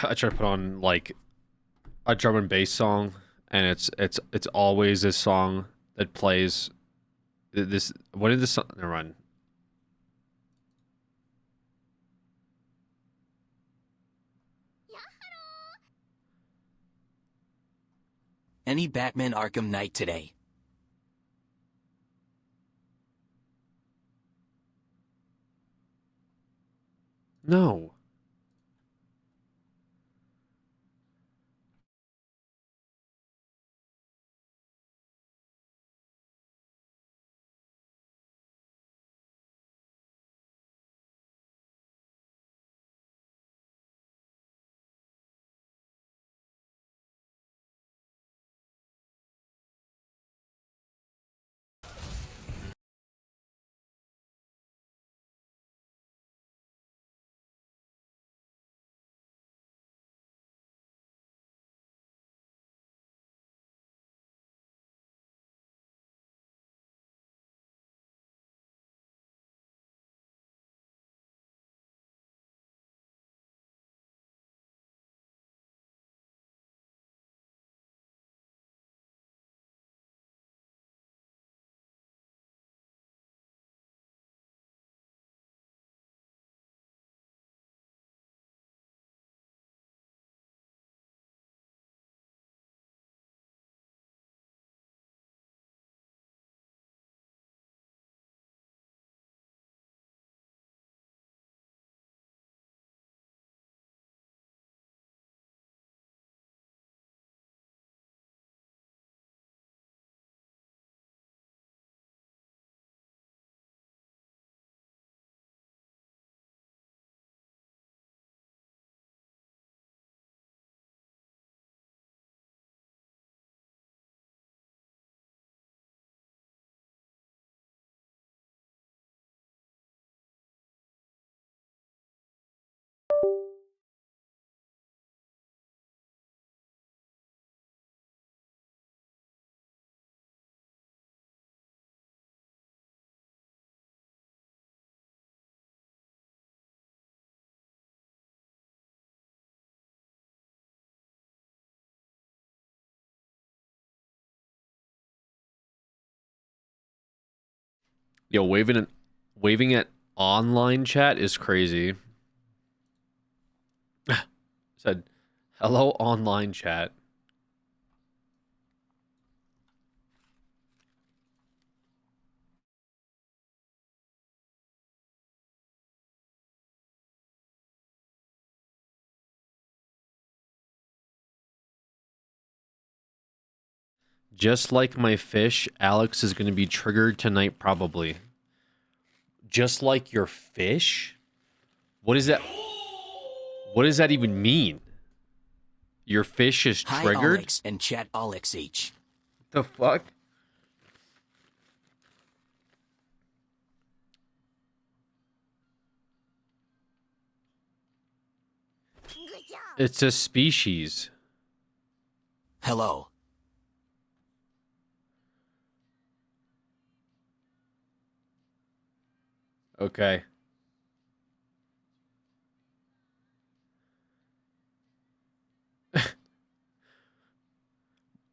I try to put on like a drum and bass song, and it's always this song that plays. This what did this song? Never mind. Any Batman Arkham Knight today? No. Yo, waving at online chat is crazy. Said, hello online chat. Just like my fish, Alex is going to be triggered tonight probably. Just like your fish? What is that? What does that even mean? Your fish is Hi triggered? Alex and chat Alex H. The fuck? It's a species. Hello. Okay.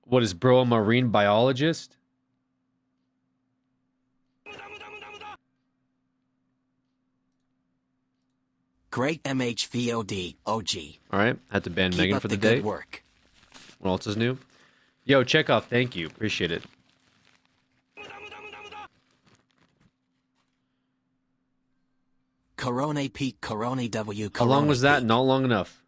What is bro a marine biologist? Great MHVOD OG. All right, had to ban Keep Megan up for the the good day. work. What else is new? Yo, Chekhov, thank you. Appreciate it. Corona Peak Corona W How long Corona was that? Peak. Not long enough.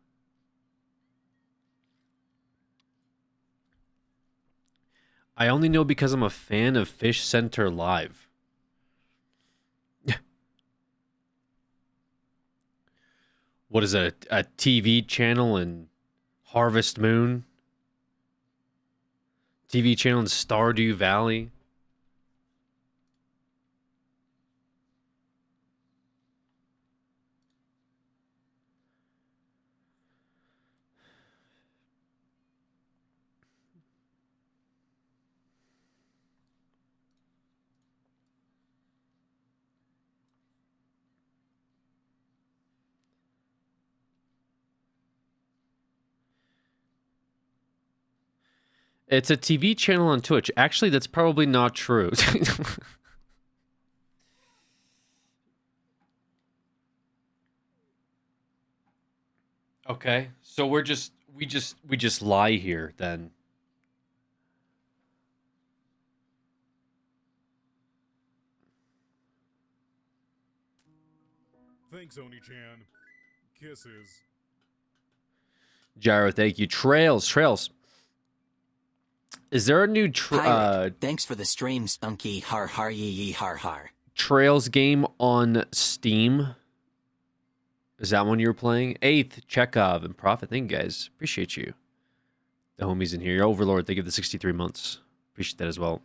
I only know because I'm a fan of Fish Center Live. What is it? A TV channel in Harvest Moon? TV channel in Stardew Valley? It's a TV channel on Twitch. Actually, that's probably not true. Okay, so we just lie here then. Thanks, Oni-chan. Kisses. Gyro, thank you. Trails. Is there a new Pirate, thanks for the stream, Spunky. Har har yee yee har har. Trails game on Steam? Is that one you're playing? Eighth, Chekhov, and Prophet. Thank you guys. Appreciate you. The homies in here. Your Overlord, thank you for the 63 months. Appreciate that as well.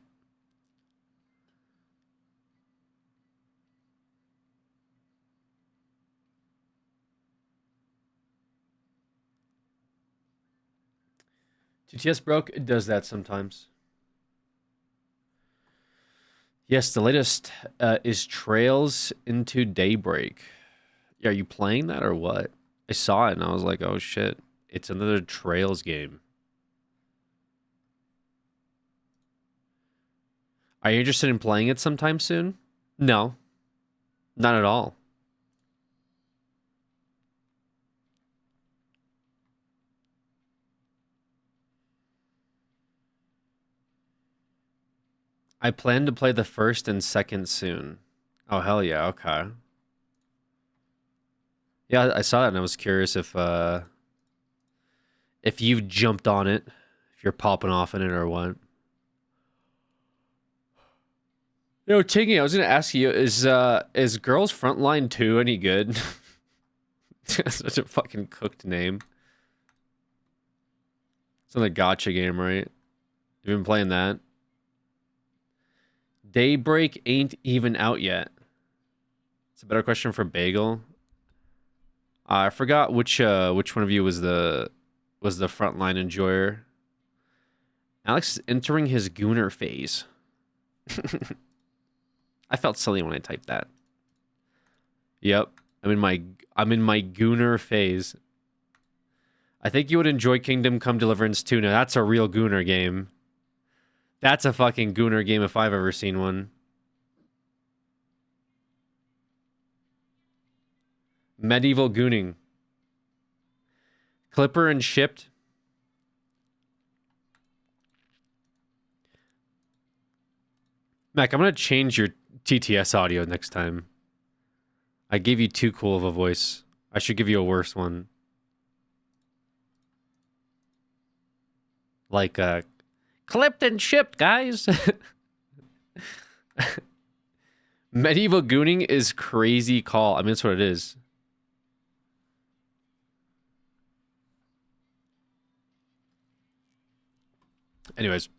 TTS broke. It does that sometimes. Yes, the latest is Trails into Daybreak. Yeah, are you playing that or what? I saw it and I was like, oh shit. It's another Trails game. Are you interested in playing it sometime soon? No. Not at all. I plan to play the first and second soon. Oh, hell yeah. Okay. Yeah, I saw that and I was curious if you've jumped on it, if you're popping off in it or what. Yo, Tingy, I was gonna ask you, is Girls Frontline 2 any good? Such a fucking cooked name. It's another gacha game, right? You've been playing that? Daybreak ain't even out yet. It's a better question for Bagel. I forgot which one of you was the frontline enjoyer. Alex is entering his gooner phase. I felt silly when I typed that. Yep, I'm in my gooner phase. I think you would enjoy Kingdom Come Deliverance 2. Now that's a real gooner game. That's a fucking gooner game if I've ever seen one. Medieval gooning. Clipper and shipped. Mac, I'm gonna change your TTS audio next time. I gave you too cool of a voice. I should give you a worse one. Like, clipped and shipped, guys. Medieval gooning is crazy call. I mean, that's what it is. Anyways.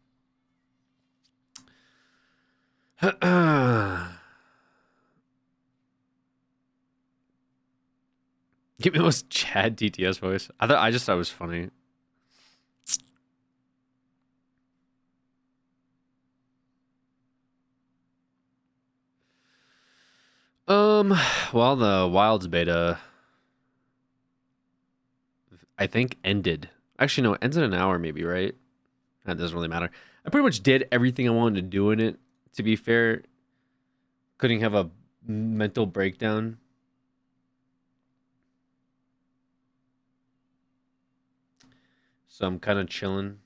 Give me the most Chad TTS voice. I just thought it was funny. Well, the Wilds beta, I think, ended. Actually, no, it ends in an hour maybe, right? That doesn't really matter. I pretty much did everything I wanted to do in it, to be fair. Couldn't have a mental breakdown. So I'm kind of chilling.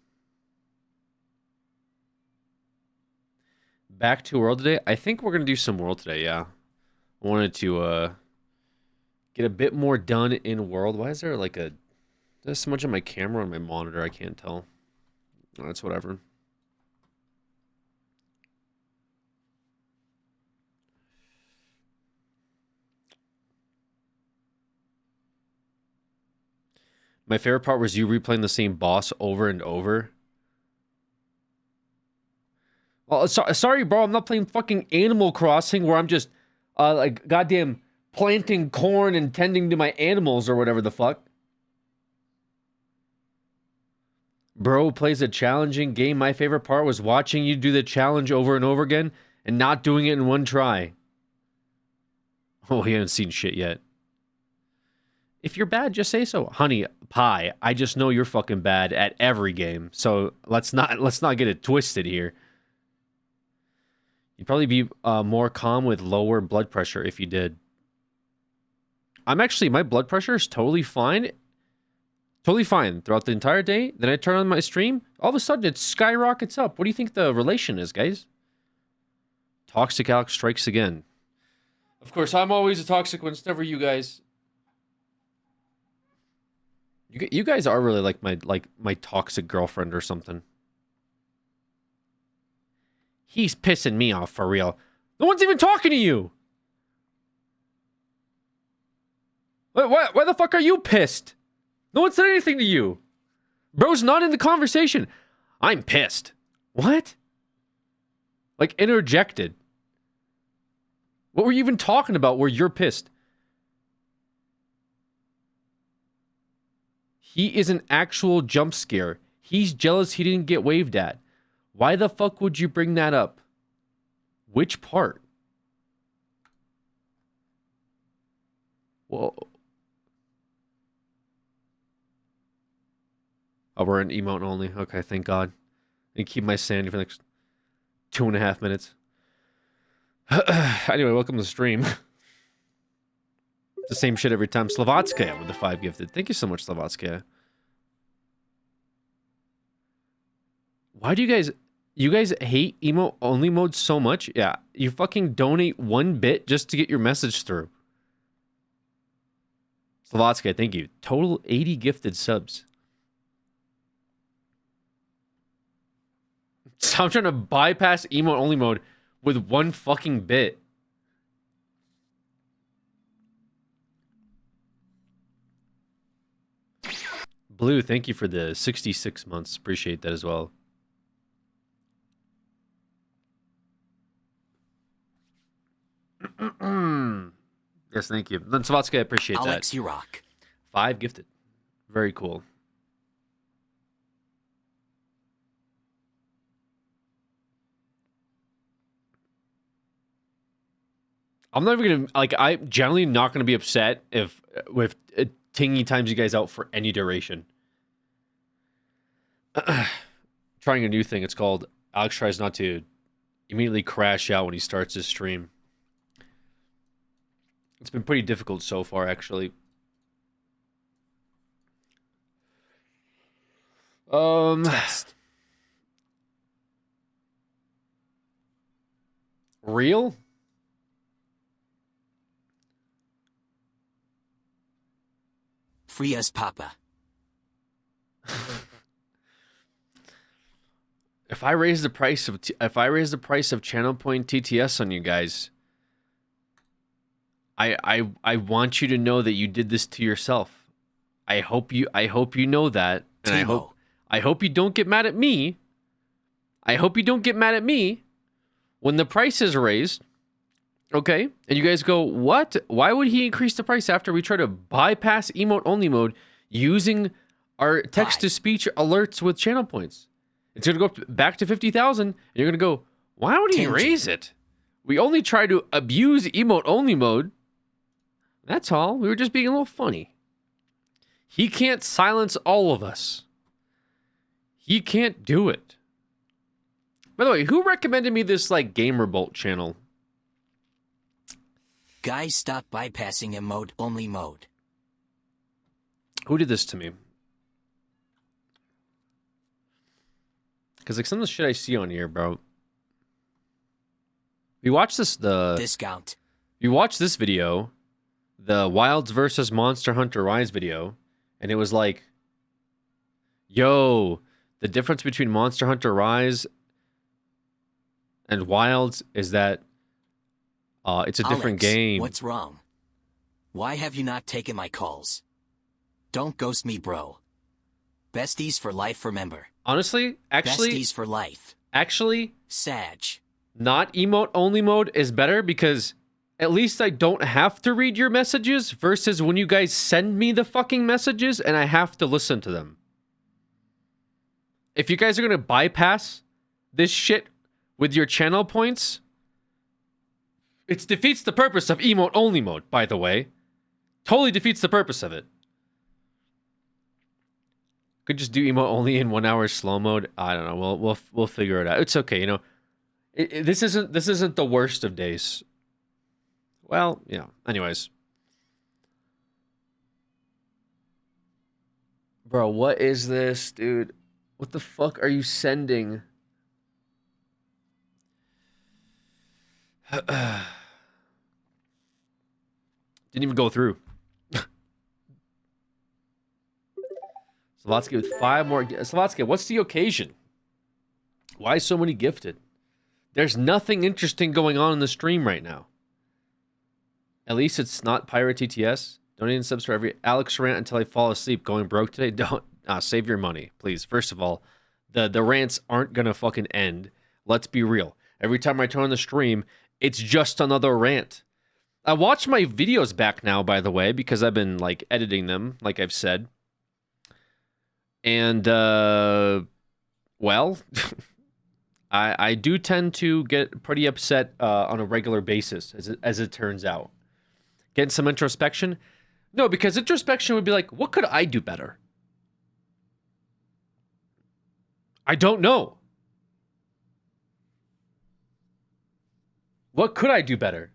Back to World today? I think we're going to do some World today, yeah. I wanted to get a bit more done in World. Why is there like there's so much on my camera on my monitor, I can't tell. That's whatever. My favorite part was you replaying the same boss over and over. Well, sorry, bro. I'm not playing fucking Animal Crossing where I'm just, like, goddamn planting corn and tending to my animals or whatever the fuck. Bro plays a challenging game. My favorite part was watching you do the challenge over and over again and not doing it in one try. Oh, he hasn't seen shit yet. If you're bad, just say so. Honey pie, I just know you're fucking bad at every game. So let's not get it twisted here. You'd probably be more calm with lower blood pressure if you did. My blood pressure is totally fine. Totally fine throughout the entire day. Then I turn on my stream. All of a sudden, it skyrockets up. What do you think the relation is, guys? Toxic Alex strikes again. Of course, I'm always a toxic one. It's never you guys. You guys are really like my toxic girlfriend or something. He's pissing me off for real. No one's even talking to you. Why the fuck are you pissed? No one said anything to you. Bro's not in the conversation. I'm pissed. What? Like interjected. What were you even talking about where you're pissed? He is an actual jump scare. He's jealous he didn't get waved at. Why the fuck would you bring that up? Which part? Whoa. Oh, we're in emote only. Okay, thank God. And keep my sanity for the next 2.5 minutes. Anyway, welcome to the stream. It's the same shit every time. Slovatskaya with the 5 gifted. Thank you so much, Slovatskaya. Why do you guys hate emote only mode so much? Yeah, you fucking donate 1 bit just to get your message through. Slovatskaya, thank you. Total 80 gifted subs. So I'm trying to bypass emote only mode with 1 fucking bit. Blue, thank you for the 66 months. Appreciate that as well. Yes, thank you. Then Savatsky, I appreciate Alex, that. you rock. 5 gifted. Very cool. I'm not even gonna I'm generally not gonna be upset if with Tingy times you guys out for any duration. Trying a new thing. It's called Alex tries not to immediately crash out when he starts his stream. It's been pretty difficult so far, actually. Test. Real? Free as Papa. If I raise the price of channel point TTS on you guys, I want you to know that you did this to yourself. I hope you know that, and I hope you don't get mad at me. I hope you don't get mad at me when the price is raised. Okay? And you guys go, "What? Why would he increase the price after we try to bypass emote only mode using our text to speech alerts with channel points?" It's going to go back to 50,000, and you're going to go, "Why would he raise it? We only try to abuse emote only mode. That's all. We were just being a little funny." He can't silence all of us. He can't do it. By the way, who recommended me this Gamer Bolt channel? Guys, stop bypassing emote only mode. Who did this to me? Because some of the shit I see on here, bro. You watch Discount. You watch this video, the Wilds versus Monster Hunter Rise video, and it was like, yo, the difference between Monster Hunter Rise and Wilds is that it's a different game. What's wrong? Why have you not taken my calls? Don't ghost me, bro. Besties for life, remember. Honestly, Besties for life. Actually, Sag. not emote only mode is better because at least I don't have to read your messages versus when you guys send me the fucking messages and I have to listen to them. If you guys are going to bypass this shit with your channel points, it defeats the purpose of emote only mode, by the way. Totally defeats the purpose of it. Could just do emote only in 1 hour slow mode. I don't know. We'll figure it out. It's okay. You know, this isn't the worst of days. Well, yeah. Anyways, bro, what is this, dude? What the fuck are you sending? Didn't even go through. Slovatsky with 5 more. Slovatsky, what's the occasion? Why so many gifted? There's nothing interesting going on in the stream right now. At least it's not Pirate TTS. Donating subs for every Alex rant until I fall asleep. Going broke today. Don't save your money, please. First of all, the rants aren't gonna fucking end. Let's be real. Every time I turn on the stream, it's just another rant. I watch my videos back now, by the way, because I've been like editing them, like I've said. And well, I do tend to get pretty upset on a regular basis, as it turns out. Getting some introspection? No, because introspection would be like, what could I do better? I don't know. What could I do better?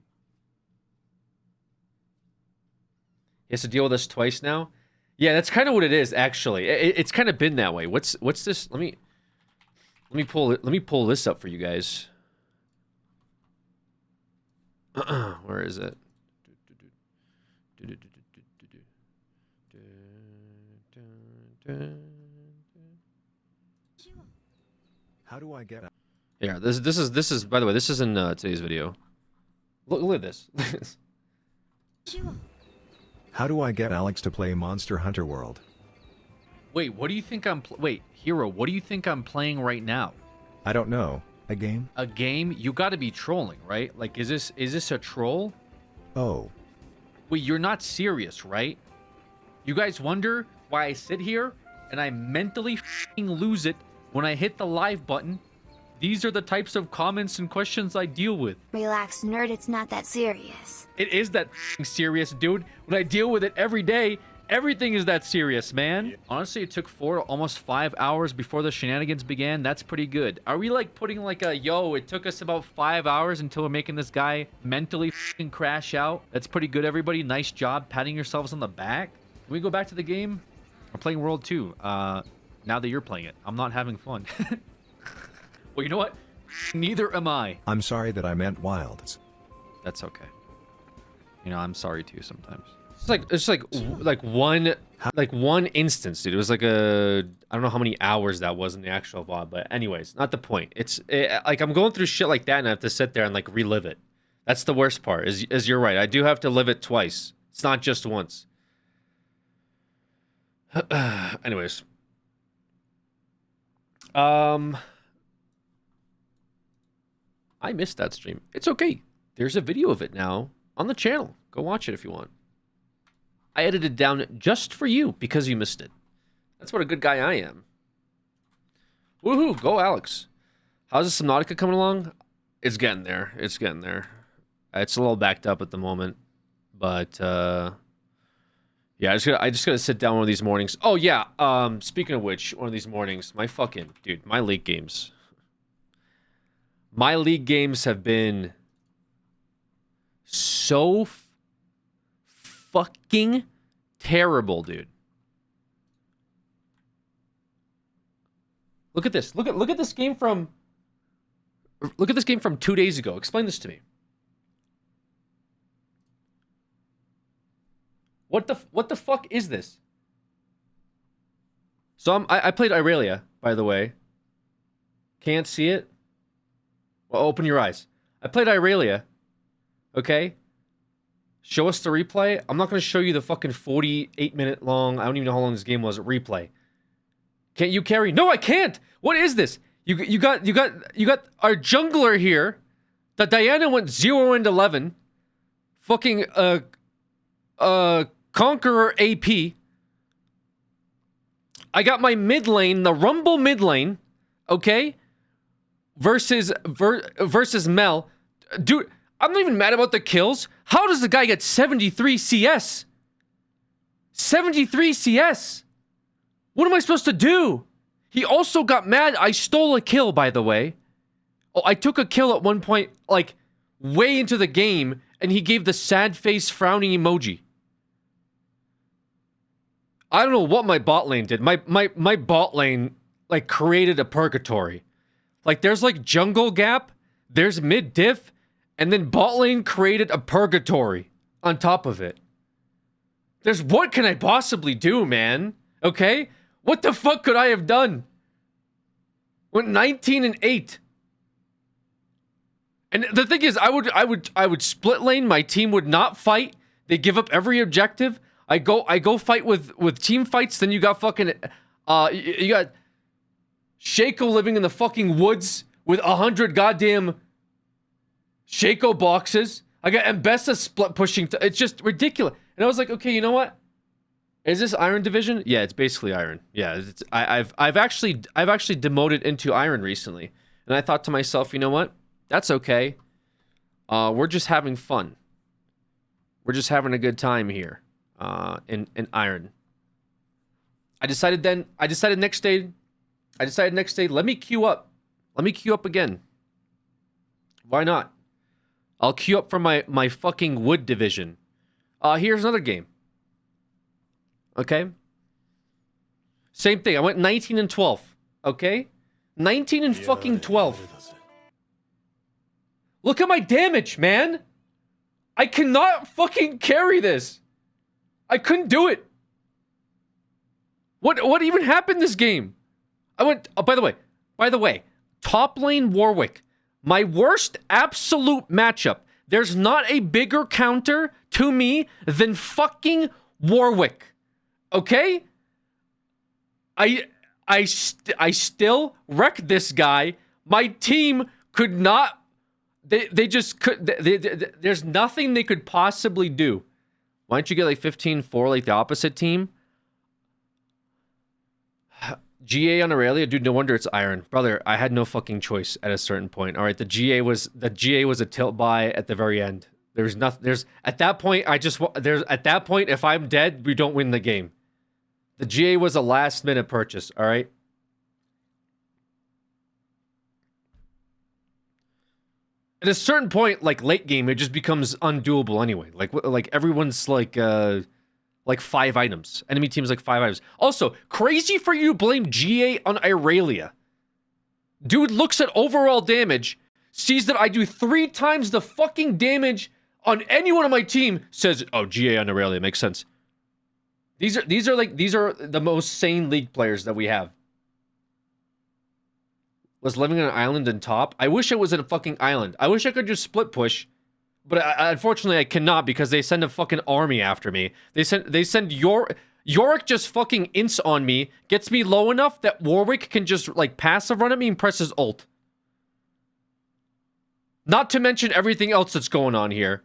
He has to deal with this twice now. Yeah, that's kind of what it is, actually. It's kind of been that way. What's this? Let me pull this up for you guys. Where is it? How do I get out? Yeah, this is by the way, this is in today's video. Look at this. How do I get Alex to play Monster Hunter World? Wait, what do you think wait, Hero, what do you think I'm playing right now? I don't know. A game? A game? You got to be trolling, right? Like, is this a troll? Oh. Wait, you're not serious, right? You guys wonder why I sit here and I mentally f***ing lose it when I hit the live button? These are the types of comments and questions I deal with. Relax, nerd, it's not that serious. It is that f***ing serious, dude. When I deal with it every day, everything is that serious, man. Yeah. Honestly, it took almost 5 hours before the shenanigans began. That's pretty good. Are we like putting like a, yo, it took us about 5 hours until we're making this guy mentally f***ing crash out? That's pretty good, everybody. Nice job patting yourselves on the back. Can we go back to the game? We're playing World 2. Now that you're playing it. I'm not having fun. Well, you know what? Neither am I. I'm sorry that I meant Wilds. That's okay. You know, I'm sorry too sometimes. It's like one instance, dude. It was like I don't know how many hours that was in the actual VOD, but anyways, not the point. Like I'm going through shit like that and I have to sit there and like relive it. That's the worst part. Is you're right. I do have to live it twice. It's not just once. Anyways. I missed that stream. It's okay. There's a video of it now on the channel. Go watch it if you want. I edited down just for you because you missed it. That's what a good guy I am. Woohoo! Go Alex. How's the Subnautica coming along? It's getting there. It's getting there. It's a little backed up at the moment, but yeah, I just gotta sit down one of these mornings. Oh yeah. Speaking of which, one of these mornings, my League games. My League games have been so fucking terrible, dude. Look at this. Look at this game from 2 days ago. Explain this to me. What the fuck is this? So I played Irelia, by the way. Can't see it? Well, open your eyes. I played Irelia. Okay? Show us the replay. I'm not going to show you the fucking 48-minute long, I don't even know how long this game was, replay. Can't you carry? No, I can't! What is this? You got our jungler here. The Diana went 0-11. Fucking Conqueror AP. I got my mid lane, the Rumble mid lane, okay? Versus Mel. Dude, I'm not even mad about the kills. How does the guy get 73 CS? 73 CS. What am I supposed to do? He also got mad. I stole a kill, by the way. Oh, I took a kill at one point, like, way into the game, and he gave the sad face frowning emoji. I don't know what my bot lane did. My bot lane, like, created a purgatory. Like, there's, like, jungle gap, there's mid diff, and then bot lane created a purgatory on top of it. There's, what can I possibly do, man? Okay? What the fuck could I have done? Went 19-8. And the thing is, I would split lane. My team would not fight. They give up every objective. I go fight with team fights. Then you got fucking you got Shaco living in the fucking woods with 100 goddamn Shaco boxes. I got Mbessa split pushing. It's just ridiculous. And I was like, okay, you know what? Is this Iron Division? Yeah, it's basically Iron. Yeah, I've actually demoted into Iron recently, and I thought to myself, you know what? That's okay. We're just having fun. We're just having a good time here. In Iron. I decided next day, let me queue up. Let me queue up again. Why not? I'll queue up for my fucking Wood Division. Here's another game. Okay? Same thing. I went 19-12. Okay? 19-12. Look at my damage, man! I cannot fucking carry this! I couldn't do it! What even happened this game? I went... Oh, by the way, top lane Warwick. My worst absolute matchup. There's not a bigger counter to me than fucking Warwick. Okay? I still wrecked this guy. My team could not... They just could... there's nothing they could possibly do. Why don't you get like 15-4 like the opposite team? GA on Aurelia? Dude, no wonder it's Iron. Brother, I had no fucking choice at a certain point. All right, the GA was a tilt buy at the very end. There's nothing... At that point, if I'm dead, we don't win the game. The GA was a last-minute purchase, all right? At a certain point, like late game, it just becomes undoable anyway. Like everyone's like 5 items. Enemy team's like 5 items. Also, crazy for you to blame GA on Irelia. Dude looks at overall damage, sees that I do 3 times the fucking damage on anyone on my team, says, "Oh, GA on Irelia makes sense." These are the most sane League players that we have. Was living on an island in top. I wish it was in a fucking island. I wish I could just split push, but unfortunately I cannot because they send a fucking army after me. They send Yorick just fucking ints on me, gets me low enough that Warwick can just like passive run at me and press his ult. Not to mention everything else that's going on here.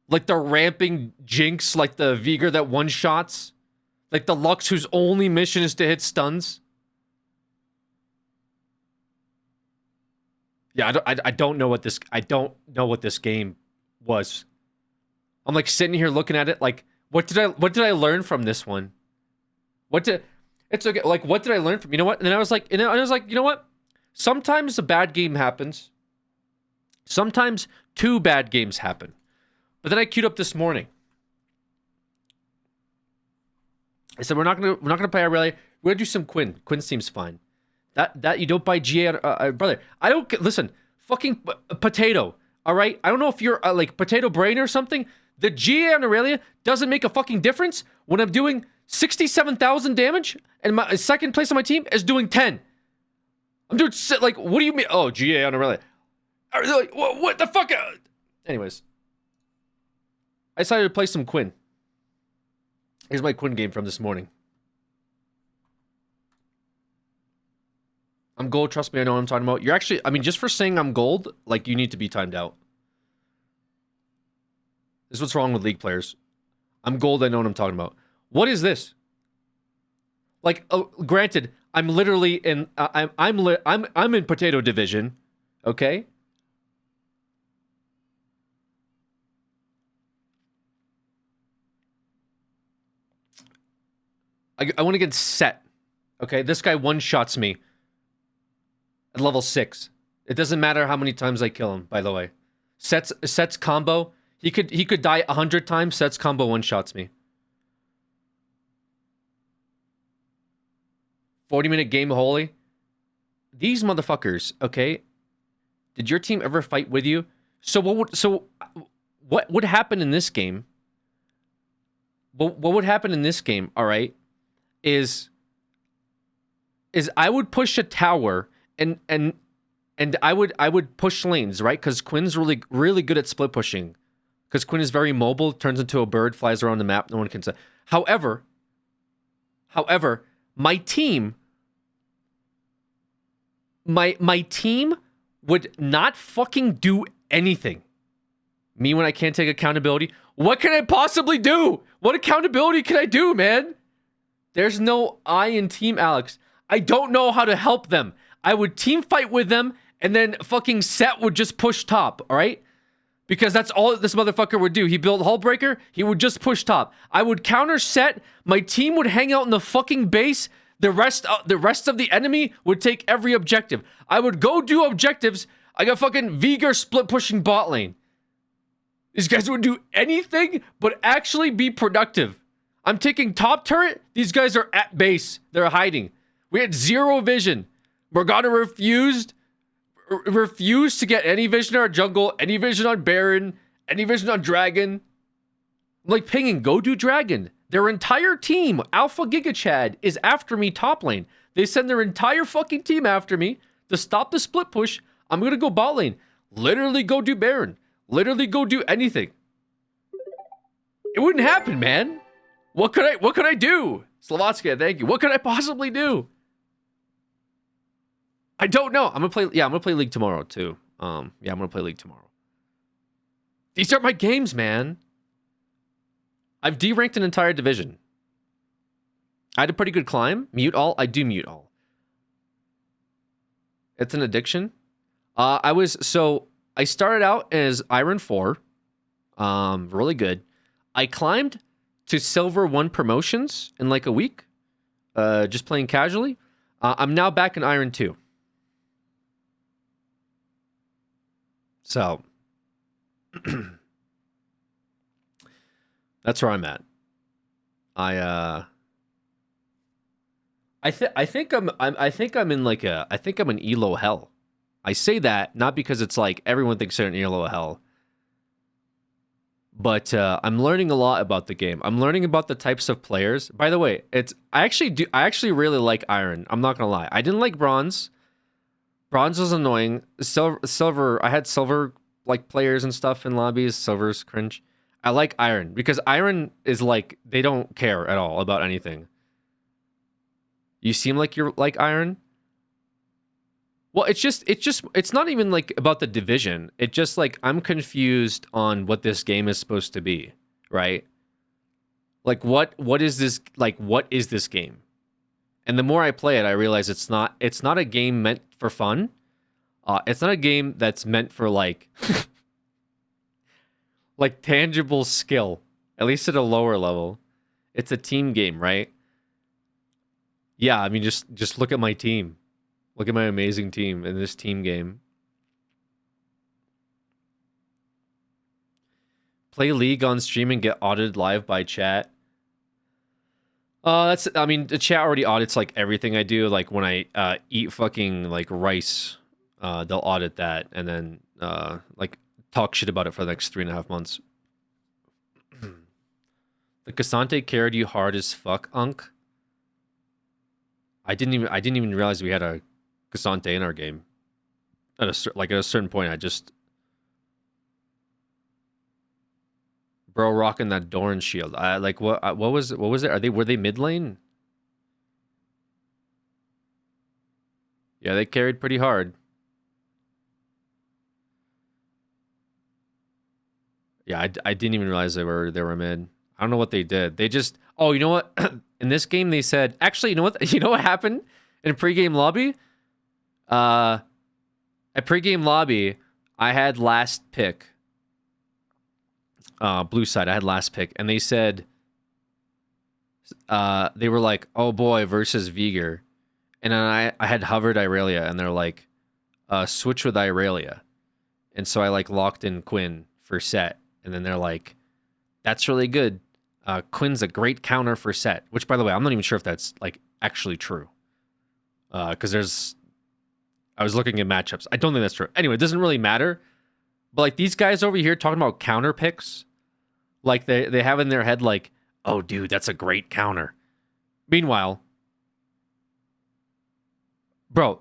Like the ramping Jinx, like the Veigar that one-shots, like the Lux whose only mission is to hit stuns. Yeah, I don't know what this game was. I'm like sitting here looking at it like, what did I learn from this one? It's okay, like what did I learn from, you know what? And then I was like, you know what? Sometimes a bad game happens. Sometimes 2 bad games happen. But then I queued up this morning. I said we're not gonna play Aurelia. We're gonna do some Quinn. Quinn seems fine. That you don't buy GA, brother. I don't listen. Fucking potato. All right. I don't know if you're like potato brain or something. The GA on Aurelia doesn't make a fucking difference when I'm doing 67,000 damage and my second place on my team is doing 10. I'm doing like, what do you mean? Oh, GA on Aurelia. Like, what the fuck? Anyways, I decided to play some Quinn. Here's my Quinn game from this morning. I'm gold, trust me, I know what I'm talking about. You're actually, I mean, just for saying I'm gold, like, you need to be timed out. This is what's wrong with League players. I'm gold, I know what I'm talking about. What is this? Like, granted, I'm literally in, I'm in Potato Division, okay? I went against Set. Okay, this guy one-shots me at level 6. It doesn't matter how many times I kill him, by the way. Set's combo, he could die 100 times, Set's combo one-shots me. 40-minute game holy. These motherfuckers, okay? Did your team ever fight with you? So what would happen in this game? What would happen in this game, all right, is I would push a tower and I would push lanes, right? Because Quinn's really good at split pushing. Because Quinn is very mobile, turns into a bird, flies around the map, no one can say. However, my team would not fucking do anything. Me when I can't take accountability. What can I possibly do? What accountability can I do, man? There's no I in Team Alex. I don't know how to help them. I would team fight with them, and then fucking Set would just push top, all right? Because that's all this motherfucker would do. He built Hullbreaker, he would just push top. I would counter Set, my team would hang out in the fucking base, the rest of the enemy would take every objective. I would go do objectives, I got fucking Veigar split pushing bot lane. These guys would do anything but actually be productive. I'm taking top turret, these guys are at base, they're hiding. We had zero vision. Morgana refused to get any vision on our jungle, any vision on Baron, any vision on Dragon. I'm like pinging, go do Dragon. Their entire team, Alpha Giga Chad, is after me top lane. They send their entire fucking team after me to stop the split push. I'm gonna go bot lane. Literally go do Baron. Literally go do anything. It wouldn't happen, man. What could I do? Slovatsky, thank you. What could I possibly do? I don't know. I'm gonna play League tomorrow too. I'm gonna play League tomorrow. These are my games, man. I've D-ranked an entire division. I had a pretty good climb. Mute all. I do mute all. It's an addiction. I started out as Iron 4. Really good. I climbed to Silver 1 promotions in like a week. Just playing casually. I'm now back in Iron 2. So that's where I'm at. I think I'm in Elo hell. I say that not because it's like everyone thinks they're in Elo hell, but I'm learning a lot about the game. I'm learning about the types of players. By the way, I actually really like Iron. I'm not gonna lie. I didn't like Bronze. Bronze was annoying. Silver, I had Silver like players and stuff in lobbies. Silver's cringe. I like Iron because Iron is like they don't care at all about anything. You seem like you're like Iron. Well, it's not even like about the division. It just like I'm confused on what this game is supposed to be, right? Like what is this game? And the more I play it, I realize it's not a game meant for fun. It's not a game that's meant for like like tangible skill, at least at a lower level. It's a team game, right? Yeah, I mean just look at my team. Look at my amazing team in this team game. Play League on stream and get audited live by chat. The chat already audits like everything I do. Like when I eat fucking like rice, they'll audit that and then like talk shit about it for the next 3.5 months. The Cassante carried you hard as fuck, Unk. I didn't even realize we had a Cassante in our game. At a certain point, I just bro rocking that Doran shield. I like what was it? Were they mid lane? Yeah, they carried pretty hard. Yeah, I didn't even realize they were mid. I don't know what they did. They just you know what? In this game they said actually, you know what? You know what happened in pregame lobby? At pregame lobby, I had last pick. Blue side, I had last pick, and they said they were like, "Oh boy, versus Veigar," and then I had hovered Irelia, and they're like, "Switch with Irelia," and so I like locked in Quinn for Set, and then they're like, "That's really good. Quinn's a great counter for Set," which, by the way, I'm not even sure if that's like actually true, because I was looking at matchups. I don't think that's true. Anyway, it doesn't really matter. But like these guys over here talking about counter picks, like they have in their head like, "Oh, dude, that's a great counter." Meanwhile, bro,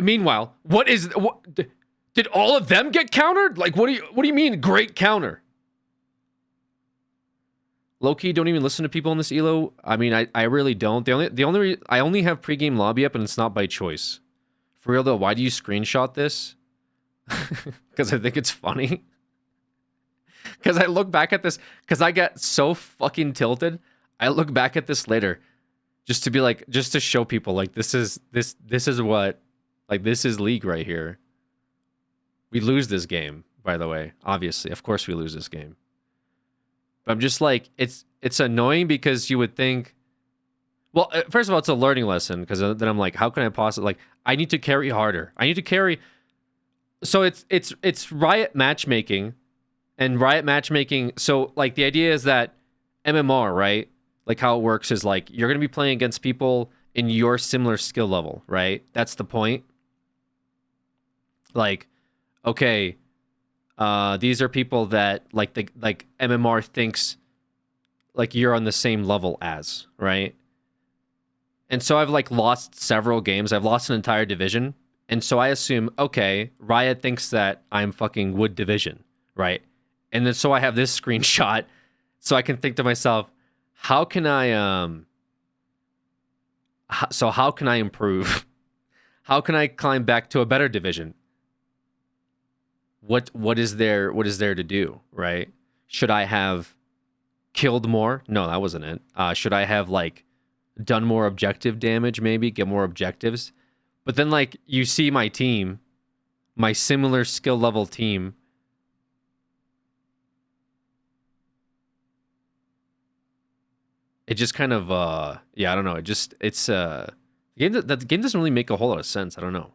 meanwhile, what did all of them get countered? Like, what do you mean great counter? Low-key, don't even listen to people in this elo. I mean, I really don't. I only have pregame lobby up, and it's not by choice. For real though, why do you screenshot this? Because I think it's funny. Because I look back at this, because I get so fucking tilted. I look back at this later, just to be like, just to show people like this is what, like this is League right here. We lose this game, by the way. Obviously, of course we lose this game. But I'm just like, it's annoying because you would think, well, first of all, it's a learning lesson, because then I'm like, how can I possibly, like, I need to carry harder. I need to carry. So it's Riot matchmaking, and Riot matchmaking. So like the idea is that MMR, right? Like how it works is like you're gonna be playing against people in your similar skill level, right? That's the point. Like, okay, these are people that like MMR thinks like you're on the same level as, right? And so I've like lost several games. I've lost an entire division. And so I assume, okay, Riot thinks that I'm fucking Wood Division, right? And then so I have this screenshot so I can think to myself, how can I how can I improve? How can I climb back to a better division? What is there to do, right? Should I have killed more? No, that wasn't it. Should I have like done more objective damage, maybe get more objectives? But then like you see my team, my similar skill level team, it just kind of yeah, I don't know. The game doesn't really make a whole lot of sense. I don't know.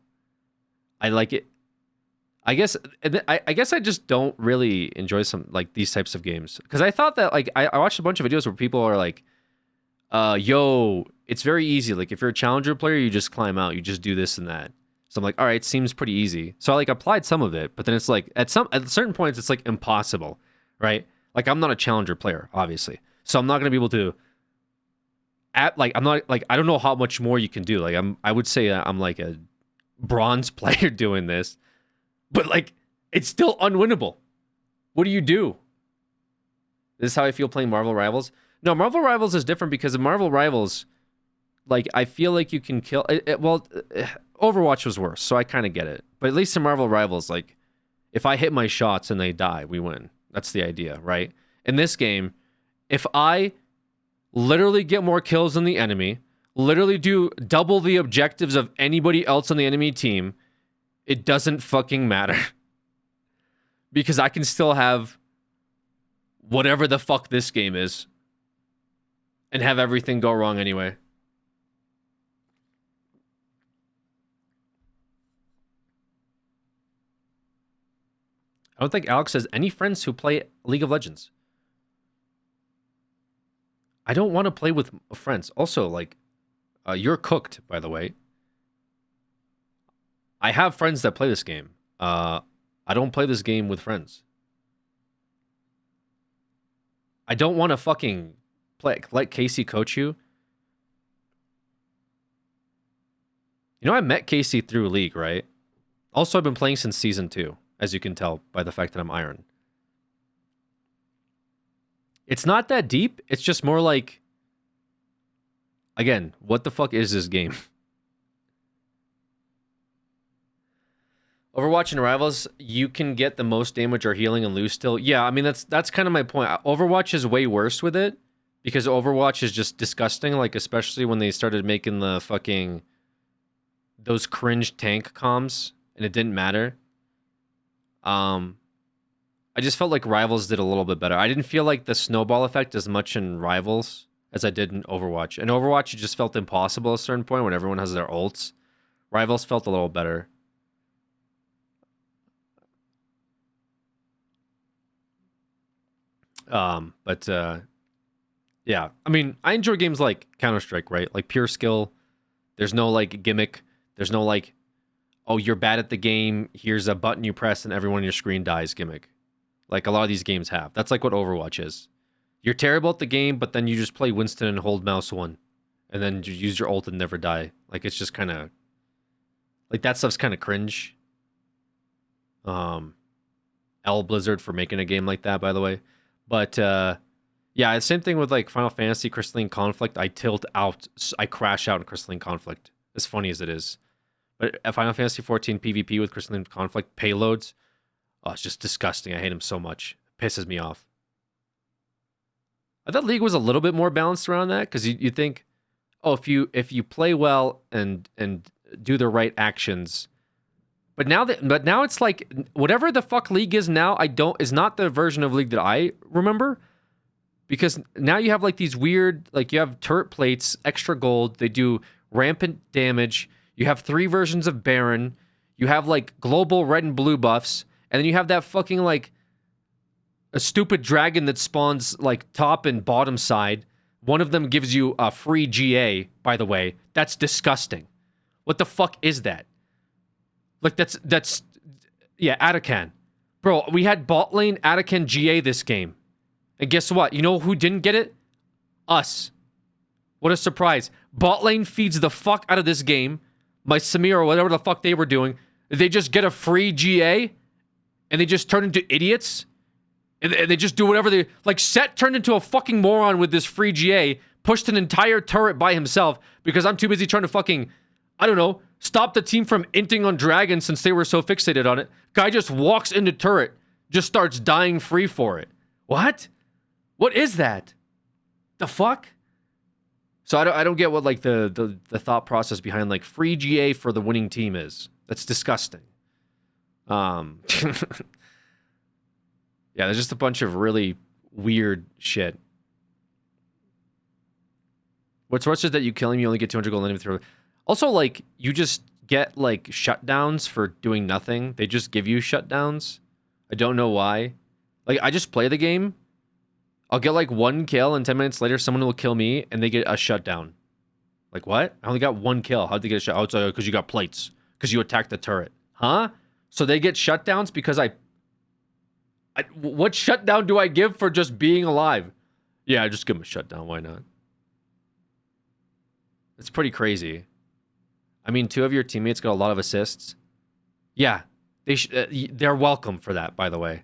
I like it. I guess I just don't really enjoy some like these types of games, because I thought that like I watched a bunch of videos where people are like, yo, it's very easy. Like if you're a challenger player, you just climb out, you just do this and that. So I'm like, all right, seems pretty easy. So I like applied some of it, but then it's like at certain points it's like impossible, right? Like I'm not a challenger player, obviously, so I'm not gonna be able to. I'm not like, I don't know how much more you can do. Like I would say I'm like a bronze player doing this. But, like, it's still unwinnable. What do you do? This is how I feel playing Marvel Rivals. No, Marvel Rivals is different because in Marvel Rivals, like, I feel like you can kill... Overwatch was worse, so I kind of get it. But at least in Marvel Rivals, like, if I hit my shots and they die, we win. That's the idea, right? In this game, if I literally get more kills than the enemy, literally do double the objectives of anybody else on the enemy team, it doesn't fucking matter. Because I can still have whatever the fuck this game is and have everything go wrong anyway. I don't think Alex has any friends who play League of Legends. I don't want to play with friends. Also, like, you're cooked, by the way. I have friends that play this game. I don't play this game with friends. I don't want to fucking let Casey coach you. You know, I met Casey through League, right? Also, I've been playing since Season 2, as you can tell by the fact that I'm Iron. It's not that deep. It's just more like, again, what the fuck is this game? Overwatch and Rivals, you can get the most damage or healing and lose still. Yeah, I mean, that's kind of my point. Overwatch is way worse with it because Overwatch is just disgusting, like especially when they started making the fucking those cringe tank comms and it didn't matter. I just felt like Rivals did a little bit better. I didn't feel like the snowball effect as much in Rivals as I did in Overwatch. In Overwatch, it just felt impossible at a certain point when everyone has their ults. Rivals felt a little better. Yeah. I mean, I enjoy games like Counter-Strike, right? Like pure skill. There's no like gimmick. There's no like, oh, you're bad at the game. Here's a button you press and everyone on your screen dies gimmick. Like a lot of these games have. That's like what Overwatch is. You're terrible at the game, but then you just play Winston and hold mouse 1. And then you use your ult and never die. Like it's just kind of... Like that stuff's kind of cringe. L Blizzard for making a game like that, by the way. But yeah, same thing with like Final Fantasy Crystalline Conflict. I tilt out. I crash out in Crystalline Conflict. As funny as it is. But at Final Fantasy 14 PvP with Crystalline Conflict payloads... Oh, it's just disgusting. I hate him so much. It pisses me off. I thought League was a little bit more balanced around that because you think, oh, if you play well and do the right actions, but now it's like whatever the fuck League is now, is not the version of League that I remember, because now you have like these weird, like you have turret plates, extra gold, they do rampant damage. You have 3 versions of Baron. You have like global red and blue buffs. And then you have that fucking, like, a stupid dragon that spawns, like, top and bottom side. One of them gives you a free GA, by the way. That's disgusting. What the fuck is that? Like, that's... Yeah, Atakan. Bro, we had bot lane Atakan GA this game. And guess what? You know who didn't get it? Us. What a surprise. Bot lane feeds the fuck out of this game. My Samir or whatever the fuck they were doing. They just get a free GA... And they just turn into idiots. And they just do whatever they... Like, Set turned into a fucking moron with this free GA. Pushed an entire turret by himself. Because I'm too busy trying to fucking... I don't know. Stop the team from inting on Dragon since they were so fixated on it. Guy just walks into turret. Just starts dying free for it. What? What is that? The fuck? So I don't get what, like, the thought process behind, like, free GA for the winning team is. That's disgusting. Yeah, there's just a bunch of really weird shit. What's worse is that you kill him, you only get 200 gold and throw. Also, like, you just get like shutdowns for doing nothing. They just give you shutdowns. I don't know why. Like, I just play the game. I'll get like 1 kill, and 10 minutes later, someone will kill me, and they get a shutdown. Like, what? I only got 1 kill. How'd they get a shut? Oh, it's because you got plates. Because you attacked the turret. Huh? So they get shutdowns because I... What shutdown do I give for just being alive? Yeah, just give them a shutdown. Why not? It's pretty crazy. I mean, 2 of your teammates got a lot of assists. Yeah, they're welcome for that, by the way.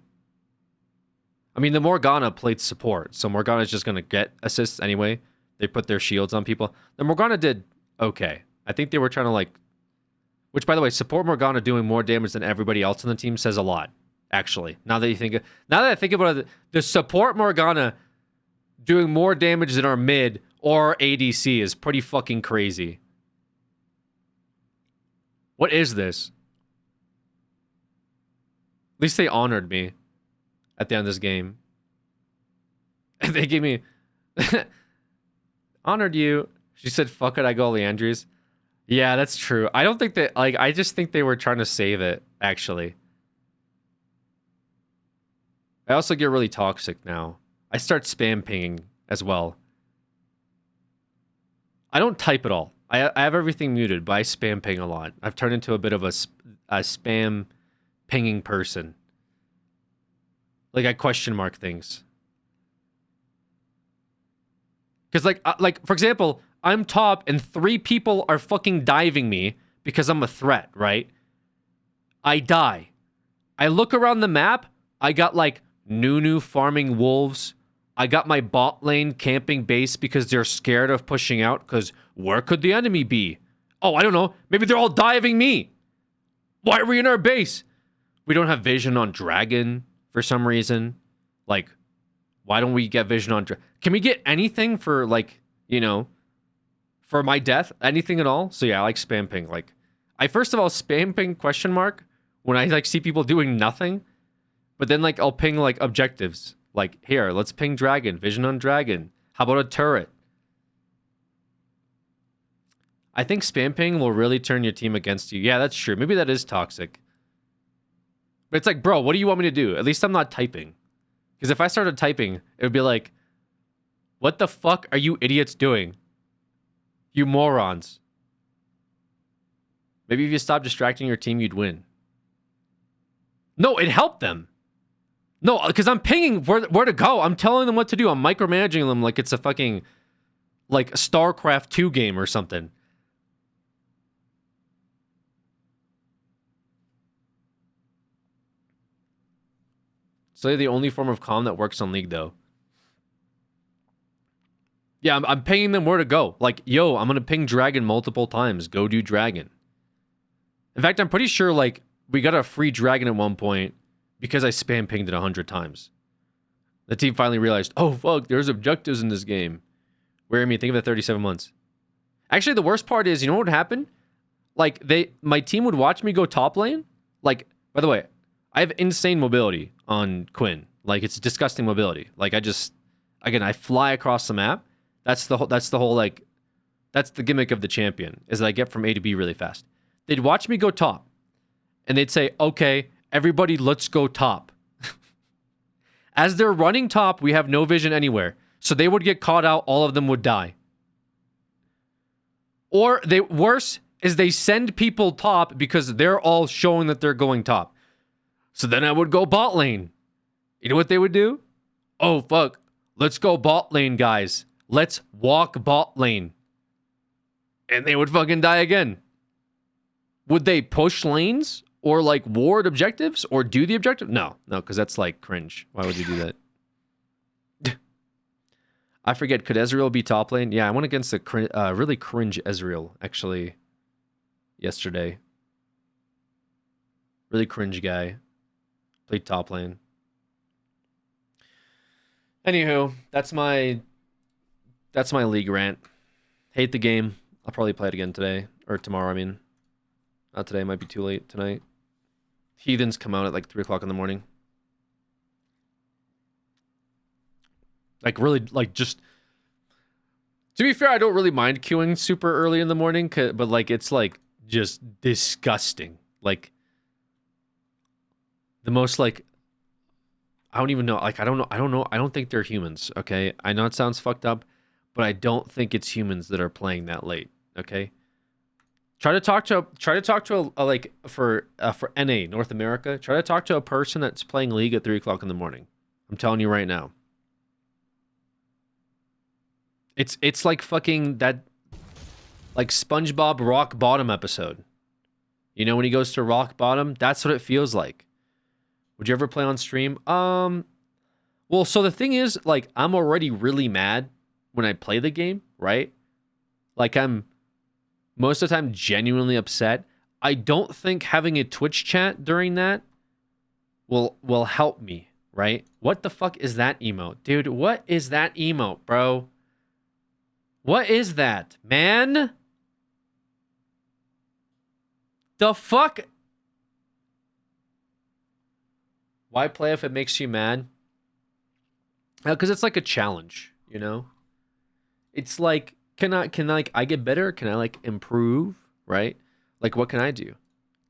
I mean, the Morgana played support, so Morgana's just going to get assists anyway. They put their shields on people. The Morgana did okay. I think they were trying to, like... Which, by the way, support Morgana doing more damage than everybody else on the team says a lot, actually. Now that I think about it, the support Morgana doing more damage than our mid or ADC is pretty fucking crazy. What is this? At least they honored me at the end of this game. They gave me... honored you. She said, fuck it, I go Leandries. Yeah, that's true. I don't think that... Like, I just think they were trying to save it, actually. I also get really toxic now. I start spam pinging as well. I don't type at all. I have everything muted, but I spam ping a lot. I've turned into a bit of a spam pinging person. Like, I question mark things. Because, like, for example, I'm top and 3 people are fucking diving me because I'm a threat, right? I die. I look around the map. I got, like, Nunu farming wolves. I got my bot lane camping base because they're scared of pushing out because where could the enemy be? Oh, I don't know. Maybe they're all diving me. Why are we in our base? We don't have vision on Dragon for some reason. Like, why don't we get vision on Dragon? Can we get anything for, like, you know, for my death? Anything at all? So yeah, I like spam ping. Like, I first of all spam ping question mark when I like see people doing nothing. But then like I'll ping like objectives. Like here, let's ping dragon, vision on dragon. How about a turret? I think spam ping will really turn your team against you. Yeah, that's true. Maybe that is toxic. But it's like, bro, what do you want me to do? At least I'm not typing. Because if I started typing, it would be like, what the fuck are you idiots doing? You morons. Maybe if you stop distracting your team, you'd win. No, it helped them. No, because I'm pinging where to go. I'm telling them what to do. I'm micromanaging them like it's a fucking, like, StarCraft 2 game or something. So the only form of calm that works on League, though. Yeah, I'm pinging them where to go. Like, yo, I'm going to ping Dragon multiple times. Go do Dragon. In fact, I'm pretty sure, like, we got a free Dragon at one point because I spam pinged it 100 times. The team finally realized, oh, fuck, there's objectives in this game. Where, I mean, think of it, 37 months. Actually, the worst part is, you know what happened? Like, my team would watch me go top lane. Like, by the way, I have insane mobility on Quinn. Like, it's disgusting mobility. Like, I fly across the map. That's the whole, like, that's the gimmick of the champion, is that I get from A to B really fast. They'd watch me go top, and they'd say, okay, everybody, let's go top. As they're running top, we have no vision anywhere. So they would get caught out, all of them would die. Or worse is they send people top because they're all showing that they're going top. So then I would go bot lane. You know what they would do? Oh, fuck. Let's go bot lane, guys. Let's walk bot lane. And they would fucking die again. Would they push lanes or like ward objectives or do the objective? No, because that's like cringe. Why would you do that? I forget. Could Ezreal be top lane? Yeah, I went against a really cringe Ezreal actually yesterday. Really cringe guy. Played top lane. Anywho, that's my league rant. Hate the game. I'll probably play it again today or tomorrow. I mean, not today. Might be too late tonight. Heathens come out at like 3 o'clock in the morning. Like really, like just. To be fair, I don't really mind queuing super early in the morning, but like it's like just disgusting. Like the most like. I don't even know. Like I don't know. I don't think they're humans. Okay, I know it sounds fucked up, but I don't think it's humans that are playing that late. Okay. Try to talk to a like for NA North America. Try to talk to a person that's playing League at 3 o'clock in the morning. I'm telling you right now. It's like fucking that, like SpongeBob Rock Bottom episode. You know when he goes to rock bottom? That's what it feels like. Would you ever play on stream? Well, so the thing is, like, I'm already really mad when I play the game, right? Like, I'm most of the time genuinely upset. I don't think having a Twitch chat during that will help me, right? What the fuck is that emote? Dude, what is that emote, bro? What is that, man? The fuck? Why play if it makes you mad? Because it's like a challenge, you know? It's like, can I get better? Can I like improve, right? Like what can I do?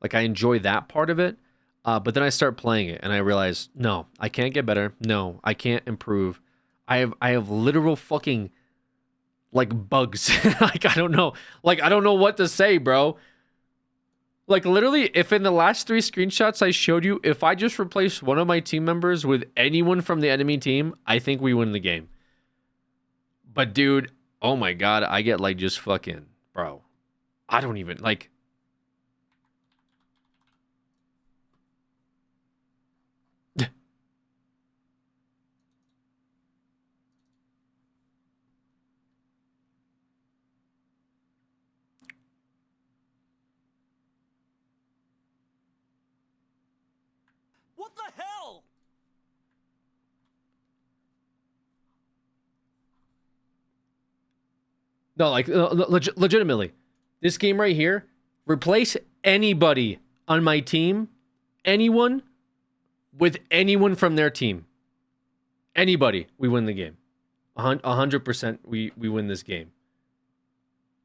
Like I enjoy that part of it, but then I start playing it and I realize, no, I can't get better. No, I can't improve. I have literal fucking like bugs. Like I don't know what to say, bro. Like literally, if in the last 3 screenshots I showed you, if I just replaced one of my team members with anyone from the enemy team, I think we win the game. But dude, oh my god, I get like just fucking, bro. I don't even like. What the hell? No, like legitimately, this game right here, replace anybody on my team, anyone with anyone from their team. Anybody, we win the game. 100% we win this game.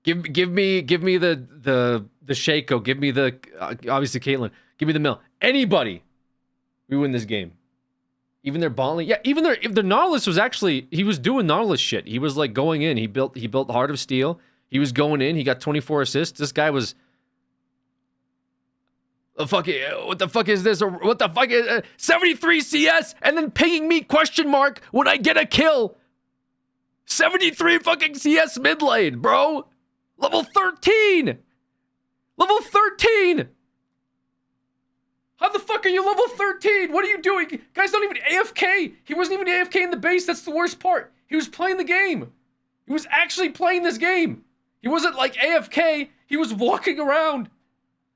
Give me the Shaco. Give me the obviously Caitlyn. Give me the Mill. Anybody, we win this game. Even their Bonley. Yeah, even if the Nautilus was actually, he was doing Nautilus shit. He was like going in. He built Heart of Steel. He was going in. He got 24 assists. This guy was what the fuck is this? Or what the fuck is 73 CS and then pinging me ? When I get a kill. 73 fucking CS mid lane, bro. Level 13. Level 13. How the fuck are you level 13? What are you doing? Guy's not even AFK. He wasn't even AFK in the base. That's the worst part. He was playing the game. He was actually playing this game. He wasn't like AFK. He was walking around.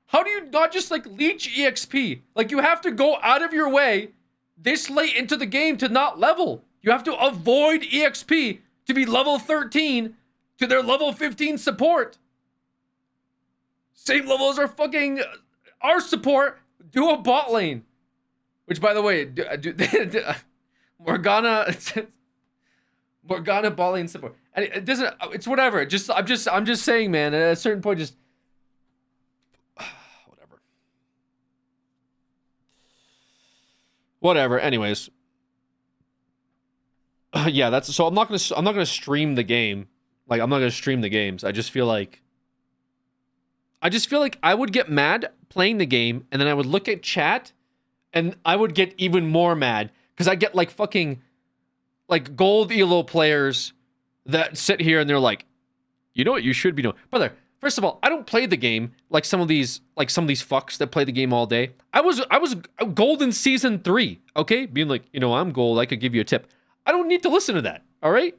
How do you not just like leech EXP? Like you have to go out of your way this late into the game to not level. You have to avoid EXP to be level 13 to their level 15 support. Same level as our support. Do a bot lane. Which, by the way, Morgana bot lane support. And it doesn't. It's whatever. I'm just saying, man. At a certain point, just whatever. Anyways, yeah. That's so. I'm not gonna stream the game. Like I'm not gonna stream the games. I just feel like I would get mad playing the game, and then I would look at chat, and I would get even more mad because I get like fucking like gold elo players that sit here and they're like, you know what you should be doing, brother. First of all, I don't play the game like some of these fucks that play the game all day. I was gold in season 3, okay, being like, I'm gold. I could give you a tip. I don't need to listen to that. All right,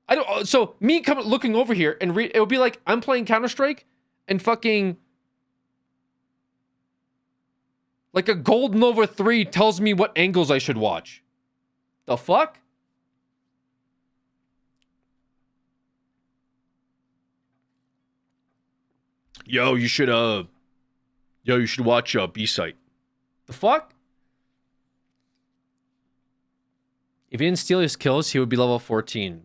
I don't. So me looking over here and it would be like I'm playing Counter-Strike. And fucking like a gold Nova 3 tells me what angles I should watch. The fuck? Yo, you should watch B-Site. The fuck? If he didn't steal his kills, he would be level 14.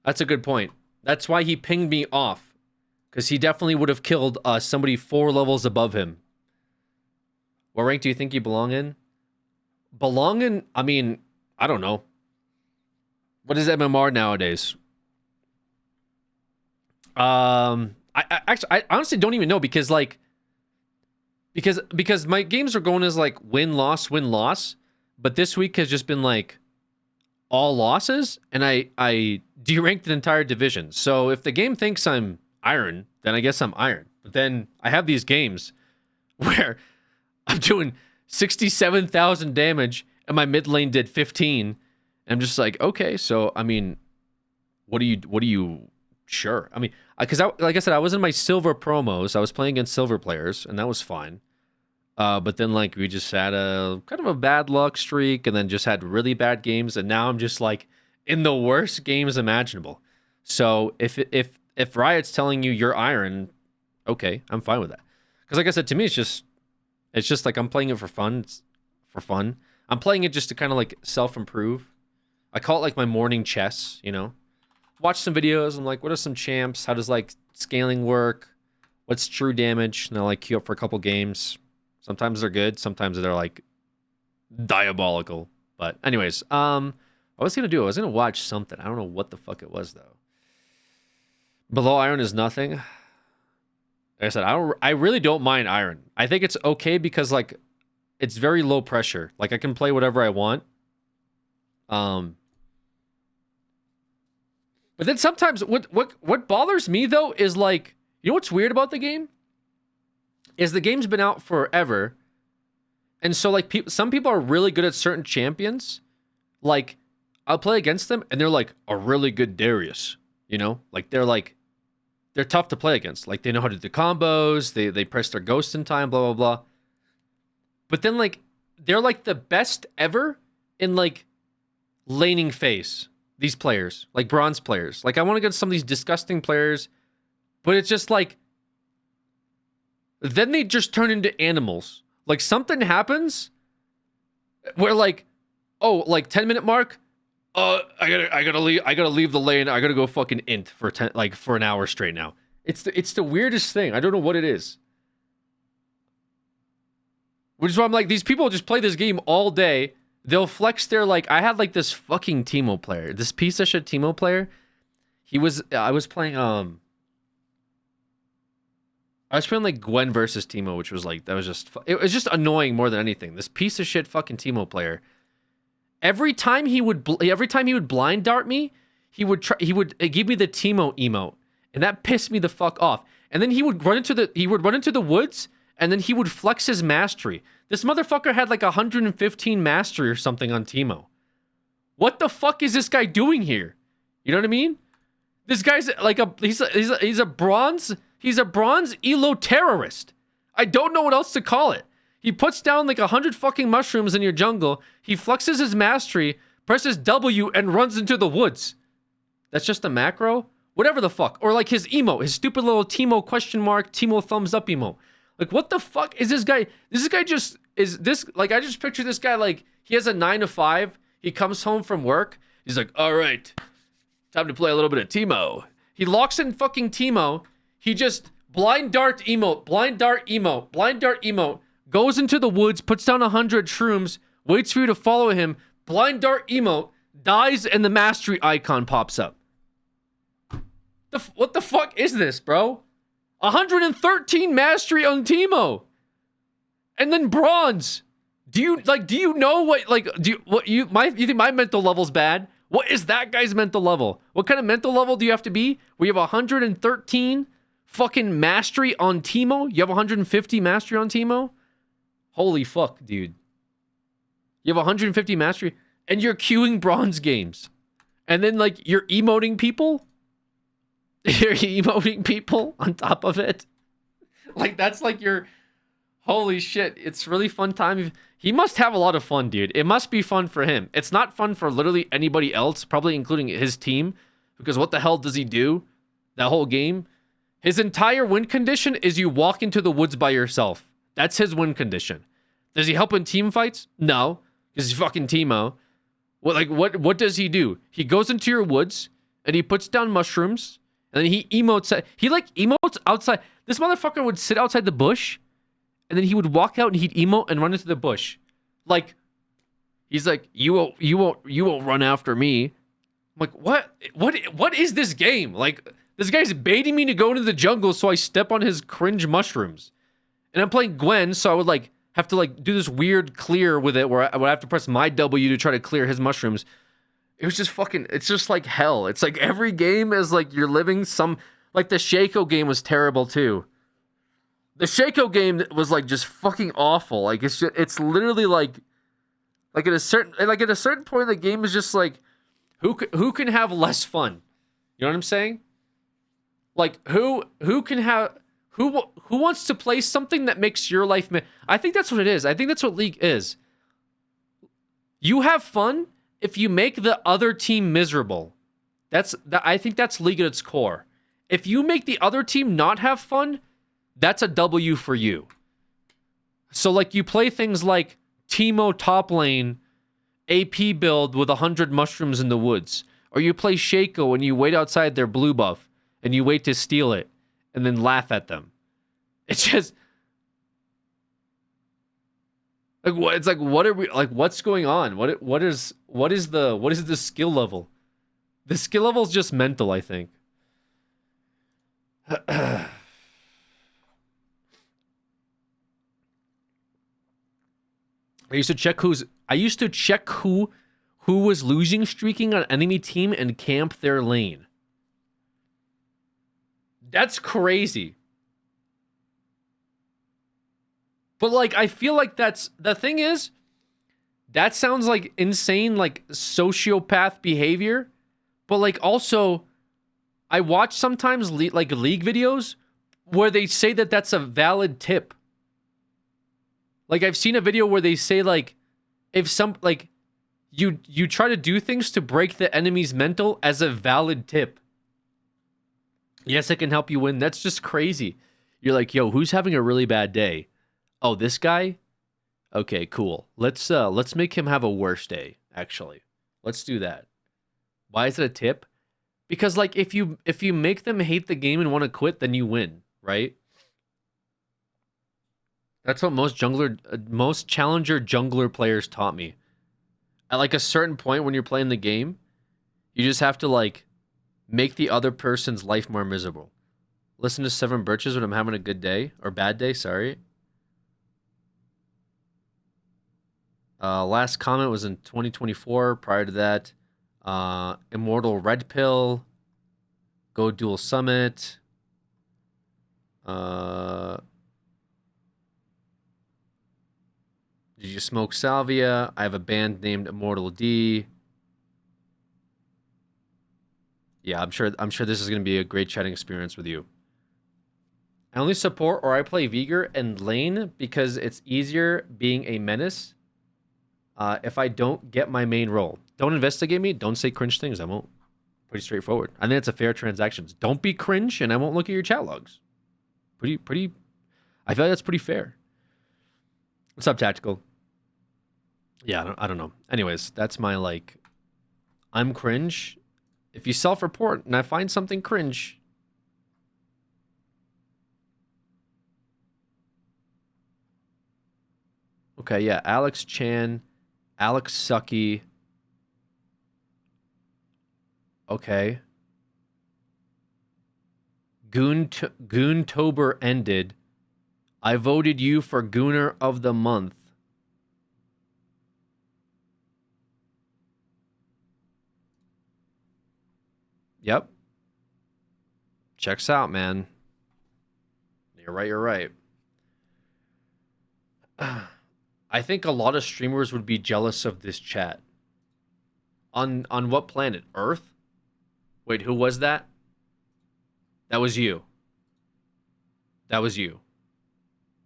That's a good point. That's why he pinged me off. Because he definitely would have killed somebody 4 levels above him. What rank do you think you belong in? Belong in, I mean, I don't know. What is MMR nowadays? I honestly don't even know because my games are going as like win, loss. But this week has just been like all losses. And I deranked an entire division. So if the game thinks I'm Iron, then I guess I'm Iron. But then I have these games where I'm doing 67,000 damage and my mid lane did 15. And I'm just like, okay, so I mean, what do you sure? I mean, because like I said, I was in my silver promos. I was playing against silver players, and that was fine. But then like we just had a kind of a bad luck streak, and then just had really bad games, and now I'm just like in the worst games imaginable. So if Riot's telling you you're Iron, okay, I'm fine with that. Because like I said, to me, it's just like I'm playing it for fun. It's for fun. I'm playing it just to kind of like self-improve. I call it like my morning chess, Watch some videos. I'm like, what are some champs? How does like scaling work? What's true damage? And I'll like queue up for a couple games. Sometimes they're good. Sometimes they're like diabolical. But anyways, what was I going to do? I was going to watch something. I don't know what the fuck it was though. Below Iron is nothing. Like I said, I really don't mind Iron. I think it's okay because like it's very low pressure. Like I can play whatever I want. But then sometimes what bothers me though is like, what's weird about the game? Is the game's been out forever. And so like some people are really good at certain champions. Like I'll play against them and they're like a really good Darius, Like they're tough to play against. Like they know how to do combos, they press their ghost in time, blah blah blah. But then like they're like the best ever in like laning phase. These players, like bronze players. Like I want to get some of these disgusting players, but it's just like then they just turn into animals. Like something happens We're like, oh, like 10-minute mark. I gotta leave the lane. I gotta go fucking int for for an hour straight now. It's the weirdest thing. I don't know what it is. Which is why I'm like, these people just play this game all day. They'll flex their like. I had like this fucking Teemo player, this piece of shit Teemo player. I was playing like Gwen versus Teemo, which was like, it was just annoying more than anything. This piece of shit fucking Teemo player. Every time he would blind dart me, he would give me the Teemo emote, and that pissed me the fuck off. And then he would run into the woods, and then he would flex his mastery. This motherfucker had like 115 mastery or something on Teemo. What the fuck is this guy doing here? You know what I mean? This guy's like he's a bronze elo terrorist. I don't know what else to call it. He puts down like 100 fucking mushrooms in your jungle. He flexes his mastery, presses W, and runs into the woods. That's just a macro? Whatever the fuck. Or like his emote, his stupid little Teemo question mark, Teemo thumbs up emote. Like, what the fuck is this guy? This guy just, is this, like, I just picture this guy like, he has a 9 to 5. He comes home from work. He's like, all right, time to play a little bit of Teemo. He locks in fucking Teemo. He just blind dart emote, blind dart emote, blind dart emote. Goes into the woods, puts down 100 shrooms, waits for you to follow him, blind dart emote, dies, and the mastery icon pops up. What the fuck is this, bro? 113 mastery on Teemo. And then bronze. Do you know what, you think my mental level's bad? What is that guy's mental level? What kind of mental level do you have to be? We have 113 fucking mastery on Teemo? You have 150 mastery on Teemo? Holy fuck, dude. You have 150 mastery and you're queuing bronze games. And then like you're emoting people? You're emoting people on top of it? Like that's like your holy shit. It's really fun time. He must have a lot of fun, dude. It must be fun for him. It's not fun for literally anybody else, probably including his team, because what the hell does he do that whole game? His entire win condition is you walk into the woods by yourself. That's his win condition. Does he help in team fights? No, because he's fucking Teemo. What does he do? He goes into your woods and he puts down mushrooms and then he emotes. He like emotes outside. This motherfucker would sit outside the bush and then he would walk out and he'd emote and run into the bush. Like he's like, you won't run after me. I'm like, what is this game? Like this guy's baiting me to go into the jungle so I step on his cringe mushrooms. And I'm playing Gwen, so I would like have to like do this weird clear with it where I would have to press my W to try to clear his mushrooms. It was just fucking, it's just like hell. It's like every game is like you're living some, like the Shaco game was terrible too. The Shaco game was like just fucking awful. Like it's literally like at a certain point the game is just like who can have less fun? You know what I'm saying? Like who can have who wants to play something that makes your life I think that's what it is. I think that's what League is. You have fun if you make the other team miserable. I think that's League at its core. If you make the other team not have fun, that's a W for you. So like you play things like Teemo top lane AP build with 100 mushrooms in the woods, or you play Shaco and you wait outside their blue buff and you wait to steal it and then laugh at them. It's just like what it's like. What are we like? What's going on? What is the skill level? The skill level is just mental, I think. I used to check who was losing streaking on enemy team and camp their lane. That's crazy. But like I feel like that's the thing is that sounds like insane like sociopath behavior, but like also I watch sometimes like league videos where they say that that's a valid tip. Like I've seen a video where they say like if some like you try to do things to break the enemy's mental as a valid tip. Yes, it can help you win. That's just crazy. You're like, yo, who's having a really bad day? Oh, this guy? Okay, cool. Let's make him have a worse day, actually. Let's do that. Why is it a tip? Because like if you make them hate the game and want to quit, then you win, right? That's what most challenger jungler players taught me. At like a certain point when you're playing the game, you just have to like make the other person's life more miserable. Listen to Seven Birches when I'm having a good day or bad day, sorry. Last comment was in 2024. Prior to that, Immortal Red Pill, Go Dual Summit. Did you smoke salvia? I have a band named Immortal D. Yeah, I'm sure this is gonna be a great chatting experience with you. I only support or I play Veigar and lane because it's easier being a menace. If I don't get my main role, don't investigate me. Don't say cringe things. I won't. Pretty straightforward. I think it's a fair transaction. Don't be cringe, and I won't look at your chat logs. Pretty. I feel like that's pretty fair. What's up, Tactical? Yeah, I don't know. Anyways, that's my like. I'm cringe. If you self-report and I find something cringe. Okay, yeah, Alex Chan, Alex Sucky. Okay. Goontober ended. I voted you for Gooner of the Month. Yep. Checks out, man. You're right, you're right. I think a lot of streamers would be jealous of this chat. On what planet? Earth? Wait, who was that? That was you. That was you.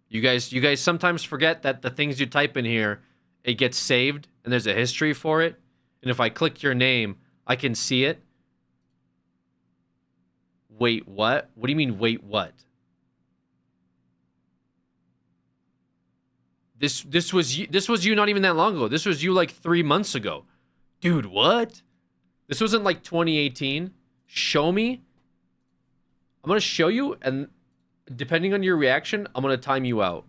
You guys sometimes forget that the things you type in here, it gets saved and there's a history for it. And if I click your name, I can see it. Wait, what? What do you mean, wait, what? This was you not even that long ago. This was you like 3 months ago. Dude, what? This wasn't like 2018. Show me. I'm going to show you, and depending on your reaction, I'm going to time you out.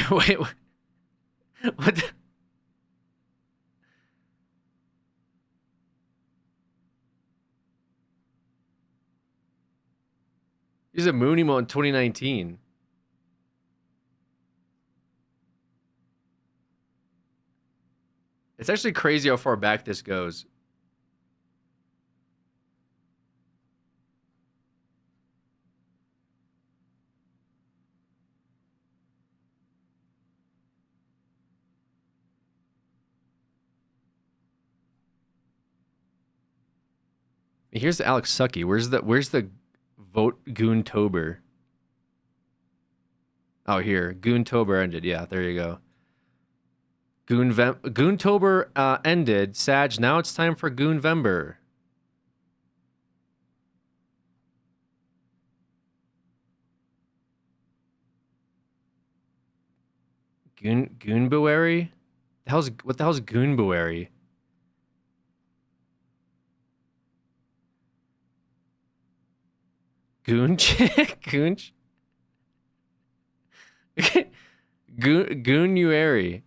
Wait, what? The? He's a Moon Emo in 2019. It's actually crazy how far back this goes. Here's the Alex Sucky. Where's the vote Goontober? Oh, here. Goontober ended. Yeah, there you go. Goontober ended. Sag, now it's time for Goonvember. Goonbuary? What the hell's Goonbuary? Goonch? Goonch? Goonuary.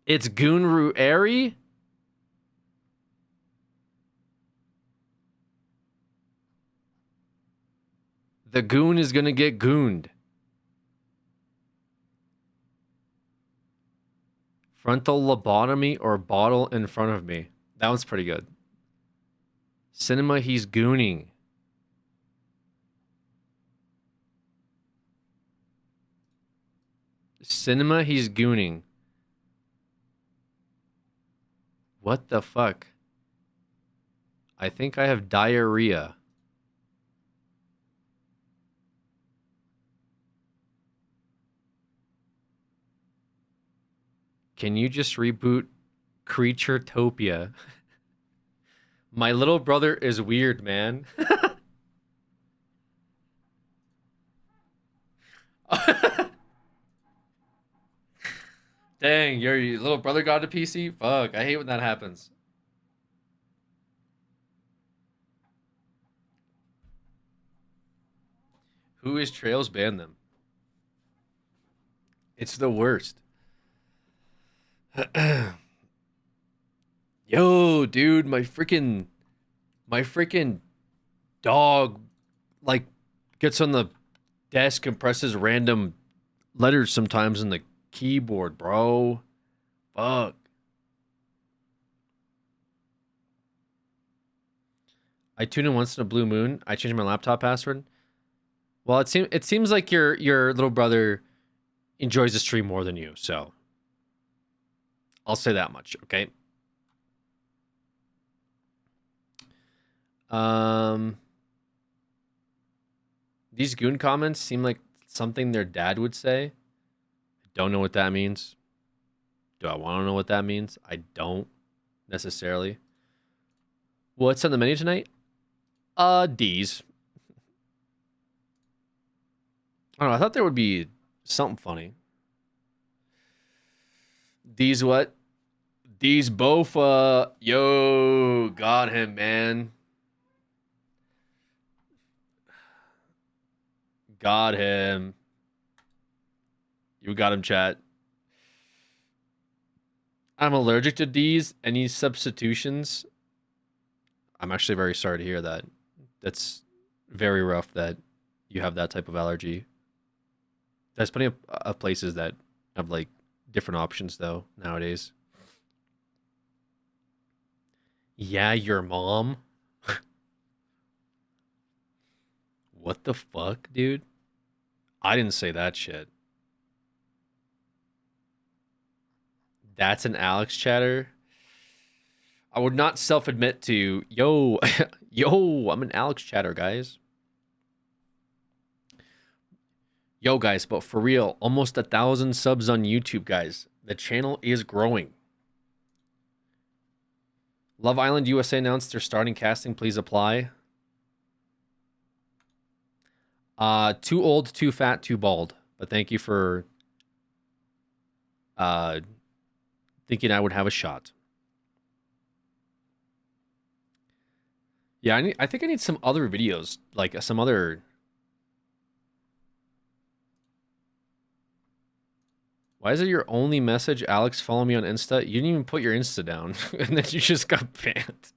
It's Goonruary? The goon is gonna get gooned. Frontal lobotomy or bottle in front of me. That one's pretty good. Cinema, he's gooning. Cinema, he's gooning. What the fuck? I think I have diarrhea. Can you just reboot Creaturetopia? My little brother is weird, man. Dang, your little brother got a PC? Fuck, I hate when that happens. Who is Trails ban them? It's the worst. Yo, dude, my freaking dog like gets on the desk and presses random letters sometimes in the keyboard, bro. Fuck. I tune in once in a blue moon. I changed my laptop password. Well, it seems like your little brother enjoys the stream more than you, so I'll say that much, okay? These goon comments seem like something their dad would say. I don't know what that means. Do I want to know what that means? I don't necessarily. What's on the menu tonight? D's. I don't know. I thought there would be something funny. D's what? D's both. Yo, got him, man. Got him. You got him, chat. I'm allergic to D's. Any substitutions? I'm actually very sorry to hear that. That's very rough that you have that type of allergy. There's plenty of places that have like different options though nowadays. Yeah, your mom. What the fuck, dude? I didn't say that shit. That's an Alex chatter. I would not self-admit to, yo, yo, I'm an Alex chatter, guys. Yo, guys, but for real, almost 1,000 subs on YouTube, guys. The channel is growing. Love Island USA announced they're starting casting. Please apply. Too old, too fat, too bald. But thank you for thinking I would have a shot. Yeah, I think I need some other videos, like some other. Why is it your only message? Alex, follow me on Insta. You didn't even put your Insta down, and then you just got banned.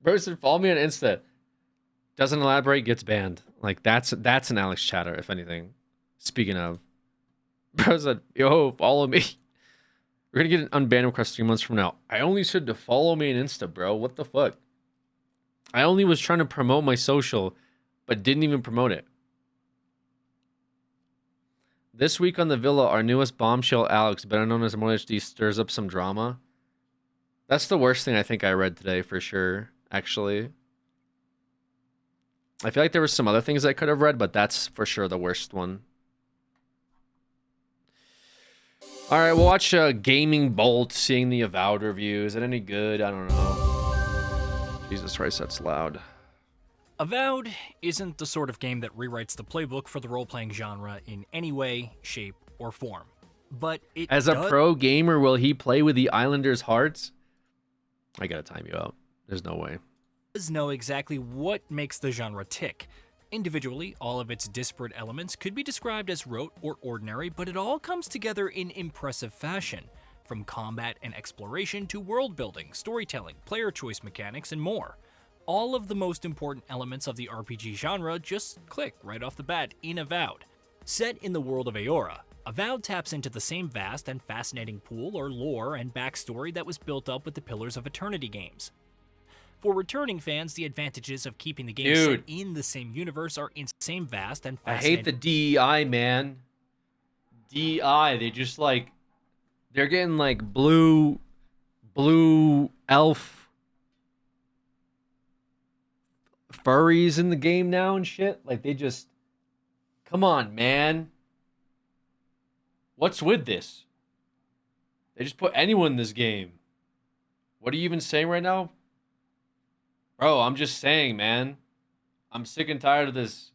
Bro said, follow me on Insta. Doesn't elaborate, gets banned. Like that's an Alex chatter, if anything. Speaking of, bro said, yo, follow me. We're gonna get an unbanned request 3 months from now. I only said to follow me on Insta, bro. What the fuck? I only was trying to promote my social, but didn't even promote it. This week on the Villa, our newest bombshell, Alex, better known as More HD, stirs up some drama. That's the worst thing I think I read today, for sure, actually. I feel like there were some other things I could have read, but that's for sure the worst one. All right, we'll watch Gaming Bolt, seeing the Avowed review. Is it any good? I don't know. Jesus Christ, that's loud. Avowed isn't the sort of game that rewrites the playbook for the role-playing genre in any way, shape, or form. But it As a pro gamer, will he play with the Islanders' hearts? I gotta time you out. There's no way. does know exactly what makes the genre tick. Individually, all of its disparate elements could be described as rote or ordinary, but it all comes together in impressive fashion. From combat and exploration to world building, storytelling, player choice mechanics, and more. All of the most important elements of the RPG genre just click right off the bat in Avowed. Set in the world of Aora, Avowed taps into the same vast and fascinating pool or lore and backstory that was built up with the Pillars of Eternity games. For returning fans, the advantages of keeping the game set in the same universe are in the same vast and fascinating. I hate the DEI, man. DEI, they just like, they're getting like blue blue elf furries in the game now and shit. Like they just, come on, man. What's with this? They just put anyone in this game. What are you even saying right now? Bro, I'm just saying, man. I'm sick and tired of this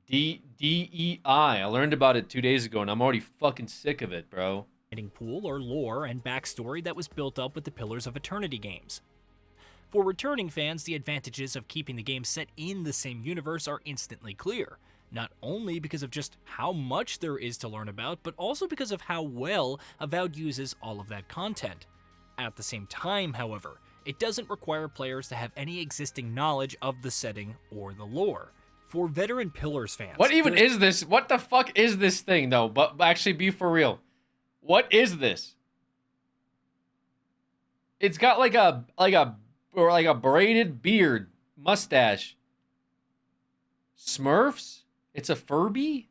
DEI. I learned about it 2 days ago, and I'm already fucking sick of it, bro. Pool or lore and backstory that was built up with the Pillars of Eternity games. For returning fans, the advantages of keeping the game set in the same universe are instantly clear, not only because of just how much there is to learn about, but also because of how well Avowed uses all of that content. At the same time, however, it doesn't require players to have any existing knowledge of the setting or the lore. For veteran Pillars fans, What even is this? What the fuck is this thing, though? But actually, be for real. What is this? It's got like a braided beard, mustache. Smurfs? It's a Furby?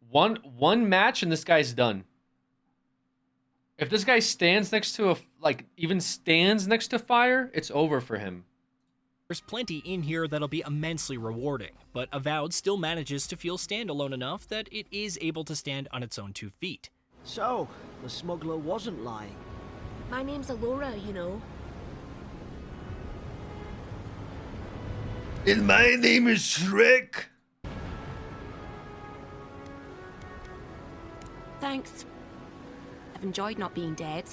One match and this guy's done. If this guy stands next to even stands next to fire, it's over for him. There's plenty in here that'll be immensely rewarding, but Avowed still manages to feel standalone enough that it is able to stand on its own 2 feet. So, the smuggler wasn't lying. My name's Alora, you know. And my name is Shrek. Thanks. I've enjoyed not being dead.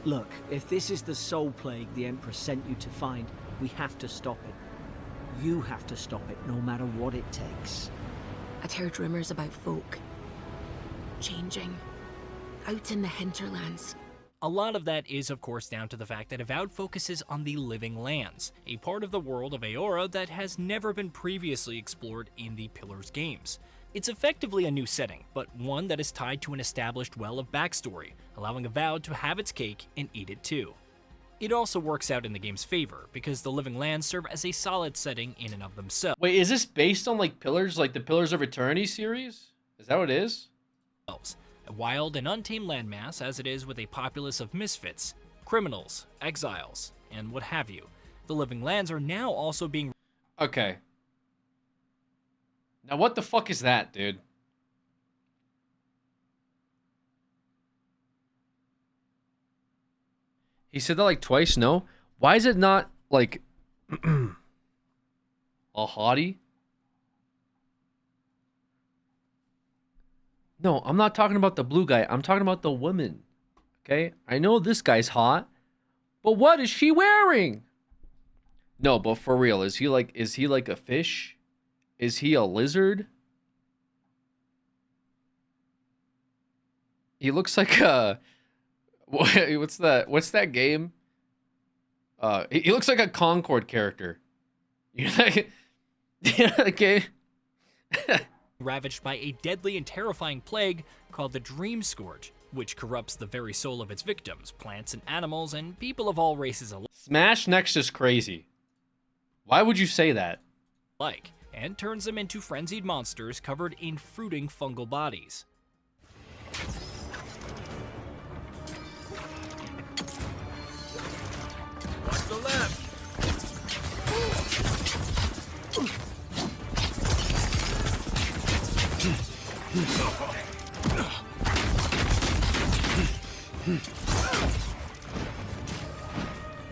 Look, if this is the soul plague the Emperor sent you to find, we have to stop it. You have to stop it, no matter what it takes. I'd heard rumors about folk changing out in the hinterlands. A lot of that is, of course, down to the fact that Avowed focuses on the Living Lands, a part of the world of Eora that has never been previously explored in the Pillars games. It's effectively a new setting, but one that is tied to an established well of backstory, allowing Avowed to have its cake and eat it too. It also works out in the game's favor, because the Living Lands serve as a solid setting in and of themselves. Wait, is this based on like Pillars, like the Pillars of Eternity series? Is that what it is? A wild and untamed landmass as it is with a populace of misfits, criminals, exiles, and what have you. The Living Lands are now also being... Okay. Now what the fuck is that, dude? He said that like twice, no? Why is it not like a hottie? No, I'm not talking about the blue guy. I'm talking about the woman. Okay? I know this guy's hot, but what is she wearing? No, but for real, is he like a fish? Is he a lizard? He looks like a... What's that game? He looks like a Concord character. You know that game? ravaged by a deadly and terrifying plague called the Dream Scourge, which corrupts the very soul of its victims, plants and animals, and people of all races Smash Next is crazy. Why would you say that? alike, and turns them into frenzied monsters covered in fruiting fungal bodies. Watch the left!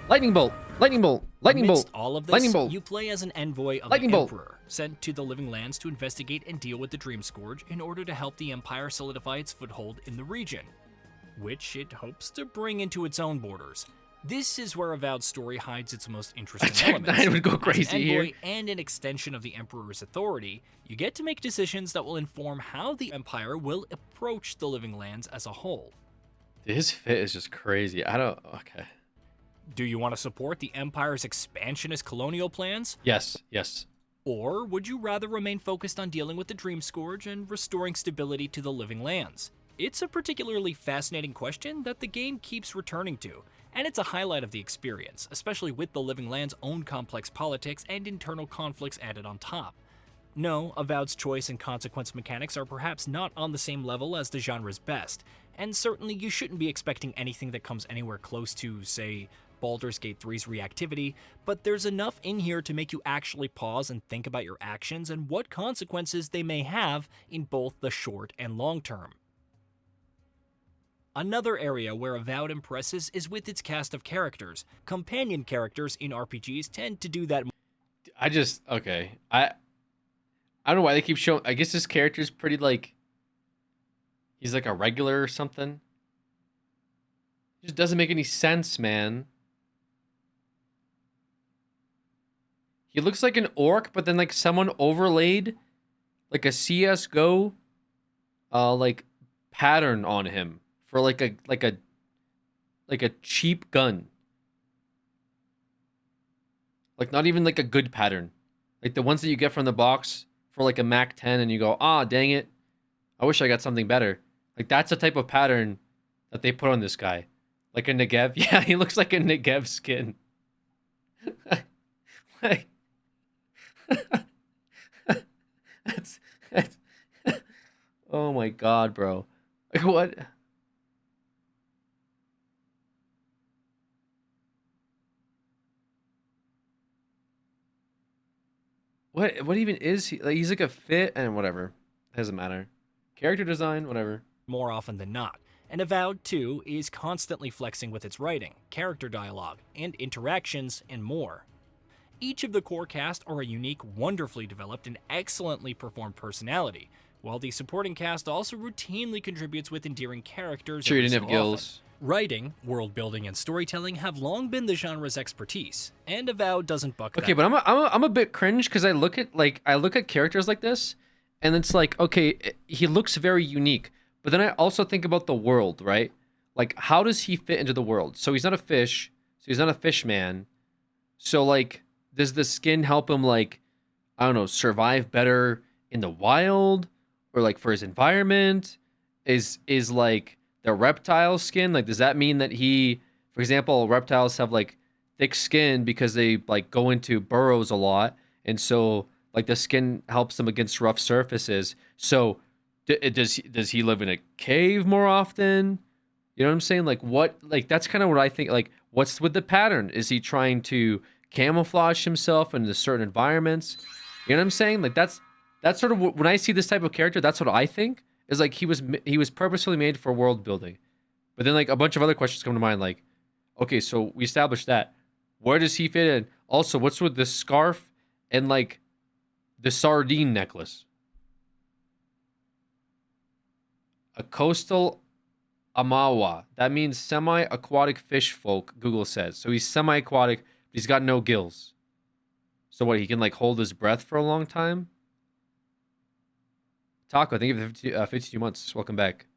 Lightning bolt! Lightning bolt! Lightning Amidst bolt! all of this, Lightning bolt! you play as an envoy of Lightning the bolt! Emperor, sent to the Living Lands to investigate and deal with the Dream Scourge in order to help the Empire solidify its foothold in the region, which it hopes to bring into its own borders. This is where Avowed's story hides its most interesting Tech elements. 9 would go As an crazy envoy here. and an extension of the Emperor's authority, you get to make decisions that will inform how the Empire will approach the Living Lands as a whole. His fit is just crazy. Okay. Do you want to support the Empire's expansionist colonial plans? Yes, yes. Or would you rather remain focused on dealing with the Dream Scourge and restoring stability to the Living Lands? It's a particularly fascinating question that the game keeps returning to, and it's a highlight of the experience, especially with the Living Land's own complex politics and internal conflicts added on top. No, Avowed's choice and consequence mechanics are perhaps not on the same level as the genre's best, and certainly you shouldn't be expecting anything that comes anywhere close to, say, Baldur's Gate 3's reactivity, but there's enough in here to make you actually pause and think about your actions and what consequences they may have in both the short and long term. Another area where Avowed impresses is with its cast of characters. Companion characters in RPGs tend to do that. Okay. I don't know why they keep showing. I guess this character's pretty like. He's like a regular or something. It just doesn't make any sense, man. He looks like an orc, but then like someone overlaid like a CS:GO like pattern on him for like a cheap gun. Like not even like a good pattern. Like the ones that you get from the box for like a Mac 10 and you go, "Ah, dang it. I wish I got something better." Like that's the type of pattern that they put on this guy. Like a Negev. Yeah, he looks like a Negev skin. Like that's oh my god, bro. Like what? What even is he? Like he's like a fit and whatever. Doesn't matter. Character design, whatever. More often than not. And Avowed, too, is constantly flexing with its writing, character dialogue, and interactions, and more. Each of the core cast are a unique, wonderfully developed, and excellently performed personality, while the supporting cast also routinely contributes with endearing characters. Sure, you every didn't so have gills. often. Writing, world building, and storytelling have long been the genre's expertise, and Avowed doesn't buck Okay, that. but I'm a bit cringe because I look at characters like this, and it's like, okay, he looks very unique. But then I also think about the world, right? Like, how does he fit into the world? So he's not a fish. So he's not a fish man. So, like, does the skin help him, like, I don't know, survive better in the wild? Or, like, for his environment? Is like, the reptile skin, like, does that mean that he, for example, reptiles have, like, thick skin because they, like, go into burrows a lot. And so, like, the skin helps them against rough surfaces. So does he live in a cave more often? You know what I'm saying? Like what? Like that's kind of what I think. Like what's with the pattern? Is he trying to camouflage himself into certain environments? You know what I'm saying? Like that's sort of when I see this type of character. That's what I think is like he was purposefully made for world building. But then like a bunch of other questions come to mind. Like, okay, so we established that. Where does he fit in? Also, what's with the scarf and like the sardine necklace? A coastal Amawa. That means semi-aquatic fish folk, Google says. So he's semi-aquatic, but he's got no gills. So what, he can like hold his breath for a long time? Taco, thank you for 52 months. Welcome back.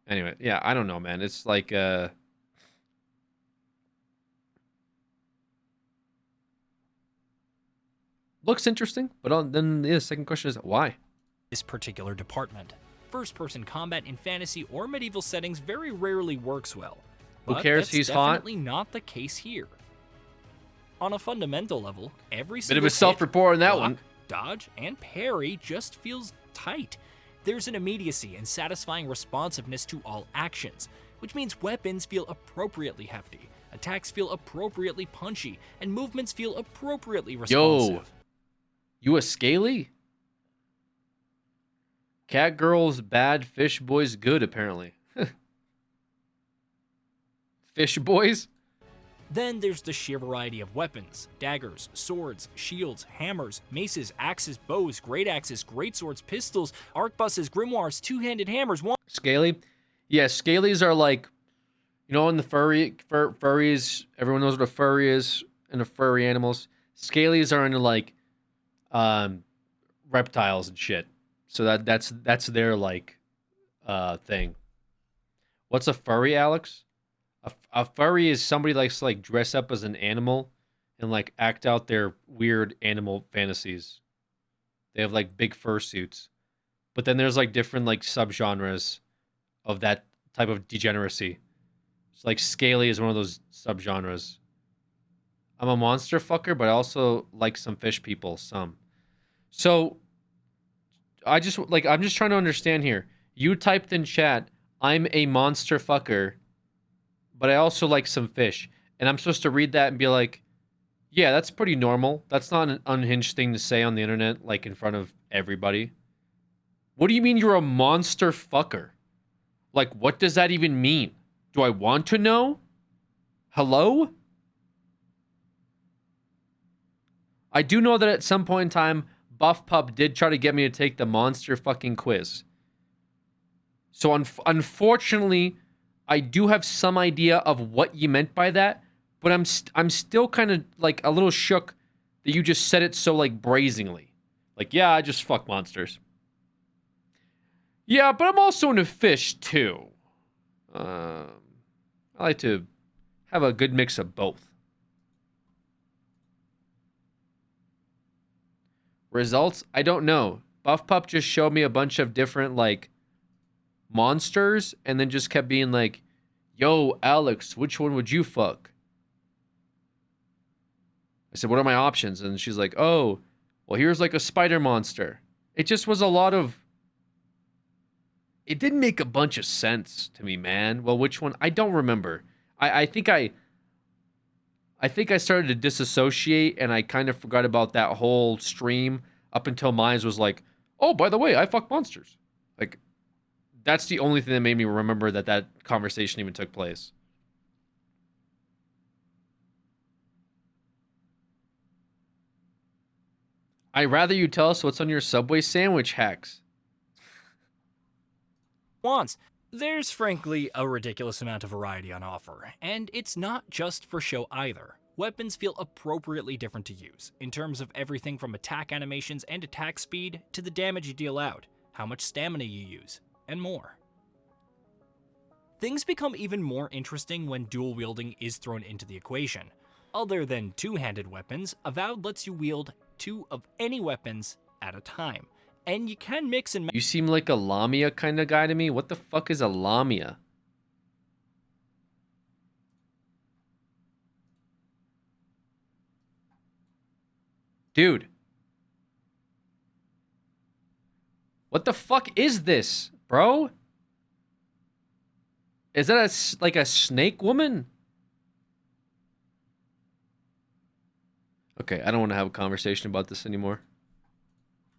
Anyway, yeah, I don't know, man. It's like, looks interesting, but then the second question is why? This particular department. First-person combat in fantasy or medieval settings very rarely works well. Who But cares? that's He's hot. definitely not the case here. On a fundamental level, every Bit single of a self-report on that block, one. dodge, and parry just feels tight. There's an immediacy and satisfying responsiveness to all actions, which means weapons feel appropriately hefty, attacks feel appropriately punchy, and movements feel appropriately responsive. Yo, you a scaly? Cat girls bad, fish boys good, apparently. Fish boys? Then there's the sheer variety of weapons: daggers, swords, shields, hammers, maces, axes, bows, great axes, great swords, pistols, arquebuses, grimoires, two-handed hammers, Scaly? Yeah, scalies are like, you know, in the furries, everyone knows what a furry is in the furry animals. Scalies are into like reptiles and shit. So that's their like thing. What's a furry, Alex? A furry is somebody likes to like dress up as an animal and like act out their weird animal fantasies. They have like big fursuits. But then there's like different like subgenres of that type of degeneracy. It's like scaly is one of those subgenres. I'm a monster fucker, but I also like some fish people, some. So I'm just trying to understand here. You typed in chat, I'm a monster fucker, but I also like some fish. And I'm supposed to read that and be like, yeah, that's pretty normal. That's not an unhinged thing to say on the internet, like in front of everybody. What do you mean you're a monster fucker? Like, what does that even mean? Do I want to know? Hello? I do know that at some point in time, Buff Pup did try to get me to take the monster fucking quiz. So unfortunately, I do have some idea of what you meant by that, but I'm still kind of like a little shook that you just said it so like brazenly. Like, yeah, I just fuck monsters. Yeah, but I'm also into fish too. I like to have a good mix of both. Results? I don't know. Buff Pup just showed me a bunch of different, like, monsters, and then just kept being like, yo, Alex, which one would you fuck? I said, what are my options? And she's like, oh, well, here's, like, a spider monster. It just was a lot of... It didn't make a bunch of sense to me, man. Well, which one? I don't remember. I think I started to disassociate, and I kind of forgot about that whole stream up until mine was like, oh, by the way, I fuck monsters. Like, that's the only thing that made me remember that conversation even took place. I'd rather you tell us what's on your Subway sandwich, Hex. Wants. There's frankly a ridiculous amount of variety on offer, and it's not just for show either. Weapons feel appropriately different to use, in terms of everything from attack animations and attack speed to the damage you deal out, how much stamina you use, and more. Things become even more interesting when dual wielding is thrown into the equation. Other than two-handed weapons, Avowed lets you wield 2 of any weapons at a time. And you can mix and match. You seem like a Lamia kind of guy to me. What the fuck is a Lamia? Dude. What the fuck is this, bro? Is that like a snake woman? Okay, I don't want to have a conversation about this anymore.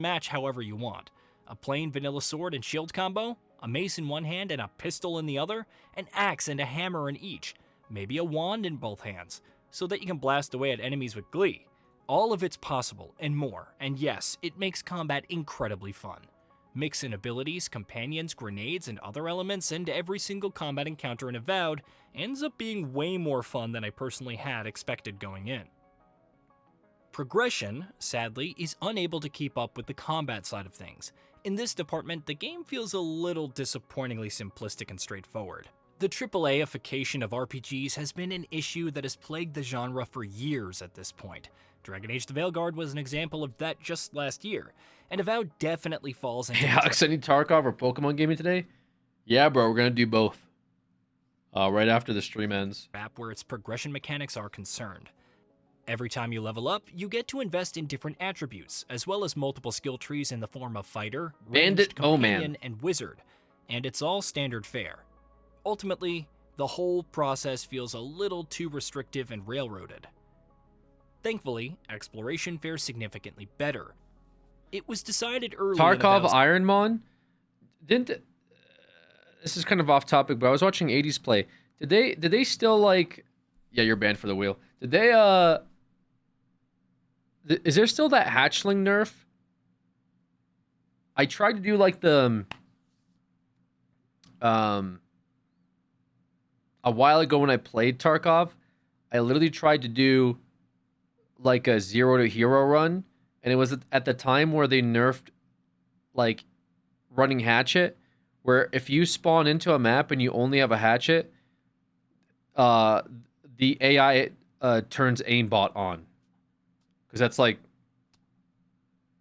Match however you want. A plain vanilla sword and shield combo, a mace in one hand and a pistol in the other, an axe and a hammer in each, maybe a wand in both hands, so that you can blast away at enemies with glee. All of it's possible, and more, and yes, it makes combat incredibly fun. Mix in abilities, companions, grenades, and other elements, and every single combat encounter in Avowed ends up being way more fun than I personally had expected going in. Progression, sadly, is unable to keep up with the combat side of things. In this department, the game feels a little disappointingly simplistic and straightforward. The AAA-ification of RPGs has been an issue that has plagued the genre for years at this point. Dragon Age the Veilguard was an example of that just last year, and Avowed definitely falls into... Hey, Alex, I need Tarkov or Pokemon gaming today? Yeah, bro, we're gonna do both. Right after the stream ends. Where its progression mechanics are concerned. Every time you level up, you get to invest in different attributes, as well as multiple skill trees in the form of fighter, ranged, companion, and wizard, and it's all standard fare. Ultimately, the whole process feels a little too restrictive and railroaded. Thankfully, exploration fares significantly better. It was decided early Tarkov Ironmon? This is kind of off topic, but I was watching 80s play. Did they still like... Yeah, you're banned for the wheel. Did they, Is there still that hatchling nerf? I tried to do like the... A while ago when I played Tarkov, I literally tried to do like a 0 to hero run, and it was at the time where they nerfed like running hatchet, where if you spawn into a map and you only have a hatchet, the AI turns aimbot on, because that's like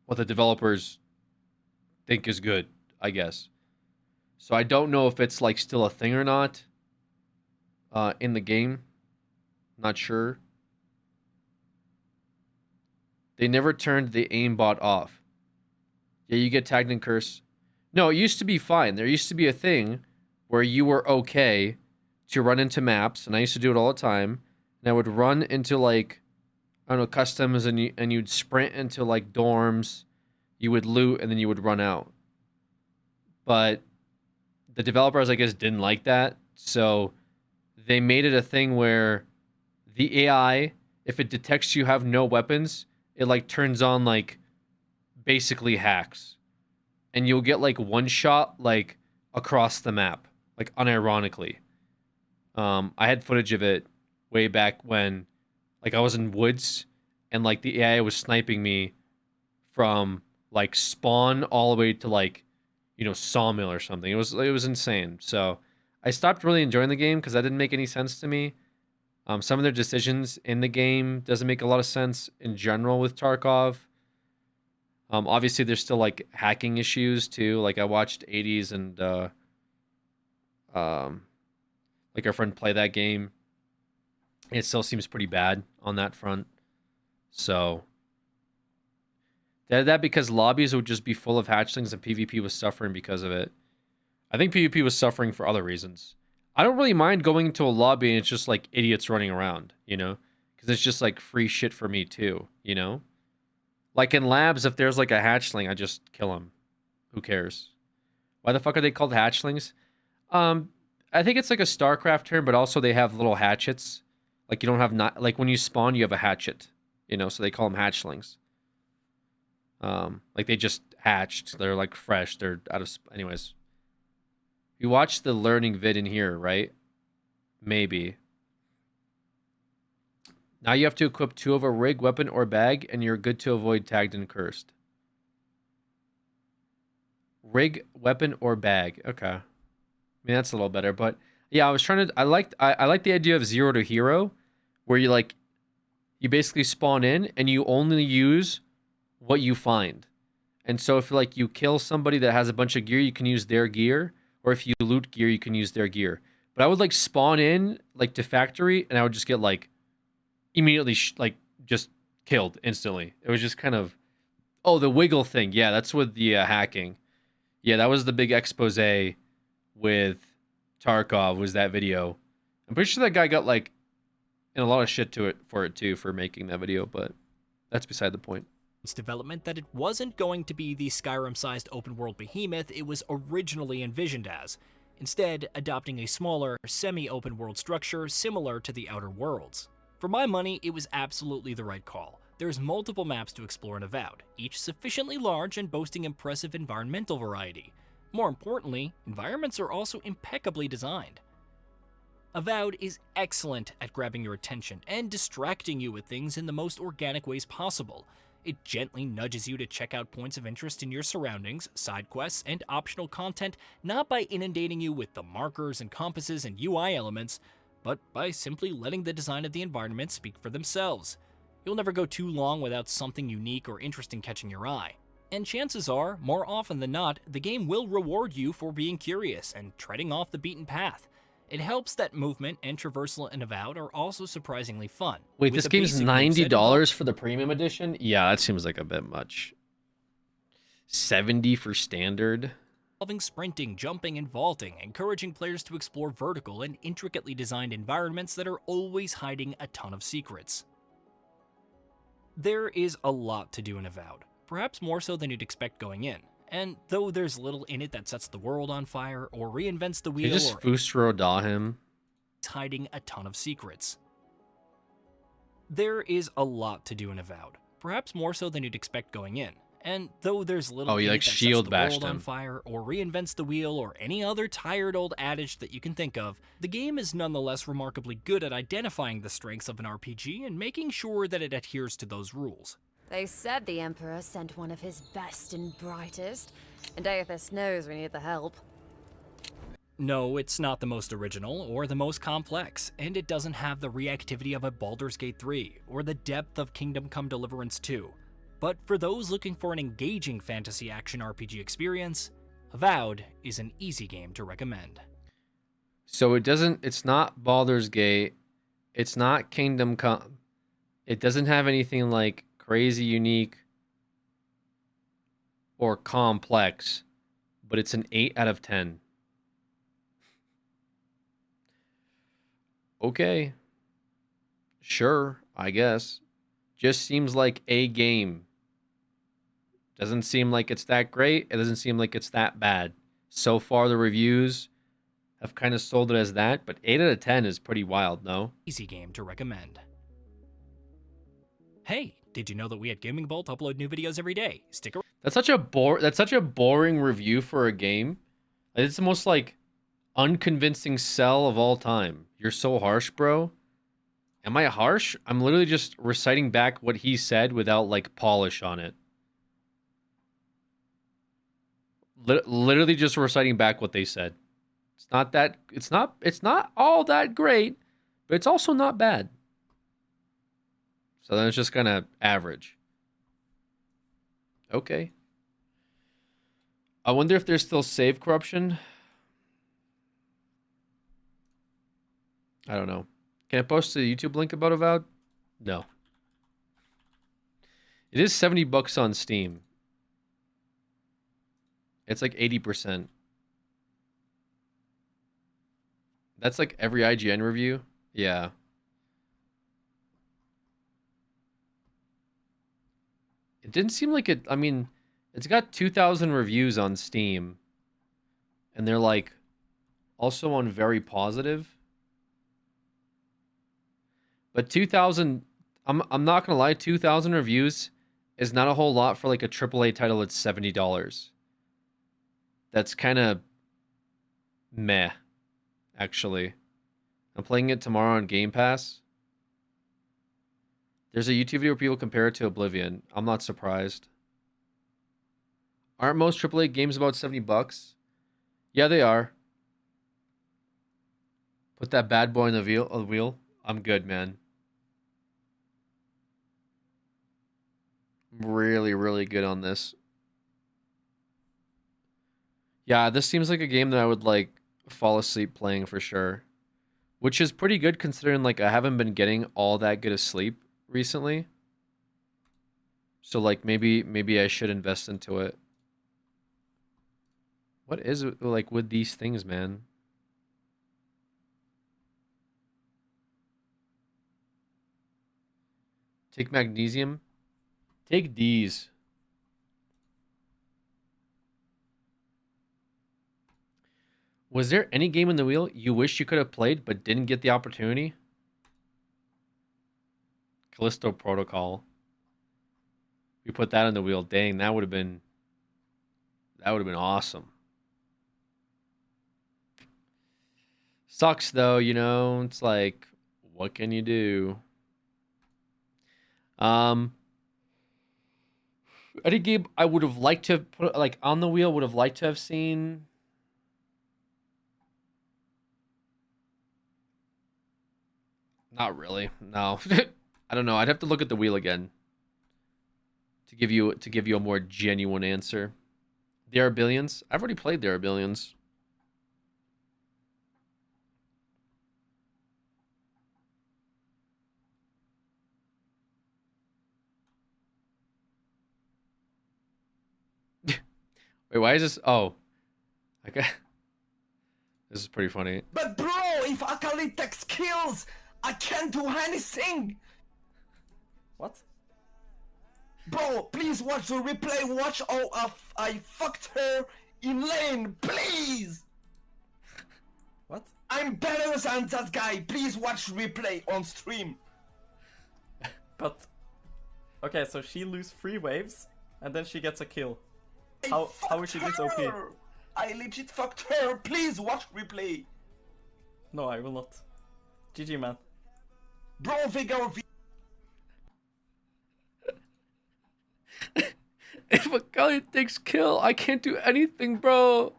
what the developers think is good, I guess. So I don't know if it's like still a thing or not in the game. Not sure. They never turned the aimbot off. Yeah, you get tagged and cursed. No, it used to be fine. There used to be a thing where you were okay to run into maps, and I used to do it all the time. And I would run into like, I don't know, customs, and you'd sprint into like dorms. You would loot, and then you would run out. But the developers, I guess, didn't like that, so they made it a thing where the AI, if it detects you have no weapons, it like turns on like basically hacks, and you'll get like one shot like across the map, like unironically. I had footage of it way back when, like I was in woods, and like the AI was sniping me from like spawn all the way to like, you know, sawmill or something. It was insane. So I stopped really enjoying the game because that didn't make any sense to me. Some of their decisions in the game doesn't make a lot of sense in general with Tarkov. Obviously, there's still like hacking issues too. Like I watched 80s and like our friend play that game. It still seems pretty bad on that front. So that because lobbies would just be full of hatchlings and PvP was suffering because of it. I think PvP was suffering for other reasons. I don't really mind going into a lobby and it's just like idiots running around, you know? Because it's just like free shit for me too, you know? Like in labs, if there's like a hatchling, I just kill him. Who cares? Why the fuck are they called hatchlings? I think it's like a StarCraft term, but also they have little hatchets. Like you don't have not like when you spawn, you have a hatchet, you know? So they call them hatchlings. Like they just hatched. They're like fresh. They're out of anyways. You watch the learning vid in here, right? Maybe. Now you have to equip 2 of a rig, weapon, or bag, and you're good to avoid tagged and cursed. Rig, weapon, or bag. Okay. I mean, that's a little better, but yeah, I was trying to, I like the idea of 0 to hero, where you like, you basically spawn in and you only use what you find. And so if like you kill somebody that has a bunch of gear, you can use their gear. Or if you loot gear, you can use their gear. But I would like spawn in like to factory, and I would just get like immediately like just killed instantly. It was just kind of, oh, the wiggle thing. Yeah, that's with the hacking. Yeah, that was the big expose with Tarkov. Was that video? I'm pretty sure that guy got like in a lot of shit to it for it too for making that video, but that's beside the point. Development that it wasn't going to be the Skyrim-sized open-world behemoth it was originally envisioned as, instead adopting a smaller, semi-open-world structure similar to the Outer Worlds. For my money, it was absolutely the right call. There's multiple maps to explore in Avowed, each sufficiently large and boasting impressive environmental variety. More importantly, environments are also impeccably designed. Avowed is excellent at grabbing your attention and distracting you with things in the most organic ways possible. It gently nudges you to check out points of interest in your surroundings, side quests, and optional content, not by inundating you with the markers and compasses and UI elements, but by simply letting the design of the environment speak for themselves. You'll never go too long without something unique or interesting catching your eye. And chances are, more often than not, the game will reward you for being curious and treading off the beaten path. It helps that movement and traversal in Avowed are also surprisingly fun. Wait, this game's $90 for the premium edition? Yeah, that seems like a bit much. 70 for standard? Involving sprinting, jumping, and vaulting, encouraging players to explore vertical and intricately designed environments that are always hiding a ton of secrets. There is a lot to do in Avowed, perhaps more so than you'd expect going in. And though there's little in it that sets the world on fire or reinvents the wheel, you just Fusro him. It's hiding a ton of secrets. There is a lot to do in Avowed, perhaps more so than you'd expect going in. And though there's little in it that sets the world on fire or reinvents the wheel or any other tired old adage that you can think of, the game is nonetheless remarkably good at identifying the strengths of an RPG and making sure that it adheres to those rules. They said the Emperor sent one of his best and brightest, and Aethys knows we need the help. No, it's not the most original or the most complex, and it doesn't have the reactivity of a Baldur's Gate 3 or the depth of Kingdom Come Deliverance 2. But for those looking for an engaging fantasy action RPG experience, Avowed is an easy game to recommend. So it's not Baldur's Gate. It's not Kingdom Come. It doesn't have anything like crazy unique or complex, but it's an 8 out of 10. Okay. Sure, I guess. Just seems like a game. Doesn't seem like it's that great. It doesn't seem like it's that bad. So far, the reviews have kind of sold it as that, but 8 out of 10 is pretty wild, no? Easy game to recommend. Hey, did you know that we at Gaming Vault upload new videos every day? Stick around. That's such a boring review for a game. It's the most like unconvincing sell of all time. You're so harsh, bro. Am I harsh? I'm literally just reciting back what he said without like polish on it. Literally just reciting back what they said. It's not all that great, but it's also not bad. So then it's just kind of average. Okay. I wonder if there's still save corruption. I don't know. Can I post a YouTube link about Avowed? No. It is $70 on Steam. It's like 80%. That's like every IGN review. Yeah. It didn't seem like it. I mean, it's got 2,000 reviews on Steam. And they're like also on very positive. But 2,000, I'm not going to lie, 2,000 reviews is not a whole lot for like a AAA title that's $70. That's kind of meh, actually. I'm playing it tomorrow on Game Pass. There's a YouTube video where people compare it to Oblivion. I'm not surprised. Aren't most AAA games about $70? Yeah, they are. Put that bad boy on the wheel. I'm good, man. I'm really, really good on this. Yeah, this seems like a game that I would like fall asleep playing for sure. Which is pretty good considering like I haven't been getting all that good of sleep recently. So like maybe I should invest into it. What is it like with these things, man? Take magnesium. Take these. Was there any game in the wheel you wish you could have played but didn't get the opportunity? Callisto Protocol. We put that on the wheel. Dang, that would have been awesome. Sucks though, you know. It's like, what can you do? Any game I would have liked to put like on the wheel, would have liked to have seen. Not really. No. I don't know. I'd have to look at the wheel again to give you a more genuine answer. There Are Billions. I've already played There Are Billions. Wait, why is this? Oh, okay. This is pretty funny. But bro, if Akalytex kills, I can't do anything. What? Bro, please watch the replay. Watch all of I fucked her in lane, please. What? I'm better than that guy. Please watch replay on stream. But okay, so she loses 3 waves and then she gets a kill. How is she this OP? I legit fucked her. Please watch replay. No, I will not. GG, man. Bro, figure. If a guy takes kill, I can't do anything, bro.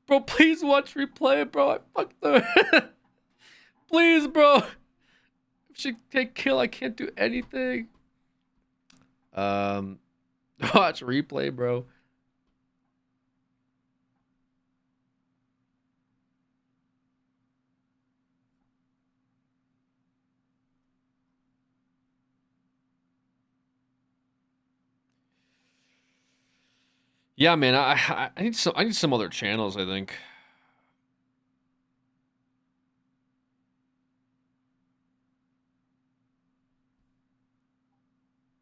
Bro, please watch replay, bro. I fucked her. Please, bro. If she take kill, I can't do anything. Watch replay, bro. Yeah, man, I need some other channels, I think.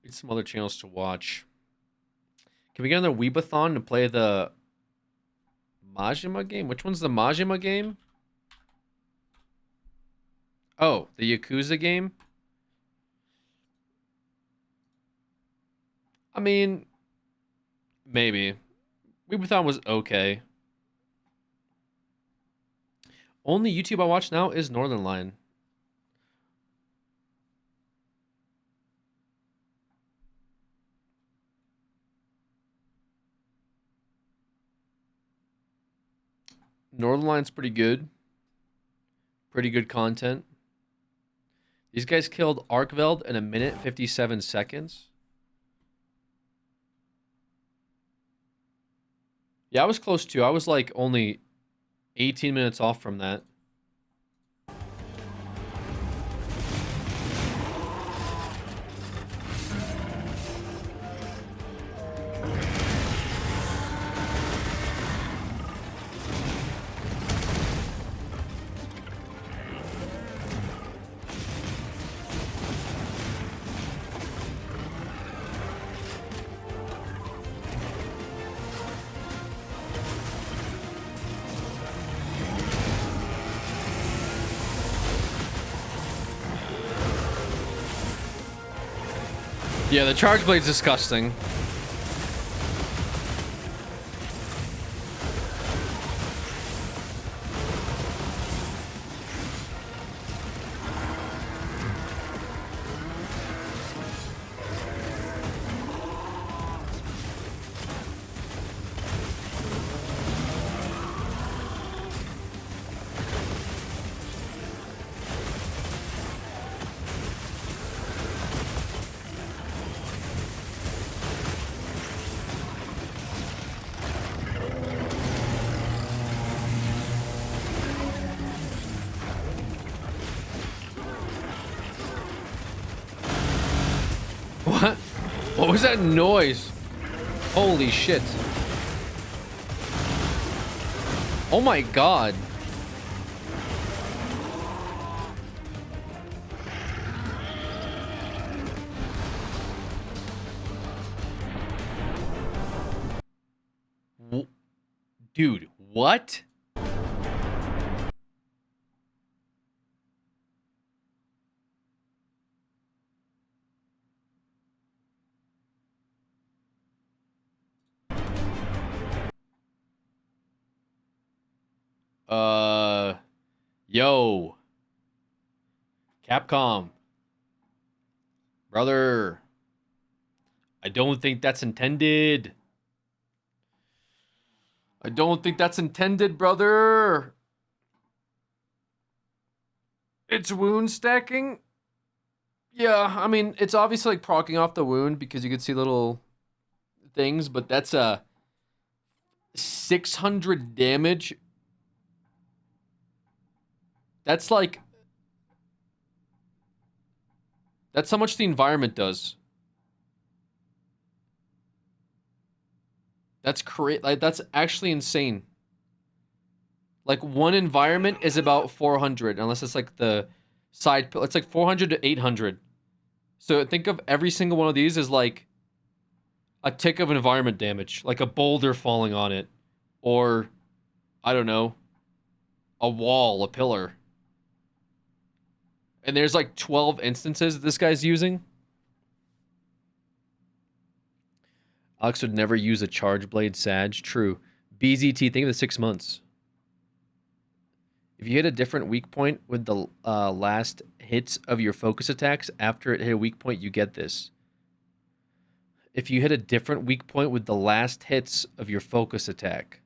Need some other channels to watch. Can we get another Weebathon to play the Majima game? Which one's the Majima game? Oh, the Yakuza game? I mean, maybe. Weebathon was okay. Only YouTube I watch now is Northern Line. Northern Line's pretty good. Pretty good content. These guys killed Arkveld in 1:57 seconds. Yeah, I was close too. I was like only 18 minutes off from that. Yeah, the Charge Blade's disgusting. What? What was that noise? Holy shit. Oh my god. Dude, what? Yo. Capcom. Brother. I don't think that's intended. I don't think that's intended, brother. It's wound stacking? Yeah, I mean, it's obviously like proccing off the wound because you can see little things, but that's a 600 damage. That's like... That's how much the environment does. That's like that's actually insane. Like one environment is about 400, unless it's like the side. It's like 400 to 800. So think of every single one of these as like a tick of environment damage, like a boulder falling on it, or I don't know, a wall, a pillar. And there's like 12 instances this guy's using. Alex would never use a Charge Blade Sag. True. BZT, think of the 6 months. If you hit a different weak point with the last hits of your focus attacks after it hit a weak point, you get this. If you hit a different weak point with the last hits of your focus attack.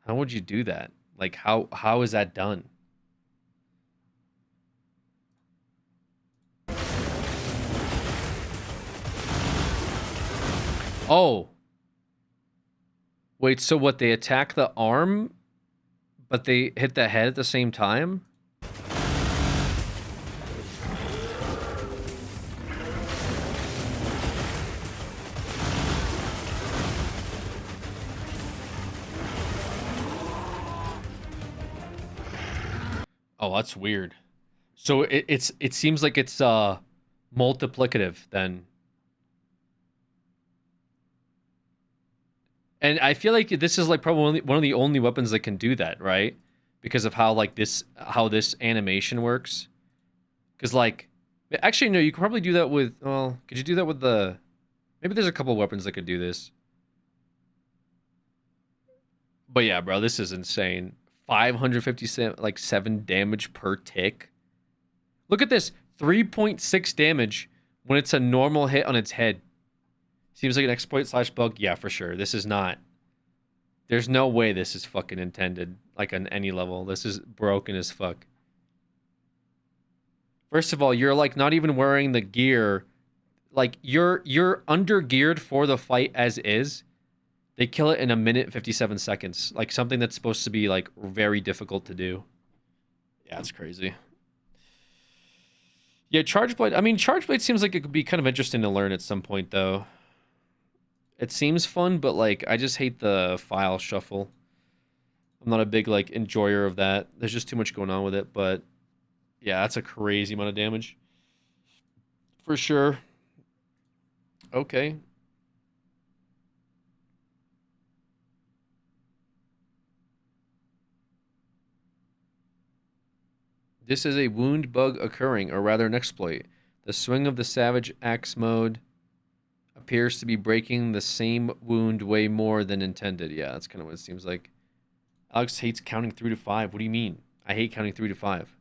How would you do that? Like, how is that done? Oh. Wait, so what? They attack the arm, but they hit the head at the same time? Oh, that's weird. So it seems like it's multiplicative then. And I feel like this is like probably one of the only weapons that can do that, right? Because of how like this animation works. Because like, actually no, you could probably do that with. Well, could you do that with the? Maybe there's a couple weapons that could do this. But yeah, bro, this is insane. 557 like 7 damage per tick. Look at this, 3.6 damage when it's a normal hit on its head. Seems like an exploit / bug. Yeah, for sure. This is not. There's no way this is fucking intended like on any level. This is broken as fuck. First of all, you're like not even wearing the gear. Like you're under geared for the fight as is. They kill it in 1 minute 57 seconds. Like something that's supposed to be like very difficult to do. Yeah, it's crazy. Yeah, Charge Blade. I mean, Charge Blade seems like it could be kind of interesting to learn at some point, though. It seems fun, but like I just hate the file shuffle. I'm not a big like enjoyer of that. There's just too much going on with it. But yeah, that's a crazy amount of damage. For sure. Okay. This is a wound bug occurring, or rather an exploit. The swing of the Savage Axe mode appears to be breaking the same wound way more than intended. Yeah, that's kind of what it seems like. Alex hates counting 3 to 5. What do you mean? I hate counting 3 to 5.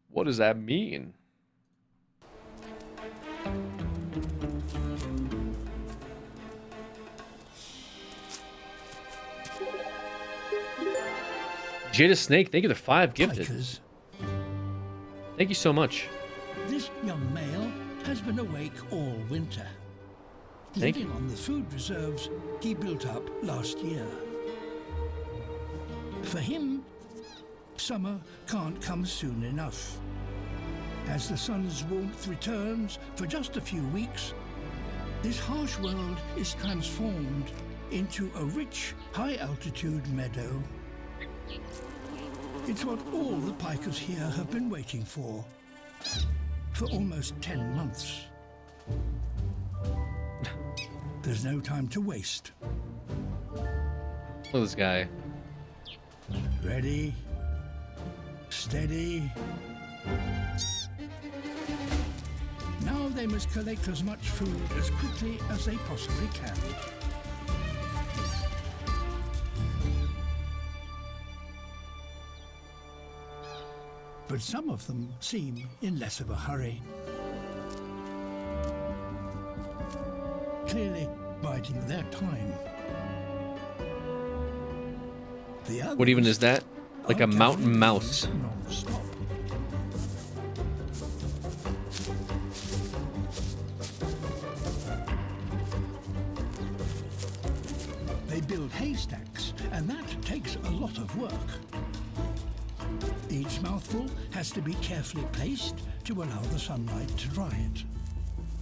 What does that mean? Jada Snake, thank you for 5 gifted. Pikers. Thank you so much. This young male has been awake all winter, Thank living you. on the food reserves he built up last year. For him, summer can't come soon enough. As the sun's warmth returns for just a few weeks, this harsh world is transformed into a rich, high-altitude meadow. It's what all the pikers here have been waiting for almost 10 months. There's no time to waste. Look at this guy. Ready, steady. Now they must collect as much food as quickly as they possibly can. But some of them seem in less of a hurry. Clearly biding their time. The What even others is that? Like are a mountain gathering mouse. non-stop. They build haystacks, and that takes a lot of work. Each mouthful has to be carefully placed to allow the sunlight to dry it.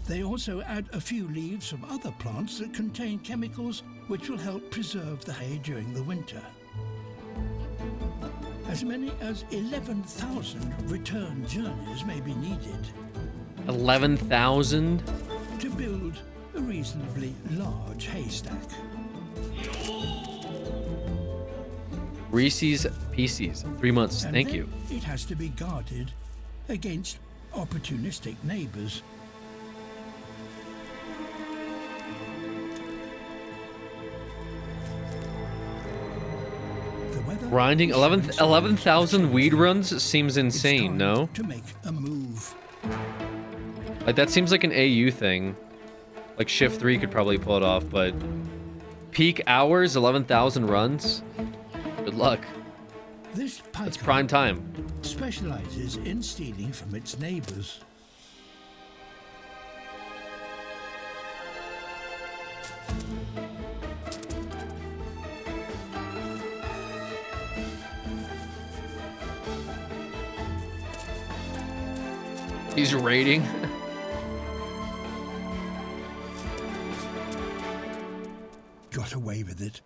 They also add a few leaves from other plants that contain chemicals which will help preserve the hay during the winter. As many as 11,000 return journeys may be needed 11,000? to build a reasonably large haystack. Reese's Pieces. 3 months. And Thank then you. It has to be guarded against opportunistic neighbors. The weather Grinding is 11,000 weed runs seems insane, no? to make a move. Like that seems like an AU thing. Like Shift 3 could probably pull it off, but peak hours, 11,000 runs? Good luck. This That's piker prime time. specializes in stealing from its neighbors. He's raiding. away with it.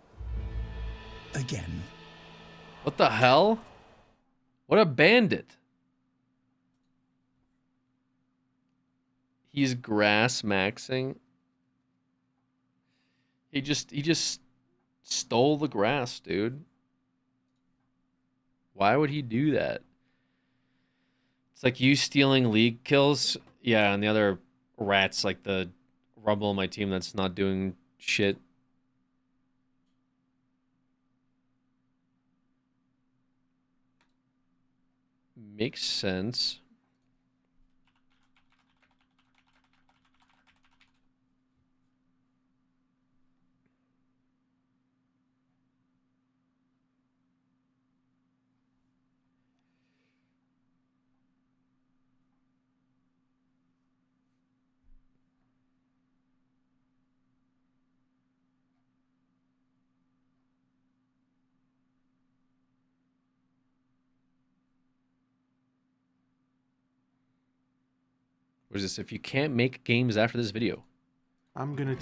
Again. What the hell? What a bandit. He's grass maxing. He just stole the grass, dude. Why would he do that? It's like you stealing league kills. Yeah, and the other rats, like the Rumble on my team that's not doing shit. Makes sense. What is this? If you can't make games after this video. I'm gonna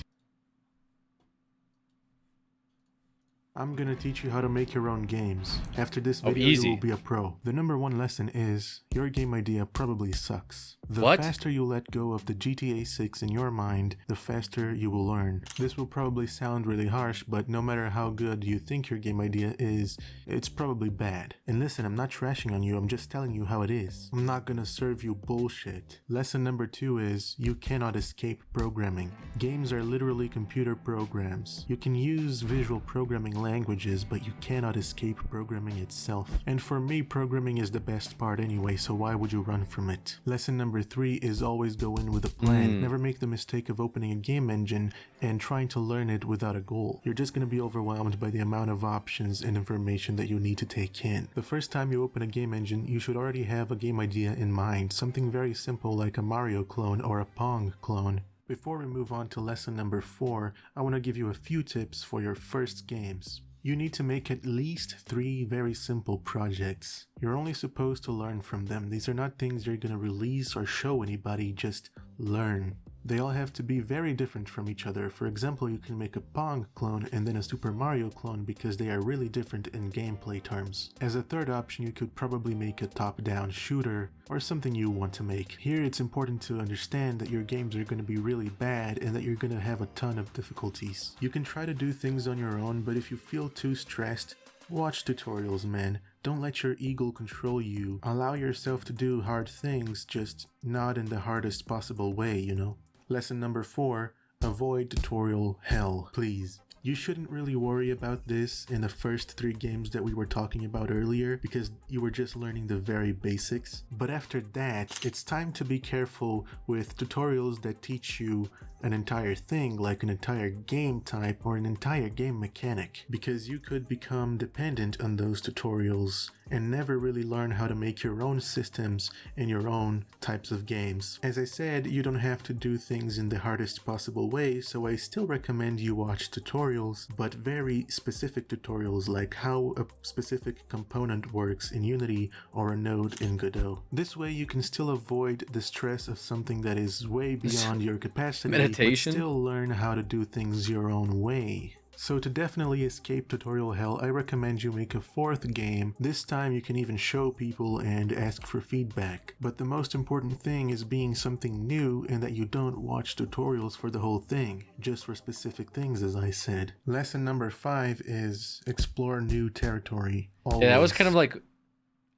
teach you how to make your own games. After this video, you will be a pro. The #1 lesson is, your game idea probably sucks. The faster you let go of the GTA 6 in your mind, the faster you will learn. This will probably sound really harsh, but no matter how good you think your game idea is, it's probably bad. And listen, I'm not trashing on you, I'm just telling you how it is. I'm not gonna serve you bullshit. Lesson #2 is, you cannot escape programming. Games are literally computer programs. You can use visual programming languages, but you cannot escape programming itself. And for me, programming is the best part anyway, so why would you run from it? Lesson #3 is always go in with a plan. Never make the mistake of opening a game engine and trying to learn it without a goal. You're just going to be overwhelmed by the amount of options and information that you need to take in. The first time you open a game engine, you should already have a game idea in mind, something very simple like a Mario clone or a Pong clone. Before we move on to lesson #4, I want to give you a few tips for your first games. You need to make at least 3 very simple projects. You're only supposed to learn from them. These are not things you're going to release or show anybody, just learn. They all have to be very different from each other. For example, you can make a Pong clone and then a Super Mario clone because they are really different in gameplay terms. As a third option, you could probably make a top-down shooter or something you want to make. Here it's important to understand that your games are going to be really bad and that you're going to have a ton of difficulties. You can try to do things on your own, but if you feel too stressed, watch tutorials, man. Don't let your ego control you. Allow yourself to do hard things, just not in the hardest possible way, you know? Lesson #4, avoid tutorial hell, please. You shouldn't really worry about this in the first 3 games that we were talking about earlier because you were just learning the very basics. But after that, it's time to be careful with tutorials that teach you an entire thing, like an entire game type or an entire game mechanic, because you could become dependent on those tutorials and never really learn how to make your own systems and your own types of games. As I said, you don't have to do things in the hardest possible way, so I still recommend you watch tutorials, but very specific tutorials like how a specific component works in Unity or a node in Godot. This way you can still avoid the stress of something that is way beyond your capacity, but still learn how to do things your own way. So to definitely escape tutorial hell, I recommend you make a 4th game. This time you can even show people and ask for feedback. But the most important thing is being something new and that you don't watch tutorials for the whole thing, just for specific things, as I said. Lesson #5 is explore new territory. Always. Yeah, that was kind of like,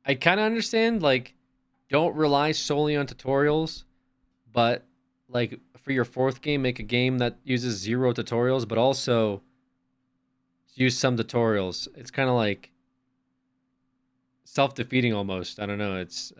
I kind of understand, like, don't rely solely on tutorials, but like for your 4th game, make a game that uses 0 tutorials, but also use some tutorials. It's kind of like self-defeating almost. I don't know. It's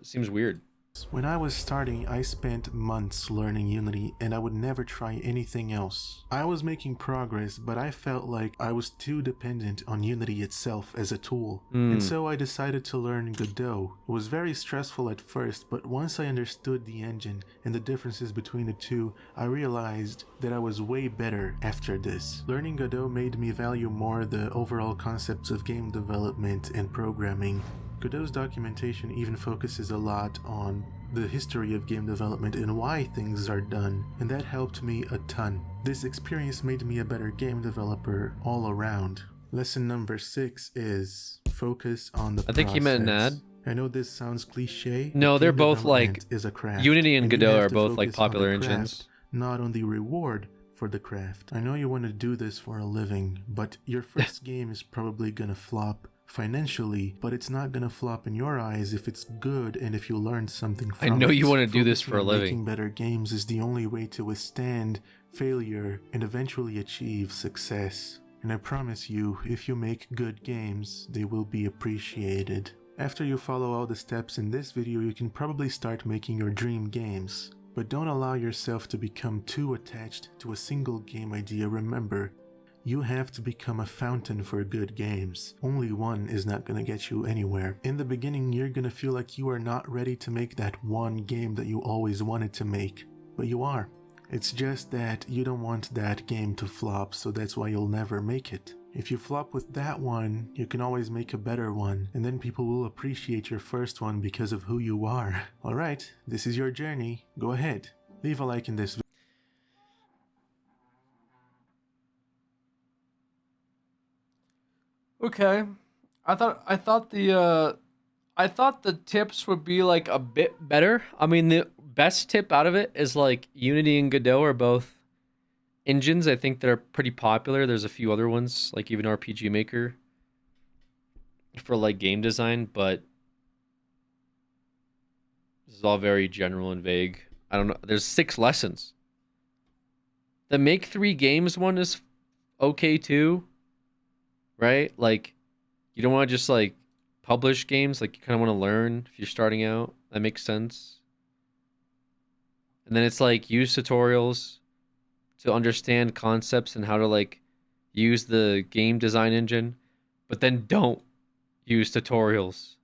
seems weird. When I was starting, I spent months learning Unity and I would never try anything else. I was making progress, but I felt like I was too dependent on Unity itself as a tool. And so I decided to learn Godot. It was very stressful at first, but once I understood the engine and the differences between the two, I realized that I was way better after this. Learning Godot made me value more the overall concepts of game development and programming. Godot's documentation even focuses a lot on the history of game development and why things are done, and that helped me a ton. This experience made me a better game developer all around. Lesson number 6 is focus on the I think he meant an ad. I know this sounds cliche. No, they're both like is a craft, Unity and Godot are to both like focus on popular the craft, engines. not on the reward for the craft. I know you want to do this for a living, but your first game is probably gonna flop financially, but it's not gonna flop in your eyes if it's good and if you learned something from it. I know you want to do this for a living. Making better games is the only way to withstand failure and eventually achieve success. And I promise you, if you make good games, they will be appreciated. After you follow all the steps in this video, you can probably start making your dream games. But don't allow yourself to become too attached to a single game idea. Remember, you have to become a fountain for good games. Only one is not gonna get you anywhere. In the beginning, you're gonna feel like you are not ready to make that one game that you always wanted to make. But you are. It's just that you don't want that game to flop, so that's why you'll never make it. If you flop with that one, you can always make a better one, and then people will appreciate your first one because of who you are. Alright, this is your journey. Go ahead, leave a like in this video. Okay. I thought the tips would be like a bit better. I mean, the best tip out of it is like Unity and Godot are both engines. I think they're pretty popular. There's a few other ones, like even RPG Maker for like game design, but this is all very general and vague. I don't know. There's 6 lessons. The make 3 games one is okay too, right? Like, you don't want to just like publish games. Like, you kind of want to learn if you're starting out. That makes sense. And then it's like use tutorials to understand concepts and how to like use the game design engine, but then don't use tutorials.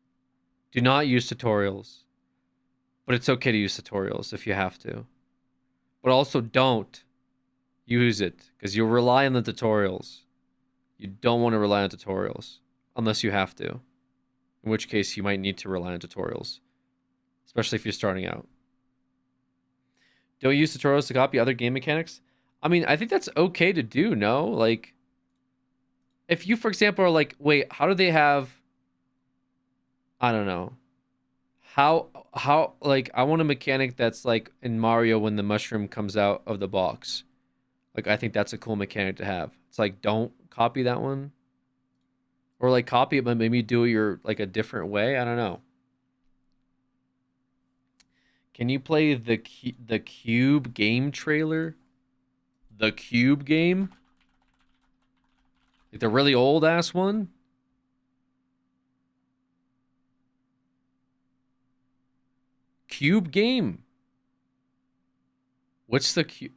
Do not use tutorials. But it's okay to use tutorials if you have to. But also don't use it because you'll rely on the tutorials. You don't want to rely on tutorials unless you have to. In which case you might need to rely on tutorials, especially if you're starting out. Don't use tutorials to copy other game mechanics. I mean, I think that's okay to do, no? Like, if you, for example, are like, wait, how do they have, I don't know. How, like, I want a mechanic that's like in Mario when the mushroom comes out of the box. Like, I think that's a cool mechanic to have. It's like, don't copy that one. Or like copy it, but maybe do it your, like a different way. I don't know. Can you play the Cube game trailer? The Cube game? Like the really old ass one? Cube game. What's the Cube?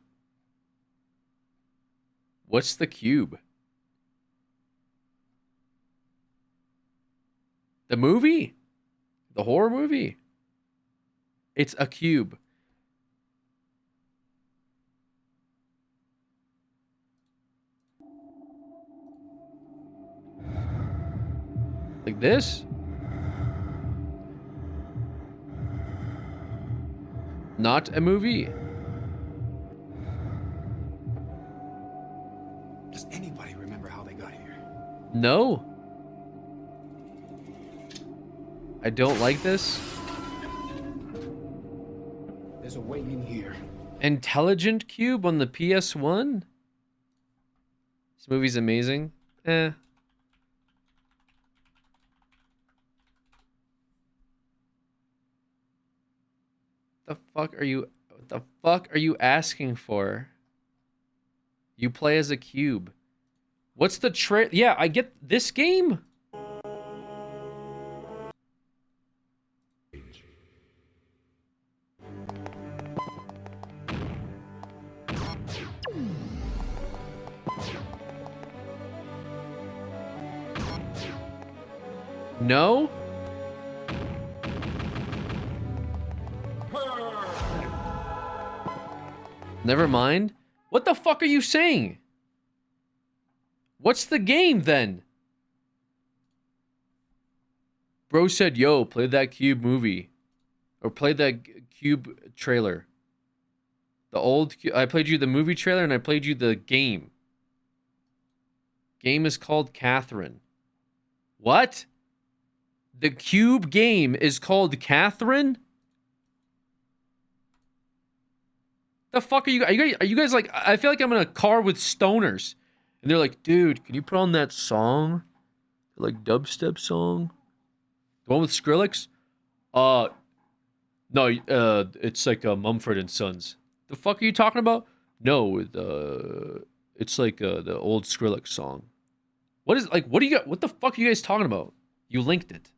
What's the Cube? The movie? The horror movie? It's a cube. Like this? Not a movie. Does anybody remember how they got here? No. I don't like this. There's a way in here. Intelligent Cube on the PS1? This movie's amazing. The fuck are you... What the fuck are you asking for? You play as a cube. What's the Yeah, I get this game. No? Never mind. What the fuck are you saying? What's the game then? Bro said, yo, play that Cube movie. Or play that Cube trailer. The old... I played you the movie trailer and I played you the game. Game is called Catherine. What? The Cube game is called Catherine? The fuck are you guys? Are you guys like... I feel like I'm in a car with stoners. And they're like, dude, can you put on that song? Like dubstep song? The one with Skrillex? No, it's like Mumford & Sons. The fuck are you talking about? No, it's like the old Skrillex song. What do you got? What the fuck are you guys talking about? You linked it.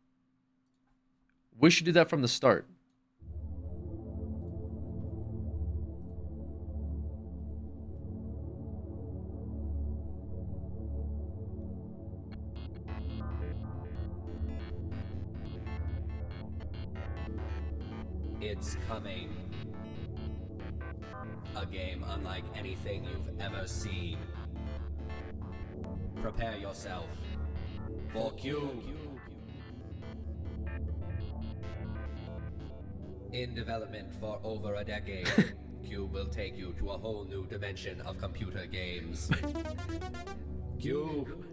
Wish you did that from the start. It's coming. A game unlike anything you've ever seen. Prepare yourself for Cube. In development for over a decade, Cube will take you to a whole new dimension of computer games. Cube.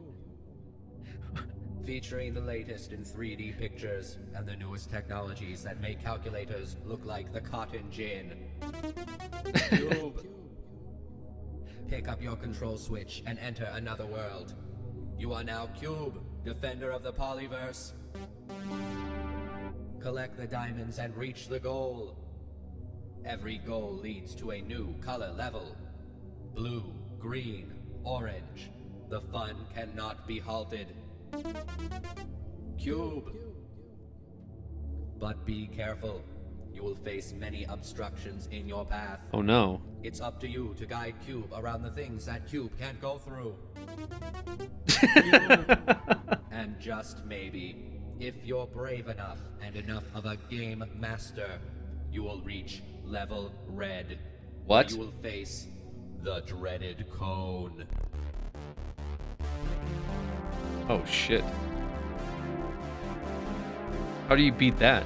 Featuring the latest in 3D pictures and the newest technologies that make calculators look like the cotton gin. Cube. Pick up your control switch and enter another world. You are now Cube, defender of the polyverse. Collect the diamonds and reach the goal. Every goal leads to a new color level. Blue, green, orange. The fun cannot be halted. Cube. But be careful. You will face many obstructions in your path. Oh no. It's up to you to guide Cube around the things that Cube can't go through. And just maybe, if you're brave enough and enough of a game master, you will reach level red. What? You will face the dreaded cone. Oh shit. How do you beat that?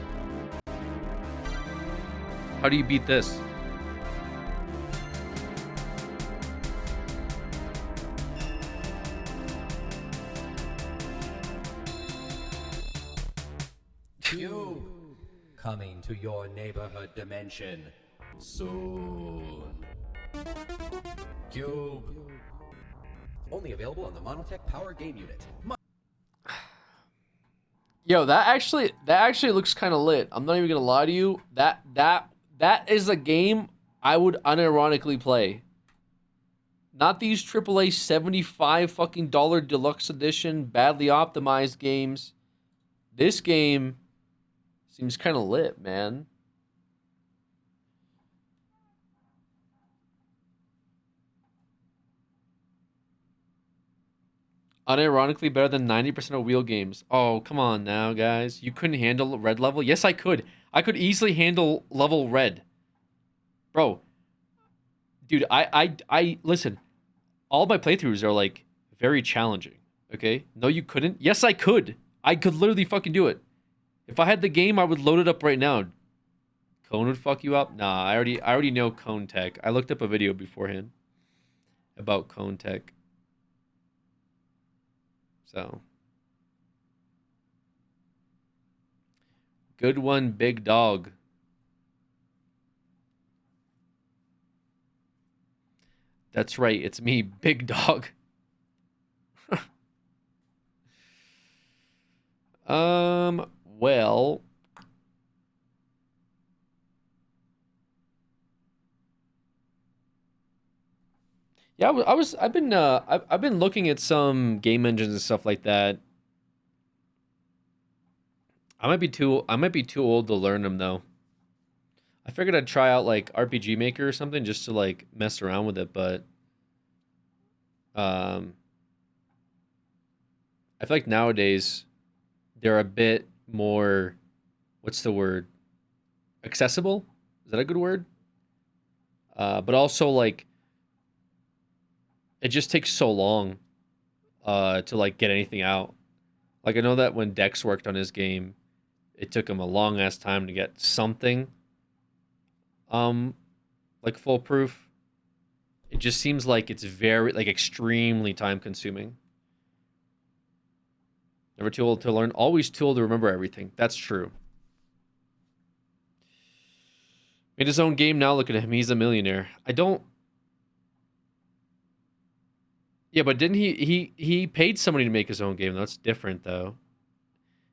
How do you beat this? Cube. Coming to your neighborhood dimension soon. Cube. Only available on the Monotech Power Game Unit. Yo, that actually looks kind of lit. I'm not even gonna lie to you. That is a game I would unironically play. Not these AAA $75 fucking deluxe edition badly optimized games. This game seems kind of lit, man. Unironically better than 90% of wheel games. Oh, come on now, guys. You couldn't handle red level? Yes, I could. I could easily handle level red. Bro. Dude, I listen. All my playthroughs are like very challenging. Okay? No, you couldn't. Yes, I could. I could literally fucking do it. If I had the game, I would load it up right now. Cone would fuck you up? Nah, I already know Cone Tech. I looked up a video beforehand about Cone Tech. So, good one, big dog. That's right, it's me, big dog. Well, yeah, I've been looking at some game engines and stuff like that. I might be too old to learn them though. I figured I'd try out like RPG Maker or something just to like mess around with it, but I feel like nowadays they're a bit more, what's the word? Accessible? Is that a good word? But also like it just takes so long to like get anything out. Like I know that when Dex worked on his game, it took him a long ass time to get something like foolproof. It just seems like it's very like extremely time consuming. Never too old to learn, always too old to remember everything. That's true. Made his own game now, look at him, he's a millionaire. I don't... Yeah, but didn't he paid somebody to make his own game. That's different though.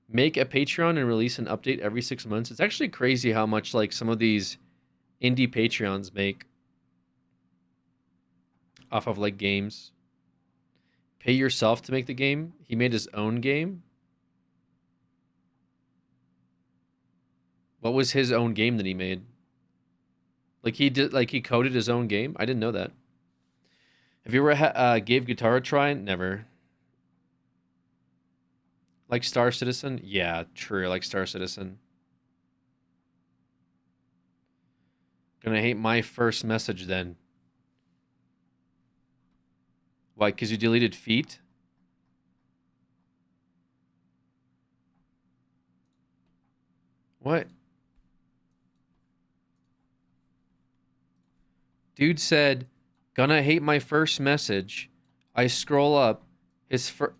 Make a Patreon and release an update every 6 months. It's actually crazy how much like some of these indie Patreons make off of like games. Pay yourself to make the game. He made his own game. What was his own game that he made? Like he did, like he coded his own game. I didn't know that. Have you ever gave guitar a try? Never. Like Star Citizen? Yeah, true. Like Star Citizen. Gonna hate my first message then. Why? Because you deleted feet? What? Dude said, gonna hate my first message. I scroll up. His first...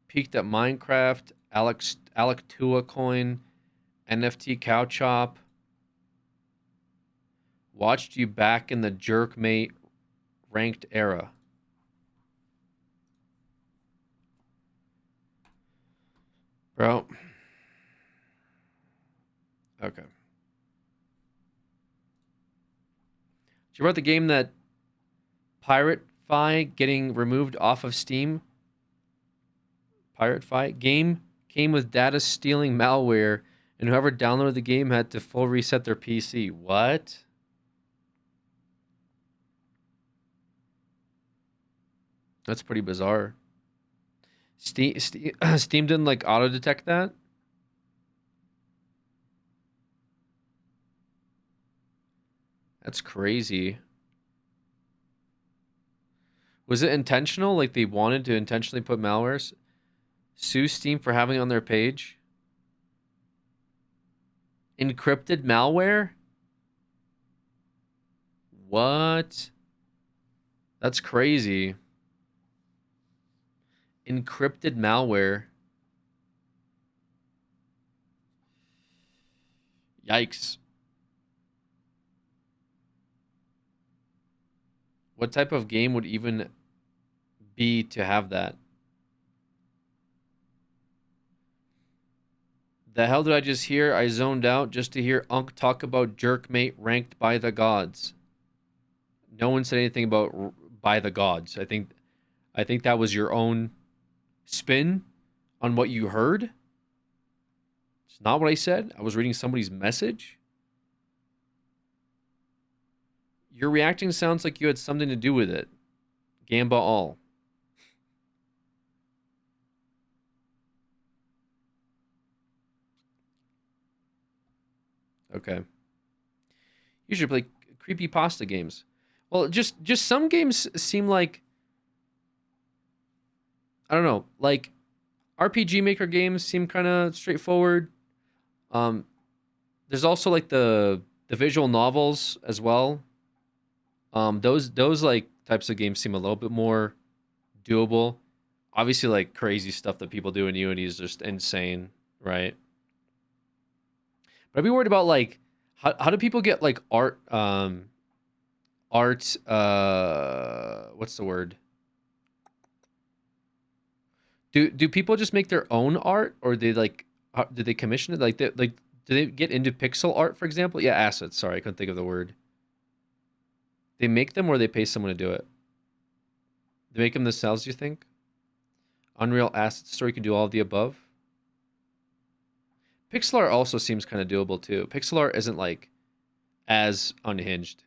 Peaked at Minecraft, Alec Tua coin, NFT cow chop. Watched you back in the jerkmate ranked era. Bro. Okay. Did you about the game that Pirate Fi getting removed off of Steam? Pirate Fi game came with data stealing malware, and whoever downloaded the game had to full reset their PC. What? That's pretty bizarre. Steam didn't like auto detect that? That's crazy. Was it intentional? Like they wanted to intentionally put malwares? Sue Steam for having it on their page? Encrypted malware? What? That's crazy. Encrypted malware. Yikes. What type of game would even be to have that? The hell did I just hear? I zoned out just to hear Unk talk about Jerkmate ranked by the gods. No one said anything about by the gods. I think that was your own spin on what you heard. It's not what I said. I was reading somebody's message. Your reacting sounds like you had something to do with it. Gamba all. Okay. You should play creepypasta games. Well, just some games seem like, I don't know, like RPG Maker games seem kind of straightforward. There's also like the visual novels as well. Those like types of games seem a little bit more doable. Obviously, like crazy stuff that people do in Unity is just insane, right? But I'd be worried about like how do people get like art what's the word? Do people just make their own art, or they like do they commission it? Like do they get into pixel art, for example? Yeah, assets. Sorry, I couldn't think of the word. They make them, or they pay someone to do it? They make them themselves, you think? Unreal Asset Store, you can do all of the above. Pixel art also seems kind of doable too. Pixel art isn't like as unhinged.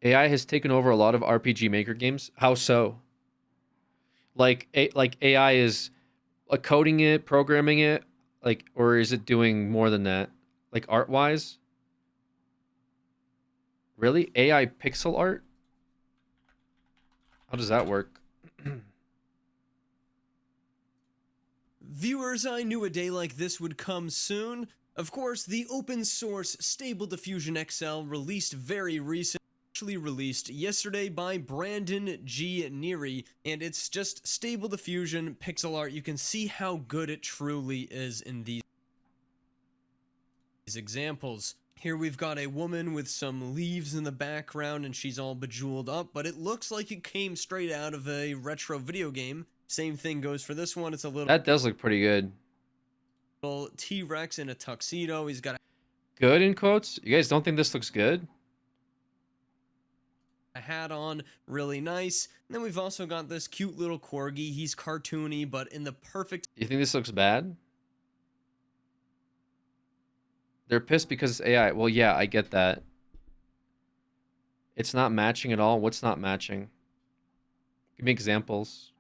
AI has taken over a lot of RPG Maker games. How so? Like AI is coding it, programming it, like, or is it doing more than that? Like art-wise? Really? AI pixel art? How does that work? Viewers, I knew a day like this would come soon. Of course, the open source Stable Diffusion XL released very recently. Released yesterday by Brandon G. Neary, and it's just Stable Diffusion pixel art. You can see how good it truly is in these examples. Here we've got a woman with some leaves in the background and she's all bejeweled up, but it looks like it came straight out of a retro video game. Same thing goes for this one. It's a little... That does look pretty good. T-Rex in a tuxedo. He's got a... Good in quotes? You guys don't think this looks good? A hat on, really nice. And then we've also got this cute little corgi. He's cartoony, but in the perfect... You think this looks bad? They're pissed because it's AI. Well, yeah, I get that. It's not matching at all. What's not matching? Give me examples.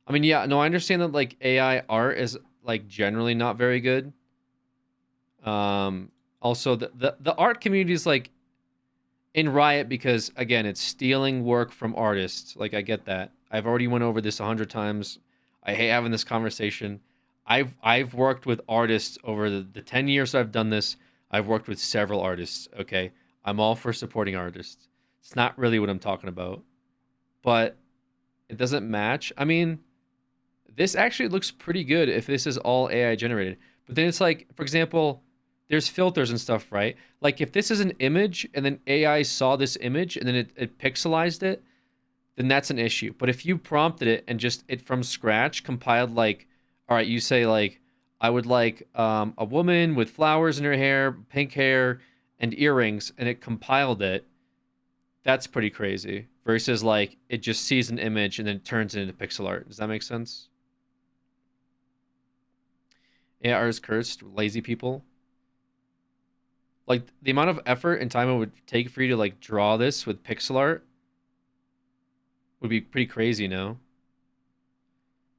I mean, yeah, no, I understand that, like, AI art is, like, generally not very good. Also, the art community is, like, in riot because, again, it's stealing work from artists. Like, I get that. I've already went over this 100 times. I hate having this conversation. I've worked with artists over the 10 years I've done this. I've worked with several artists, okay? I'm all for supporting artists. It's not really what I'm talking about. But it doesn't match. I mean, this actually looks pretty good if this is all AI generated. But then it's like, for example... There's filters and stuff, right? Like if this is an image and then AI saw this image and then it pixelized it, then that's an issue. But if you prompted it and just it from scratch compiled like, all right, you say like, I would like a woman with flowers in her hair, pink hair, and earrings, and it compiled it, that's pretty crazy. Versus like it just sees an image and then turns it into pixel art. Does that make sense? AI is cursed, lazy people. Like, the amount of effort and time it would take for you to, like, draw this with pixel art would be pretty crazy, no?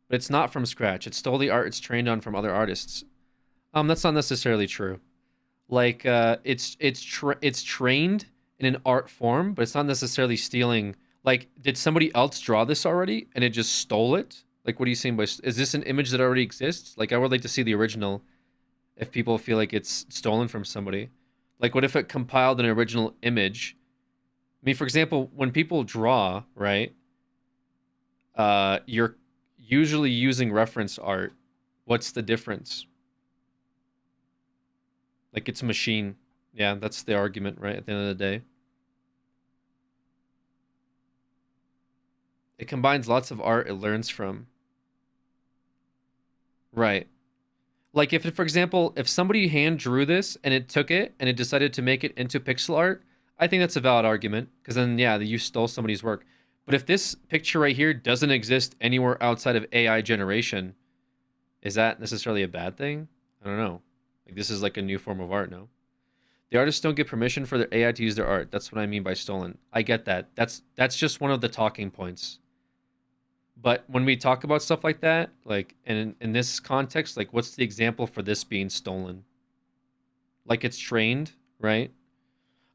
But it's not from scratch. It stole the art it's trained on from other artists. That's not necessarily true. Like, it's trained in an art form, but it's not necessarily stealing. Like, did somebody else draw this already and it just stole it? Like, what are you saying by... Is this an image that already exists? Like, I would like to see the original if people feel like it's stolen from somebody. Like, what if it compiled an original image? I mean, for example, when people draw, right, you're usually using reference art. What's the difference? Like, it's a machine. Yeah, that's the argument, right, at the end of the day. It combines lots of art it learns from. Right. Like if, for example, if somebody hand drew this and it took it and it decided to make it into pixel art, I think that's a valid argument because then, yeah, you stole somebody's work. But if this picture right here doesn't exist anywhere outside of AI generation, is that necessarily a bad thing? I don't know. Like this is like a new form of art, no? The artists don't get permission for their AI to use their art. That's what I mean by stolen. I get that. That's just one of the talking points. But when we talk about stuff like that, like in this context, like what's the example for this being stolen? Like it's trained, right?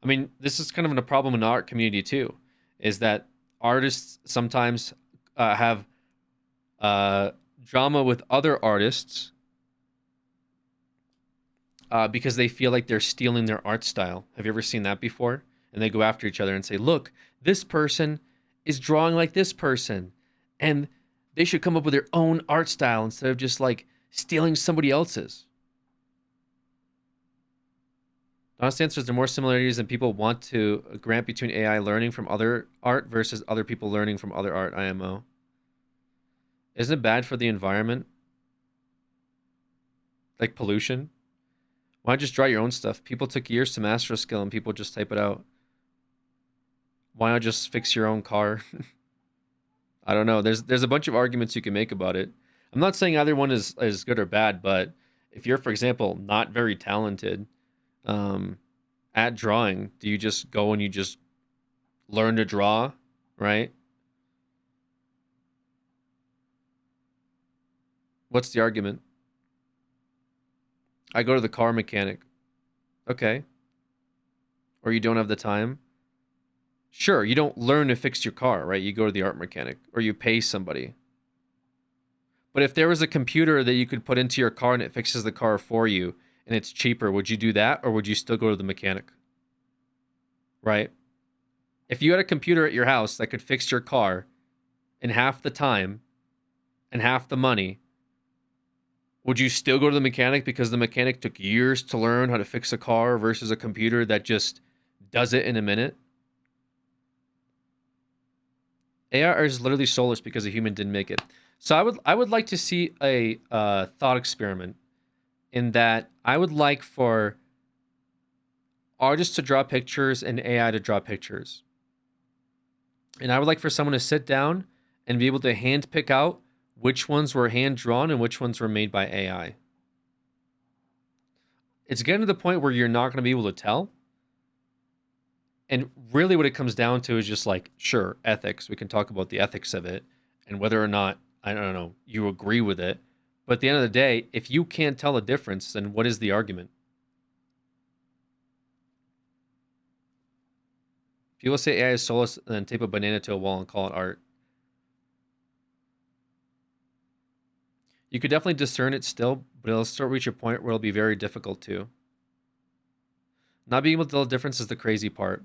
I mean, this is kind of a problem in the art community too, is that artists sometimes have drama with other artists because they feel like they're stealing their art style. Have you ever seen that before? And they go after each other and say, look, this person is drawing like this person. And they should come up with their own art style instead of just like stealing somebody else's. The honest answer is there are more similarities than people want to grant between AI learning from other art versus other people learning from other art, IMO. Isn't it bad for the environment? Like pollution? Why not just draw your own stuff? People took years to master a skill and people just type it out. Why not just fix your own car? I don't know. There's a bunch of arguments you can make about it. I'm not saying either one is good or bad, but if you're, for example, not very talented at drawing, do you just go and you just learn to draw, right? What's the argument? I go to the car mechanic. Okay. or you don't have the time, sure, you don't learn to fix your car, right? You go to the art mechanic or you pay somebody. But if there was a computer that you could put into your car and it fixes the car for you and it's cheaper, would you do that, or would you still go to the mechanic? Right? If you had a computer at your house that could fix your car in half the time and half the money, would you still go to the mechanic because the mechanic took years to learn how to fix a car versus a computer that just does it in a minute? AI is literally soulless because a human didn't make it. So I would like to see a thought experiment in that I would like for artists to draw pictures and AI to draw pictures. And I would like for someone to sit down and be able to hand pick out which ones were hand drawn and which ones were made by AI. It's getting to the point where you're not going to be able to tell. And really what it comes down to is just like, sure, ethics. We can talk about the ethics of it and whether or not, I don't know, you agree with it. But at the end of the day, if you can't tell the difference, then what is the argument? People say AI is soulless and then tape a banana to a wall and call it art. You could definitely discern it still, but it'll still reach a point where it'll be very difficult to. Not being able to tell the difference is the crazy part.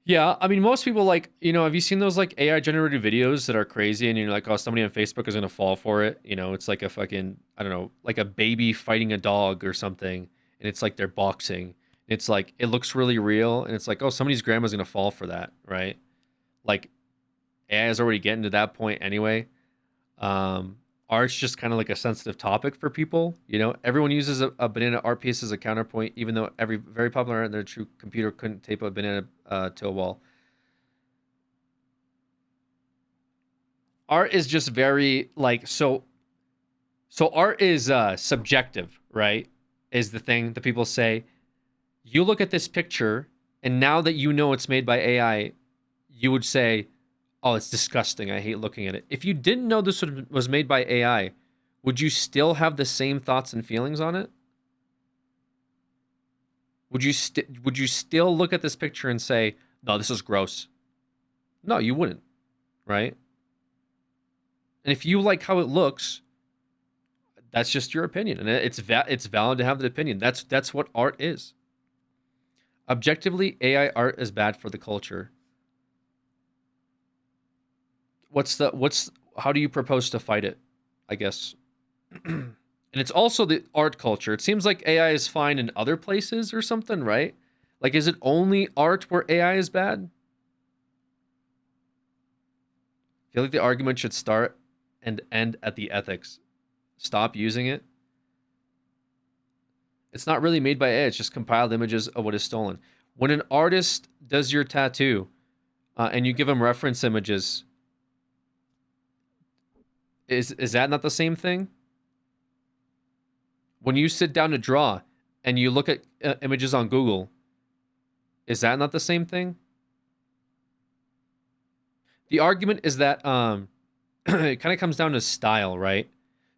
Yeah, I mean, most people like, have you seen those like AI generated videos that are crazy and you're like, oh, somebody on Facebook is going to fall for it? It's like a fucking, I don't know, like a baby fighting a dog or something. And it's like they're boxing. It's like, it looks really real. And it's like, oh, somebody's grandma's going to fall for that, right? Like AI is already getting to that point anyway. Art's just kind of like a sensitive topic for people. Everyone uses a banana art piece as a counterpoint, even though every very popular art in their true computer couldn't tape a banana to a wall. Art is just very like, so art is subjective, right? Is the thing that people say. You look at this picture and now that you know it's made by AI, you would say, oh, it's disgusting. I hate looking at it. If you didn't know this was made by AI, would you still have the same thoughts and feelings on it? Would you still look at this picture and say, no, this is gross? No, you wouldn't, right? And if you like how it looks, that's just your opinion, and it's valid to have that opinion. That's what art is. Objectively, AI art is bad for the culture. How do you propose to fight it, I guess? And it's also the art culture. It seems like AI is fine in other places or something, right? Like, is it only art where AI is bad? I feel like the argument should start and end at the ethics. Stop using it. It's not really made by AI. It's just compiled images of what is stolen. When an artist does your tattoo and you give them reference images, is that not the same thing? When you sit down to draw and you look at images on Google, is that not the same thing? The argument is that it kind of comes down to style, right?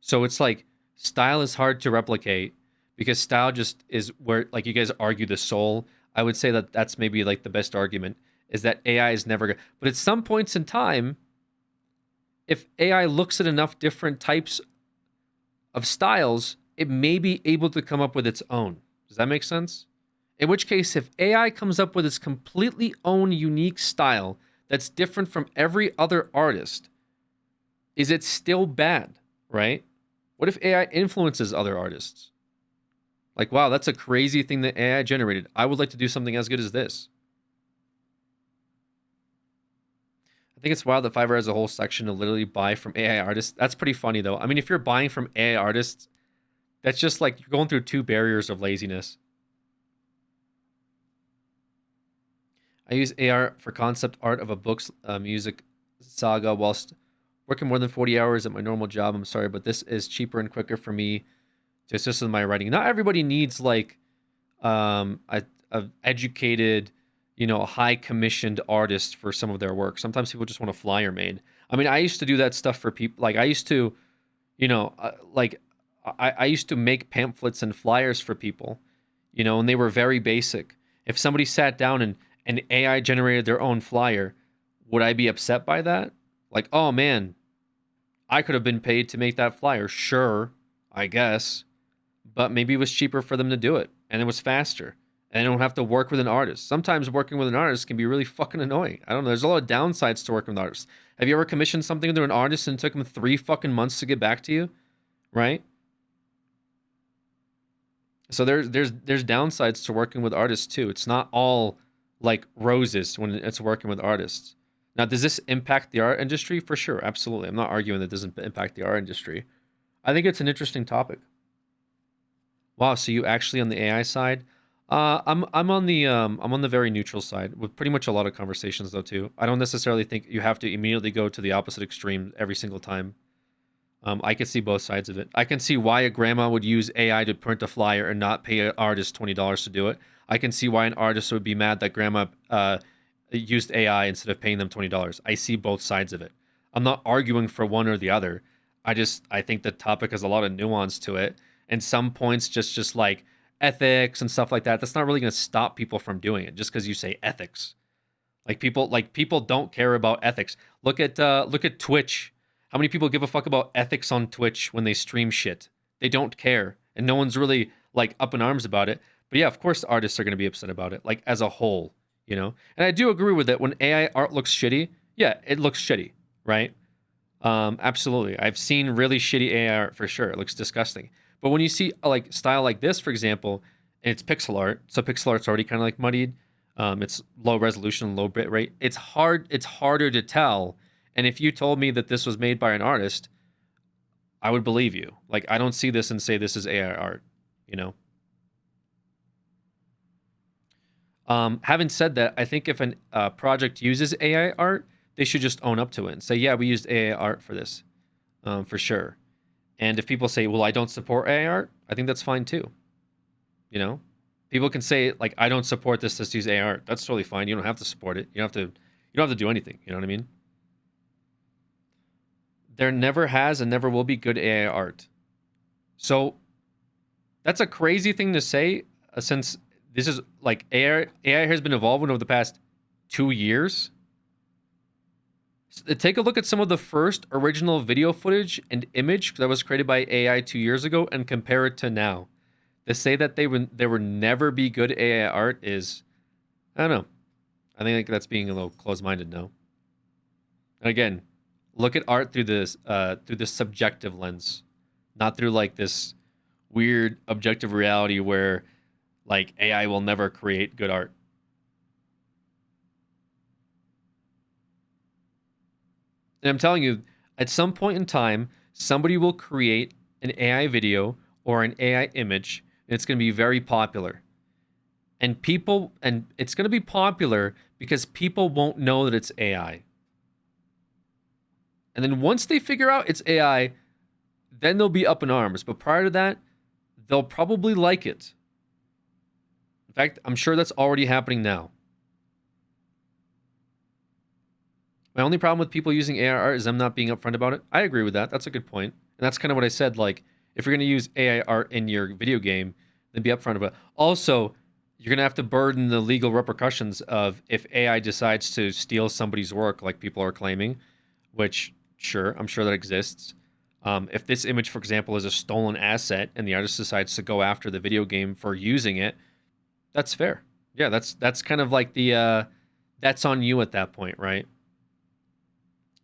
So it's like style is hard to replicate because style just is where, like, you guys argue the soul. I would say that that's maybe like the best argument, is that AI is never good. But at some points in time, if AI looks at enough different types of styles, it may be able to come up with its own. Does that make sense? In which case, if AI comes up with its completely own unique style that's different from every other artist, is it still bad, right? What if AI influences other artists? Like, wow, that's a crazy thing that AI generated. I would like to do something as good as this. I think it's wild that Fiverr has a whole section to literally buy from AI artists. That's pretty funny, though. I mean, if you're buying from AI artists, that's just like you're going through two barriers of laziness. I use AR for concept art of a book's music saga whilst working more than 40 hours at my normal job. I'm sorry, but this is cheaper and quicker for me to assist with my writing. Not everybody needs like a educated, a high commissioned artist for some of their work. Sometimes people just want a flyer made. I mean, I used to do that stuff for people. Like I used to, I used to make pamphlets and flyers for people, and they were very basic. If somebody sat down and AI generated their own flyer, would I be upset by that? Like, oh man, I could have been paid to make that flyer. Sure, I guess. But maybe it was cheaper for them to do it, and it was faster. And they don't have to work with an artist. Sometimes working with an artist can be really fucking annoying. I don't know. There's a lot of downsides to working with artists. Have you ever commissioned something to an artist and it took them 3 fucking months to get back to you? Right? So there's downsides to working with artists too. It's not all like roses when it's working with artists. Now, does this impact the art industry? For sure, absolutely. I'm not arguing that it doesn't impact the art industry. I think it's an interesting topic. Wow, so you actually on the AI side? I'm on the very neutral side with pretty much a lot of conversations though too. I don't necessarily think you have to immediately go to the opposite extreme every single time. I can see both sides of it. I can see why a grandma would use AI to print a flyer and not pay an artist $20 to do it. I can see why an artist would be mad that grandma used AI instead of paying them $20. I see both sides of it. I'm not arguing for one or the other. I think the topic has a lot of nuance to it, and some points just like ethics and stuff like that. That's not really going to stop people from doing it just because you say ethics. People don't care about ethics. Look at Twitch. How many people give a fuck about ethics on Twitch when they stream shit? They don't care, and no one's really like up in arms about it. But yeah, of course, the artists are going to be upset about it, like as a whole, you know. And I do agree with it. When AI art looks shitty, yeah, it looks shitty, right? Absolutely. I've seen really shitty AI art for sure. It looks disgusting. But when you see like style like this, for example, and it's pixel art, so pixel art's already kind of like muddied. It's low resolution, low bit rate. It's harder to tell. And if you told me that this was made by an artist, I would believe you. Like, I don't see this and say this is AI art, you know? Having said that, I think if a project uses AI art, they should just own up to it and say, yeah, we used AI art for this, for sure. And if people say, well, I don't support AI art, I think that's fine too. You know? People can say, like, I don't support this, let's use AI art. That's totally fine. You don't have to support it. You don't have to do anything. You know what I mean? There never has and never will be good AI art. So that's a crazy thing to say, since this is like AI has been evolving over the past 2 years. Take a look at some of the first original video footage and image that was created by AI 2 years ago and compare it to now. To say that there would never be good AI art is, I don't know. I think that's being a little close-minded now. And again, look at art through this subjective lens, not through like this weird objective reality where like AI will never create good art. And I'm telling you, at some point in time, somebody will create an AI video or an AI image, and it's going to be very popular. And it's going to be popular because people won't know that it's AI. And then once they figure out it's AI, then they'll be up in arms. But prior to that, they'll probably like it. In fact, I'm sure that's already happening now. My only problem with people using AI art is them not being upfront about it. I agree with that. That's a good point. And that's kind of what I said. Like, if you're going to use AI art in your video game, then be upfront about it. Also, you're going to have to burden the legal repercussions of if AI decides to steal somebody's work, like people are claiming, which, sure, I'm sure that exists. If this image, for example, is a stolen asset and the artist decides to go after the video game for using it, that's fair. Yeah, that's kind of like the, that's on you at that point, right?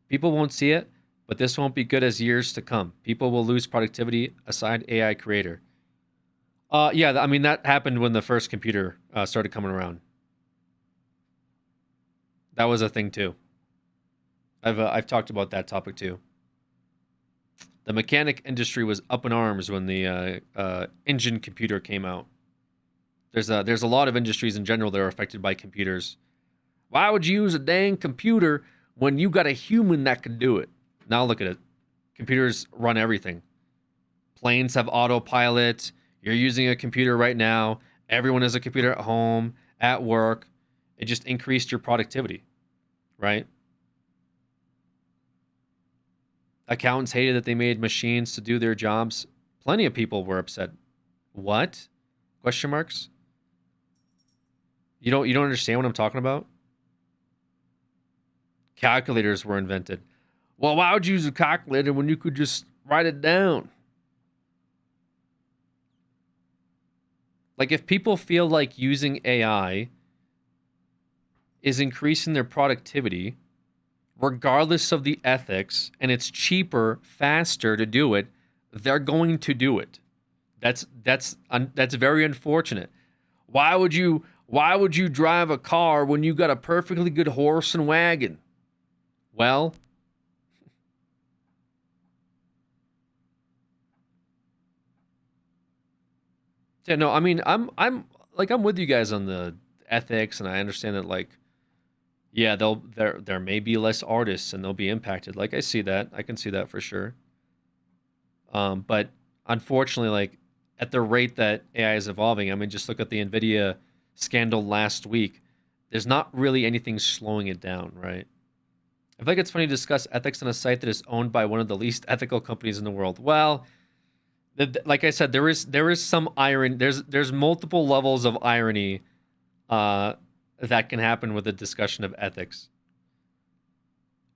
People won't see it, but this won't be good as years to come. People will lose productivity aside AI creator. Yeah, I mean, that happened when the first computer started coming around. That was a thing too. I've talked about that topic too. The mechanic industry was up in arms when the engine computer came out. There's a lot of industries in general that are affected by computers. Why would you use a dang computer when you got a human that could do it? Now look at it. Computers run everything. Planes have autopilot. You're using a computer right now. Everyone has a computer at home, at work. It just increased your productivity, right? Accountants hated that they made machines to do their jobs. Plenty of people were upset. What? Question marks? You don't understand what I'm talking about? Calculators were invented. Well, why would you use a calculator when you could just write it down? Like, if people feel like using AI is increasing their productivity, regardless of the ethics, and it's cheaper, faster to do it, they're going to do it. That's very unfortunate. Why would you drive a car when you got a perfectly good horse and wagon? Well, yeah, no, I mean, I'm with you guys on the ethics, and I understand that, like, yeah, there may be less artists and they'll be impacted. Like, I see that. I can see that for sure. But unfortunately, like, at the rate that AI is evolving, I mean, just look at the Nvidia scandal last week. There's not really anything slowing it down, right? I feel like it's funny to discuss ethics on a site that is owned by one of the least ethical companies in the world. Well, like I said, there is some irony. There's multiple levels of irony that can happen with a discussion of ethics.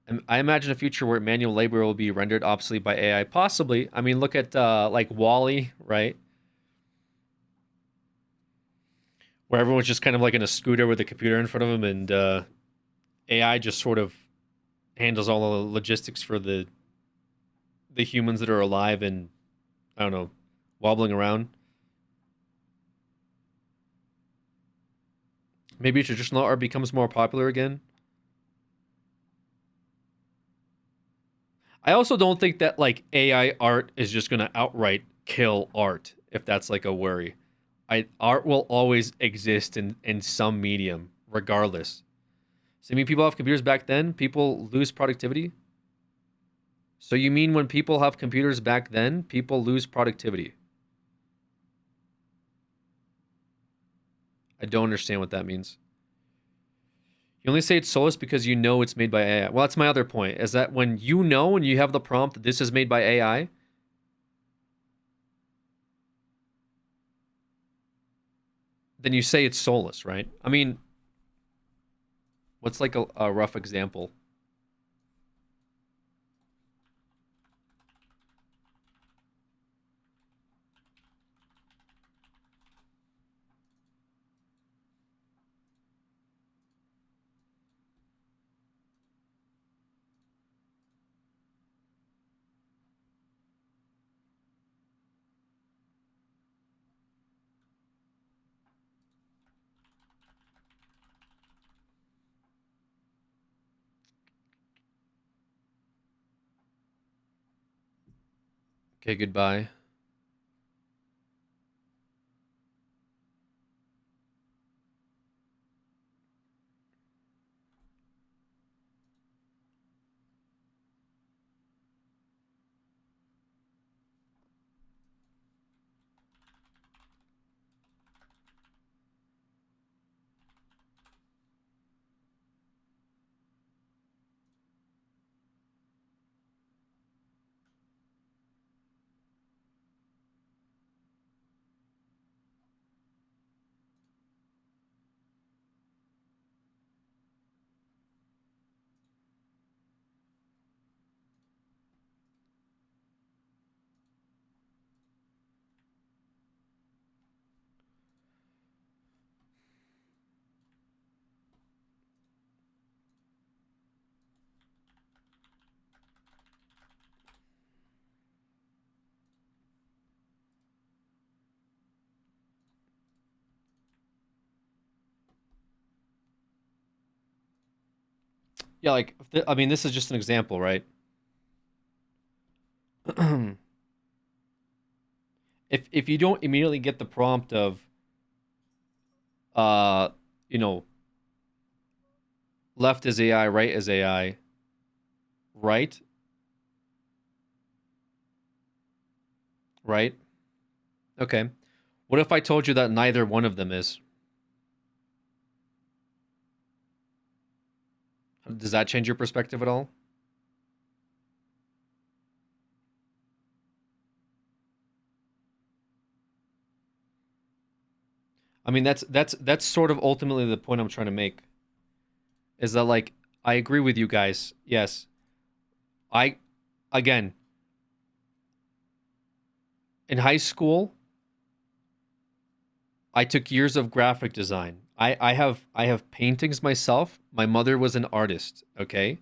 And I imagine a future where manual labor will be rendered obsolete by AI. Possibly. I mean, look at like WALL-E, right? Where everyone's just kind of like in a scooter with a computer in front of them, and AI just sort of handles all the logistics for the humans that are alive and, I don't know, wobbling around. Maybe traditional art becomes more popular again. I also don't think that, like, AI art is just going to outright kill art, if that's like a worry. Art will always exist in some medium, regardless. So you mean people have computers back then, people lose productivity? So you mean when people have computers back then, people lose productivity? I don't understand what that means. You only say it's soulless because you know it's made by AI. Well, that's my other point, is that when you know and you have the prompt that this is made by AI, then you say it's soulless, right? I mean, what's like a rough example? Okay, goodbye. Yeah, like, I mean, this is just an example, right? if you don't immediately get the prompt of, you know, left is AI, right is AI, right? Right? Okay. What if I told you that neither one of them is? Does that change your perspective at all? I mean, that's sort of ultimately the point I'm trying to make. Is that like I agree with you guys? Yes. Again, in high school, I took years of graphic design. I have paintings myself. My mother was an artist, okay?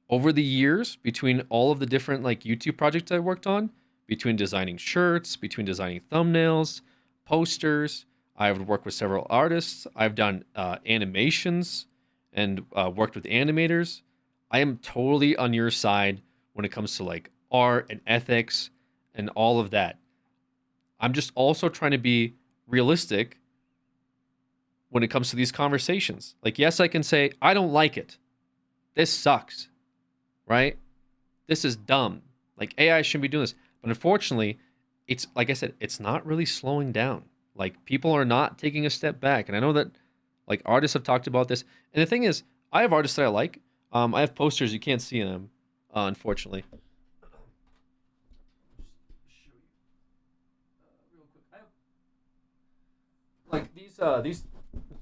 Over the years, between all of the different like YouTube projects I worked on, between designing shirts, between designing thumbnails, posters, I've worked with several artists. I've done animations and worked with animators. I am totally on your side when it comes to like art and ethics and all of that. I'm just also trying to be realistic when it comes to these conversations. Like, yes, I can say, I don't like it. This sucks, right? This is dumb. Like, AI shouldn't be doing this. But unfortunately, it's like I said, it's not really slowing down. Like, people are not taking a step back. And I know that, like, artists have talked about this. And the thing is, I have artists that I like. I have posters. You can't see them, unfortunately. Like, these,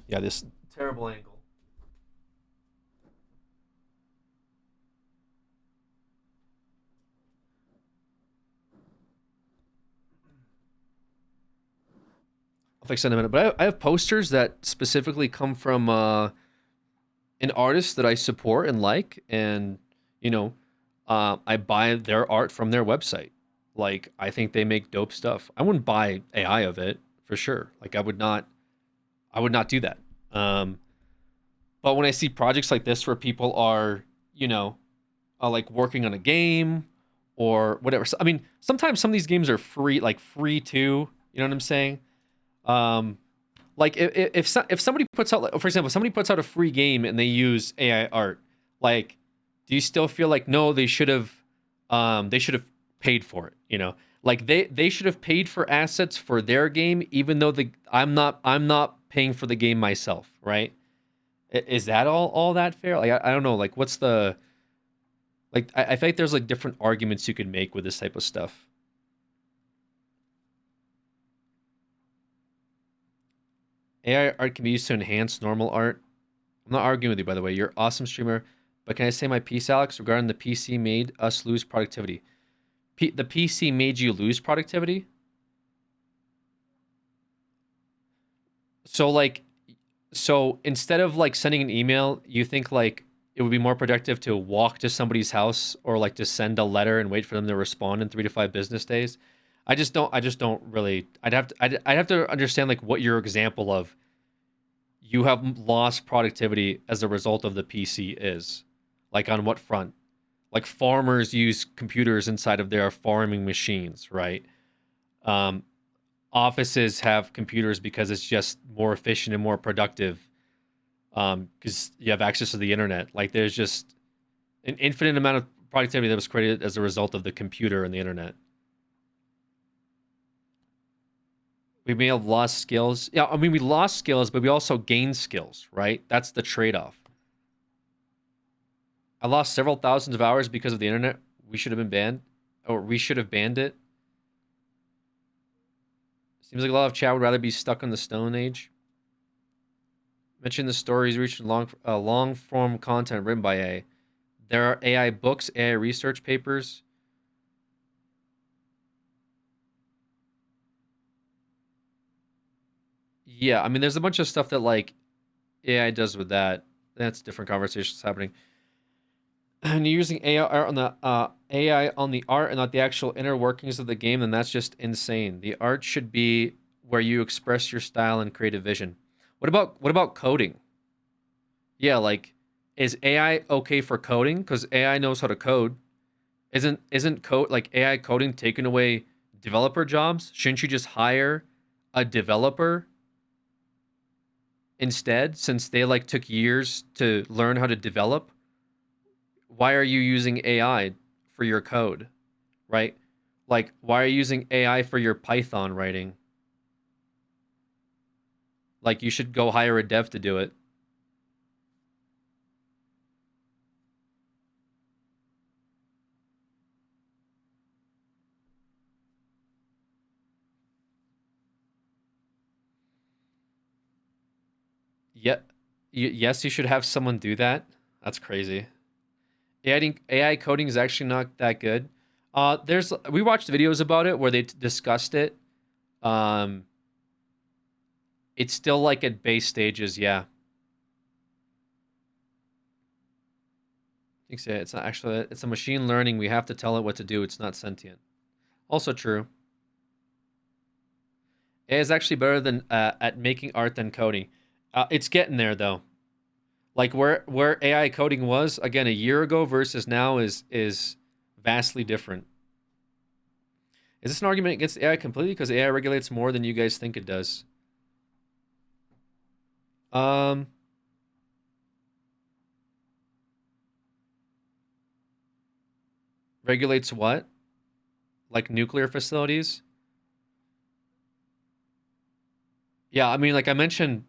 yeah, this terrible angle. I'll fix that in a minute. But I have posters that specifically come from an artist that I support and like, and you know, I buy their art from their website. Like, I think they make dope stuff. I wouldn't buy AI of it for sure. Like, I would not do that. But when I see projects like this where people are, you know, like working on a game or whatever. So, I mean, sometimes some of these games are free, like free too. You know what I'm saying? Like if somebody puts out, for example, somebody puts out a free game and they use AI art, like, do you still feel like no, they should have paid for it? You know, like they should have paid for assets for their game, even though I'm not paying for the game myself, right? Is that all that fair? Like I don't know. Like what's the like? I feel like there's like different arguments you could make with this type of stuff. AI art can be used to enhance normal art. I'm not arguing with you, by the way. You're an awesome streamer. But can I say my piece, Alex, regarding the PC made us lose productivity? The PC made you lose productivity? So instead of like sending an email, you think like it would be more productive to walk to somebody's house or like to send a letter and wait for them to respond in 3 to 5 business days? I just don't really. I'd have to understand like what your example of you have lost productivity as a result of the PC is. Like on what front? Like farmers use computers inside of their farming machines, right? Offices have computers because it's just more efficient and more productive. Because you have access to the internet. Like there's just an infinite amount of productivity that was created as a result of the computer and the internet. We may have lost skills. Yeah, I mean, we lost skills, but we also gained skills, right? That's the trade-off. I lost several thousands of hours because of the internet. We should have been banned, or we should have banned it. Seems like a lot of chat would rather be stuck in the Stone Age. Mention the stories reaching long-form content written by AI. There are AI books, AI research papers. Yeah, I mean, there's a bunch of stuff that like AI does with that. That's different conversations happening. And you're using AI on the art and not the actual inner workings of the game, then that's just insane. The art should be where you express your style and creative vision. What about coding? Yeah, like is AI okay for coding? Because AI knows how to code. Isn't code like AI coding taking away developer jobs? Shouldn't you just hire a developer instead, since they like took years to learn how to develop? Why are you using AI for your code, right? Like, why are you using AI for your Python writing? Like, you should go hire a dev to do it. Yeah, yes, you should have someone do that. That's crazy. AI coding is actually not that good. We watched videos about it where they discussed it. It's still like at base stages, yeah. It's not actually, it's a machine learning. We have to tell it what to do. It's not sentient. Also true. AI is actually better than at making art than coding. It's getting there though. Like where AI coding was again a year ago versus now is vastly different. Is this an argument against AI completely because AI regulates more than you guys think it does? Regulates what? Like nuclear facilities? Yeah, I mean, like I mentioned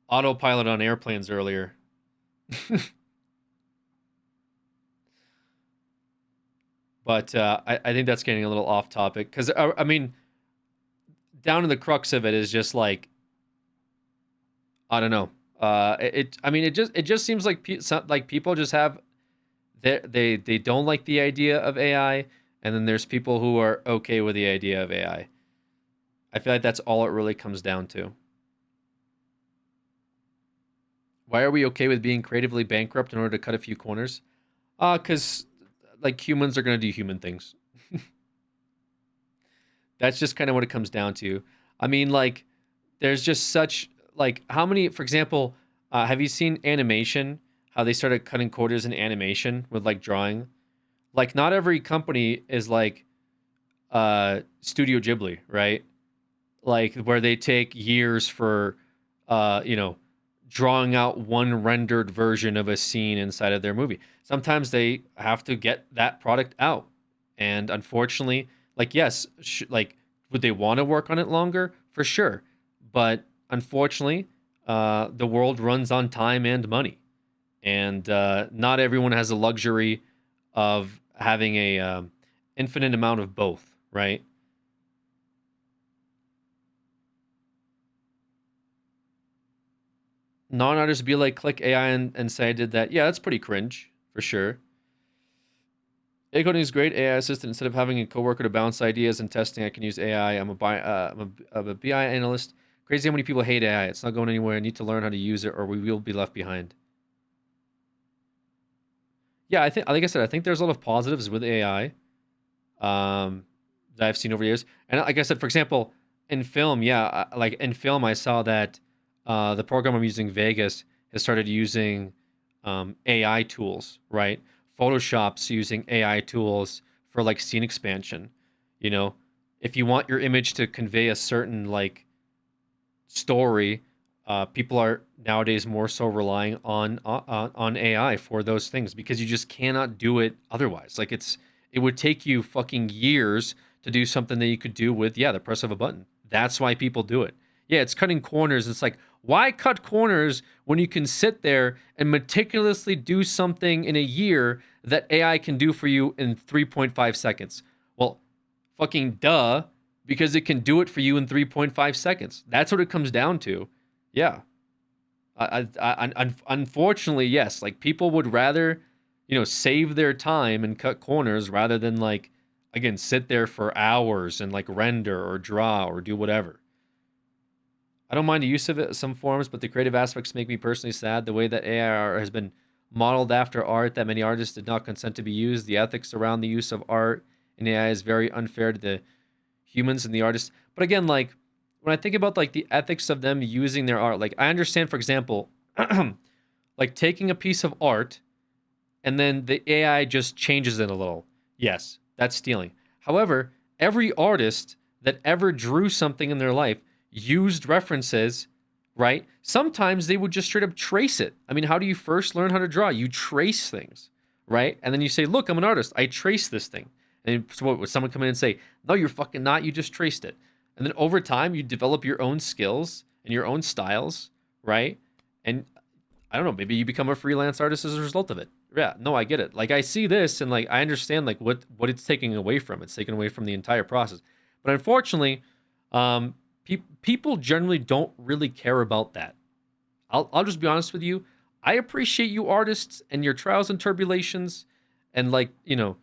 autopilot on airplanes earlier. But I think that's getting a little off topic because I mean, down to the crux of it is just like, I don't know. I mean, it just seems like people just have they don't like the idea of AI, and then there's people who are okay with the idea of AI. I feel like that's all it really comes down to. Why are we okay with being creatively bankrupt in order to cut a few corners? Because like humans are going to do human things. That's just kind of what it comes down to. I mean, like, there's just such, like, how many, for example, have you seen animation? How they started cutting corners in animation with, like, drawing? Like, not every company is like Studio Ghibli, right? Like, where they take years for, drawing out one rendered version of a scene inside of their movie. Sometimes they have to get that product out. And unfortunately, like, yes, would they want to work on it longer? For sure. But unfortunately, the world runs on time and money. And not everyone has the luxury of having a infinite amount of both, right? Non-artists be like, click AI and say I did that. Yeah, that's pretty cringe, for sure. AI coding is great. AI assistant. Instead of having a coworker to bounce ideas and testing, I can use AI. I'm a BI analyst. Crazy how many people hate AI. It's not going anywhere. I need to learn how to use it or we will be left behind. Yeah, I think, like I said, I think there's a lot of positives with AI that I've seen over the years. And like I said, for example, in film, yeah, like in film, I saw that the program I'm using, Vegas, has started using AI tools, right? Photoshop's using AI tools for like scene expansion. You know, if you want your image to convey a certain like story, people are nowadays more so relying on AI for those things because you just cannot do it otherwise. Like it would take you fucking years to do something that you could do with the press of a button. That's why people do it. Yeah, it's cutting corners. It's like, why cut corners when you can sit there and meticulously do something in a year that AI can do for you in 3.5 seconds? Well, fucking duh, because it can do it for you in 3.5 seconds. That's what it comes down to. Yeah. Unfortunately, yes. Like, people would rather, save their time and cut corners rather than, like, again, sit there for hours and, like, render or draw or do whatever. I don't mind the use of it in some forms, but the creative aspects make me personally sad. The way that AI has been modeled after art that many artists did not consent to be used. The ethics around the use of art in AI is very unfair to the humans and the artists. But again, like, when I think about, like, the ethics of them using their art, like, I understand, for example, like, taking a piece of art and then the AI just changes it a little. Yes, that's stealing. However, every artist that ever drew something in their life used references, right? Sometimes they would just straight up trace it. I mean, how do you first learn how to draw? You trace things, right? And then you say, look, I'm an artist. I trace this thing. And so what, would someone come in and say, no, you're fucking not. You just traced it. And then over time, you develop your own skills and your own styles, right? And I don't know, maybe you become a freelance artist as a result of it. Yeah, no, I get it. Like, I see this and, like, I understand, like, what it's taking away from. It's taken away from the entire process. But unfortunately, people generally don't really care about that. I'll just be honest with you. I appreciate you artists and your trials and tribulations and like, you know,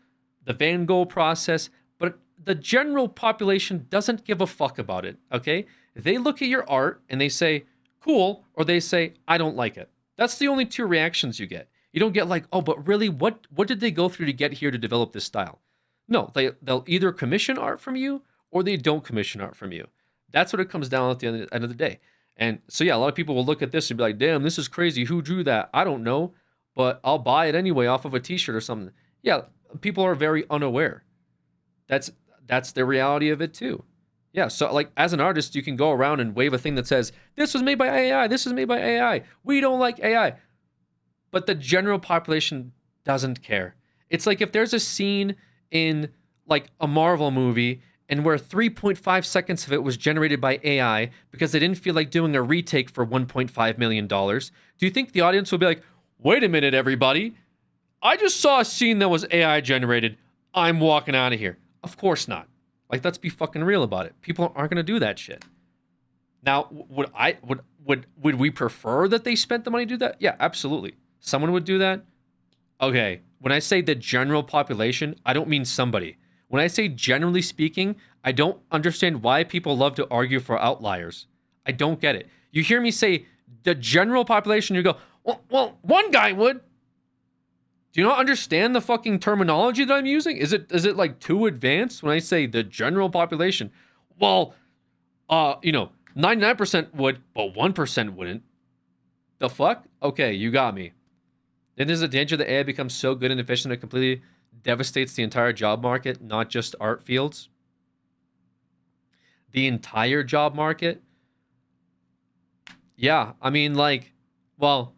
the Van Gogh process, but the general population doesn't give a fuck about it, okay? They look at your art and they say, cool, or they say, I don't like it. That's the only two reactions you get. You don't get like, oh, but really, what did they go through to get here to develop this style? No, they'll either commission art from you or they don't commission art from you. That's what it comes down at the end of the day. And so, yeah, a lot of people will look at this and be like, damn, this is crazy. Who drew that? I don't know, but I'll buy it anyway off of a t-shirt or something. Yeah, people are very unaware. That's the reality of it too. Yeah, so like as an artist, you can go around and wave a thing that says, this was made by AI, this was made by AI, we don't like AI. But the general population doesn't care. It's like if there's a scene in like a Marvel movie and where 3.5 seconds of it was generated by AI because they didn't feel like doing a retake for $1.5 million, do you think the audience will be like, wait a minute, everybody, I just saw a scene that was AI generated, I'm walking out of here? Of course not. Like, let's be fucking real about it. People aren't going to do that shit. Now, would we prefer that they spent the money to do that? Yeah, absolutely. Someone would do that? Okay, when I say the general population, I don't mean somebody. When I say generally speaking, I don't understand why people love to argue for outliers. I don't get it. You hear me say the general population, you go, well, one guy would. Do you not understand the fucking terminology that I'm using? Is it like too advanced when I say the general population? Well, 99% would, but 1% wouldn't. The fuck? Okay, you got me. Then there's a danger that AI becomes so good and efficient it completely devastates the entire job market, not just art fields. The entire job market? Yeah, I mean, like, well,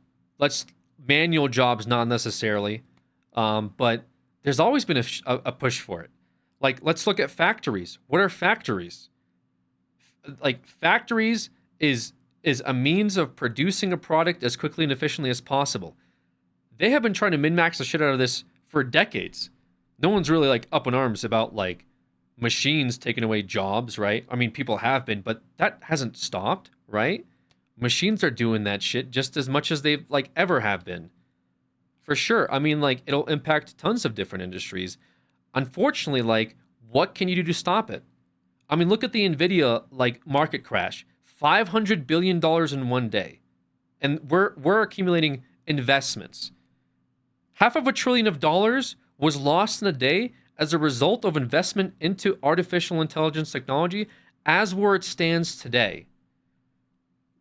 manual jobs, not necessarily, but there's always been a push for it. Like, let's look at factories. What are factories? Like, factories is a means of producing a product as quickly and efficiently as possible. They have been trying to min-max the shit out of this for decades. No one's really like up in arms about like machines taking away jobs, right? I mean, people have been, but that hasn't stopped, right? Machines are doing that shit just as much as they've like ever have been. For sure. I mean, like, it'll impact tons of different industries. Unfortunately, like, what can you do to stop it? I mean, look at the NVIDIA like market crash. $500 billion in one day. And we're accumulating investments. $500 billion was lost in a day as a result of investment into artificial intelligence technology as where it stands today.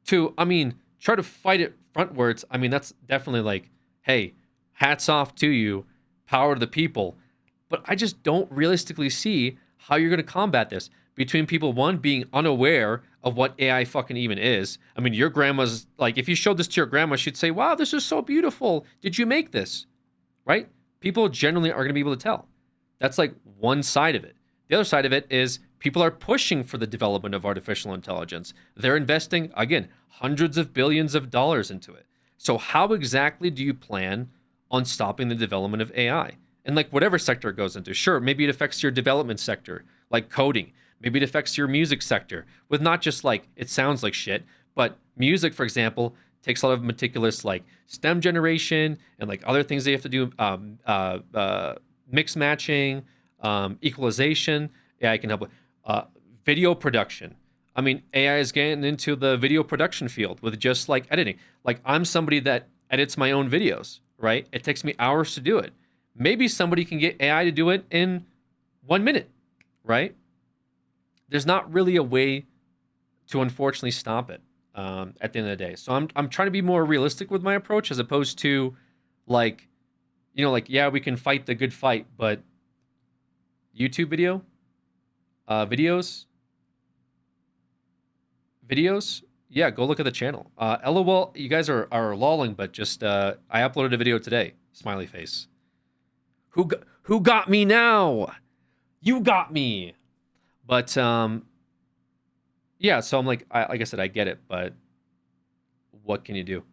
To, I mean, try to fight it frontwards, I mean, that's definitely like, hey, hats off to you, power to the people. But I just don't realistically see how you're going to combat this. Between people, one, being unaware of what AI fucking even is. I mean, your grandma's, like, if you showed this to your grandma, she'd say, wow, this is so beautiful. Did you make this? Right? People generally are going to be able to tell. That's like one side of it. The other side of it is people are pushing for the development of artificial intelligence. They're investing, again, hundreds of billions of dollars into it. So how exactly do you plan on stopping the development of AI? And like whatever sector it goes into, sure, maybe it affects your development sector, like coding. Maybe it affects your music sector with not just like, it sounds like shit, but music, for example, takes a lot of meticulous like stem generation and like other things they have to do, mix matching, equalization. AI can help with video production. I mean, AI is getting into the video production field with just like editing. Like, I'm somebody that edits my own videos, right? It takes me hours to do it. Maybe somebody can get AI to do it in 1 minute, right? There's not really a way to unfortunately stop it at the end of the day. So I'm trying to be more realistic with my approach as opposed to like, you know, like, yeah, we can fight the good fight, but YouTube videos, yeah, go look at the channel. LOL, you guys are lolling, but just I uploaded a video today. Smiley face. Who got me now? You got me. But yeah, so I'm like I said, I get it, but what can you do?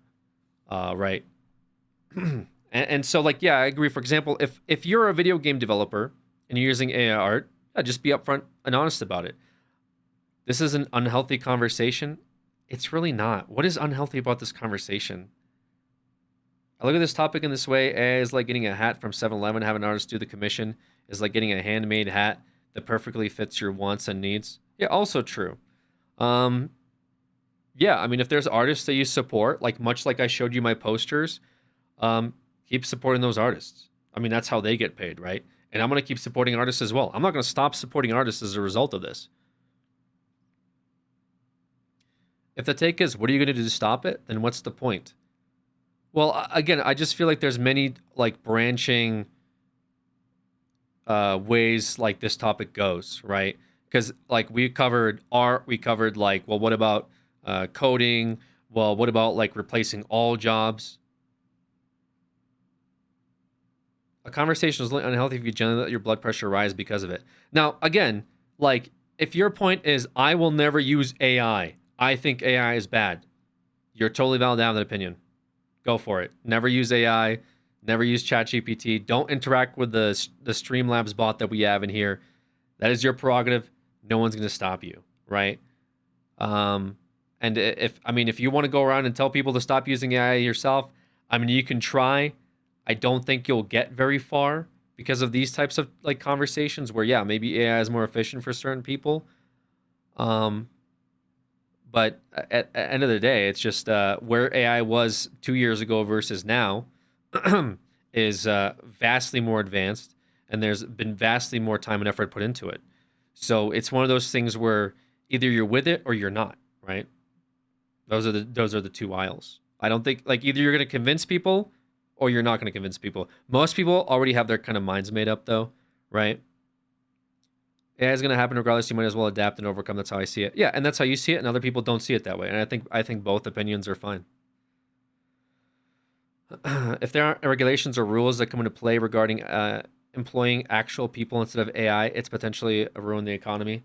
Right. and so like, yeah, I agree. For example, if you're a video game developer and you're using AI art, just be upfront and honest about it. This is an unhealthy conversation. It's really not. What is unhealthy about this conversation? I look at this topic in this way. AI is like getting a hat from 7-Eleven, have an artist do the commission. Is like getting a handmade hat that perfectly fits your wants and needs. Yeah, also true. Yeah, I mean, if there's artists that you support, like much like I showed you my posters, keep supporting those artists. I mean, that's how they get paid, right? And I'm going to keep supporting artists as well. I'm not going to stop supporting artists as a result of this. If the take is, what are you going to do to stop it? Then what's the point? Well, again, I just feel like there's many like branching ways like this topic goes, right? Because like we covered art, we covered like, well, what about coding? Well, what about like replacing all jobs? A conversation is unhealthy if you generally let your blood pressure rise because of it. Now, again, like if your point is I will never use AI, I think AI is bad, you're totally valid to have that opinion. Go for it. Never use AI. Never use ChatGPT. Don't interact with the Streamlabs bot that we have in here. That is your prerogative. No one's going to stop you, right? And if you want to go around and tell people to stop using AI yourself, I mean, you can try. I don't think you'll get very far because of these types of like conversations where, yeah, maybe AI is more efficient for certain people. But at the end of the day, it's just where AI was 2 years ago versus now is vastly more advanced, and there's been vastly more time and effort put into it. So it's one of those things where either you're with it or you're not, right? Those are the two aisles. I don't think like either you're going to convince people or you're not going to convince people. Most people already have their kind of minds made up, though, right? AI is going to happen regardless. You might as well adapt and overcome. That's how I see it. Yeah, and that's how you see it, and other people don't see it that way. And I think both opinions are fine. If there aren't regulations or rules that come into play regarding employing actual people instead of AI, it's potentially ruin the economy.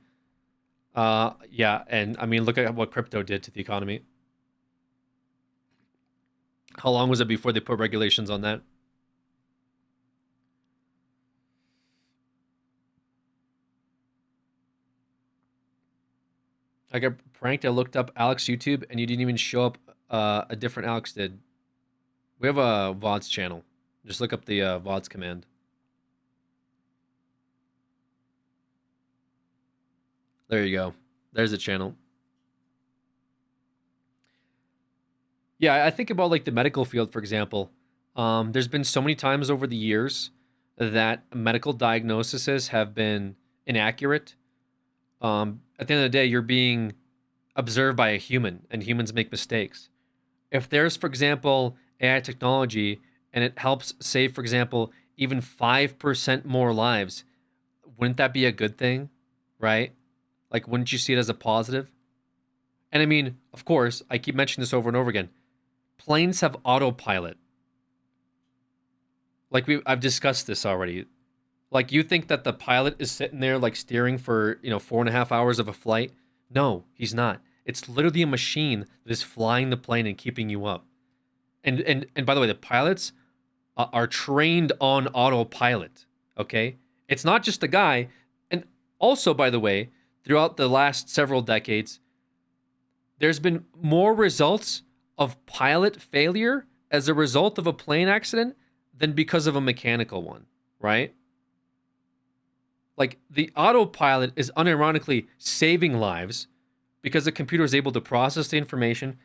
Yeah, and I mean, look at what crypto did to the economy. How long was it before they put regulations on that? I got pranked. I looked up Alex YouTube, and you didn't even show up. A different Alex did. We have a VODs channel. Just look up the VODs command. There you go. There's the channel. Yeah, I think about like the medical field, for example. There's been so many times over the years that medical diagnoses have been inaccurate. At the end of the day, you're being observed by a human, and humans make mistakes. If there's, for example, AI technology, and it helps save, for example, even 5% more lives, wouldn't that be a good thing, right? Like, wouldn't you see it as a positive? And I mean, of course, I keep mentioning this over and over again. Planes have autopilot. Like I've discussed this already. Like, you think that the pilot is sitting there, like, steering for, 4.5 hours of a flight? No, he's not. It's literally a machine that is flying the plane and keeping you up. And by the way, the pilots are trained on autopilot, okay? It's not just a guy. And also, by the way, throughout the last several decades, there's been more results of pilot failure as a result of a plane accident than because of a mechanical one, right? Like, the autopilot is unironically saving lives because the computer is able to process the information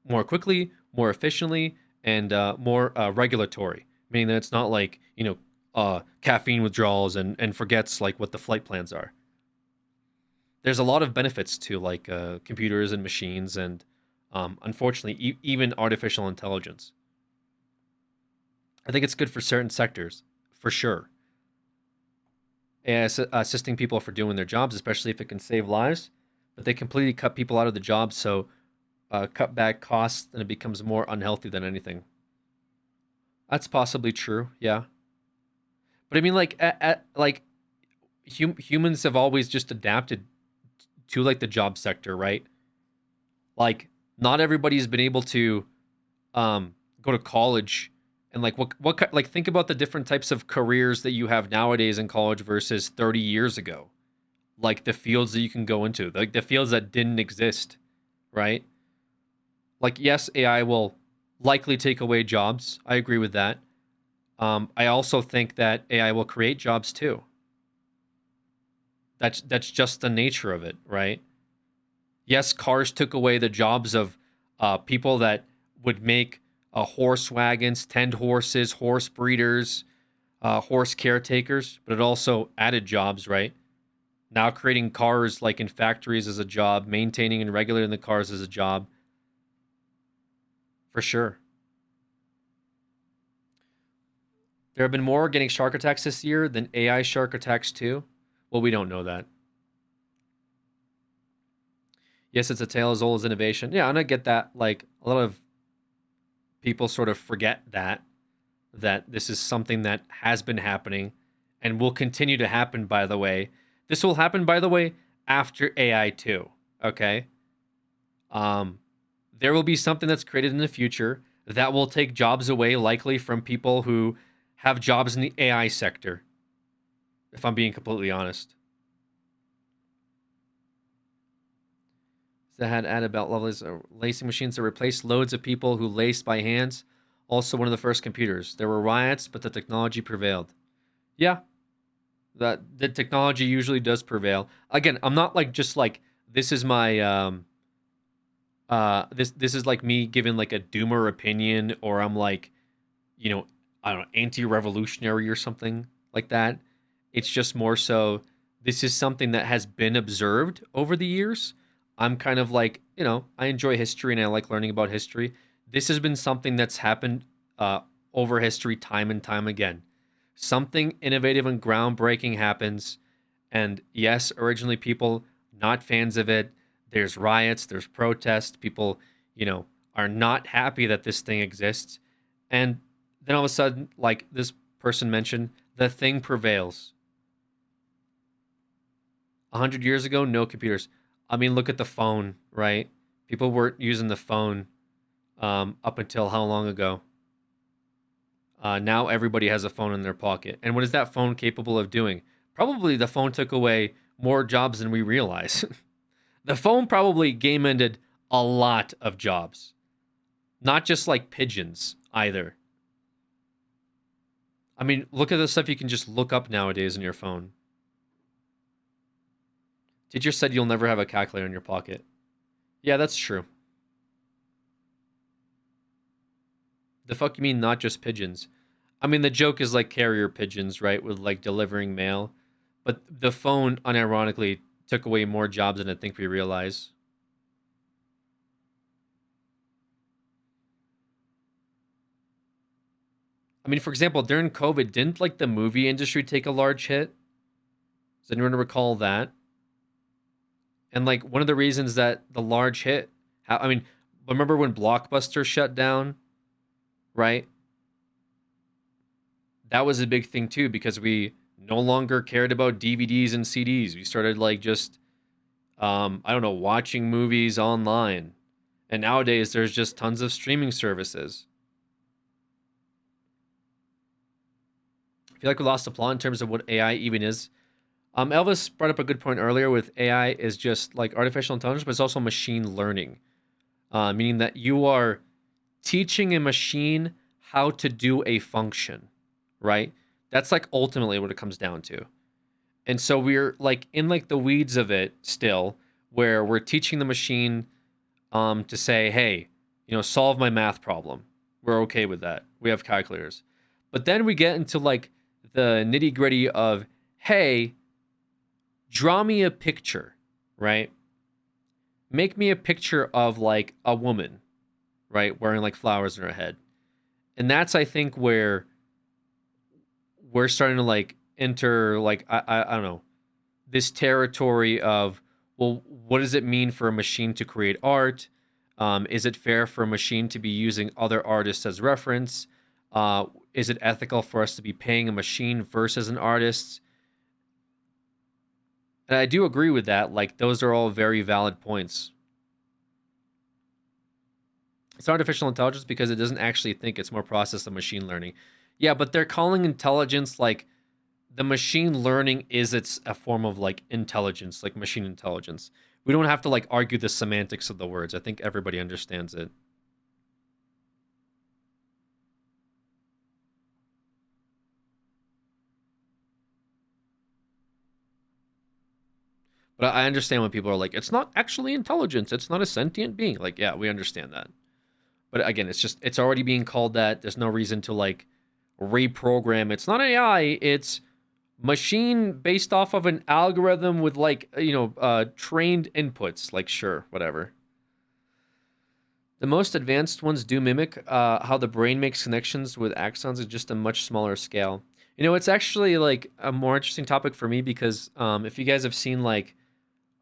more quickly, more efficiently, and more regulatory, meaning that it's not like, caffeine withdrawals and forgets like what the flight plans are. There's a lot of benefits to like computers and machines and unfortunately even artificial intelligence. I think it's good for certain sectors, for sure. Assisting people for doing their jobs, especially if it can save lives, but they completely cut people out of the job, so cut back costs, and it becomes more unhealthy than anything. That's possibly true, yeah. But I mean, like, humans have always just adapted to like the job sector, right? Like, not everybody's been able to go to college. And like what like think about the different types of careers that you have nowadays in college versus 30 years ago. Like the fields that you can go into, like the fields that didn't exist, right? Like, yes, AI will likely take away jobs. I agree with that. I also think that AI will create jobs too. That's just the nature of it, right? Yes, cars took away the jobs of people that would make horse wagons, tend horses, horse breeders, horse caretakers, but it also added jobs, right? Now creating cars like in factories is a job, maintaining and regulating the cars is a job. For sure. There have been more organic shark attacks this year than AI shark attacks too. Well, we don't know that. Yes, it's a tale as old as innovation. Yeah, and I get that. Like, a lot of people sort of forget that this is something that has been happening and will continue to happen, by the way. This will happen, by the way, after AI too, okay? There will be something that's created in the future that will take jobs away, likely from people who have jobs in the AI sector, if I'm being completely honest. That had added belt levels, lacing machines that replaced loads of people who laced by hands. Also one of the first computers. There were riots, but the technology prevailed. Yeah. The technology usually does prevail. Again, I'm not like just like this is my this is like me giving like a doomer opinion, or I'm like, you know, I don't know, anti-revolutionary or something like that. It's just more so this is something that has been observed over the years. I'm kind of like, you know, I enjoy history and I like learning about history. This has been something that's happened over history time and time again. Something innovative and groundbreaking happens. And yes, originally people not fans of it. There's riots, there's protests. People, you know, are not happy that this thing exists. And then all of a sudden, like this person mentioned, the thing prevails. 100 years ago, no computers. I mean, look at the phone, right? People weren't using the phone up until how long ago? Now everybody has a phone in their pocket. And what is that phone capable of doing? Probably the phone took away more jobs than we realize. The phone probably game-ended a lot of jobs. Not just like pigeons either. I mean, look at the stuff you can just look up nowadays in your phone. Teacher said you'll never have a calculator in your pocket. Yeah, that's true. The fuck you mean not just pigeons? I mean, the joke is like carrier pigeons, right? With like delivering mail. But the phone, unironically, took away more jobs than I think we realize. I mean, for example, during COVID, didn't like the movie industry take a large hit? Does anyone recall that? And like one of the reasons that the large hit, I mean, remember when Blockbuster shut down, right? That was a big thing too, because we no longer cared about DVDs and CDs. We started like just, I don't know, watching movies online. And nowadays there's just tons of streaming services. I feel like we lost the plot in terms of what AI even is. Elvis brought up a good point earlier with AI is just like artificial intelligence, but it's also machine learning. Meaning that you are teaching a machine how to do a function, right? That's like ultimately what it comes down to. And so we're like in like the weeds of it still, where we're teaching the machine to say, hey, you know, solve my math problem. We're okay with that. We have calculators. But then we get into like the nitty gritty of, hey, draw me a picture, right? Make me a picture of like a woman, right? Wearing like flowers in her head. And that's, I think, where we're starting to like enter like, I don't know, this territory of, well, what does it mean for a machine to create art? Is it fair for a machine to be using other artists as reference? Is it ethical for us to be paying a machine versus an artist? And I do agree with that. Like, those are all very valid points. It's artificial intelligence because it doesn't actually think. It's more process than machine learning. Yeah, but they're calling intelligence like the machine learning is a form of like intelligence, like machine intelligence. We don't have to like argue the semantics of the words. I think everybody understands it. But I understand when people are like, it's not actually intelligence. It's not a sentient being. Like, yeah, we understand that. But again, it's already being called that. There's no reason to like reprogram. It's not AI. It's machine based off of an algorithm with like, trained inputs. Like, sure, whatever. The most advanced ones do mimic how the brain makes connections with axons at just a much smaller scale. It's actually like a more interesting topic for me because if you guys have seen like,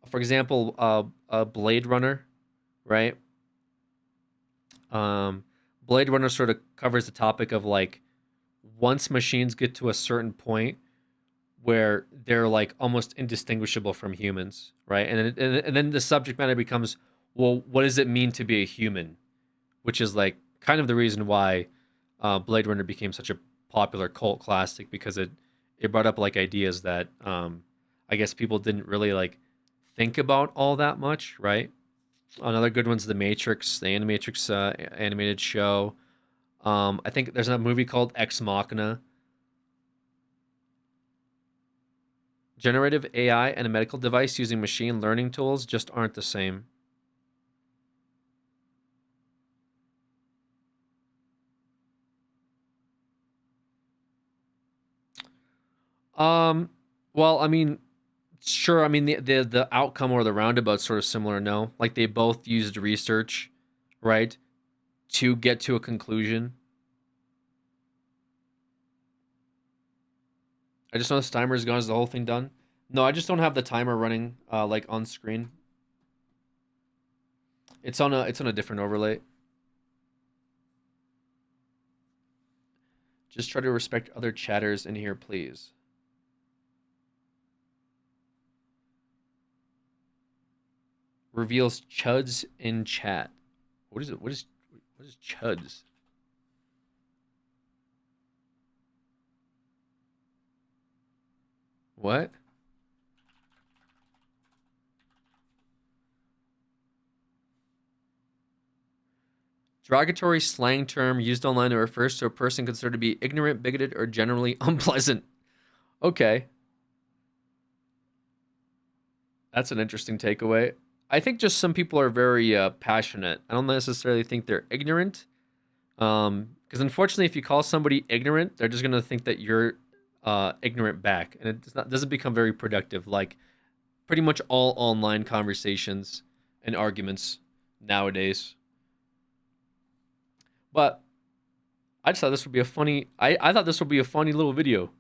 for example, Blade Runner, right? Blade Runner sort of covers the topic of like once machines get to a certain point where they're like almost indistinguishable from humans, right? And then the subject matter becomes, well, what does it mean to be a human? Which is like kind of the reason why Blade Runner became such a popular cult classic, because it brought up like ideas that I guess people didn't really like think about all that much, right? Another good one's The Matrix, the Animatrix animated show. I think there's a movie called Ex Machina. Generative AI and a medical device using machine learning tools just aren't the same. Well, I mean, sure. I mean, the outcome or the roundabout's sort of similar, no? Like, they both used research, right, to get to a conclusion. I just noticed the timer is gone. Is the whole thing done? No, I just don't have the timer running, like, on screen. It's on a different overlay. Just try to respect other chatters in here, please. Reveals chuds in chat. What is it? What is chuds? What? Derogatory slang term used online that refers to a person considered to be ignorant, bigoted, or generally unpleasant. Okay. That's an interesting takeaway. I think just some people are very passionate. I don't necessarily think they're ignorant. Because unfortunately, if you call somebody ignorant, they're just going to think that you're ignorant back. And it doesn't become very productive. Like pretty much all online conversations and arguments nowadays. But I just thought this would be a funny... I thought this would be a funny little video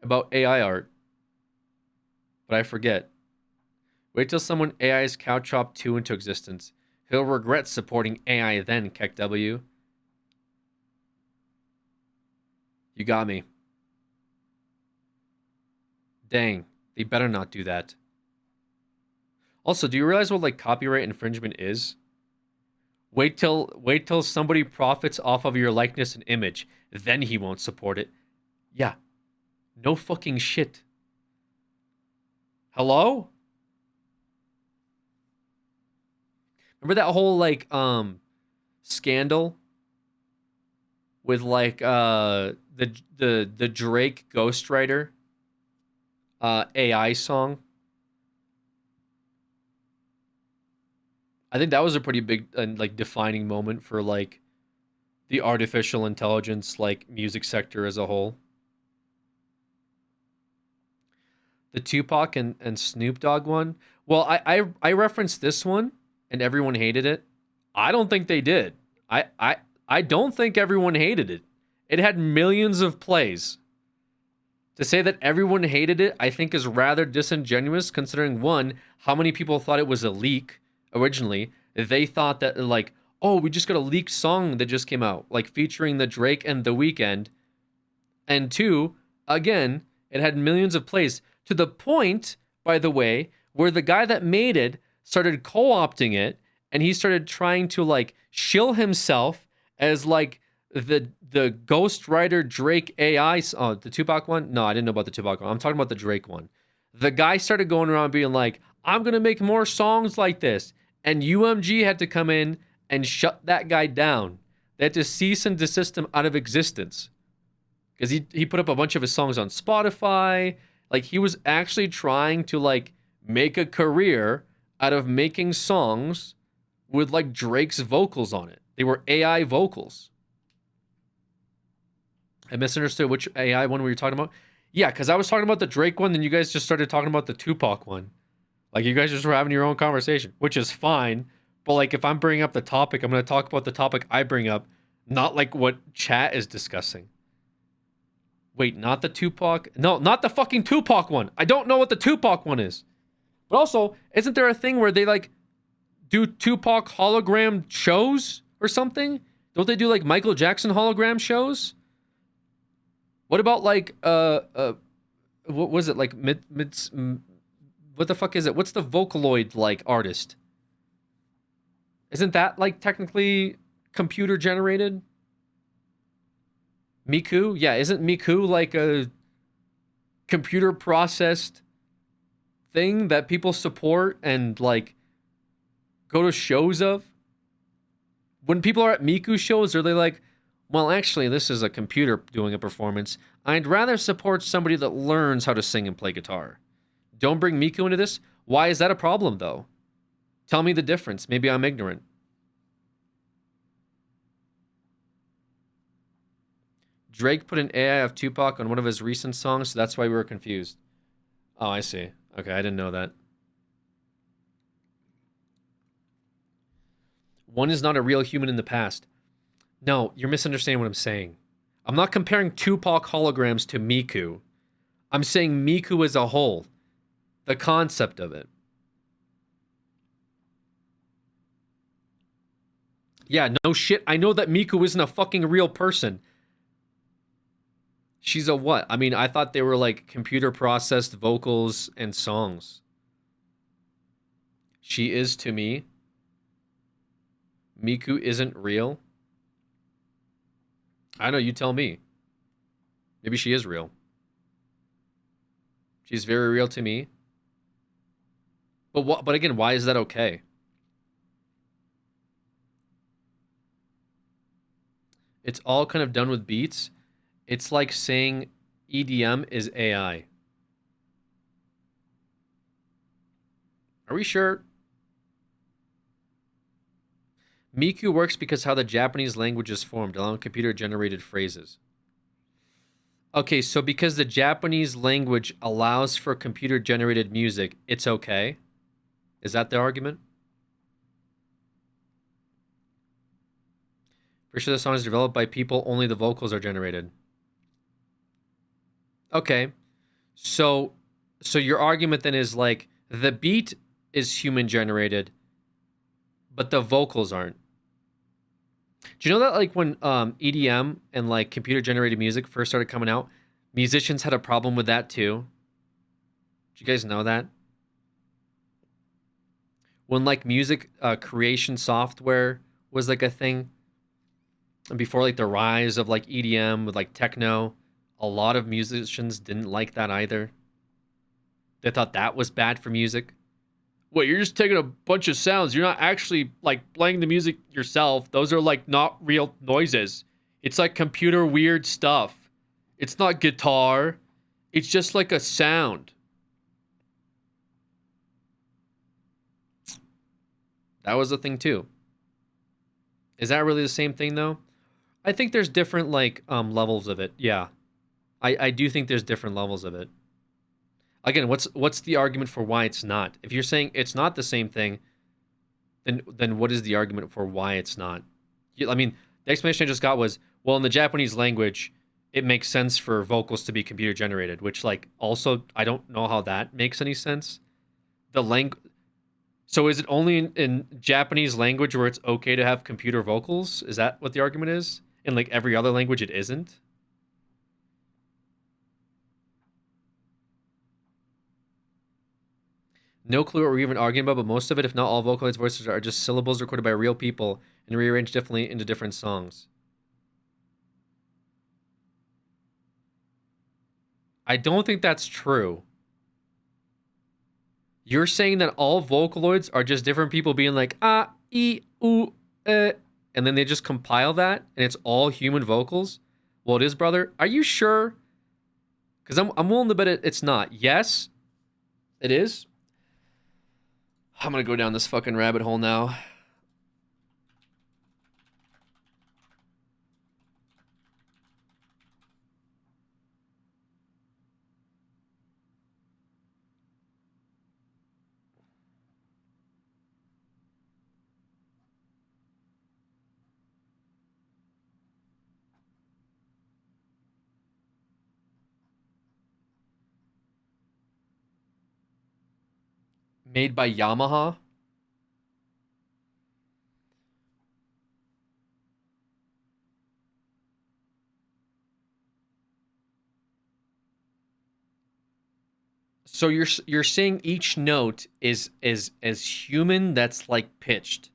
about AI art. But I forget. Wait till someone AI's Caltrop 2 into existence. He'll regret supporting AI then, Keck W. You got me. Dang, they better not do that. Also, do you realize what like copyright infringement is? Wait till somebody profits off of your likeness and image, then he won't support it. Yeah. No fucking shit. Hello? Remember that whole like scandal with like the Drake Ghostwriter AI song? I think that was a pretty big and like defining moment for like the artificial intelligence like music sector as a whole. The Tupac and Snoop Dogg one. Well, I referenced this one and everyone hated it. I don't think they did. I don't think everyone hated it. It had millions of plays. To say that everyone hated it, I think is rather disingenuous considering one, how many people thought it was a leak originally. They thought that like, oh, we just got a leaked song that just came out, like featuring the Drake and The Weeknd. And two, again, it had millions of plays to the point, by the way, where the guy that made it started co-opting it and he started trying to like shill himself as like the ghostwriter Drake AI. Oh, the Tupac one? No, I didn't know about the Tupac one. I'm talking about the Drake one. The guy started going around being like, I'm going to make more songs like this. And UMG had to come in and shut that guy down. They had to cease and desist him out of existence. Because he put up a bunch of his songs on Spotify. Like, he was actually trying to, like, make a career out of making songs with like Drake's vocals on it. They were AI vocals. I misunderstood which AI one we were talking about. Yeah, because I was talking about the Drake one, then you guys just started talking about the Tupac one. Like, you guys just were having your own conversation, which is fine. But, like, if I'm bringing up the topic, I'm going to talk about the topic I bring up, not, like, what chat is discussing. Wait, not the Tupac? No, not the fucking Tupac one. I don't know what the Tupac one is. But also, isn't there a thing where they, like, do Tupac hologram shows or something? Don't they do, like, Michael Jackson hologram shows? What about, like, what was it, like, what the fuck is it? What's the Vocaloid, like, artist? Isn't that, like, technically computer generated? Miku? Yeah, isn't Miku, like, a computer processed thing that people support and, like, go to shows of? When people are at Miku shows, are they like, well, actually, this is a computer doing a performance. I'd rather support somebody that learns how to sing and play guitar. Don't bring Miku into this? Why is that a problem, though? Tell me the difference. Maybe I'm ignorant. Drake put an AI of Tupac on one of his recent songs, so that's why we were confused. Oh, I see. Okay, I didn't know that. One is not a real human in the past. No, you're misunderstanding what I'm saying. I'm not comparing Tupac holograms to Miku. I'm saying Miku as a whole. The concept of it. Yeah, no shit. I know that Miku isn't a fucking real person. She's a what? I mean, I thought they were like computer processed vocals and songs. She is to me. Miku isn't real. I know, you tell me. Maybe she is real. She's very real to me. But again, why is that okay? It's all kind of done with beats. It's like saying EDM is AI. Are we sure? Miku works because how the Japanese language is formed, allowing computer-generated phrases. Okay, so because the Japanese language allows for computer-generated music, it's okay? Is that the argument? Pretty sure the song is developed by people, only the vocals are generated. Okay, so your argument then is like, the beat is human-generated, but the vocals aren't. Do you know that like when EDM and like computer-generated music first started coming out, musicians had a problem with that too? Do you guys know that? When like music creation software was like a thing, and before like the rise of like EDM with like techno, a lot of musicians didn't like that either. They thought that was bad for music. Wait, you're just taking a bunch of sounds. You're not actually like playing the music yourself. Those are like not real noises. It's like computer weird stuff. It's not guitar. It's just like a sound. That was a thing too. Is that really the same thing though? I think there's different like levels of it. Yeah. I do think there's different levels of it. Again, what's the argument for why it's not? If you're saying it's not the same thing, then what is the argument for why it's not? I mean, the explanation I just got was, well, in the Japanese language, it makes sense for vocals to be computer generated, which like also I don't know how that makes any sense. So is it only in Japanese language where it's okay to have computer vocals? Is that what the argument is? In like every other language it isn't? No clue what we're even arguing about, but most of it, if not all Vocaloid's voices, are just syllables recorded by real people and rearranged differently into different songs. I don't think that's true. You're saying that all Vocaloids are just different people being like, ah, ee, ooh, and then they just compile that, and it's all human vocals? Well, it is, brother. Are you sure? Because I'm willing to bet it's not. Yes, it is. I'm gonna go down this fucking rabbit hole now. Made by Yamaha? So you're saying each note is as human that's like pitched.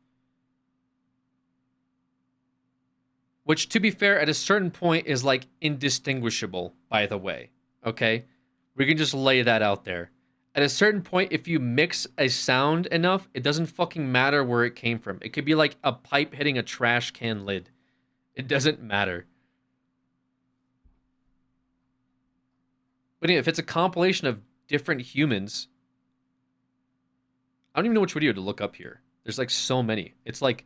Which, to be fair, at a certain point is like indistinguishable, by the way. Okay? We can just lay that out there. At a certain point, if you mix a sound enough, it doesn't fucking matter where it came from. It could be like a pipe hitting a trash can lid. It doesn't matter. But anyway, if it's a compilation of different humans, I don't even know which video to look up here. There's like so many. It's like...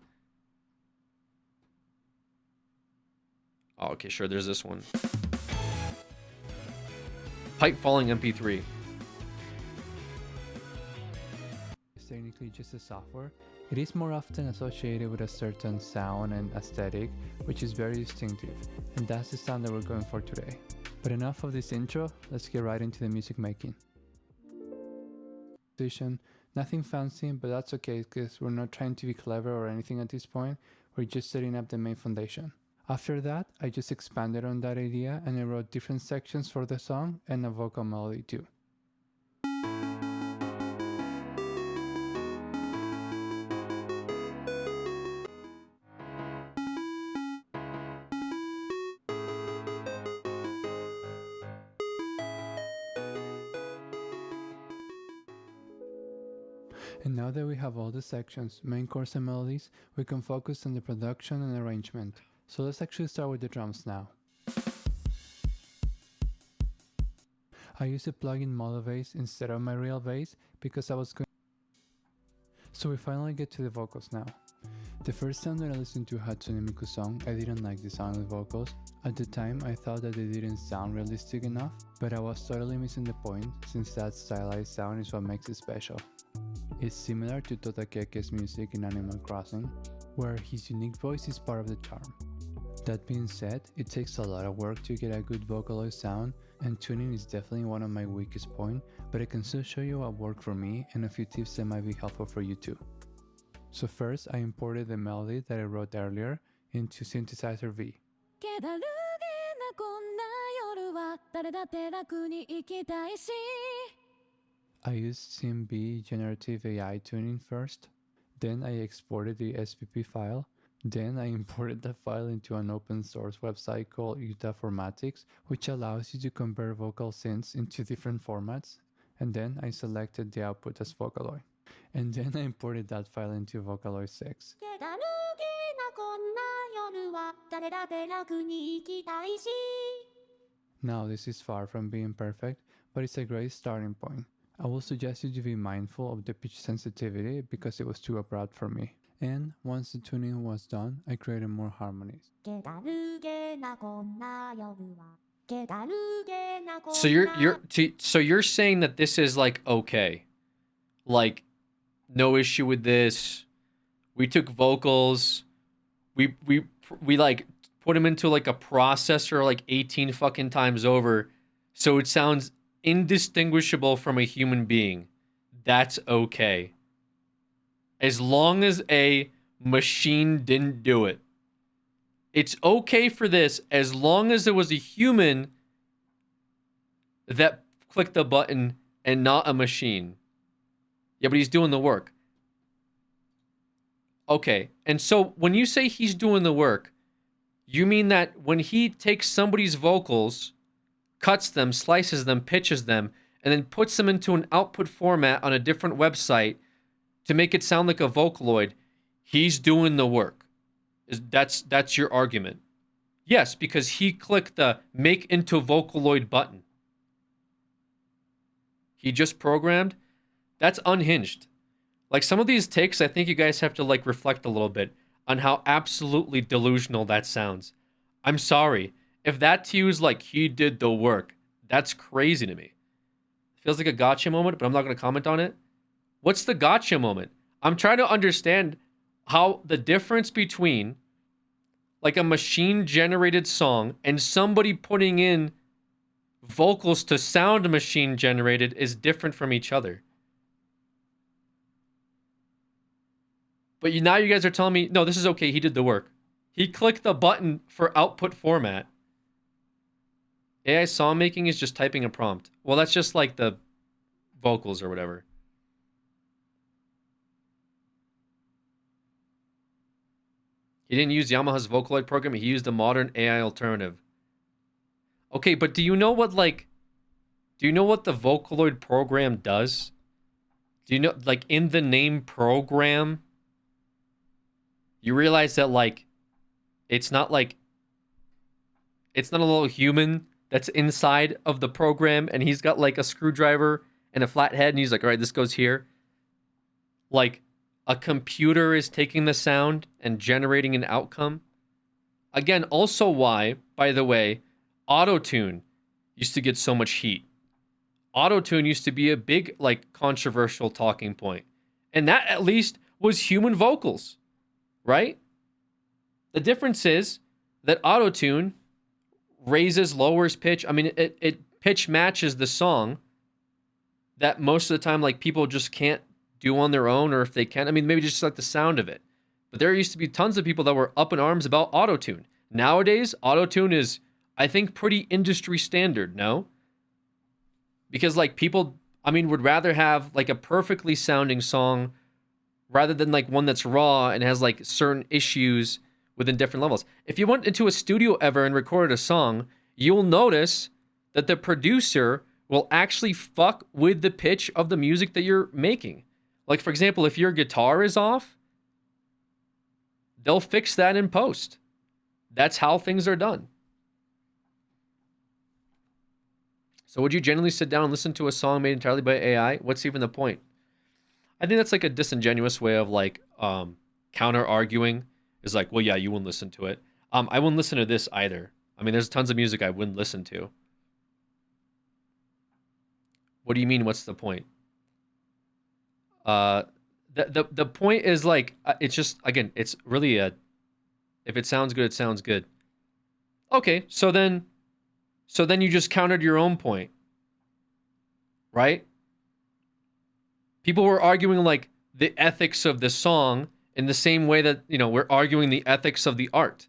Oh, okay, sure, there's this one. Pipe falling MP3. Technically just a software, it is more often associated with a certain sound and aesthetic, which is very distinctive, and that's the sound that we're going for today. But enough of this intro, let's get right into the music making. Nothing fancy, but that's okay because we're not trying to be clever or anything at this point, we're just setting up the main foundation. After that, I just expanded on that idea and I wrote different sections for the song and a vocal melody too. And now that we have all the sections, main chords and melodies, we can focus on the production and arrangement. So let's actually start with the drums now. I used a plugin Molovase instead of my real bass because I was going. So we finally get to the vocals now. The first time that I listened to Hatsune Miku song, I didn't like the sound with vocals. At the time, I thought that they didn't sound realistic enough, but I was totally missing the point since that stylized sound is what makes it special. It's similar to Totakeke's music in Animal Crossing, where his unique voice is part of the charm. That being said, it takes a lot of work to get a good vocalized sound, and tuning is definitely one of my weakest points, but I can still show you what worked for me and a few tips that might be helpful for you too. So first, I imported the melody that I wrote earlier into Synthesizer V. I used SynB generative AI tuning first, then I exported the SVP file, then I imported the file into an open source website called Utaformatics, which allows you to convert vocal synths into different formats, and then I selected the output as Vocaloid. And then I imported that file into Vocaloid 6. Now this is far from being perfect, but it's a great starting point. I will suggest you to be mindful of the pitch sensitivity because it was too abrupt for me. And once the tuning was done, I created more harmonies. So you're saying that this is like okay, like no issue with this. We took vocals, we like put them into like a processor like 18 fucking times over, so it sounds indistinguishable from a human being. That's okay. As long as a machine didn't do it. It's okay for this as long as there was a human that clicked the button and not a machine. Yeah, but he's doing the work. Okay, and so when you say he's doing the work, you mean that when he takes somebody's vocals, cuts them, slices them, pitches them, and then puts them into an output format on a different website to make it sound like a Vocaloid, he's doing the work. That's your argument. Yes, because he clicked the make into Vocaloid button. He just programmed. That's unhinged. Like some of these takes, I think you guys have to like reflect a little bit on how absolutely delusional that sounds. I'm sorry. If that to you is like he did the work, that's crazy to me. Feels like a gotcha moment, but I'm not going to comment on it. What's the gotcha moment? I'm trying to understand how the difference between like a machine generated song and somebody putting in vocals to sound machine generated is different from each other. But now you guys are telling me, no, this is okay. He did the work. He clicked the button for output format. AI song making is just typing a prompt. Well, that's just like the vocals or whatever. He didn't use Yamaha's Vocaloid program. He used a modern AI alternative. Okay, but do you know what the Vocaloid program does? Do you know, like, in the name program, you realize that, like, it's not a little human that's inside of the program and he's got, like, a screwdriver and a flat head and he's like, all right, this goes here. Like, a computer is taking the sound and generating an outcome. Again, also why, by the way, Auto-Tune used to get so much heat. Auto-Tune used to be a big, like, controversial talking point. And that, at least, was human vocals, right? The difference is that Auto-Tune raises, lowers pitch. I mean, it pitch matches the song that most of the time, like, people just can't do on their own, or if they can, I mean, maybe just like the sound of it. But there used to be tons of people that were up in arms about Auto-Tune. Nowadays, Auto-Tune is, I think, pretty industry standard, no? Because, like, people, I mean, would rather have, like, a perfectly sounding song rather than, like, one that's raw and has, like, certain issues within different levels. If you went into a studio ever and recorded a song, you'll notice that the producer will actually fuck with the pitch of the music that you're making. Like, for example, if your guitar is off, they'll fix that in post. That's how things are done. So would you generally sit down and listen to a song made entirely by AI? What's even the point? I think that's like a disingenuous way of like counter-arguing. Is like, well, yeah, you wouldn't listen to it. I wouldn't listen to this either. I mean, there's tons of music I wouldn't listen to. What do you mean, what's the point? The point is like, it's just, again, it's really if it sounds good, it sounds good. Okay, so then you just countered your own point, right? People were arguing like the ethics of the song in the same way that, you know, we're arguing the ethics of the art.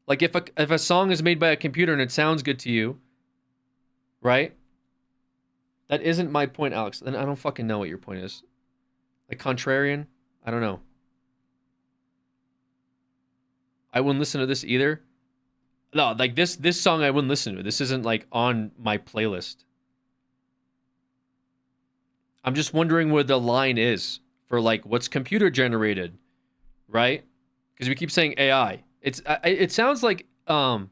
Like if a song is made by a computer and it sounds good to you, right? That isn't my point, Alex. Then I don't fucking know what your point is. Like contrarian? I don't know. I wouldn't listen to this either. No, like this song I wouldn't listen to. This isn't like on my playlist. I'm just wondering where the line is for like what's computer generated, right? Because we keep saying AI. It sounds like when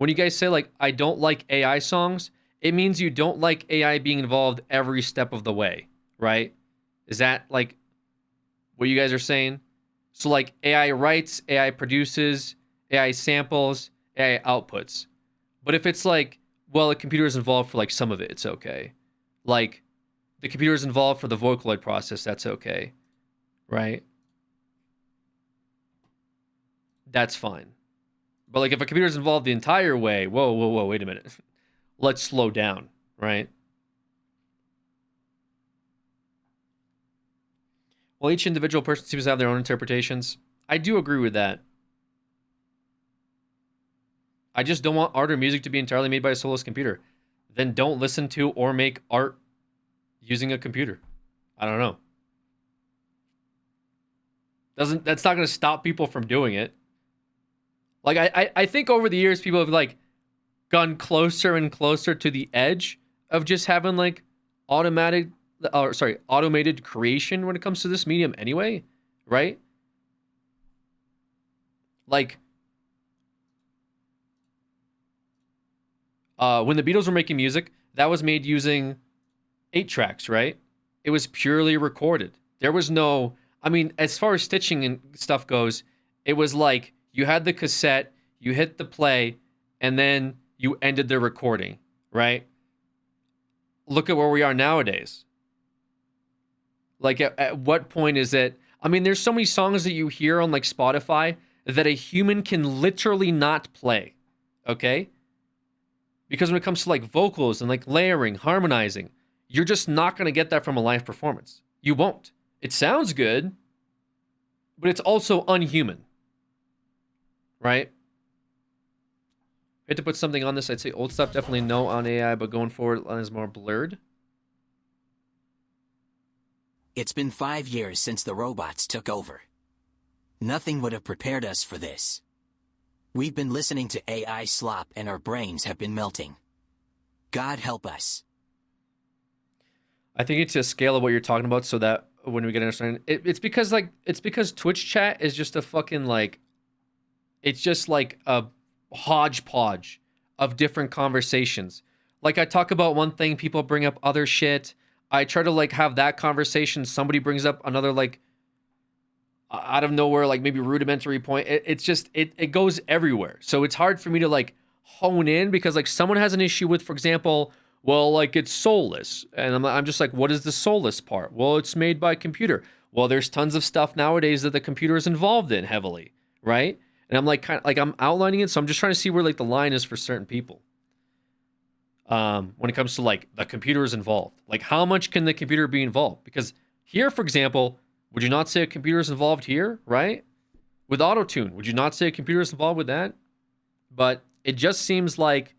you guys say like I don't like AI songs, it means you don't like AI being involved every step of the way, right? Is that like what you guys are saying? So like AI writes, AI produces, AI samples, AI outputs. But if it's like, well, the computer is involved for like some of it, it's okay. Like the computer is involved for the Vocaloid process, that's okay, right? That's fine. But like if a computer is involved the entire way, whoa, wait a minute. Let's slow down, right? Well, each individual person seems to have their own interpretations. I do agree with that. I just don't want art or music to be entirely made by a soulless computer. Then don't listen to or make art using a computer. I don't know. That's not going to stop people from doing it. Like I think over the years people have like gone closer and closer to the edge of just having like automated creation when it comes to this medium anyway, right? Like when the Beatles were making music, that was made using 8 tracks, right? It was purely recorded. There was no, I mean, as far as stitching and stuff goes, it was like you had the cassette, you hit the play, and then you ended the recording, right? Look at where we are nowadays. Like, at what point is it? I mean, there's so many songs that you hear on like Spotify that a human can literally not play, okay? Because when it comes to like vocals and like layering, harmonizing, you're just not going to get that from a live performance. You won't. It sounds good, but it's also unhuman, right? If I had to put something on this, I'd say old stuff definitely no on AI, but going forward, line is more blurred. It's been 5 years since the robots took over. Nothing would have prepared us for this. We've been listening to AI slop and our brains have been melting. God help us. I think it's a scale of what you're talking about so that when we get understanding, it's because Twitch chat is just a fucking like, it's just like a hodgepodge of different conversations. Like I talk about one thing, people bring up other shit. I try to like have that conversation. Somebody brings up another like out of nowhere, like maybe rudimentary point. It's just, it goes everywhere. So it's hard for me to like hone in because like someone has an issue with, for example, well, like it's soulless. And I'm just like, what is the soulless part? Well, it's made by computer. Well, there's tons of stuff nowadays that the computer is involved in heavily, right? And I'm like, kind of like I'm outlining it. So I'm just trying to see where like the line is for certain people. When it comes to like the computer is involved, like how much can the computer be involved? Because here, for example, would you not say a computer is involved here, right? With auto-tune, would you not say a computer is involved with that? But it just seems like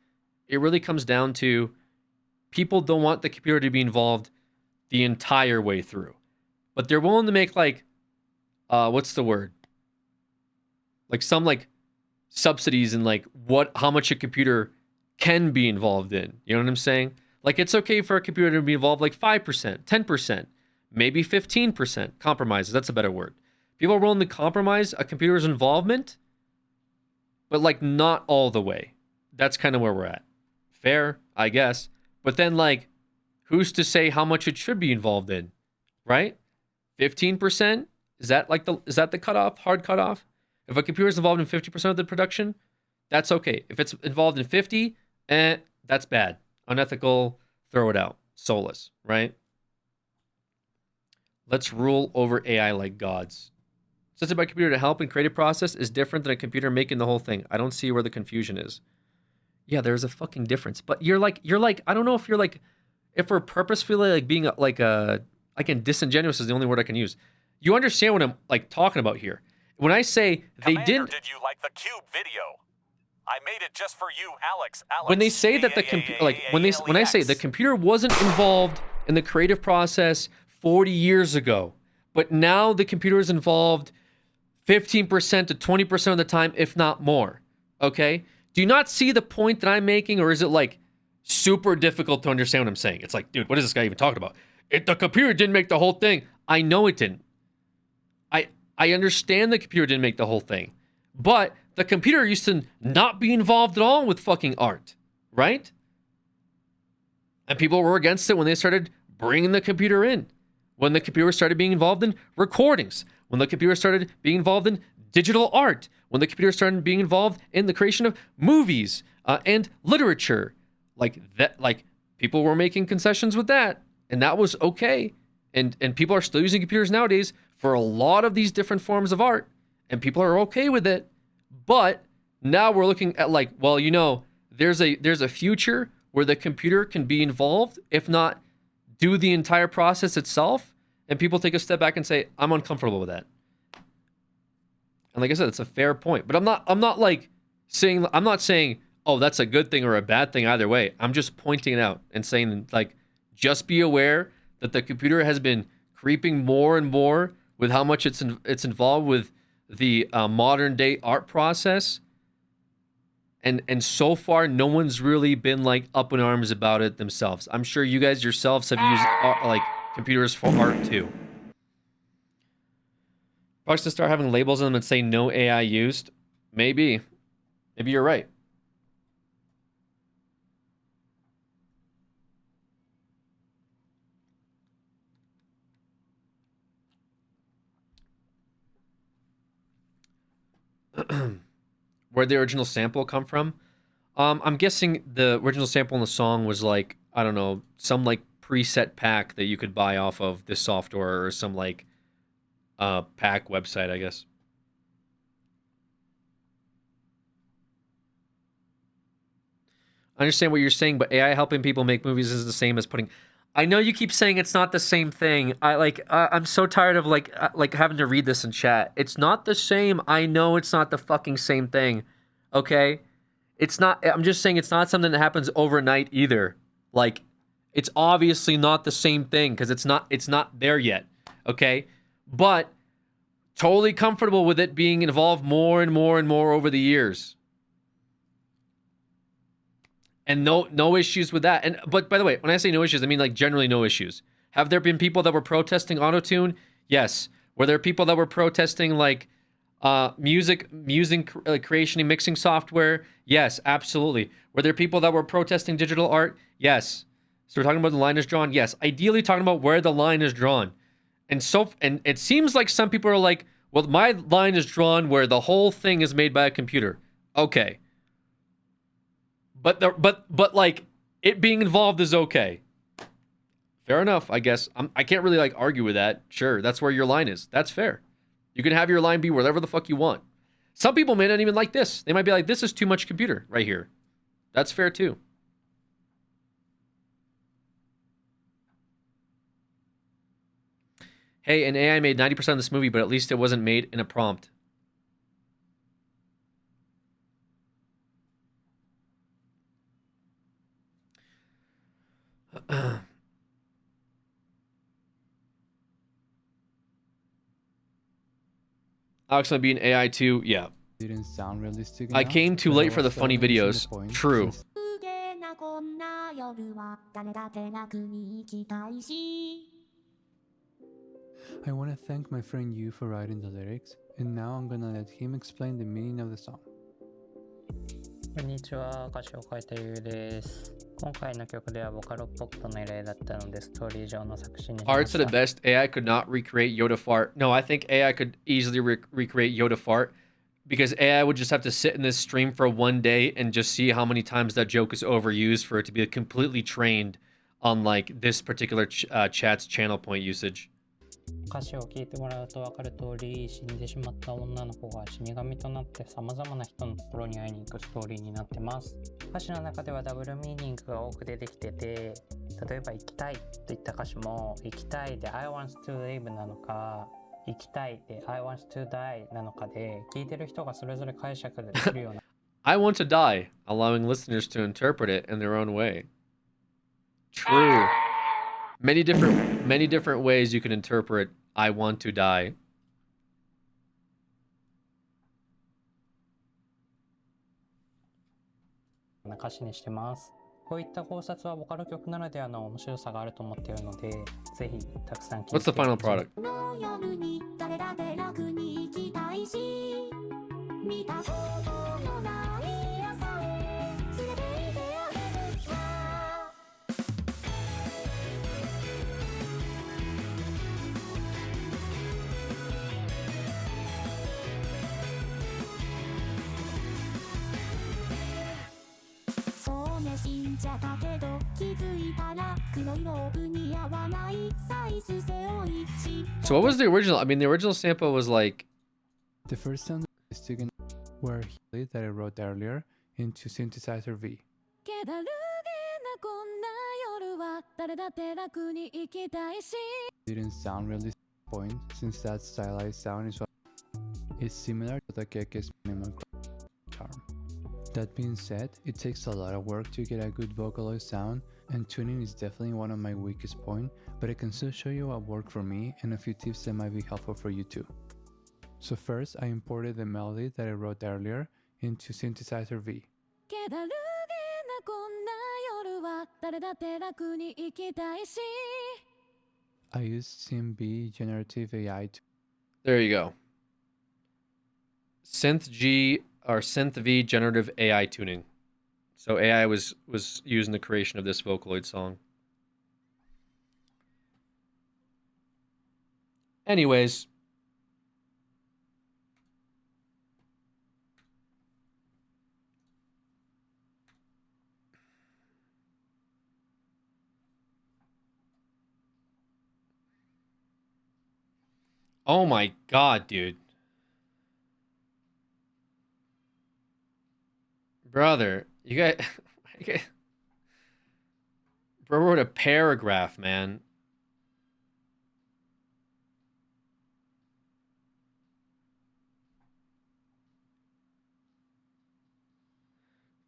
it really comes down to people don't want the computer to be involved the entire way through, but they're willing to make like, what's the word? Like some like subsidies and like how much a computer can be involved in. You know what I'm saying? Like it's okay for a computer to be involved like 5%, 10%, maybe 15% compromises. That's a better word. People are willing to compromise a computer's involvement, but like not all the way. That's kind of where we're at. Fair, I guess. But then like, who's to say how much it should be involved in, right? 15%? Is that the cutoff, hard cutoff? If a computer is involved in 50% of the production, that's okay. If it's involved in 50, that's bad. Unethical, throw it out. Soulless, right? Let's rule over AI like gods. Assisted by computer to help in creative process is different than a computer making the whole thing. I don't see where the confusion is. Yeah, there's a fucking difference. But you're like, I don't know if you're like, if we're purposefully like being like disingenuous is the only word I can use. You understand what I'm like talking about here. When I say they didn't. Did you like the cube video? I made it just for you, Alex. When they say that the computer, like when I say the computer wasn't involved in the creative process 40 years ago, but now the computer is involved 15% to 20% of the time, if not more. Okay? Do you not see the point that I'm making, or is it like super difficult to understand what I'm saying? It's like, dude, what is this guy even talking about? The computer didn't make the whole thing. I know it didn't. I understand the computer didn't make the whole thing, but the computer used to not be involved at all with fucking art, right? And people were against it when they started bringing the computer in. When the computer started being involved in recordings. When the computer started being involved in digital art. When the computer started being involved in the creation of movies and literature. Like that, like people were making concessions with that, and that was okay. And people are still using computers nowadays for a lot of these different forms of art, and people are okay with it. But now we're looking at like, well, you know, there's a future where the computer can be involved, if not do the entire process itself, and people take a step back and say, I'm uncomfortable with that. And like I said, it's a fair point. But I'm not saying, oh, that's a good thing or a bad thing either way. I'm just pointing it out and saying, like, just be aware that the computer has been creeping more and more with how much it's involved with the modern day art process. And so far, no one's really been like up in arms about it themselves. I'm sure you guys yourselves have used like computers for art too. Products to start having labels on them and say no AI used. Maybe you're right. where the original sample come from. I'm guessing the original sample in the song was like, I don't know, some like preset pack that you could buy off of this software or some like pack website, I guess. I understand what you're saying, but AI helping people make movies is the same as putting. I know you keep saying it's not the same thing. I'm so tired of like having to read this in chat. It's not the same. I know it's not the fucking same thing. Okay? It's not. I'm just saying it's not something that happens overnight either. Like, it's obviously not the same thing because it's not there yet. Okay? But totally comfortable with it being involved more and more and more over the years. And no issues with that. But by the way, when I say no issues, I mean like generally no issues. Have there been people that were protesting autotune? Yes. Were there people that were protesting like music creation and mixing software? Yes, absolutely. Were there people that were protesting digital art? Yes. So we're talking about the line is drawn? Yes. Ideally talking about where the line is drawn. And it seems like some people are like, well, my line is drawn where the whole thing is made by a computer. Okay. But like it being involved is okay. Fair enough, I guess. I can't really like argue with that. Sure, that's where your line is. That's fair. You can have your line be wherever the fuck you want. Some people may not even like this. They might be like, this is too much computer right here. That's fair too. Hey, an AI made 90% of this movie, but at least it wasn't made in a prompt. Alex gonna be an AI too. Yeah. Didn't sound realistic I enough, came too but late for the also funny missing the videos. point True. since I want to thank my friend Yu for writing the lyrics, and now I'm gonna let him explain the meaning of the song. こんにちは、歌詞を書いたゆうです。今回の曲ではボカロポップの依頼だったので、ストーリー上の作詞にしま Art し said た。 it best. AI could not recreate Yoda fart. No, I think AI could easily recreate Yoda fart because AI would just have to sit in this stream for one day and just see how many times that joke is overused for it to be completely trained on like this particular chat's channel point usage. 歌詞を聞いてもらうと分かる通り、死んでしまった女の子が死神となって様々な人のところに会いに行くストーリーになってます。歌詞の中ではダブルミーニングが多く出てきてて、例えば行きたいといった歌詞も行きたいで I want to live なのか、行きたいで I want to die なのかで、聞いてる人がそれぞれ解釈できるような。I want to die, allowing listeners to interpret it in their own way. True. Many different ways you can interpret I want to die. 歌詞にしてます。こういった考察はボカロ曲ならではの面白さがあると思っているので、ぜひたくさん聞いて。 What's the final product? 信じたけど気づいたら黒いローブに合わないサイズ背負い So what was the original? I mean, the original sample was like... The first sound is taken where he played that I wrote earlier into synthesizer V. けだるげなこんな夜は誰だって楽に生きたいし Didn't sound realistic point since that stylized sound is what it's similar to the Keke's minimal charm. That being said, it takes a lot of work to get a good Vocaloid sound, and tuning is definitely one of my weakest points, but I can still show you what worked for me and a few tips that might be helpful for you too. So first, I imported the melody that I wrote earlier into synthesizer V. けだるげなこんな夜は誰だって楽に生きたいし I used SynthB generative AI to... There you go. SynthG or SynthV generative AI tuning. So AI was used in the creation of this Vocaloid song. Anyways. Oh my god, dude. Brother, you got... Bro wrote a paragraph, man.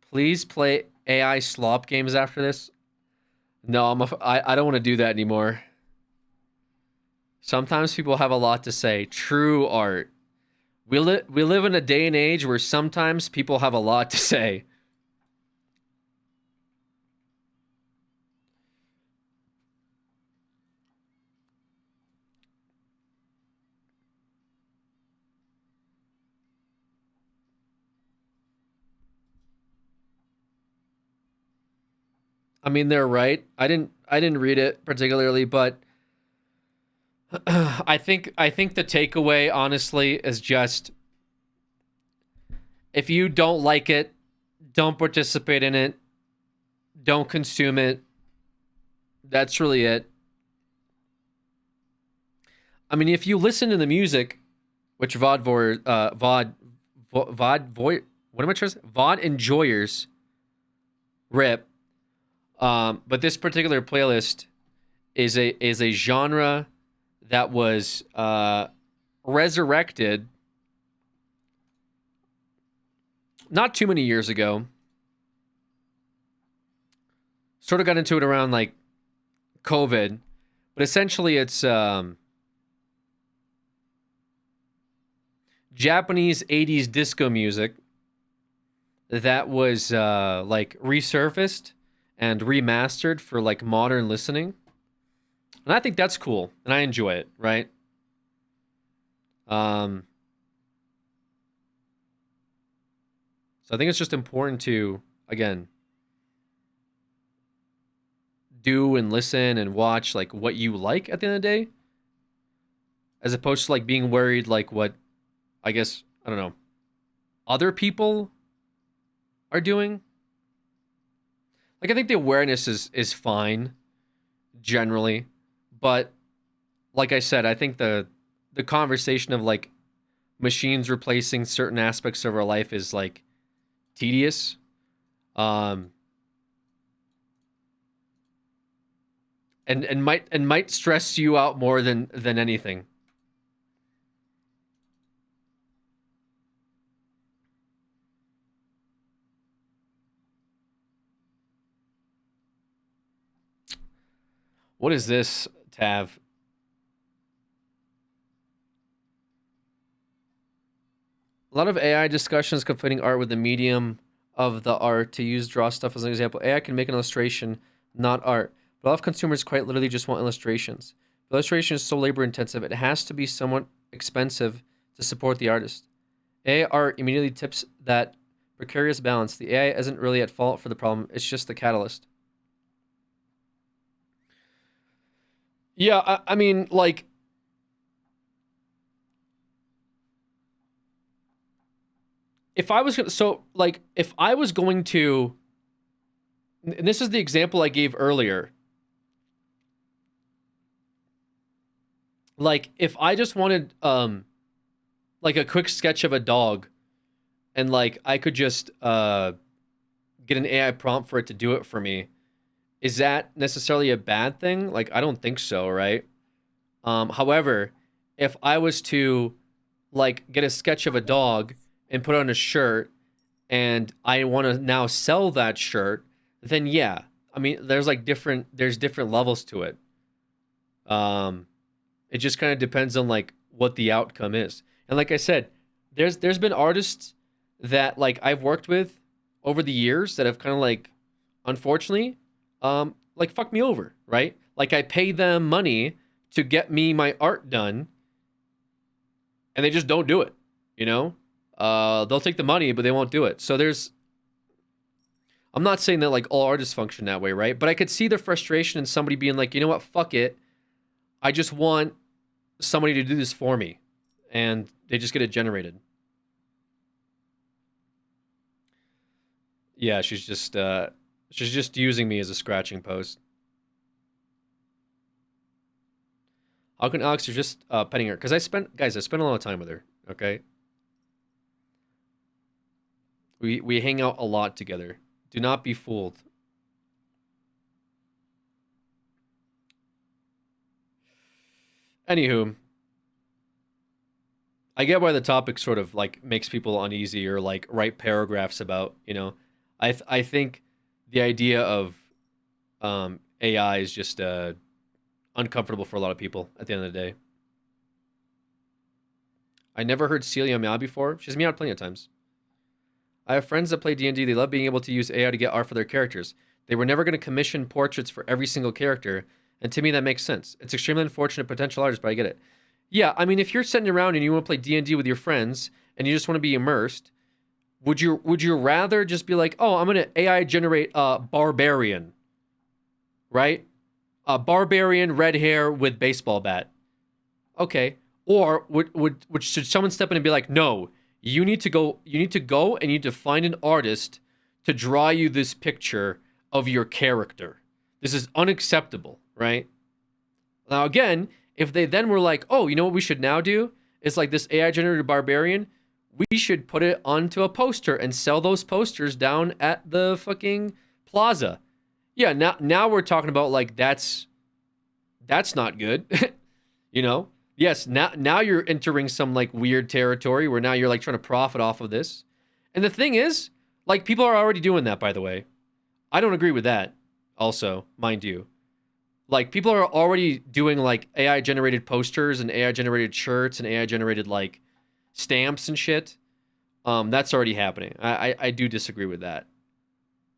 Please play AI slop games after this. No, I don't want to do that anymore. Sometimes people have a lot to say. True art. We live in a day and age where sometimes people have a lot to say. I mean, they're right. I didn't read it particularly, but I think the takeaway, honestly, is just if you don't like it, don't participate in it, don't consume it. That's really it. I mean, if you listen to the music, which VOD enjoyers rip, but this particular playlist is a genre that was resurrected not too many years ago. Sort of got into it around like COVID, but essentially it's Japanese 80s disco music that was like resurfaced and remastered for like modern listening. And I think that's cool, and I enjoy it, right? So I think it's just important to, again, do and listen and watch like what you like at the end of the day, as opposed to like being worried like what, I guess, I don't know, other people are doing. Like, I think the awareness is fine generally, but like I said, I think the conversation of like machines replacing certain aspects of our life is like tedious. And might stress you out more than anything. What is this, Tav? A lot of AI discussions conflating art with the medium of the art. To use draw stuff as an example, AI can make an illustration, not art. But a lot of consumers quite literally just want illustrations. The illustration is so labor intensive, it has to be somewhat expensive to support the artist. AI art immediately tips that precarious balance. The AI isn't really at fault for the problem, it's just the catalyst. Yeah, I mean, like, if I was going to, and this is the example I gave earlier, like, if I just wanted, like, a quick sketch of a dog, and, like, I could just, get an AI prompt for it to do it for me, is that necessarily a bad thing? Like, I don't think so, right? However, if I was to, like, get a sketch of a dog and put on a shirt, and I want to now sell that shirt, then yeah. I mean, there's different levels to it. It just kind of depends on like what the outcome is. And like I said, there's been artists that like I've worked with over the years that have kind of like, unfortunately, like fucked me over, right? Like I pay them money to get me my art done, and they just don't do it, you know? They'll take the money, but they won't do it. So I'm not saying that like all artists function that way, right? But I could see the frustration in somebody being like, you know what, fuck it. I just want somebody to do this for me. And they just get it generated. Yeah, she's just using me as a scratching post. Alk and Alex are just petting her. Because I spent a lot of time with her, okay? We hang out a lot together. Do not be fooled. Anywho, I get why the topic sort of like makes people uneasy or like write paragraphs about, you know. I think the idea of AI is just uncomfortable for a lot of people at the end of the day. I never heard Celia meow before. She's meowed plenty of times. I have friends that play D&D. They love being able to use AI to get art for their characters. They were never going to commission portraits for every single character, and to me that makes sense. It's extremely unfortunate potential artist, but I get it. Yeah, I mean, if you're sitting around and you want to play D&D with your friends and you just want to be immersed, would you rather just be like, oh, I'm going to AI generate a barbarian, right? A barbarian, red hair with baseball bat. Okay. Or should someone step in and be like, no, you need to go and you need to find an artist to draw you this picture of your character. This is unacceptable, right? Now, again, if they then were like, oh, you know what we should now do? It's like this AI-generated barbarian. We should put it onto a poster and sell those posters down at the fucking plaza. Yeah, now we're talking about like that's not good. You know? Yes, now you're entering some like weird territory where now you're like trying to profit off of this. And the thing is, like people are already doing that, by the way. I don't agree with that also, mind you. Like people are already doing like AI generated posters and AI generated shirts and AI generated like stamps and shit. That's already happening. I do disagree with that.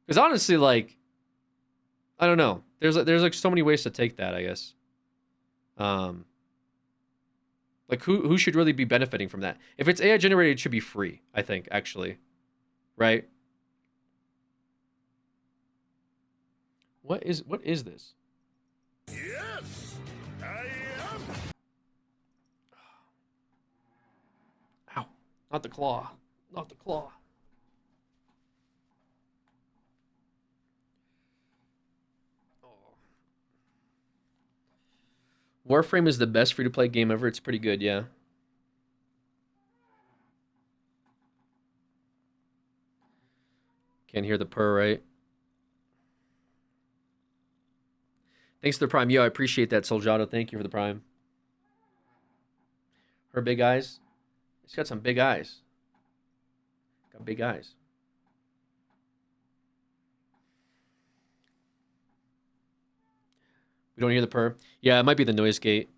Because honestly, like, I don't know. There's like so many ways to take that, I guess. Like who should really be benefiting from that? If it's AI generated, it should be free, I think, actually. Right? What is this? Yes, I am. Ow. Not the claw. Not the claw. Warframe is the best free-to-play game ever. It's pretty good, yeah. Can't hear the purr, right? Thanks for the Prime. Yo, I appreciate that, Soljado. Thank you for the Prime. Her big eyes. She's got some big eyes. Got big eyes. We don't hear the purr. Yeah, it might be the noise gate.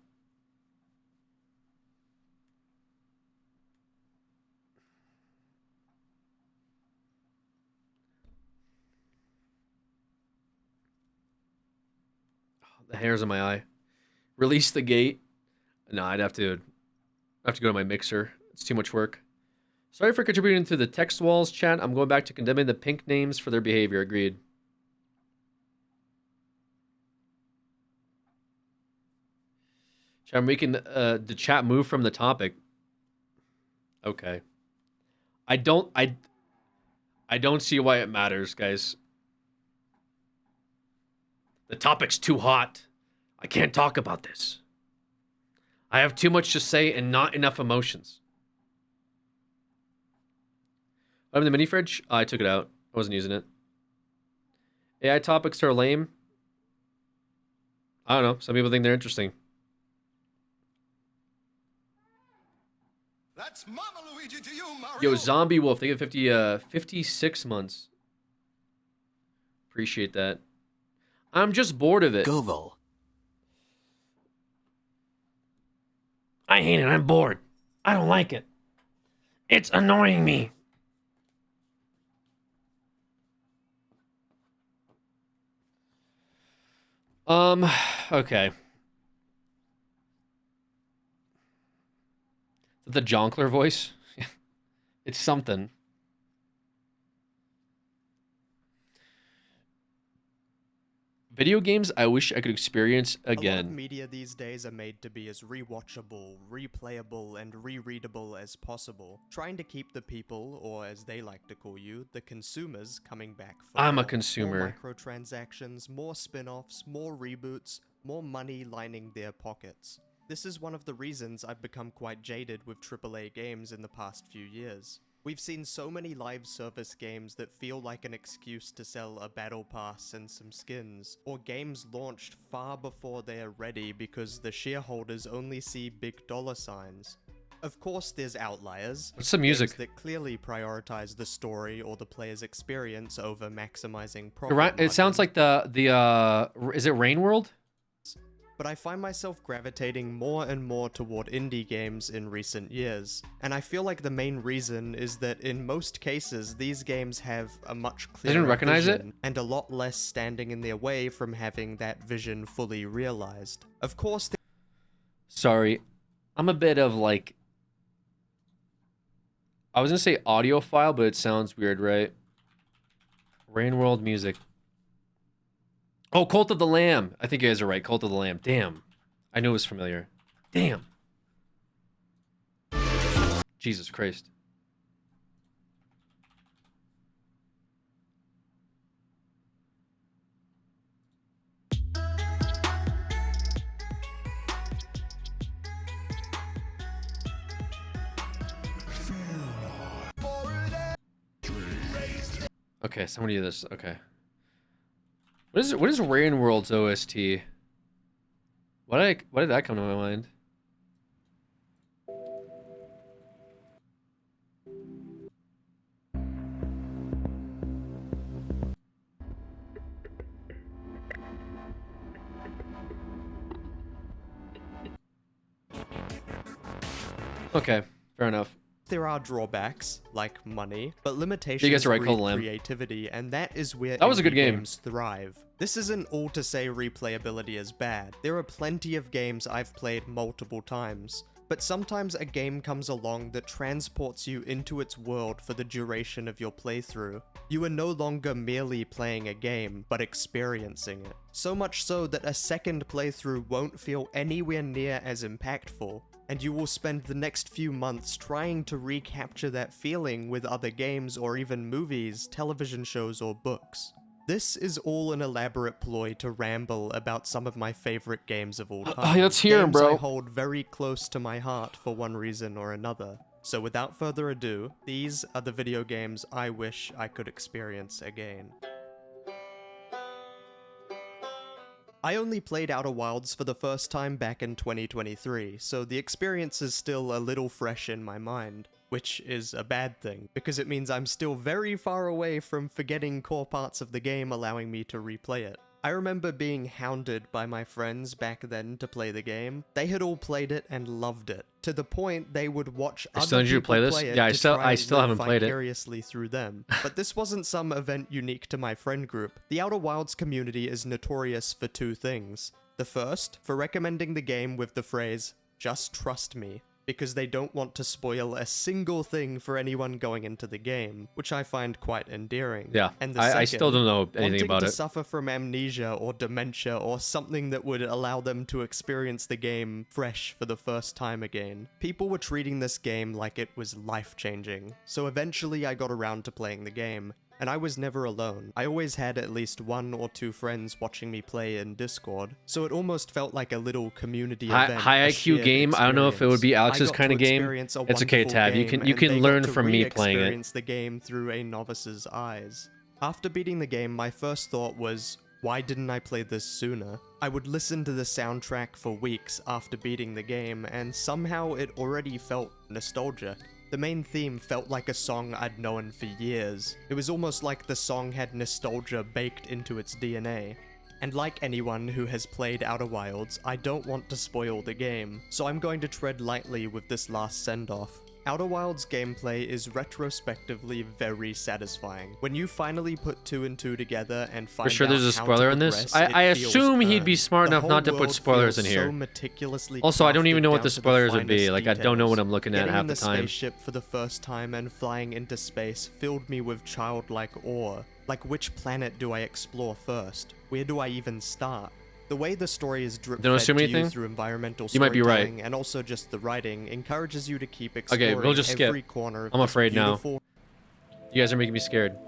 The hairs on my eye. Release the gate. No, I'd have to go to my mixer. It's too much work. Sorry for contributing to the text walls chat. I'm going back to condemning the pink names for their behavior. Agreed. I'm making the chat move from the topic. Okay. I don't see why it matters, guys. The topic's too hot. I can't talk about this. I have too much to say and not enough emotions. I'm in the mini fridge. I took it out. I wasn't using it. AI topics are lame. I don't know. Some people think they're interesting. That's Mama Luigi to you, Mario. Yo, Zombie Wolf, they get 56 months. Appreciate that. I'm just bored of it. Govo. I hate it. I'm bored. I don't like it. It's annoying me. Okay. The Jonkler voice? It's something. Video games I wish I could experience again. A lot of media these days are made to be as rewatchable, replayable, and rereadable as possible, trying to keep the people, or as they like to call you, the consumers, coming back for I'm a more. consumer. More microtransactions, more spin-offs, more reboots, more money lining their pockets. This is one of the reasons I've become quite jaded with AAA games in the past few years. We've seen so many live service games that feel like an excuse to sell a battle pass and some skins, or games launched far before they are ready because the shareholders only see big dollar signs. Of course there's outliers. What's the music? Games that clearly prioritize the story or the player's experience over maximizing profit. It sounds like the is it Rain World? But I find myself gravitating more and more toward indie games in recent years, and I feel like the main reason is that in most cases these games have a much clearer vision and a lot less standing in their way from having that vision fully realized. Of course, sorry, I'm a bit of like, I was gonna say audiophile, but it sounds weird, right? Rain World music. Oh, Cult of the Lamb. I think you guys are right. Cult of the Lamb. Damn. I knew it was familiar. Damn. Jesus Christ. Okay, somebody do this. Okay. What is Rain World's OST? Why did that come to my mind? Okay, fair enough. There are drawbacks, like money, but limitations you guys are right, breed creativity, and that is where that was a good game. Games thrive. This isn't all to say replayability is bad. There are plenty of games I've played multiple times, but sometimes a game comes along that transports you into its world for the duration of your playthrough. You are no longer merely playing a game, but experiencing it. So much so that a second playthrough won't feel anywhere near as impactful, and you will spend the next few months trying to recapture that feeling with other games or even movies, television shows, or books. This is all an elaborate ploy to ramble about some of my favorite games of all time. Let's hear 'em, bro. Games I hold very close to my heart for one reason or another. So without further ado, these are the video games I wish I could experience again. I only played Outer Wilds for the first time back in 2023, so the experience is still a little fresh in my mind, which is a bad thing, because it means I'm still very far away from forgetting core parts of the game, allowing me to replay it. I remember being hounded by my friends back then to play the game. They had all played it and loved it, to the point they would watch other people play it. Yeah, I still haven't played it vicariously through them. But this wasn't some event unique to my friend group. The Outer Wilds community is notorious for two things. The first, for recommending the game with the phrase, "Just trust me," because they don't want to spoil a single thing for anyone going into the game, which I find quite endearing. Yeah, and the I still don't know anything about wanting it. to suffer from amnesia or dementia or something that would allow them to experience the game fresh for the first time again. People were treating this game like it was life-changing, so eventually I got around to playing the game. And I was never alone. I always had at least 1 or 2 friends watching me play in Discord, so it almost felt like a little community event. High IQ game. I don't know if it would be Alex's kind of game. It's okay, Tav. You can learn from me playing it. Experience the game through a novice's eyes. After beating the game, my first thought was, why didn't I play this sooner? I would listen to the soundtrack for weeks after beating the game, and somehow it already felt nostalgic. The main theme felt like a song I'd known for years. It was almost like the song had nostalgia baked into its DNA. And like anyone who has played Outer Wilds, I don't want to spoil the game, so I'm going to tread lightly with this last send-off. Outer Wilds gameplay is retrospectively very satisfying. When you finally put 2 and 2 together and find For sure out there's a how spoiler to in this? progress, I it feels assume he'd be earned. smart The enough not to whole put world spoilers in feels here. so meticulously Also, I don't even crafted know what down the to spoilers would be. finest Like, I don't know what I'm looking at Getting half in the time. Spaceship for the first time and flying into space filled me with childlike awe. Like, which planet do I explore first? Where do I even start? The way the story is drip Don't fed assume to anything? you through environmental You might be right. storytelling and also just the writing encourages you to keep exploring Okay, we'll just skip. every corner of I'm this afraid now. beautiful. You guys are making me scared.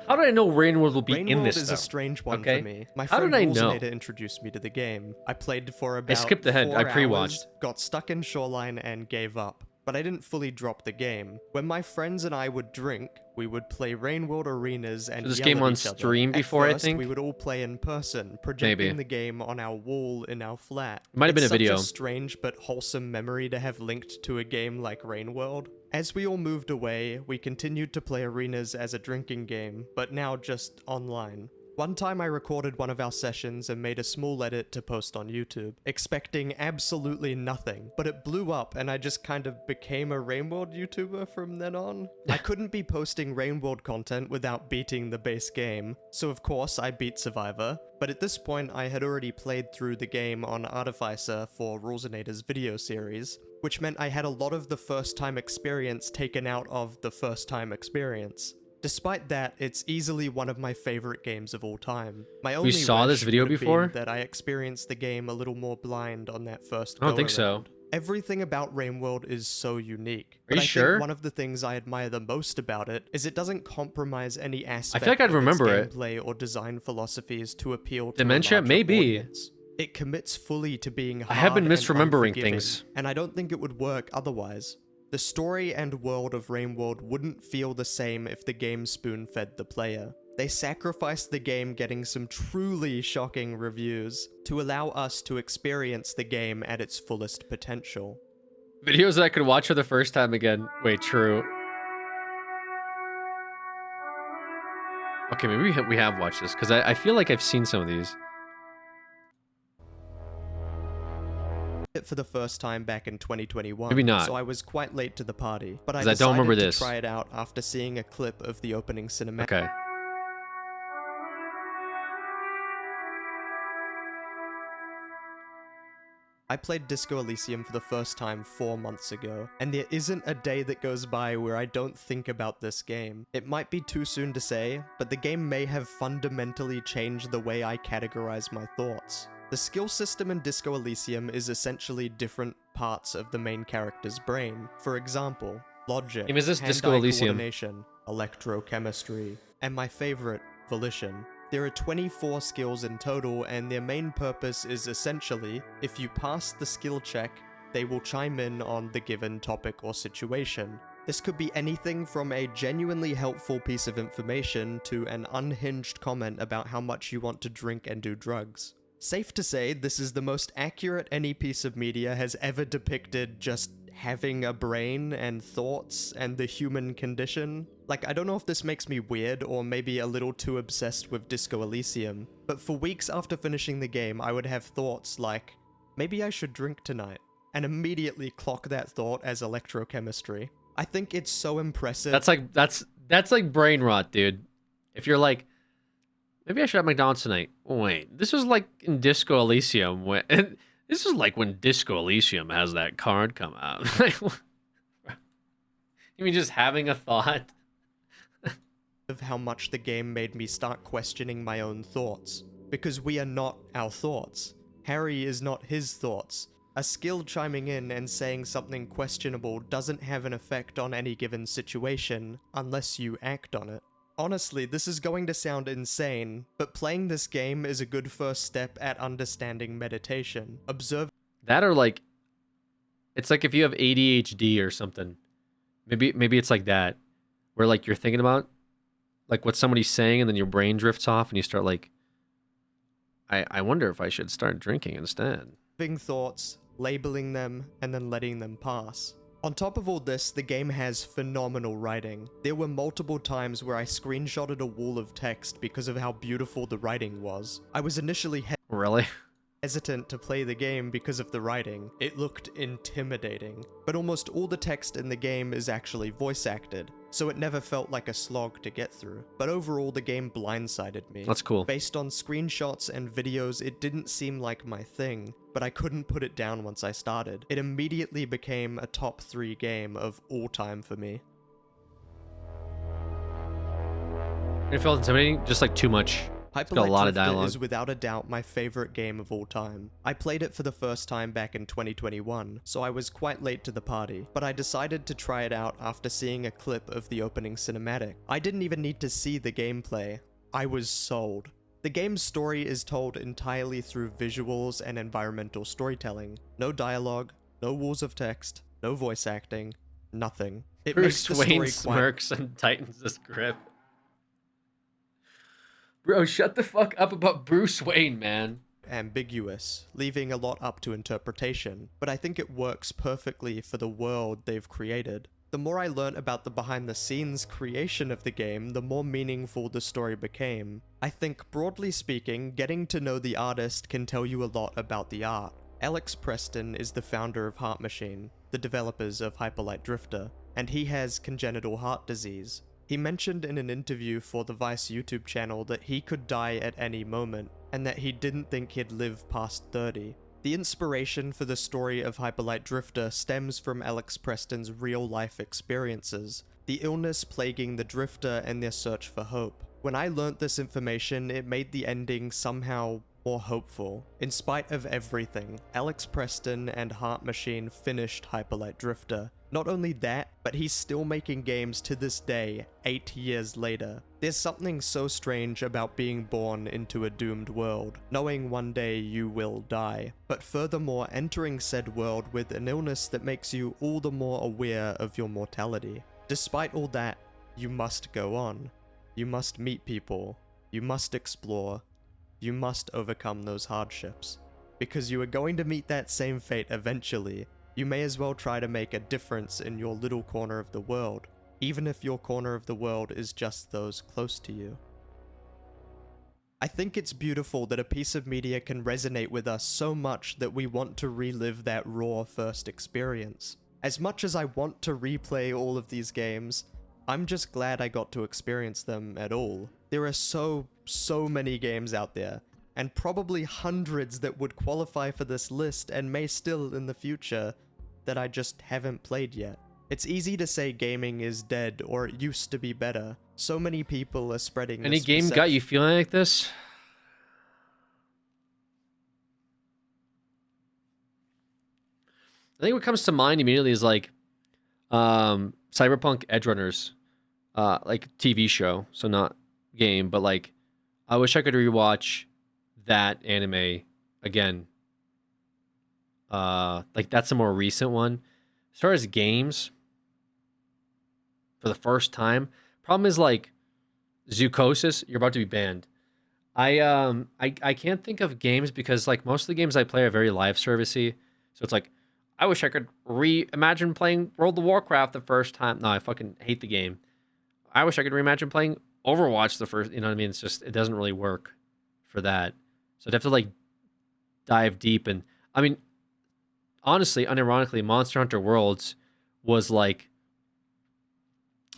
How did I know Rainworld will be in Rainworld this? is though? a strange one Okay. for me. My How friend did I know? Wolzenator introduced me to the game. I played for about skipped ahead. 4 I pre-watched. hours, got stuck in Shoreline and gave up. But I didn't fully drop the game. When my friends and I would drink, we would play Rainworld arenas and So this yell game at on each other. stream At before, I first, think? we would all play in person, projecting Maybe. the game on our wall in our flat. Might have been It's a video. Such a strange but wholesome memory to have linked to a game like Rainworld. As we all moved away, we continued to play arenas as a drinking game, but now just online. One time I recorded one of our sessions and made a small edit to post on YouTube, expecting absolutely nothing, but it blew up and I just kind of became a Rainworld YouTuber from then on. I couldn't be posting Rainworld content without beating the base game, so of course I beat Survivor, but at this point I had already played through the game on Artificer for Wolzenator's video series, which meant I had a lot of the first time experience taken out of the first time experience. Despite that, it's easily one of my favorite games of all time. My only saw this wish video would have been before? that I experienced the game a little more blind on that first I don't think go-around. so. Everything about Rainworld is so unique. Are But you I sure? think one of the things I admire the most about it is it doesn't compromise any aspect like I'd of remember its it. gameplay or design philosophies to appeal to Dementia? a larger Maybe. audience. It commits fully to being hard I have been and misremembering unforgiving, things. and I don't think it would work otherwise. The story and world of Rainworld wouldn't feel the same if the game spoon-fed the player. They sacrificed the game getting some truly shocking reviews to allow us to experience the game at its fullest potential. Videos that I could watch for the first time again. Wait, true. Okay, maybe we have watched this, because I feel like I've seen some of these. It for the first time back in 2021. Maybe not. So I was quite late to the party, but I 'Cause I don't decided remember to this. try it out after seeing a clip of the opening cinematic. Okay. I played Disco Elysium for the first time 4 months ago, and there isn't a day that goes by where I don't think about this game. It might be too soon to say, but the game may have fundamentally changed the way I categorize my thoughts. The skill system in Disco Elysium is essentially different parts of the main character's brain. For example, logic, Is this Disco hand-eye Elysium? coordination, electrochemistry, and my favorite, volition. There are 24 skills in total, and their main purpose is essentially, if you pass the skill check, they will chime in on the given topic or situation. This could be anything from a genuinely helpful piece of information to an unhinged comment about how much you want to drink and do drugs. Safe to say, this is the most accurate any piece of media has ever depicted just having a brain and thoughts and the human condition. Like, I don't know if this makes me weird or maybe a little too obsessed with Disco Elysium, but for weeks after finishing the game, I would have thoughts like, maybe I should drink tonight, and immediately clock that thought as electrochemistry. I think it's so impressive. That's like brain rot, dude. If you're like, maybe I should have McDonald's tonight. Wait, this was like in Disco Elysium when this is like when Disco Elysium has that card come out. You mean just having a thought? Of how much the game made me start questioning my own thoughts. Because we are not our thoughts. Harry is not his thoughts. A skill chiming in and saying something questionable doesn't have an effect on any given situation unless you act on it. Honestly, this is going to sound insane, but playing this game is a good first step at understanding meditation. Observe That or like, it's like if you have ADHD or something. Maybe it's like that, where like you're thinking about like what somebody's saying and then your brain drifts off and you start like, I wonder if I should start drinking instead. thoughts, labeling them, and then letting them pass. On top of all this, the game has phenomenal writing. There were multiple times where I screenshotted a wall of text because of how beautiful the writing was. I was initially Really? hesitant to play the game because of the writing. It looked intimidating. But almost all the text in the game is actually voice acted, so it never felt like a slog to get through. But overall, the game blindsided me. That's cool. Based on screenshots and videos, it didn't seem like my thing, but I couldn't put it down once I started. It immediately became a top 3 game of all time for me. It felt intimidating, just like too much Hyper got a Light lot of Drifter dialogue. is without a doubt my favorite game of all time. I played it for the first time back in 2021, so I was quite late to the party, but I decided to try it out after seeing a clip of the opening cinematic. I didn't even need to see the gameplay. I was sold. The game's story is told entirely through visuals and environmental storytelling. No dialogue, no walls of text, no voice acting, nothing. It Bruce makes the Wayne story smirks and tightens his grip. Bro, shut the fuck up about Bruce Wayne, man. Ambiguous, leaving a lot up to interpretation, but I think it works perfectly for the world they've created. The more I learnt about the behind-the-scenes creation of the game, the more meaningful the story became. I think, broadly speaking, getting to know the artist can tell you a lot about the art. Alex Preston is the founder of Heart Machine, the developers of Hyper Light Drifter, and he has congenital heart disease. He mentioned in an interview for the Vice YouTube channel that he could die at any moment, and that he didn't think he'd live past 30. The inspiration for the story of Hyper Light Drifter stems from Alex Preston's real-life experiences, the illness plaguing the Drifter and their search for hope. When I learnt this information, it made the ending somehow more hopeful. In spite of everything, Alex Preston and Heart Machine finished Hyper Light Drifter. Not only that, but he's still making games to this day, 8 years later. There's something so strange about being born into a doomed world, knowing one day you will die, but furthermore entering said world with an illness that makes you all the more aware of your mortality. Despite all that, you must go on. You must meet people. You must explore. You must overcome those hardships. Because you are going to meet that same fate eventually. You may as well try to make a difference in your little corner of the world, even if your corner of the world is just those close to you. I think it's beautiful that a piece of media can resonate with us so much that we want to relive that raw first experience. As much as I want to replay all of these games, I'm just glad I got to experience them at all. There are so many games out there, and probably hundreds that would qualify for this list and may still in the future, that I just haven't played yet. It's easy to say gaming is dead or it used to be better. So many people are spreading Any this game got you feeling like this? I think what comes to mind immediately is like Cyberpunk Edgerunners, like TV show, so not game, but like I wish I could rewatch that anime again. Like that's a more recent one. As far as games, for the first time, problem is like Zoocosis, you're about to be banned. I can't think of games because like most of the games I play are very live servicey. So it's like I wish I could reimagine playing World of Warcraft the first time. No, I fucking hate the game. I wish I could reimagine playing Overwatch the first, you know what I mean? It's just, it doesn't really work for that. So I'd have to like dive deep. And I mean, honestly, unironically, Monster Hunter Worlds was like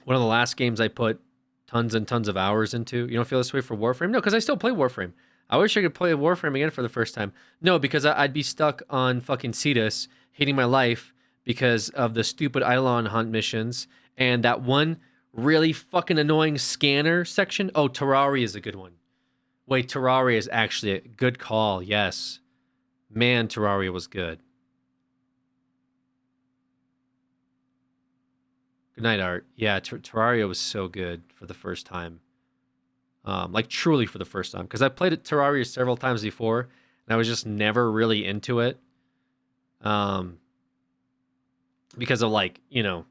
one of the last games I put tons and tons of hours into. You don't feel this way for Warframe? No, because I still play Warframe. I wish I could play Warframe again for the first time. No, because I'd be stuck on fucking Cetus, hating my life because of the stupid Eidolon hunt missions and that one really fucking annoying scanner section. Oh, Terraria is a good one. Wait, Terraria is actually a good call. Yes. Man, Terraria was good. Good night, Art. Yeah, Terraria was so good for the first time. Like truly for the first time. Because I played it Terraria several times before, and I was just never really into it. Because of like, you know,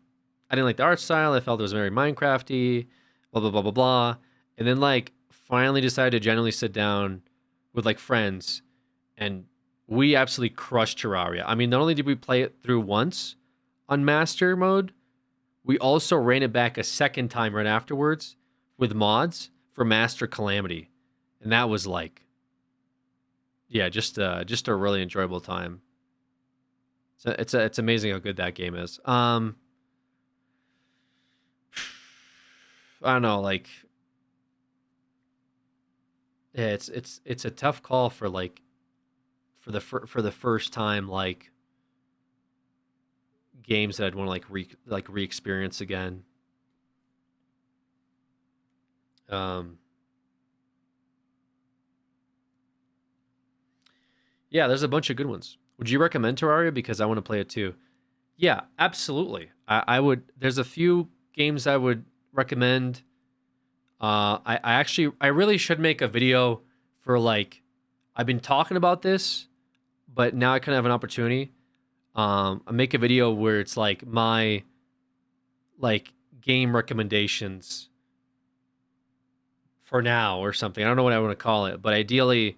I didn't like the art style. I felt it was very Minecrafty, blah, blah, blah, blah, blah. And then like finally decided to genuinely sit down with like friends, and we absolutely crushed Terraria. I mean, not only did we play it through once on master mode, we also ran it back a second time right afterwards with mods for Master Calamity. And that was like, yeah, just a really enjoyable time. So it's amazing how good that game is. I don't know, like yeah, it's a tough call for like for the first time like games that I'd want to like re-experience again. Yeah, there's a bunch of good ones. Would you recommend Terraria? Because I want to play it too. Yeah, absolutely. I would. There's a few games I would recommend. I really should make a video for like, I've been talking about this, but now I kind of have an opportunity. I make a video where it's like my like game recommendations for now or something. I don't know what I want to call it, but ideally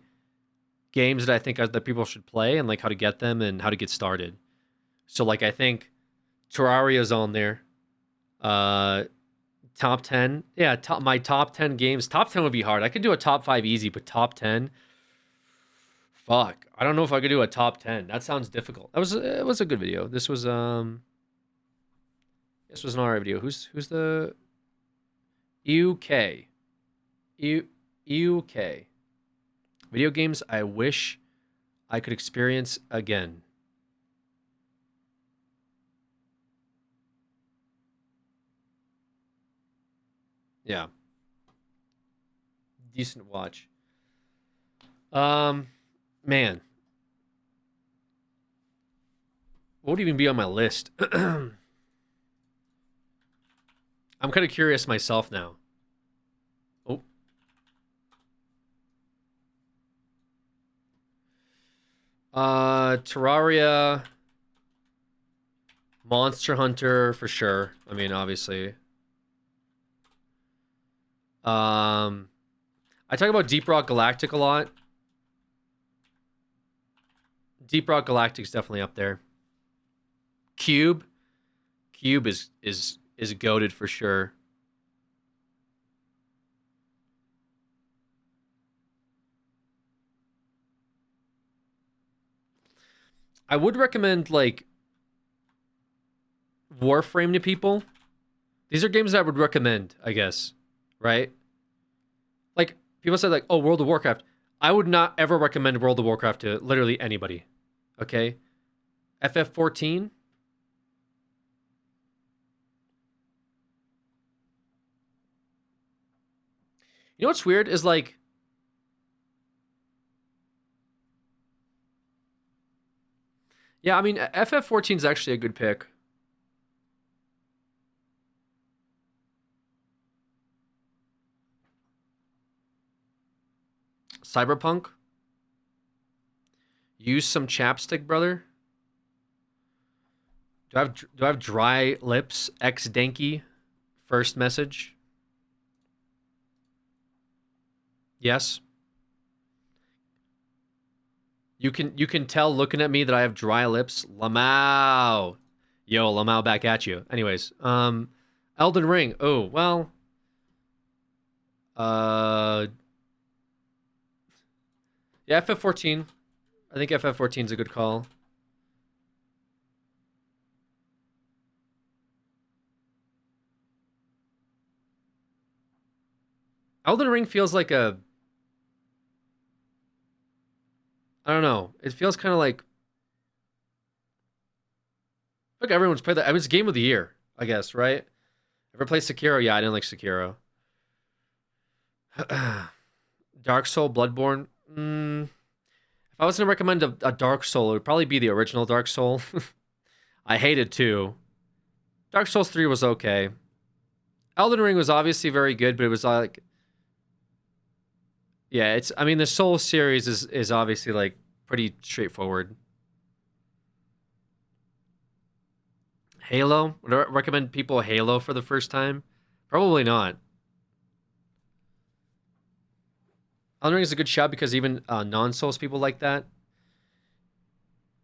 games that I think that people should play and like how to get them and how to get started. So like I think Terraria's on there. Top 10. Yeah, my top 10 games. Top 10 would be hard. I could do a top 5 easy, but top 10. Fuck. I don't know if I could do a top 10. That sounds difficult. It was a good video. This was an alright video. Who's the UK? UK. Video games I wish I could experience again. Yeah. Decent watch. Man. What would even be on my list? I'm kind of curious myself now. Oh. Terraria. Monster Hunter for sure. I mean, obviously. I talk about Deep Rock Galactic a lot. Deep Rock Galactic's definitely up there. Cube is goated for sure. I would recommend like Warframe to people. These are games that I would recommend, I guess, right? Like people say like, "Oh, World of Warcraft." I would not ever recommend World of Warcraft to literally anybody. Okay? FF14. You know what's weird is like yeah, I mean FF14 is actually a good pick. Cyberpunk. Use some chapstick, brother. Do I have dry lips? X Danky. First message. Yes. You can tell looking at me that I have dry lips. Lamau. Yo, Lamau back at you. Anyways, Elden Ring. Oh, well. Yeah, FF14. I think FF14 is a good call. Elden Ring feels like a... I don't know. It feels kind of like everyone's played that. I mean, it's game of the year, I guess, right? Ever played Sekiro? Yeah, I didn't like Sekiro. Dark Soul, Bloodborne. If I was going to recommend a Dark Soul, it would probably be the original Dark Soul. I hated 2. Dark Souls 3 was okay. Elden Ring was obviously very good, but it was like... Yeah, I mean, the Soul series is obviously, like, pretty straightforward. Halo? Would I recommend people Halo for the first time? Probably not. Elden Ring is a good shout because even non-Souls people like that.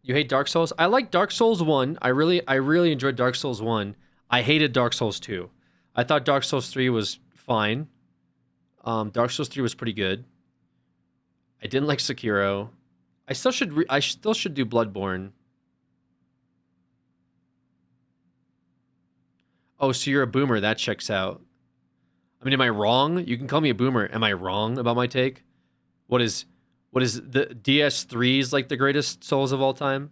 You hate Dark Souls? I like Dark Souls 1. I really enjoyed Dark Souls 1. I hated Dark Souls 2. I thought Dark Souls 3 was fine. Dark Souls 3 was pretty good. I didn't like Sekiro. I still should do Bloodborne. Oh, so you're a boomer. That checks out. I mean, am I wrong? You can call me a boomer. Am I wrong about my take? What is the DS3's like the greatest Souls of all time?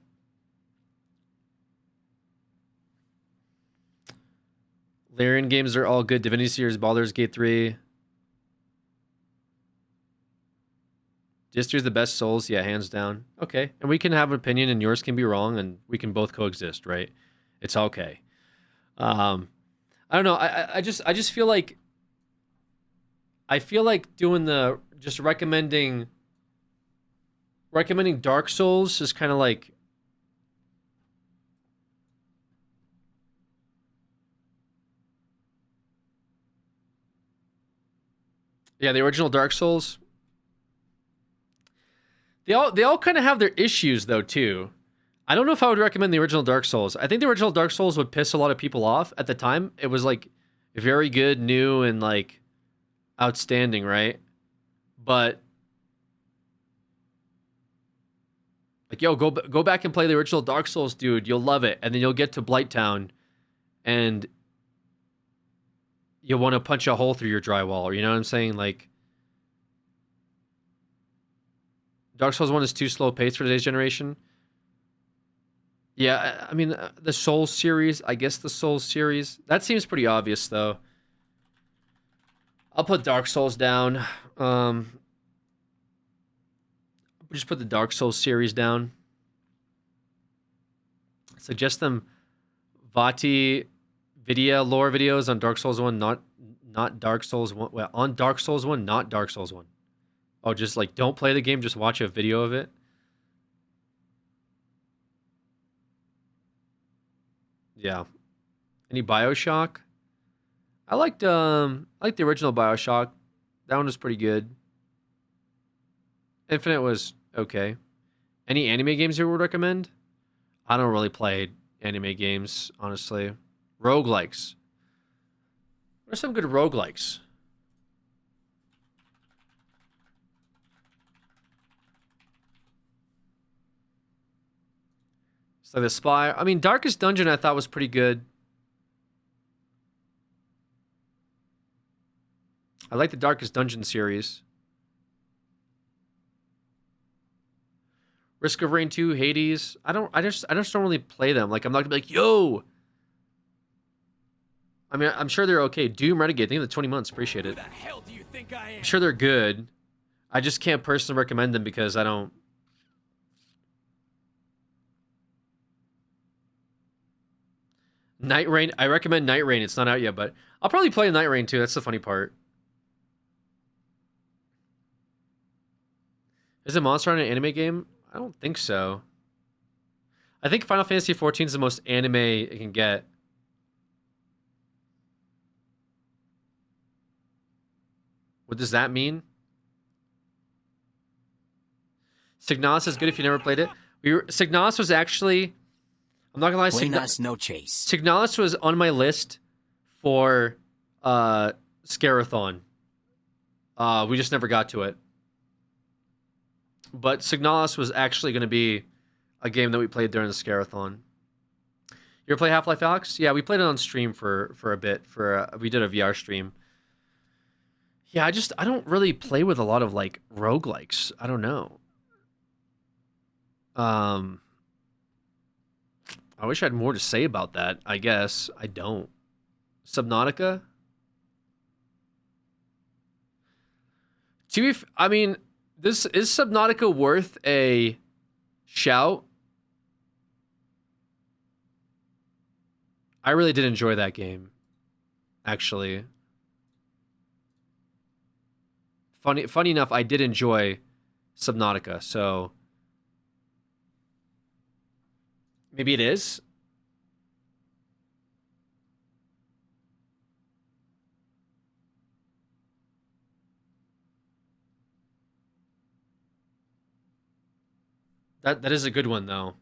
Larian games are all good. Divinity Series, Baldur's Gate 3. Distry is the best Souls, yeah, hands down. Okay, and we can have an opinion, and yours can be wrong, and we can both coexist, right? It's okay. I don't know. I just feel like doing the just recommending Dark Souls is kind of like. Yeah, the original Dark Souls. They all kind of have their issues though too. I don't know if I would recommend the original Dark Souls. I think the original Dark Souls would piss a lot of people off at the time. It was like very good, new, and like outstanding, right? But like, yo, go back and play the original Dark Souls, dude. You'll love it. And then you'll get to Blighttown, and you'll want to punch a hole through your drywall. You know what I'm saying? Like, Dark Souls 1 is too slow paced for today's generation. Yeah, I mean, the Souls series, I guess the Souls series. That seems pretty obvious, though. I'll put Dark Souls down. Just put the Dark Souls series down. Suggest them Vati Vidya lore videos on Dark Souls 1, not Dark Souls 1. Well, on Dark Souls 1, not Dark Souls 1. Oh, just like don't play the game, just watch a video of it. Yeah. Any BioShock? I liked the original BioShock. That one was pretty good. Infinite was okay. Any anime games you would recommend? I don't really play anime games, honestly. Roguelikes. What are some good roguelikes? So the Spire. I mean, Darkest Dungeon I thought was pretty good. I like the Darkest Dungeon series. Risk of Rain 2, Hades. I just don't really play them. Like, I'm not gonna be like, yo. I mean, I'm sure they're okay. Doom Renegade, thank you for the 20 months. Appreciate it. Who the hell do you think I am? I'm sure they're good. I just can't personally recommend them because I don't. Night Rain. I recommend Night Rain. It's not out yet, but I'll probably play Night Rain too. That's the funny part. Is it Monster Hunter an anime game? I don't think so. I think Final Fantasy XIV is the most anime it can get. What does that mean? Signalis is good if you never played it. Signalis was actually, I'm not gonna lie, Buenas noches. Signalis was on my list for Scarathon. We just never got to it. But Signalis was actually going to be a game that we played during the Scarathon. You ever play Half-Life Alyx? Yeah, we played it on stream for a bit. We did a VR stream. Yeah, I don't really play with a lot of like roguelikes. I don't know. I wish I had more to say about that. I guess I don't. Subnautica. I mean, is Subnautica worth a shout? I really did enjoy that game, actually. Funny enough, I did enjoy Subnautica, so maybe it is. That is a good one, though.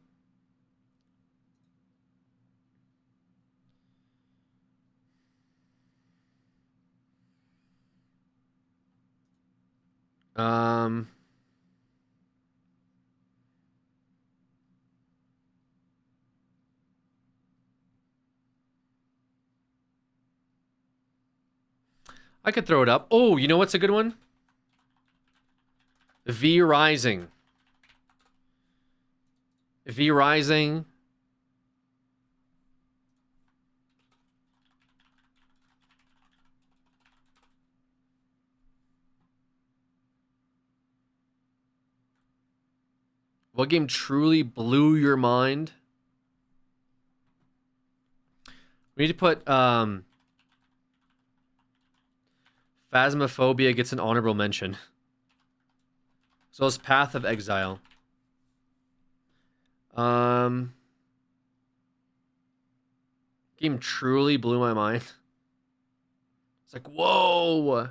I could throw it up. Oh, you know what's a good one? V Rising. V Rising. What game truly blew your mind? We need to put Phasmophobia gets an honorable mention. So is Path of Exile. Game truly blew my mind. It's like, whoa!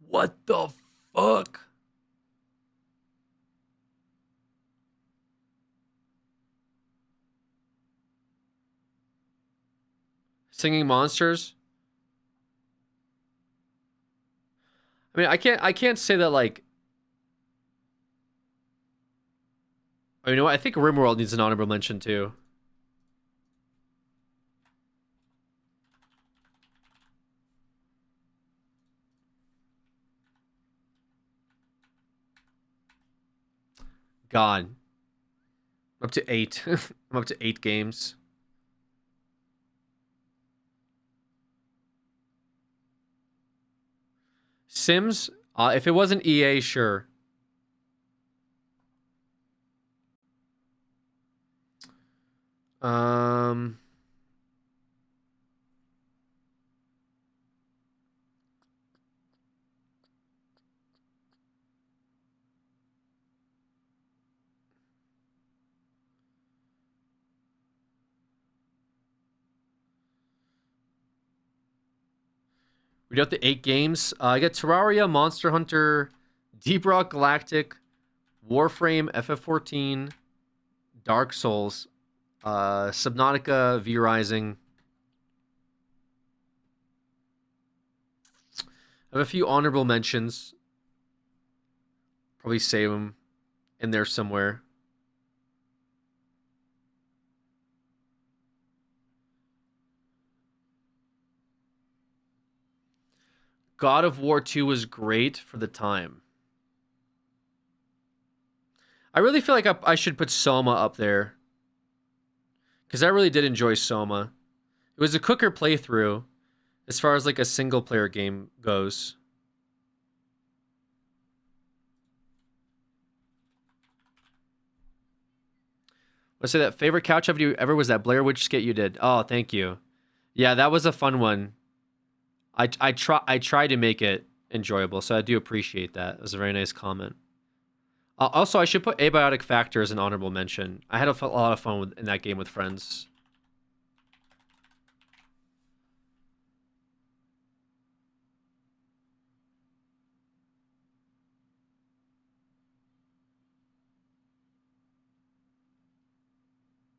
What the fuck? Singing Monsters? I mean, I can't say that like. Oh, you know what? I think RimWorld needs an honorable mention too. God. I'm up to 8. I'm up to 8 games. Sims? If it wasn't EA, sure. We got the 8 games. I got Terraria, Monster Hunter, Deep Rock Galactic, Warframe, FF14, Dark Souls, Subnautica, V Rising. I have a few honorable mentions. Probably save them in there somewhere. God of War 2 was great for the time. I really feel like I should put Soma up there. Because I really did enjoy Soma. It was a cooker playthrough as far as like a single player game goes. Let's say that favorite couch have you ever was that Blair Witch skit you did. Oh, thank you. Yeah, that was a fun one. I tried to make it enjoyable, so I do appreciate that. It was a very nice comment. Also, I should put Abiotic Factor as an honorable mention. I had a lot of fun in that game with friends.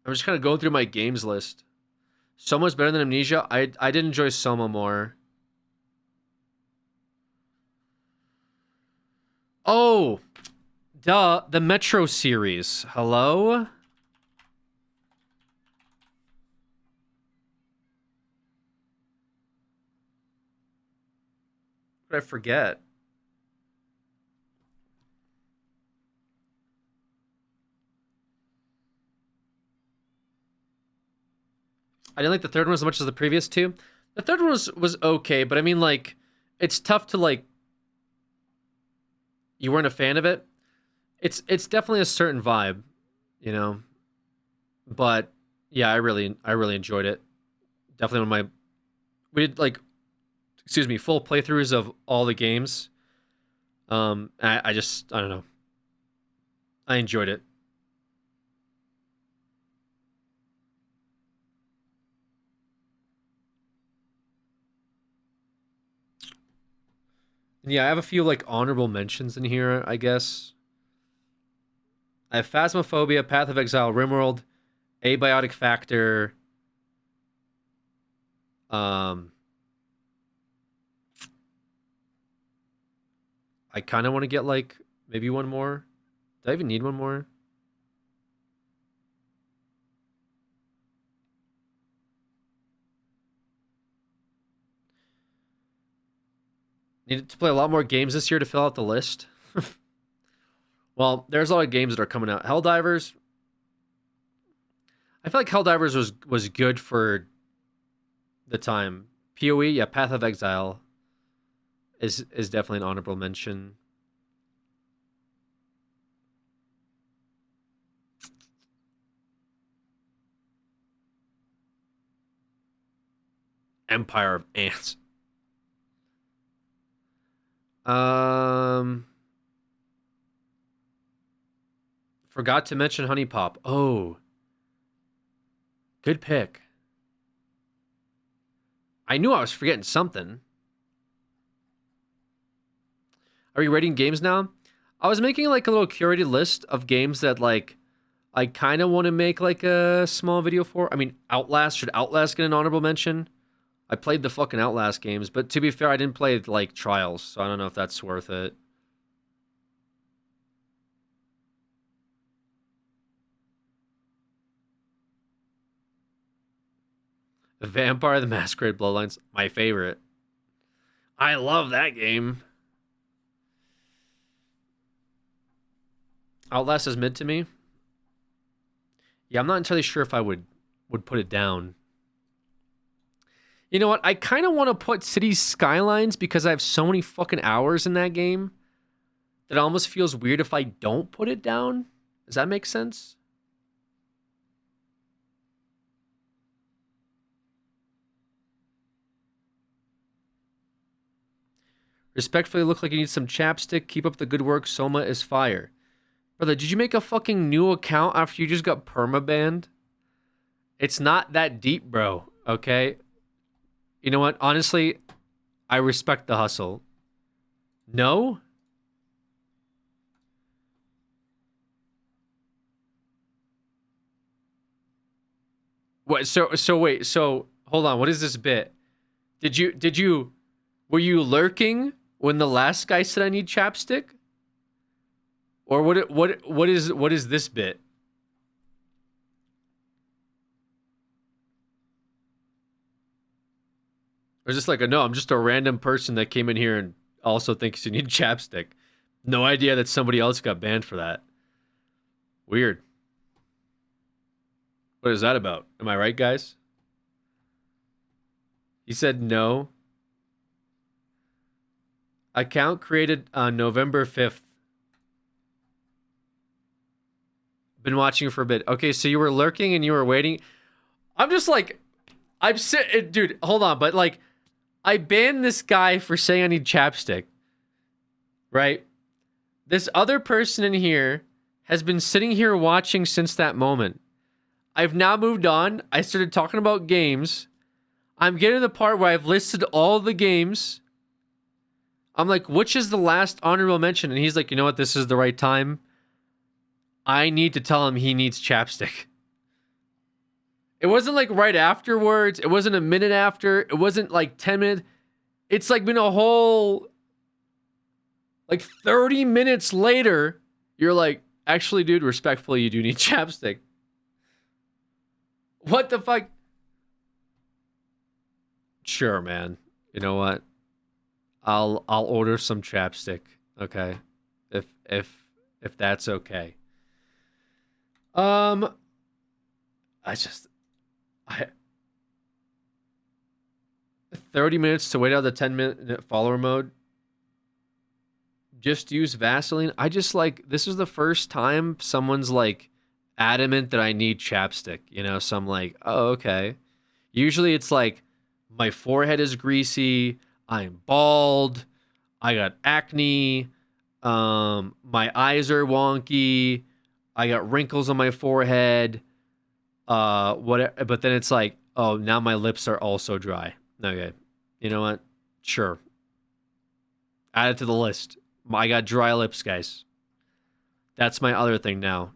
I'm just kind of going through my games list. Soma's better than Amnesia. I did enjoy Soma more. Oh, duh, the Metro series. Hello? What did I forget? I didn't like the third one as much as the previous two. The third one was okay, but I mean, like, it's tough to, like, you weren't a fan of it. It's definitely a certain vibe, you know. But yeah, I really enjoyed it. Definitely one of my we did like full playthroughs of all the games. I don't know. I enjoyed it. Yeah, I have a few like honorable mentions in here, I guess. I have Phasmophobia, Path of Exile, RimWorld, Abiotic Factor. I kind of want to get like maybe one more. Do I even need one more? Needed to play a lot more games this year to fill out the list. Well, there's a lot of games that are coming out. Helldivers. I feel like Helldivers was good for the time. PoE, yeah, Path of Exile is definitely an honorable mention. Empire of Ants. Forgot to mention Honey Pop. Oh. Good pick. I knew I was forgetting something. Are you rating games now? I was making like a little curated list of games that like I kind of want to make like a small video for. I mean, Outlast. Should Outlast get an honorable mention? I played the fucking Outlast games, but to be fair, I didn't play like Trials, so I don't know if that's worth it. The Vampire the Masquerade Bloodlines, my favorite. I love that game. Outlast is mid to me. Yeah, I'm not entirely sure if I would put it down. You know what? I kind of want to put Cities Skylines because I have so many fucking hours in that game that it almost feels weird if I don't put it down. Does that make sense? Respectfully, look like you need some chapstick. Keep up the good work. Soma is fire. Brother, did you make a fucking new account after you just got permabanned? It's not that deep, bro. Okay? You know what? Honestly, I respect the hustle. No? What? So wait. So hold on. What is this bit? Were you lurking when the last guy said I need chapstick? Or what is this bit? Or is this like no, I'm just a random person that came in here and also thinks you need chapstick. No idea that somebody else got banned for that. Weird. What is that about? Am I right, guys? He said no. Account created on November 5th. Been watching for a bit. Okay, so you were lurking and you were waiting. I'm just like, dude, hold on. But like, I banned this guy for saying I need chapstick. Right? This other person in here has been sitting here watching since that moment. I've now moved on. I started talking about games. I'm getting to the part where I've listed all the games. I'm like, which is the last honorable mention? And he's like, you know what? This is the right time. I need to tell him he needs chapstick. It wasn't like right afterwards. It wasn't a minute after. It wasn't like 10 minutes. It's like been a whole, like 30 minutes later. You're like, actually, dude, respectfully, you do need chapstick. What the fuck? Sure, man. You know what? I'll order some chapstick. Okay. If that's okay. I 30 minutes to wait out the 10-minute follower mode. Just use Vaseline. I just like, this is the first time someone's like adamant that I need chapstick, you know? So I'm like, oh, okay. Usually it's like my forehead is greasy, I'm bald, I got acne, my eyes are wonky, I got wrinkles on my forehead, whatever. But then it's like, oh, now my lips are also dry. Okay, you know what? Sure. Add it to the list. I got dry lips, guys. That's my other thing now.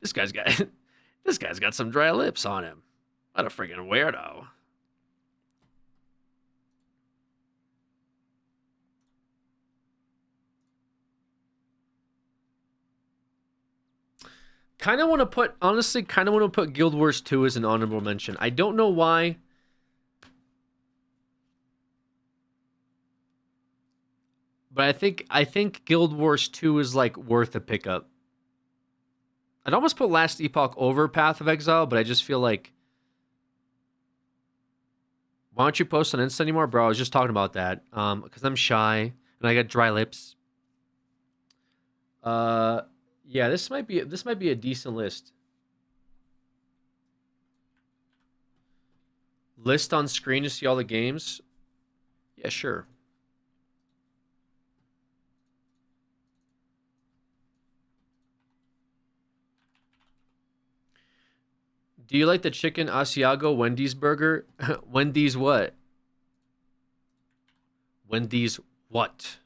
This guy's got some dry lips on him. What a freaking weirdo. Kind of want to put Guild Wars 2 as an honorable mention. I don't know why. But I think Guild Wars 2 is like worth a pickup. I'd almost put Last Epoch over Path of Exile, but I just feel like, why don't you post on Insta anymore, bro? I was just talking about that. Because I'm shy and I got dry lips. Yeah, this might be a decent list. List on screen to see all the games? Yeah, sure. Do you like the chicken Asiago Wendy's burger? Wendy's what? Wendy's what?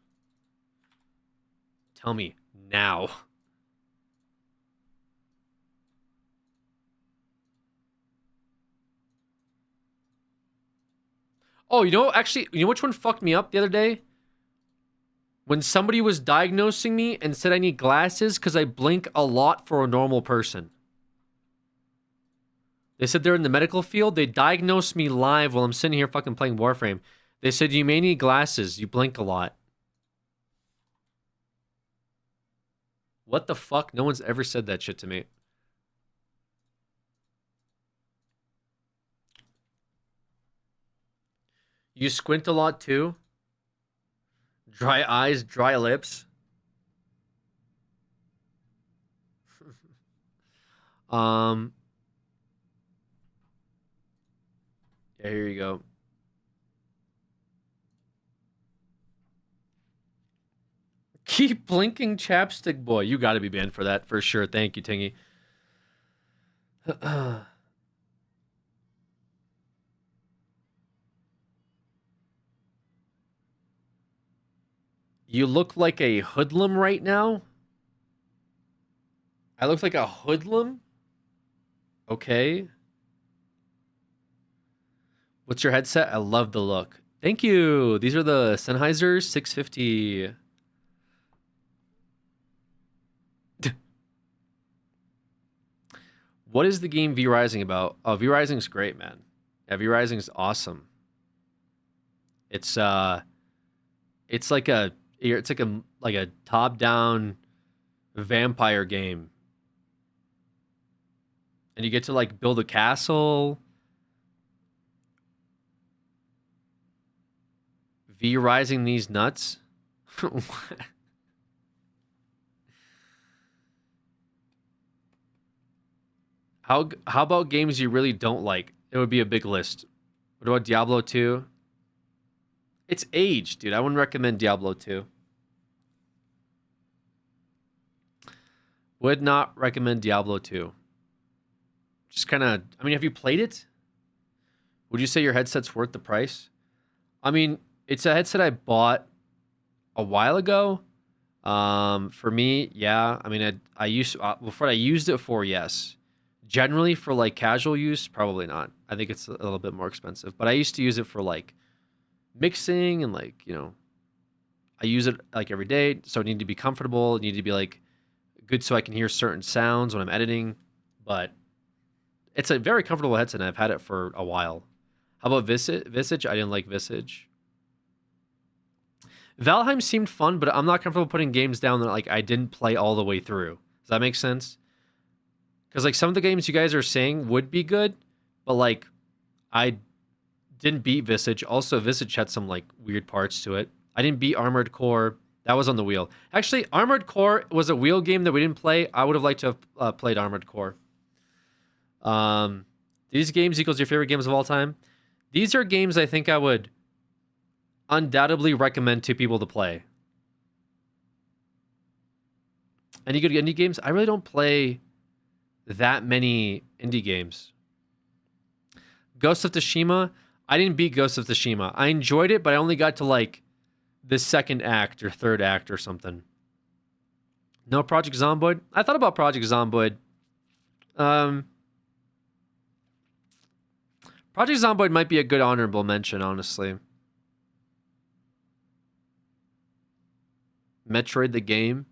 Tell me now. Oh, you know, actually, you know which one fucked me up the other day? When somebody was diagnosing me and said I need glasses because I blink a lot for a normal person. They said they're in the medical field. They diagnosed me live while I'm sitting here fucking playing Warframe. They said, you may need glasses. You blink a lot. What the fuck? No one's ever said that shit to me. You squint a lot too? Dry eyes, dry lips. Yeah, here you go. Keep blinking, chapstick boy. You gotta be banned for that for sure. Thank you, Tingy. You look like a hoodlum right now? I look like a hoodlum? Okay. What's your headset? I love the look. Thank you. These are the Sennheiser 650. What is the game V Rising about? Oh, V Rising's great, man. Yeah, V Rising's awesome. It's like a top-down vampire game. And you get to like build a castle. V Rising these nuts? How about games you really don't like? It would be a big list. What about Diablo 2? It's aged, dude. I wouldn't recommend Diablo 2. Would not recommend Diablo 2. Just kind of... I mean, have you played it? Would you say your headset's worth the price? I mean, it's a headset I bought a while ago. For me, yeah. I mean, I used... for what I used it for, yes. Generally, for like casual use, probably not. I think it's a little bit more expensive. But I used to use it for like mixing and like, you know, I use it like every day. So I need to be comfortable. It need to be like good so I can hear certain sounds when I'm editing. But it's a very comfortable headset and I've had it for a while. How about Visage? I didn't like Visage. Valheim seemed fun, but I'm not comfortable putting games down that like I didn't play all the way through. Does that make sense? Because like some of the games you guys are saying would be good, but like I didn't beat Visage. Also, Visage had some like weird parts to it. I didn't beat Armored Core. That was on the wheel. Actually, Armored Core was a wheel game that we didn't play. I would have liked to have played Armored Core. These games equals your favorite games of all time. These are games I think I would undoubtedly recommend to people to play. Any good indie games? I really don't play that many indie games. Ghost of Tsushima, I didn't beat Ghost of Tsushima. I enjoyed it, but I only got to like the second act or third act or something. No Project Zomboid. I thought about Project Zomboid. Project Zomboid might be a good honorable mention, honestly. Metroid the game.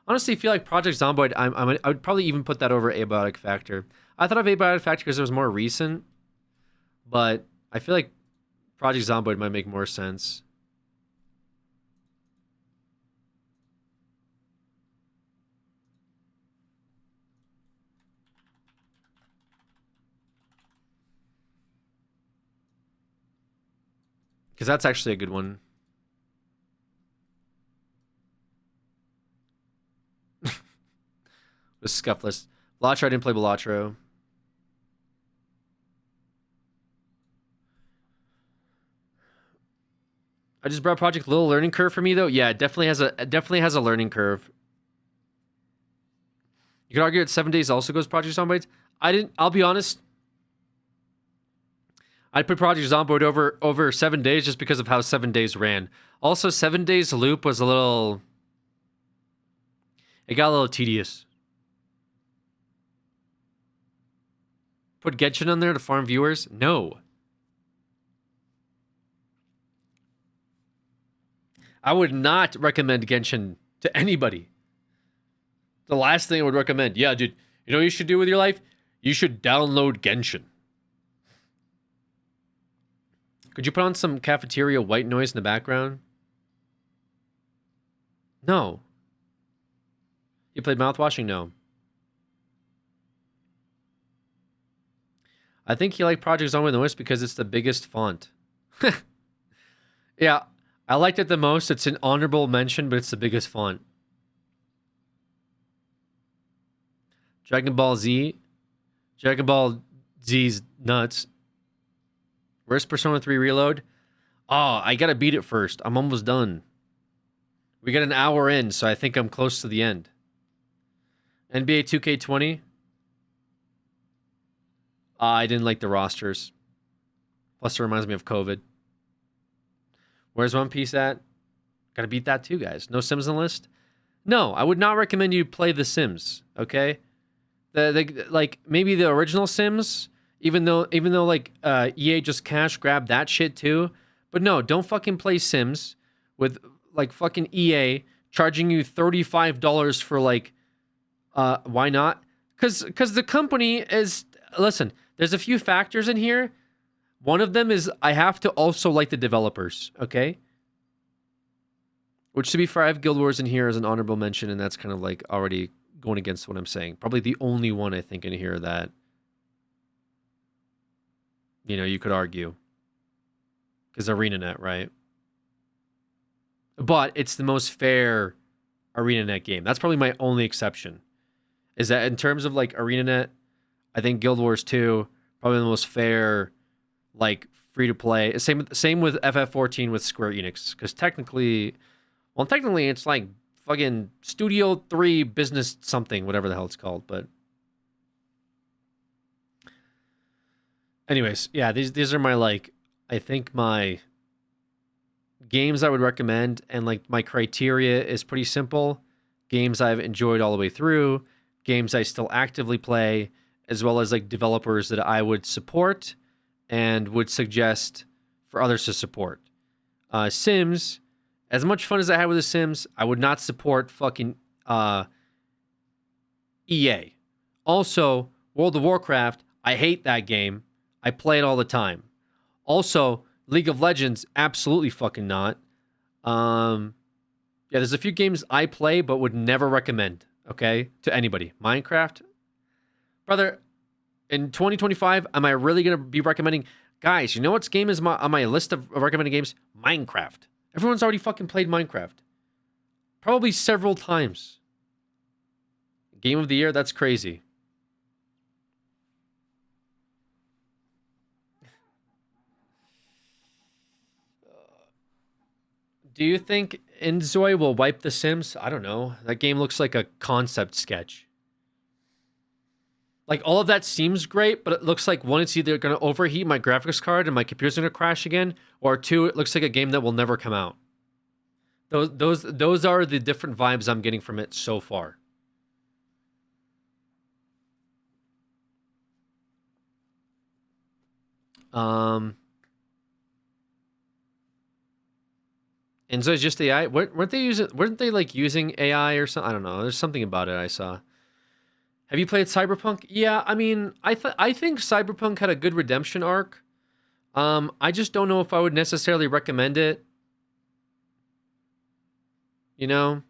Honestly, I feel like Project Zomboid, I would probably even put that over Abiotic Factor. I thought of Abiotic Factor because it was more recent, but I feel like Project Zomboid might make more sense. Because that's actually a good one. With Scuffless. Balatro, I didn't play Balatro. I just brought Project, little learning curve for me though. Yeah, it definitely has a learning curve. You could argue that 7 Days also goes Project Zomboid. I'll be honest. I'd put Project Zomboid over 7 Days just because of how 7 Days ran. Also, 7 Days loop was it got a little tedious. Put Genshin on there to farm viewers? No. I would not recommend Genshin to anybody. The last thing I would recommend. Yeah, dude. You know what you should do with your life? You should download Genshin. Could you put on some cafeteria white noise in the background? No. You played mouthwashing? No. I think you like Project Zomboid the most because it's the biggest font. Yeah, I liked it the most. It's an honorable mention, but it's the biggest font. Dragon Ball Z. Dragon Ball Z's nuts. Where's Persona 3 Reload? Oh, I gotta beat it first. I'm almost done. We got an hour in, so I think I'm close to the end. NBA 2K20. I didn't like the rosters. Plus, it reminds me of COVID. Where's One Piece at? Gotta beat that too, guys. No Sims on the list? No, I would not recommend you play The Sims, okay? Like, maybe the original Sims, even though like EA just cash grabbed that shit too. But no, don't fucking play Sims with like fucking EA charging you $35 for like why not? Cuz the company is, listen, there's a few factors in here. One of them is I have to also like the developers, okay? Which, to be fair, I have Guild Wars in here as an honorable mention, and that's kind of like already going against what I'm saying. Probably the only one I think in here that, you know, you could argue. Because ArenaNet, right? But it's the most fair ArenaNet game. That's probably my only exception. Is that in terms of like ArenaNet, I think Guild Wars 2, probably the most fair, like, free to play. Same with FF14 with Square Enix. Because technically it's like fucking Studio 3 business something, whatever the hell it's called. But anyways, yeah, these are my, like, I think my games I would recommend, and like my criteria is pretty simple. Games I've enjoyed all the way through, games I still actively play, as well as like developers that I would support and would suggest for others to support. Sims, as much fun as I had with The Sims, I would not support fucking EA. Also, World of Warcraft, I hate that game. I play it all the time. Also, League of Legends, absolutely fucking not. Yeah, there's a few games I play but would never recommend, okay, to anybody. Minecraft, brother, in 2025, am I really going to be recommending, guys, you know what game is on my list of recommended games? Minecraft. Everyone's already fucking played Minecraft. Probably several times. Game of the year, that's crazy. Do you think Inzoi will wipe The Sims? I don't know. That game looks like a concept sketch. Like, all of that seems great, but it looks like, one, it's either going to overheat my graphics card and my computer's going to crash again, or two, it looks like a game that will never come out. Those are the different vibes I'm getting from it so far. And so it's just AI. Weren't they like using AI or something? I don't know. There's something about it I saw. Have you played Cyberpunk? Yeah, I mean, I think Cyberpunk had a good redemption arc. I just don't know if I would necessarily recommend it. You know?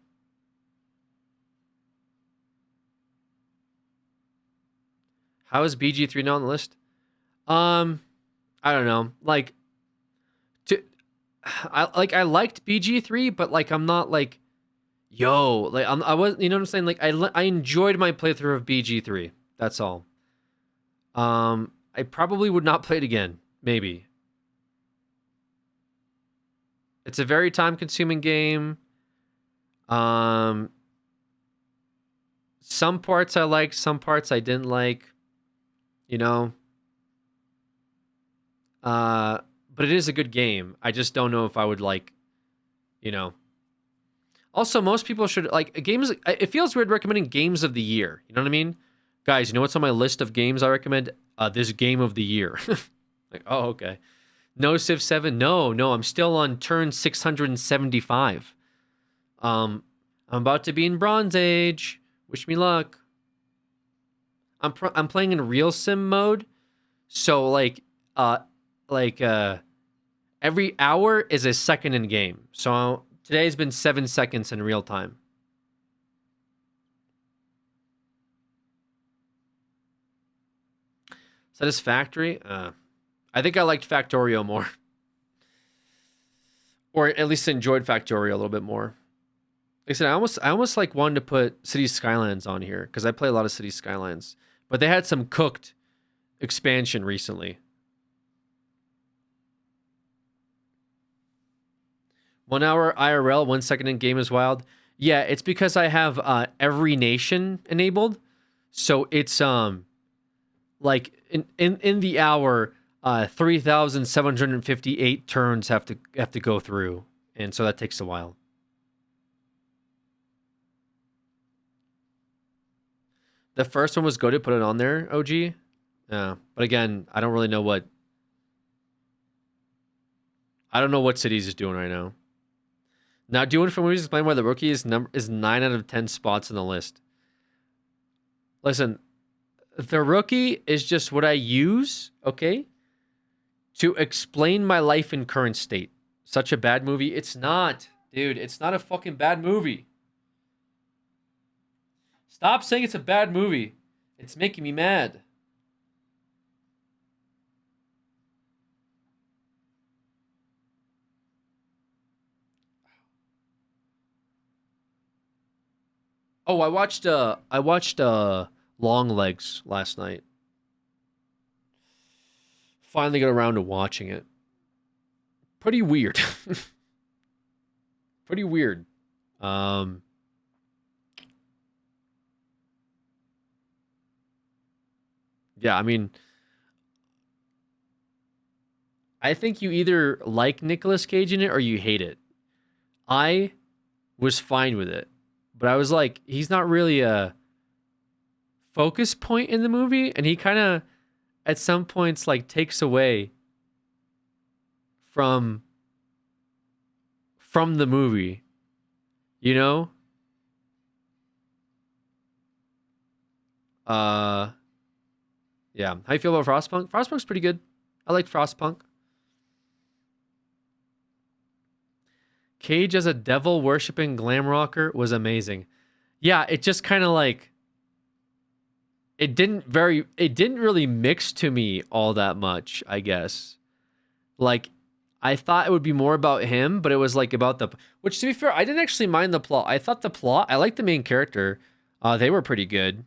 How is BG3 not on the list? I don't know. Like, I liked BG3, but like I'm not like, yo, like I was, you know what I'm saying? Like I enjoyed my playthrough of BG3. That's all. I probably would not play it again. Maybe. It's a very time-consuming game. Some parts I liked, some parts I didn't like. You know. But it is a good game. I just don't know if I would like, you know. Also, most people should like games. It feels weird recommending games of the year. You know what I mean? Guys, you know what's on my list of games I recommend? This game of the year. Like, oh, okay. No Civ 7. No, I'm still on turn 675. I'm about to be in Bronze Age. Wish me luck. I'm playing in real sim mode. So every hour is a second in game. So today's been 7 seconds in real time. Satisfactory? I think I liked Factorio more. Or at least enjoyed Factorio a little bit more. Like I said, I almost like wanted to put Cities Skylines on here because I play a lot of Cities Skylines. But they had some cooked expansion recently. 1 hour IRL, 1 second in game is wild. Yeah, it's because I have every nation enabled. So it's like in the hour 3,758 turns have to go through, and so that takes a while. The first one was good to put it on there, OG. Yeah, but again, I don't really know what Cities is doing right now. Now, doing for movies, explain why The Rookie is 9 out of 10 spots on the list. Listen, The Rookie is just what I use, okay, to explain my life in current state. Such a bad movie? It's not, dude. It's not a fucking bad movie. Stop saying it's a bad movie. It's making me mad. Oh, I watched Long Legs last night. Finally got around to watching it. Pretty weird. Pretty weird. Yeah, I mean, I think you either like Nicolas Cage in it or you hate it. I was fine with it, but I was like, he's not really a focus point in the movie, and he kind of at some points like takes away from the movie, you know? Yeah. How you feel about Frostpunk? Frostpunk's pretty good. I liked Frostpunk. Cage as a devil worshipping glam rocker was amazing. Yeah, it just kind of like it didn't really mix to me all that much, I guess. Like I thought it would be more about him, but it was like about which to be fair, I didn't actually mind the plot. I liked the main character. They were pretty good.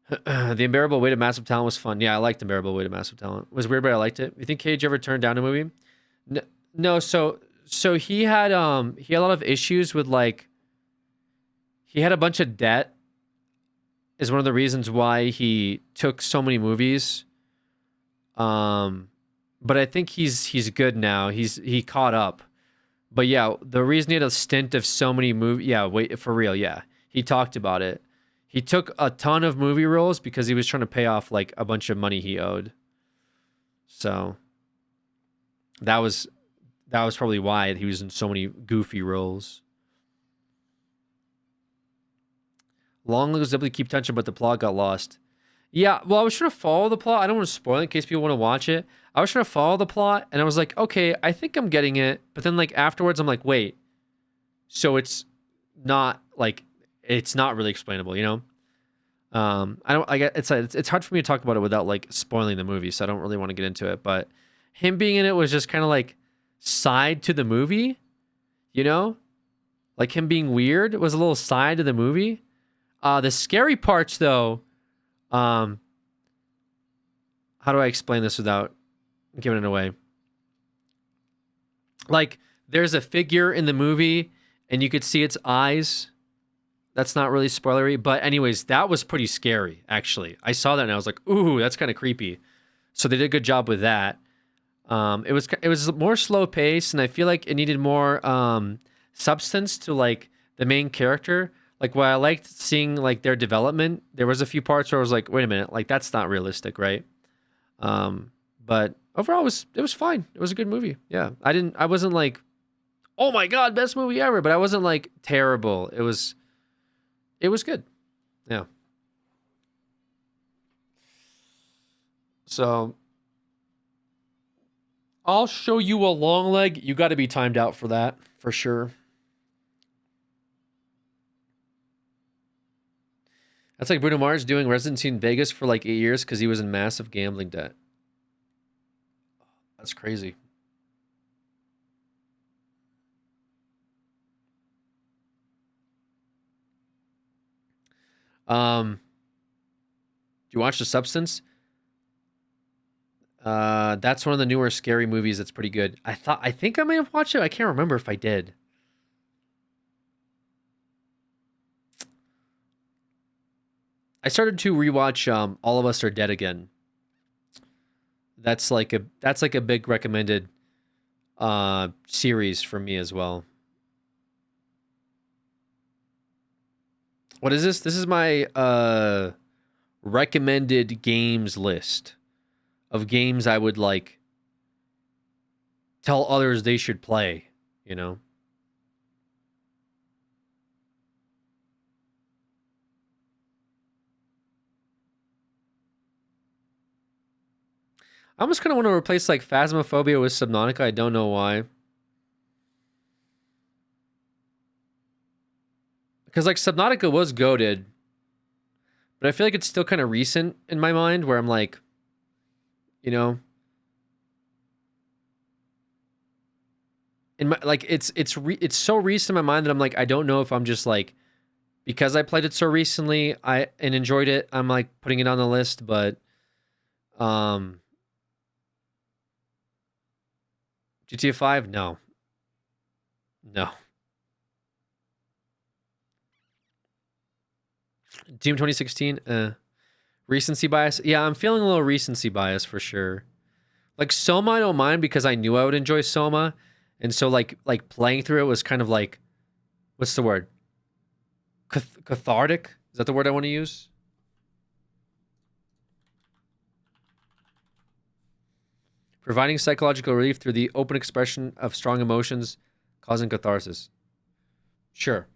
The Unbearable Weight of Massive Talent was fun. Yeah, I liked The Unbearable Weight of Massive Talent. It was weird, but I liked it. You think Cage ever turned down a movie? No, so he had a lot of issues with like he had a bunch of debt is one of the reasons why he took so many movies. But I think he's good now. He caught up. But yeah, the reason he had a stint of so many movies, yeah, wait, for real, yeah. He talked about it. He took a ton of movie roles because he was trying to pay off like a bunch of money he owed. So that was probably why he was in so many goofy roles. Long Legs was able to keep tension, but the plot got lost. Yeah, well, I was trying to follow the plot. I don't want to spoil it in case people want to watch it. I was trying to follow the plot, and I was like, okay, I think I'm getting it. But then, like, afterwards, I'm like, wait. So it's not, like, it's not really explainable, you know? It's hard for me to talk about it without, like, spoiling the movie, so I don't really want to get into it. But him being in it was just kind of, like, side to the movie, you know? Like, him being weird was a little side to the movie. The scary parts, though, how do I explain this without giving it away? Like, there's a figure in the movie, and you could see its eyes. That's not really spoilery, but anyways, that was pretty scary, actually. I saw that, and I was like, ooh, that's kind of creepy. So they did a good job with that. It was more slow paced, and I feel like it needed more substance to like the main character. Like, while I liked seeing like their development, there was a few parts where I was like, wait a minute, like that's not realistic, right? But overall, it was fine. It was a good movie. Yeah, I wasn't like, oh my god, best movie ever, but I wasn't like terrible. It was good. Yeah. So I'll show you a long leg. You got to be timed out for that, for sure. That's like Bruno Mars doing residency in Vegas for like 8 years because he was in massive gambling debt. That's crazy. Do you watch The Substance? That's one of the newer scary movies that's pretty good. I think I may have watched it. I can't remember if I did. I started to rewatch All of Us Are Dead again. That's like a big recommended series for me as well. What is this? This is my recommended games list of games I would like tell others they should play, you know? I almost kind of want to replace like Phasmophobia with Subnautica. I don't know why. Because like Subnautica was goated, but I feel like it's still kind of recent in my mind where I'm like, you know, in my like it's so recent in my mind that I'm like, I don't know if I'm just like, because I played it so recently and enjoyed it, I'm like putting it on the list, but GTA 5? No. Doom 2016? Recency bias? Yeah, I'm feeling a little recency bias for sure. Like Soma, I don't mind because I knew I would enjoy Soma. And so like playing through it was kind of like, what's the word? Cathartic? Is that the word I want to use? Providing psychological relief through the open expression of strong emotions, causing catharsis. Sure.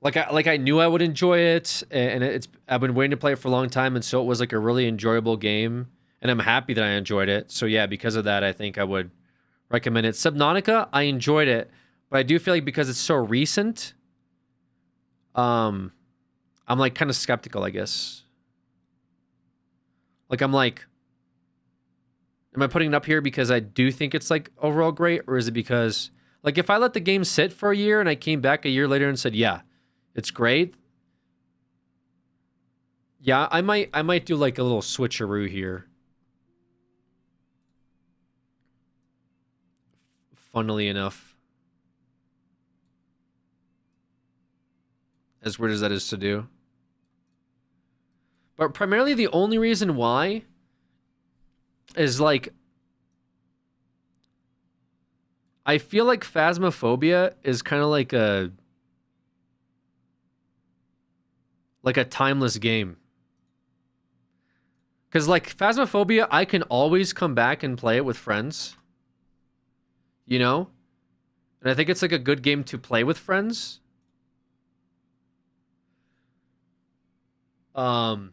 Like I knew I would enjoy it, and I've been waiting to play it for a long time, and so it was like a really enjoyable game, and I'm happy that I enjoyed it. So yeah, because of that, I think I would recommend it. Subnautica, I enjoyed it, but I do feel like because it's so recent, I'm like kind of skeptical, I guess. Like I'm like, am I putting it up here because I do think it's like overall great, or is it because like if I let the game sit for a year and I came back a year later and said, yeah, it's great. Yeah, I might do like a little switcheroo here. Funnily enough. As weird as that is to do. But primarily the only reason why is like I feel like Phasmophobia is kind of like a timeless game. Because like Phasmophobia, I can always come back and play it with friends. You know? And I think it's like a good game to play with friends. And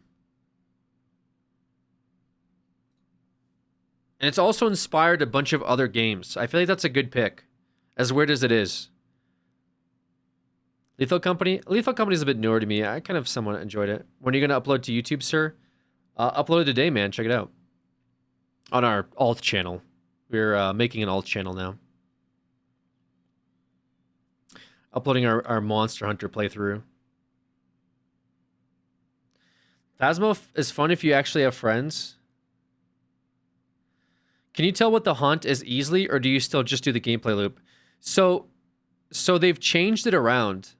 it's also inspired a bunch of other games. I feel like that's a good pick. As weird as it is. Lethal Company? Lethal Company is a bit newer to me. I kind of somewhat enjoyed it. When are you going to upload to YouTube, sir? Upload it today, man. Check it out. On our alt channel. We're making an alt channel now. Uploading our Monster Hunter playthrough. Phasmo is fun if you actually have friends. Can you tell what the haunt is easily, or do you still just do the gameplay loop? So they've changed it around.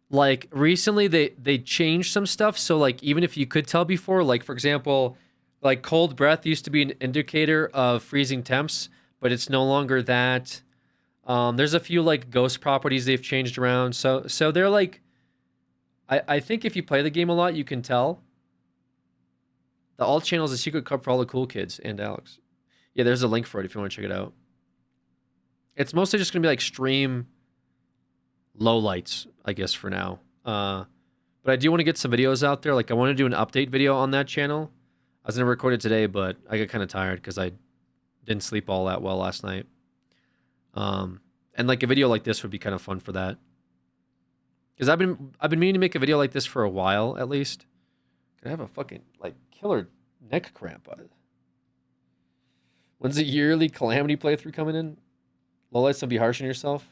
Like recently they changed some stuff. So like even if you could tell before, like for example, like cold breath used to be an indicator of freezing temps, but it's no longer that. There's a few like ghost properties they've changed around. So they're like, I think if you play the game a lot, you can tell. The alt channel is a secret club for all the cool kids and Alex. Yeah, there's a link for it if you want to check it out. It's mostly just going to be like stream lowlights, I guess, for now. But I do want to get some videos out there. Like I want to do an update video on that channel. I was going to record it today, but I got kind of tired because I didn't sleep all that well last night. And like a video like this would be kind of fun for that. Because I've been meaning to make a video like this for a while at least. I have a fucking like killer neck cramp on it. When's the yearly Calamity playthrough coming in? Lowlights, don't be harsh on yourself.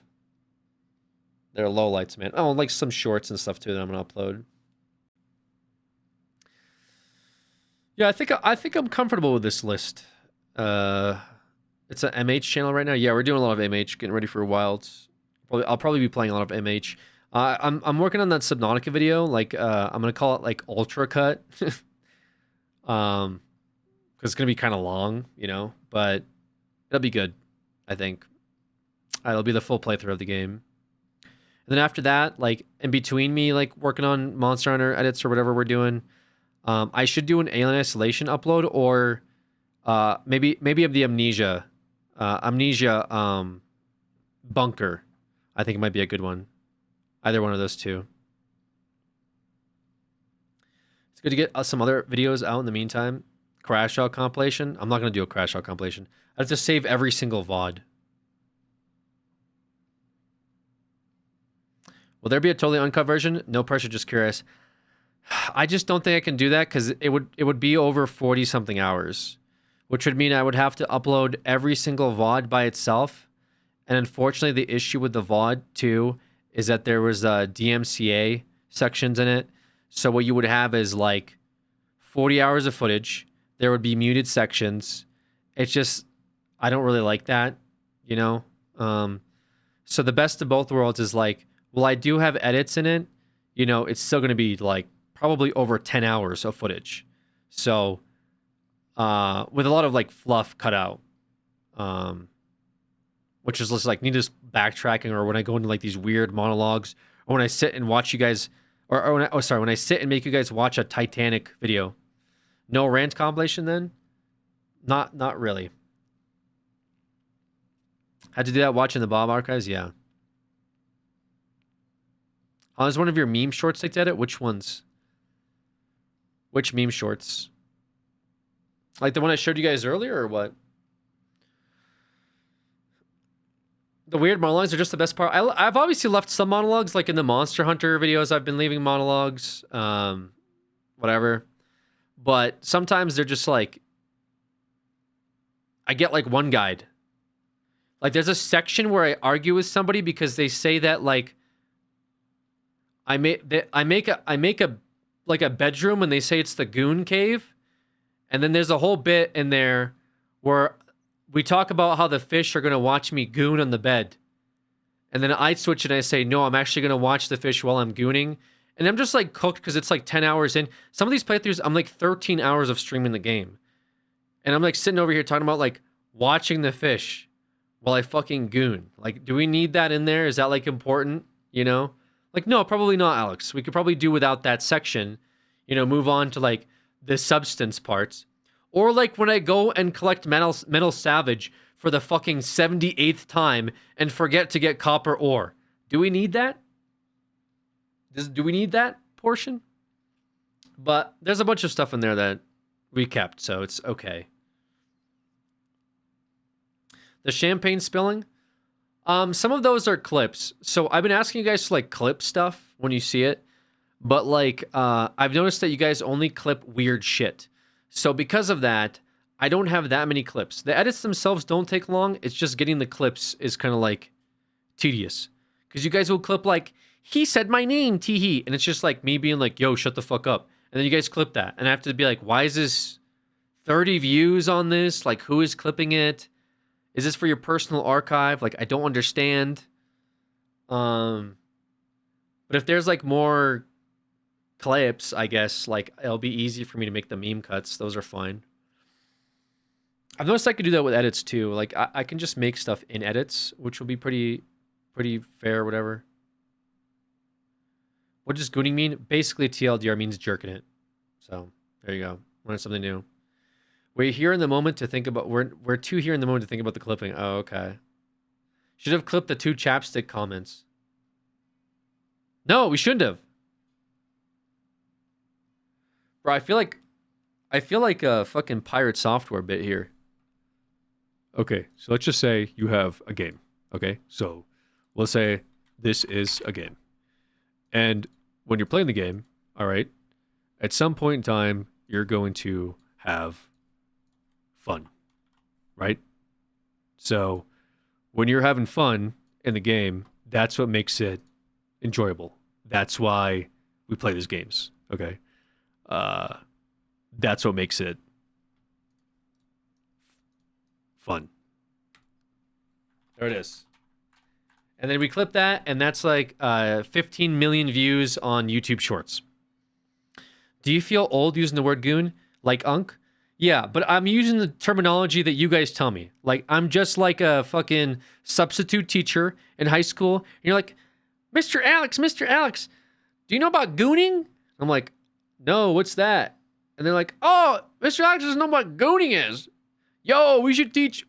They're lowlights, man. Oh, like some shorts and stuff too that I'm gonna upload. Yeah, I think I'm comfortable with this list. It's an MH channel right now. Yeah, we're doing a lot of MH, getting ready for Wilds. I'll probably be playing a lot of MH. I'm working on that Subnautica video. Like I'm gonna call it like Ultra Cut, because it's gonna be kind of long, you know. But it'll be good, I think. It'll be the full playthrough of the game. And then after that, like in between me like working on Monster Hunter edits or whatever we're doing, I should do an Alien Isolation upload, or maybe of the Amnesia Bunker. I think it might be a good one. Either one of those two. It's good to get some other videos out in the meantime. Crash Out compilation. I'm not going to do a Crash Out compilation. I have to save every single VOD. Will there be a totally uncut version? No pressure, just curious. I just don't think I can do that because it would be over 40-something hours, which would mean I would have to upload every single VOD by itself. And unfortunately, the issue with the VOD too is that there was DMCA sections in it. So what you would have is like 40 hours of footage. There would be muted sections. It's just, I don't really like that, you know? So the best of both worlds is like, well, I do have edits in it. You know, it's still going to be like probably over 10 hours of footage. So with a lot of like fluff cut out. Which is just like needless backtracking, or when I go into like these weird monologues, or when I sit and watch you guys, or when I sit and make you guys watch a Titanic video. No rant compilation then? Not really. Had to do that watching the Bob archives? Yeah. Oh, there's one of your meme shorts like that. Which ones? Which meme shorts? Like the one I showed you guys earlier, or what? The weird monologues are just the best part. I've obviously left some monologues, like in the Monster Hunter videos, I've been leaving monologues, whatever. But sometimes they're just like, I get like one guide. Like there's a section where I argue with somebody because they say that like, I make a like a bedroom and they say it's the Goon Cave, and then there's a whole bit in there where we talk about how the fish are going to watch me goon on the bed. And then I switch and I say, no, I'm actually going to watch the fish while I'm gooning. And I'm just like cooked because it's like 10 hours in. Some of these playthroughs, I'm like 13 hours of streaming the game. And I'm like sitting over here talking about like watching the fish while I fucking goon. Like, do we need that in there? Is that like important? You know? Like, no, probably not, Alex. We could probably do without that section. You know, move on to like the substance parts. Or like when I go and collect Metal Savage for the fucking 78th time and forget to get copper ore. Do we need that? Do we need that portion? But there's a bunch of stuff in there that we kept, so it's okay. The champagne spilling? Some of those are clips. So I've been asking you guys to like clip stuff when you see it. But like, I've noticed that you guys only clip weird shit. So because of that, I don't have that many clips. The edits themselves don't take long. It's just getting the clips is kind of like tedious. Because you guys will clip like, he said my name, tee-hee. And it's just like me being like, yo, shut the fuck up. And then you guys clip that. And I have to be like, why is this 30 views on this. Like, who is clipping it? Is this for your personal archive? Like, I don't understand. But if there's like more clips, I guess like it'll be easy for me to make the meme cuts. Those are fine. I've noticed I could do that with edits too. Like I can just make stuff in edits, which will be pretty fair or whatever. What does gooning mean? Basically, TLDR means jerking it. So there you go. Learn something new. We're here in the moment to think about. We're too here in the moment to think about the clipping. Oh, okay. Should have clipped the 2 chapstick comments. No, we shouldn't have. Bro, I feel like a fucking pirate software bit here. Okay, so let's just say you have a game. Okay, so let's say this is a game. And when you're playing the game, all right, at some point in time, you're going to have fun, right? So when you're having fun in the game, that's what makes it enjoyable. That's why we play these games, okay? That's what makes it fun. There it is. And then we clip that, and that's like 15 million views on YouTube Shorts. Do you feel old using the word goon? Like unk? Yeah, but I'm using the terminology that you guys tell me. Like, I'm just like a fucking substitute teacher in high school. And you're like, Mr. Alex, do you know about gooning? I'm like, no, what's that? And they're like, oh, Mr. Alex doesn't know what gooning is. Yo, we should teach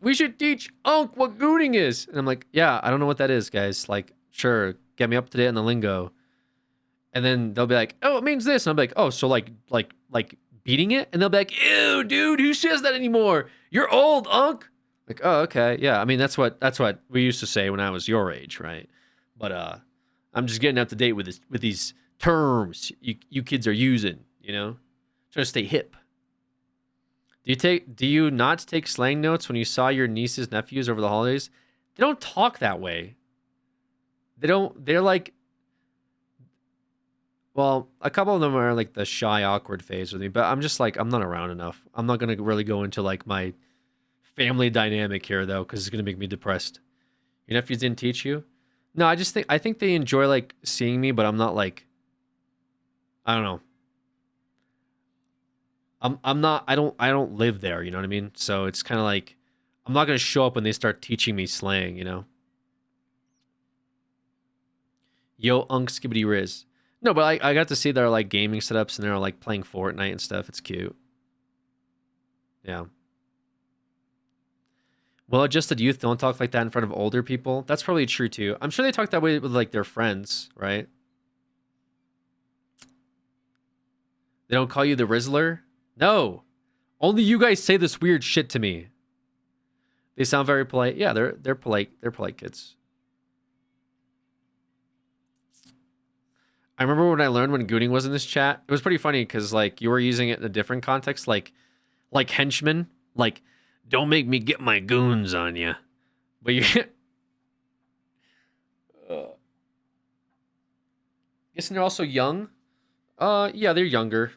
Unk what gooning is. And I'm like, yeah, I don't know what that is, guys. Like, sure, get me up to date on the lingo. And then they'll be like, oh, it means this. And I'll be like, oh, so like beating it? And they'll be like, ew, dude, who says that anymore? You're old, Unk. Like, oh, okay, yeah. I mean, that's what we used to say when I was your age, right? But I'm just getting up to date with these terms you kids are using, you know, trying to stay hip. Do you not take slang notes when you saw your nieces, nephews over the holidays? They don't talk that way. They're like, well, a couple of them are like the shy, awkward phase with me, but I'm just like, I'm not around enough. I'm not going to really go into like my family dynamic here though, because it's going to make me depressed. Your nephews didn't teach you? No, I think they enjoy like seeing me, but I'm not like, I don't know. I don't live there, you know what I mean? So it's kind of like, I'm not going to show up when they start teaching me slang, you know? Yo, Unk Skibbity Riz. No, but I got to see their like gaming setups and they're like playing Fortnite and stuff. It's cute. Yeah. Well-adjusted youth don't talk like that in front of older people. That's probably true too. I'm sure they talk that way with like their friends, right? They don't call you the Rizzler? No. Only you guys say this weird shit to me. They sound very polite. Yeah, they're polite. They're polite kids. I remember when I learned when gooning was in this chat. It was pretty funny because like you were using it in a different context, like henchman, like don't make me get my goons on you. But you guessing they're also young. Yeah, they're younger.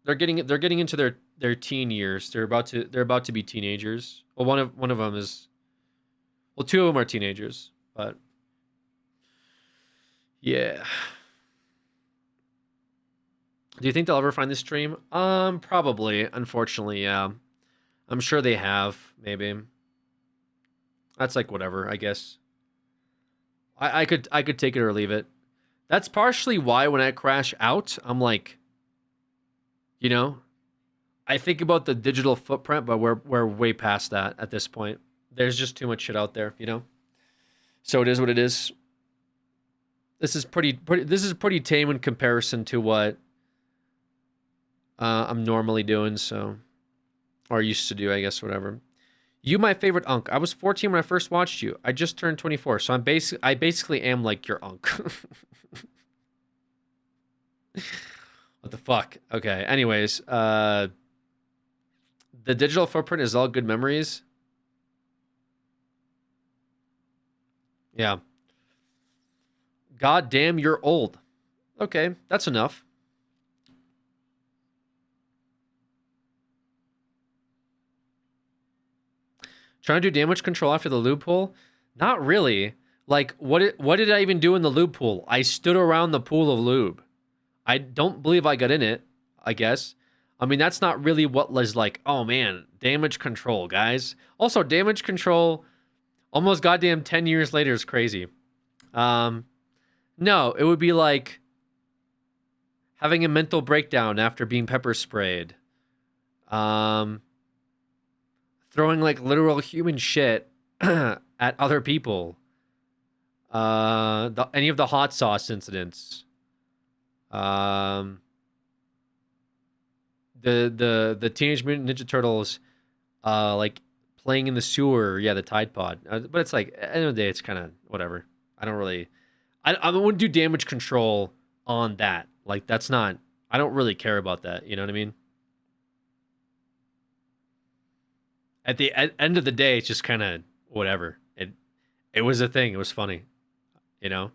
They're getting into their teen years. They're about to be teenagers. Well, one of them is. Well, 2 of them are teenagers, but yeah. Do you think they'll ever find this stream? Probably. Unfortunately, yeah. I'm sure they have. Maybe. That's like whatever, I guess. I could take it or leave it. That's partially why when I crash out, I'm like, you know, I think about the digital footprint, but we're way past that at this point. There's just too much shit out there, you know. So it is what it is. This is pretty tame in comparison to what I'm normally doing, so, or used to do, I guess, whatever. You, my favorite Unk. I was 14 when I first watched you. I just turned 24, so I basically am like your Unk. What the fuck? Okay. Anyways, the digital footprint is all good memories. Yeah. God damn, you're old. Okay, that's enough. Trying to do damage control after the loophole? Not really. Like, what did I even do in the lube pool? I stood around the pool of lube. I don't believe I got in it, I guess. I mean, that's not really what was like, oh man, damage control, guys. Also, damage control almost goddamn 10 years later is crazy. No, it would be like having a mental breakdown after being pepper sprayed. Throwing like literal human shit at other people. Any of the hot sauce incidents. The Teenage Mutant Ninja Turtles, like playing in the sewer. Yeah, the Tide Pod. But it's like, at the end of the day, it's kind of whatever. I don't really, I wouldn't do damage control on that. Like, that's not, I don't really care about that. You know what I mean? At the end of the day, it's just kind of whatever. It was a thing. It was funny. You know?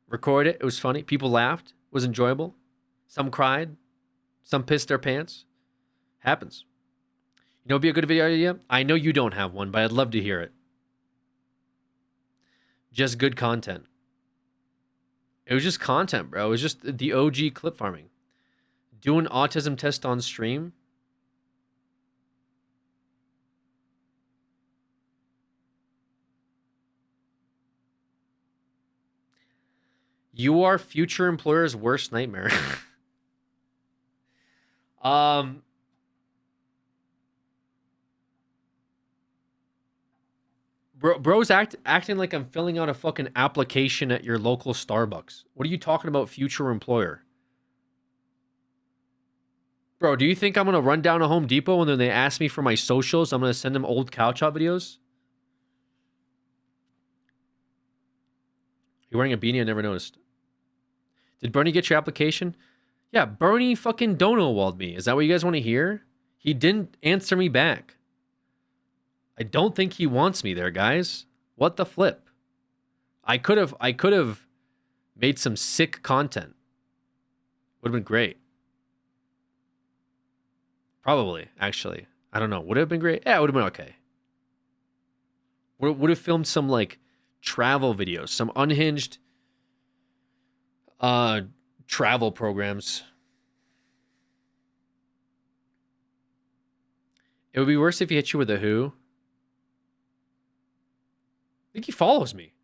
Record it. It was funny. People laughed. It was enjoyable. Some cried. Some pissed their pants. Happens. You know what'd be a good video idea? I know you don't have one, but I'd love to hear it. Just good content. It was just content, bro. It was just the OG clip farming. Do an autism test on stream. You are future employer's worst nightmare. Bro's acting like I'm filling out a fucking application at your local Starbucks. What are you talking about, future employer? Bro, do you think I'm going to run down to Home Depot and then they ask me for my socials? I'm going to send them old couch hop videos? You're wearing a beanie? I never noticed. Did Bernie get your application? Yeah, Bernie fucking Donowalled me. Is that what you guys want to hear? He didn't answer me back. I don't think he wants me there, guys. What the flip? I could have made some sick content. Would have been great. Probably, actually. I don't know. Would it have been great? Yeah, it would have been okay. Would have filmed some like travel videos, some unhinged travel programs. It would be worse if he hit you with a who. I think he follows me.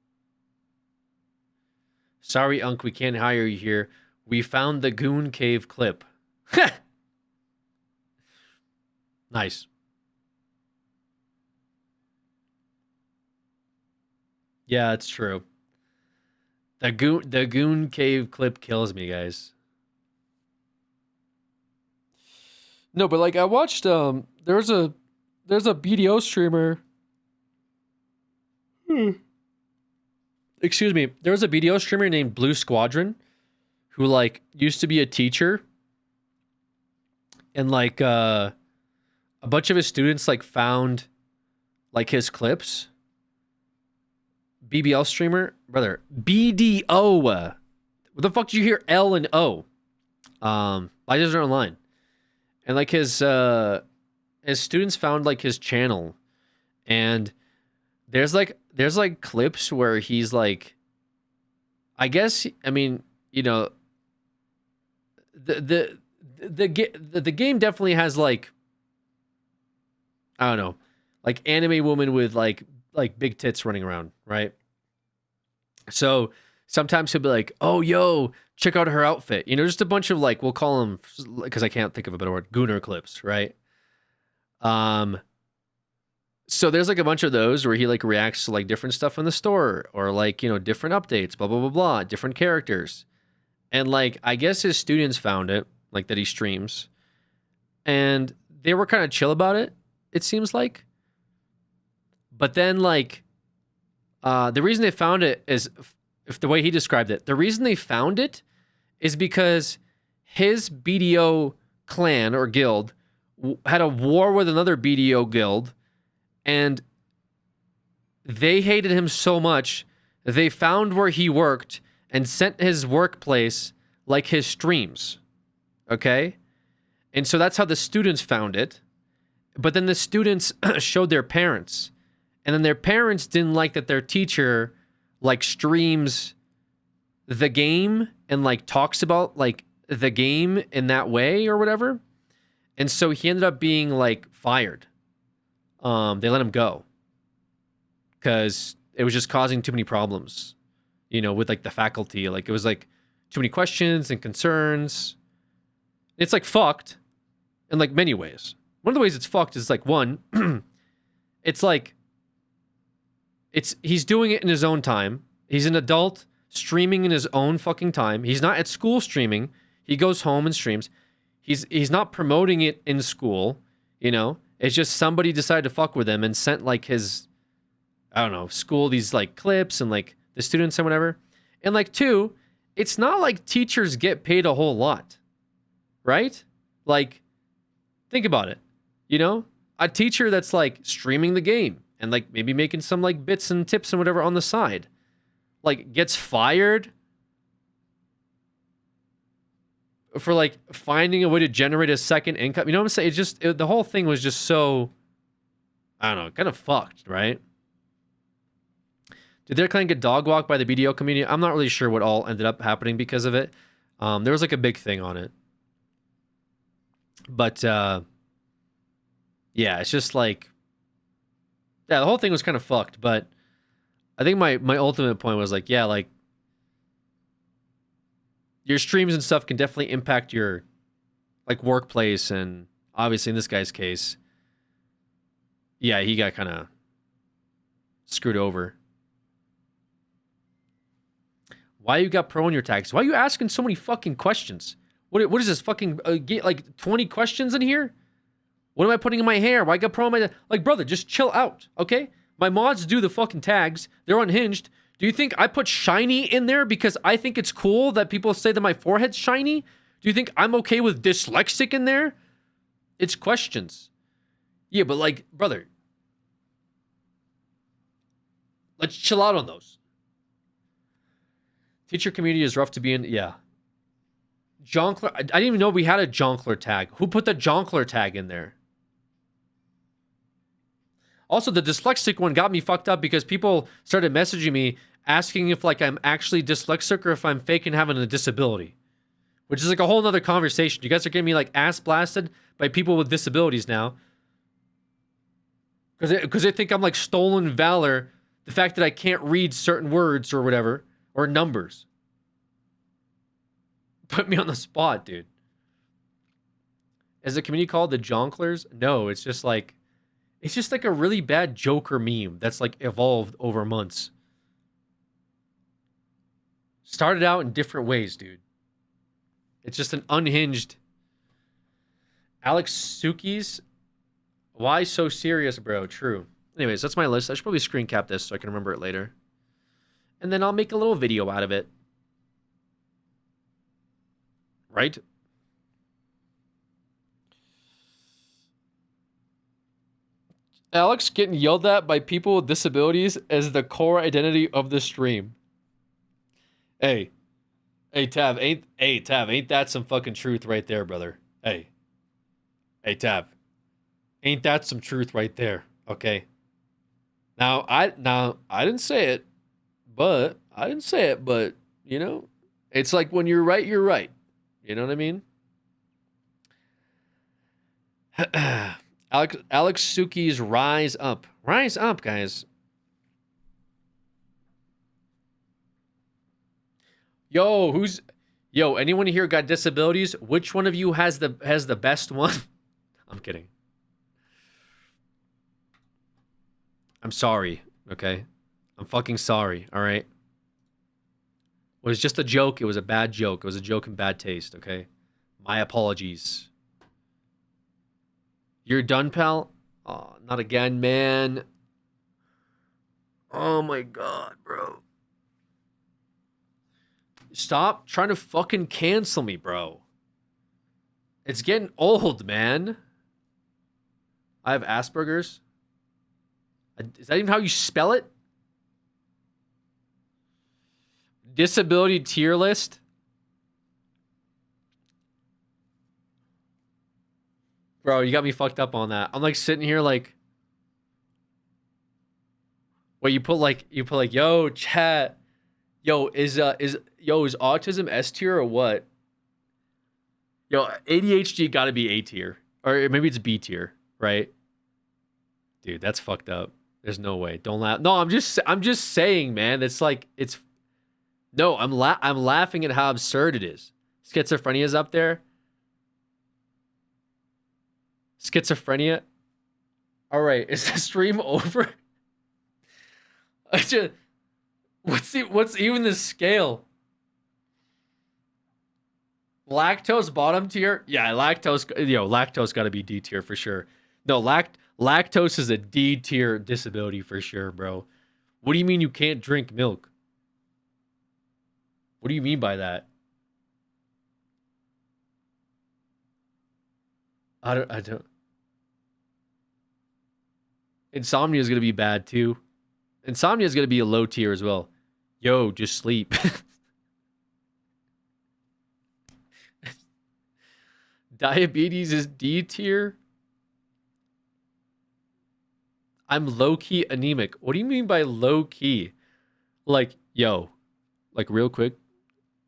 Sorry, Unc, we can't hire you here. We found the Goon Cave clip. Nice. Yeah, it's true. The Goon Cave clip kills me, guys. No, but like I watched there's a BDO streamer. Excuse me. There was a BDO streamer named Blue Squadron who like used to be a teacher. And like a bunch of his students like found like his clips. BBL streamer, brother. BDO. What the fuck did you hear L and O? I just read online. And like his students found like his channel, and there's like clips where he's like, I guess, I mean, you know, the game definitely has like, I don't know, like anime woman with like big tits running around, right? So sometimes he'll be like, oh, yo, check out her outfit. You know, just a bunch of like, we'll call them, because I can't think of a better word, gooner clips, right? So there's like a bunch of those where he like reacts to like different stuff in the store or like, you know, different updates, blah, blah, blah, blah, different characters. And like, I guess his students found it, like that he streams, and they were kind of chill about it, it seems like. But then like, the reason they found it is, if the way he described it, the reason they found it is because his BDO clan or guild had a war with another BDO guild, and they hated him so much they found where he worked and sent his workplace like his streams. Okay? And so that's how the students found it. But then the students showed their parents. And then their parents didn't like that their teacher like streams the game and like talks about like the game in that way or whatever. And so he ended up being like fired. They let him go because it was just causing too many problems, you know, with like the faculty. Like it was like too many questions and concerns. It's like fucked in like many ways. One of the ways it's fucked is like, one, it's like he's doing it in his own time. He's an adult streaming in his own fucking time. He's not at school streaming. He goes home and streams. He's not promoting it in school, you know. It's just somebody decided to fuck with him and sent like his, I don't know, school these like clips and like the students and whatever. And like two, it's not like teachers get paid a whole lot, right? Like, think about it. You know, a teacher that's like streaming the game and like maybe making some like bits and tips and whatever on the side, like gets fired for like finding a way to generate a second income. You know what I'm saying? It's just, the whole thing was just so, I don't know, kind of fucked, right? Did their clan get dog walked by the BDO community? I'm not really sure what all ended up happening because of it. There was like a big thing on it. But, yeah, it's just like, yeah, the whole thing was kind of fucked. But I think my ultimate point was like, yeah, like, your streams and stuff can definitely impact your like workplace, and obviously in this guy's case, yeah, he got kind of screwed over. Why you got pro in your tags? Why are you asking so many fucking questions? What is this fucking get like 20 questions in here? What am I putting in my hair? Why I got pro in my like, brother? Just chill out, okay? My mods do the fucking tags. They're unhinged. Do you think I put shiny in there because I think it's cool that people say that my forehead's shiny? Do you think I'm okay with dyslexic in there? It's questions. Yeah, but like, brother, let's chill out on those. Teacher community is rough to be in. Yeah. Jonkler. I didn't even know we had a Jonkler tag. Who put the Jonkler tag in there? Also, the dyslexic one got me fucked up because people started messaging me asking if like I'm actually dyslexic or if I'm faking having a disability, which is like a whole nother conversation. You guys are getting me like ass blasted by people with disabilities now because they think I'm like stolen valor. The fact that I can't read certain words or whatever, or numbers. Put me on the spot, dude. Is the community called the Jonklers? No, it's just like a really bad Joker meme that's like evolved over months. Started out in different ways, dude. It's just an unhinged Alex Suki's. Why so serious, bro? True. Anyways, that's my list. I should probably screen cap this so I can remember it later. And then I'll make a little video out of it. Right? Alex getting yelled at by people with disabilities as the core identity of the stream. Hey, Tav, ain't that some fucking truth right there, brother? Hey, Tav, ain't that some truth right there? Okay. Now I didn't say it, but you know, it's like when you're right, you're right. You know what I mean? Alex Suki's Rise Up. Rise up, guys. Yo, anyone here got disabilities? Which one of you has the best one? I'm kidding. I'm sorry, okay? I'm fucking sorry, all right? It was just a joke. It was a bad joke. It was a joke in bad taste, okay? My apologies. You're done, pal? Oh, not again, man. Oh my god, bro. Stop trying to fucking cancel me, bro. It's getting old, man. I have Asperger's. Is that even how you spell it? Disability tier list? Bro, you got me fucked up on that. I'm like sitting here like, wait, you put like, yo, chat, yo, is autism S tier or what? Yo, ADHD got to be A tier, or maybe it's B tier, right? Dude, that's fucked up. There's no way. Don't laugh. No, I'm just saying, man. It's like No, I'm laughing at how absurd it is. Schizophrenia's up there. Schizophrenia. All right, is the stream over? What's even the scale? Lactose bottom tier? Yeah, lactose got to be D tier for sure. No, lactose is a D tier disability for sure, bro. What do you mean you can't drink milk? What do you mean by that? I don't. Insomnia is going to be bad too. Insomnia is going to be a low tier as well. Yo, just sleep. Diabetes is D tier. I'm low-key anemic. What do you mean by low-key? Like, yo, like real quick,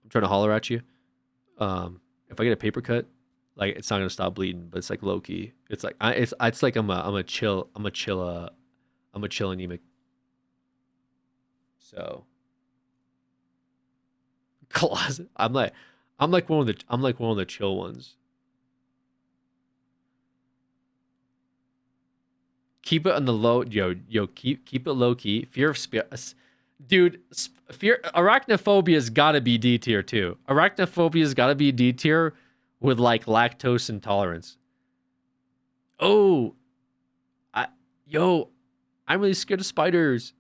I'm trying to holler at you. If I get a paper cut, like it's not gonna stop bleeding, but it's like low-key. It's like it's like I'm a chill anemic. So closet. I'm like one of the chill ones. Keep it on the low, yo. Keep it low key. Fear of dude. Arachnophobia has got to be D tier too. Arachnophobia has got to be D tier with like lactose intolerance. Oh, I'm really scared of spiders.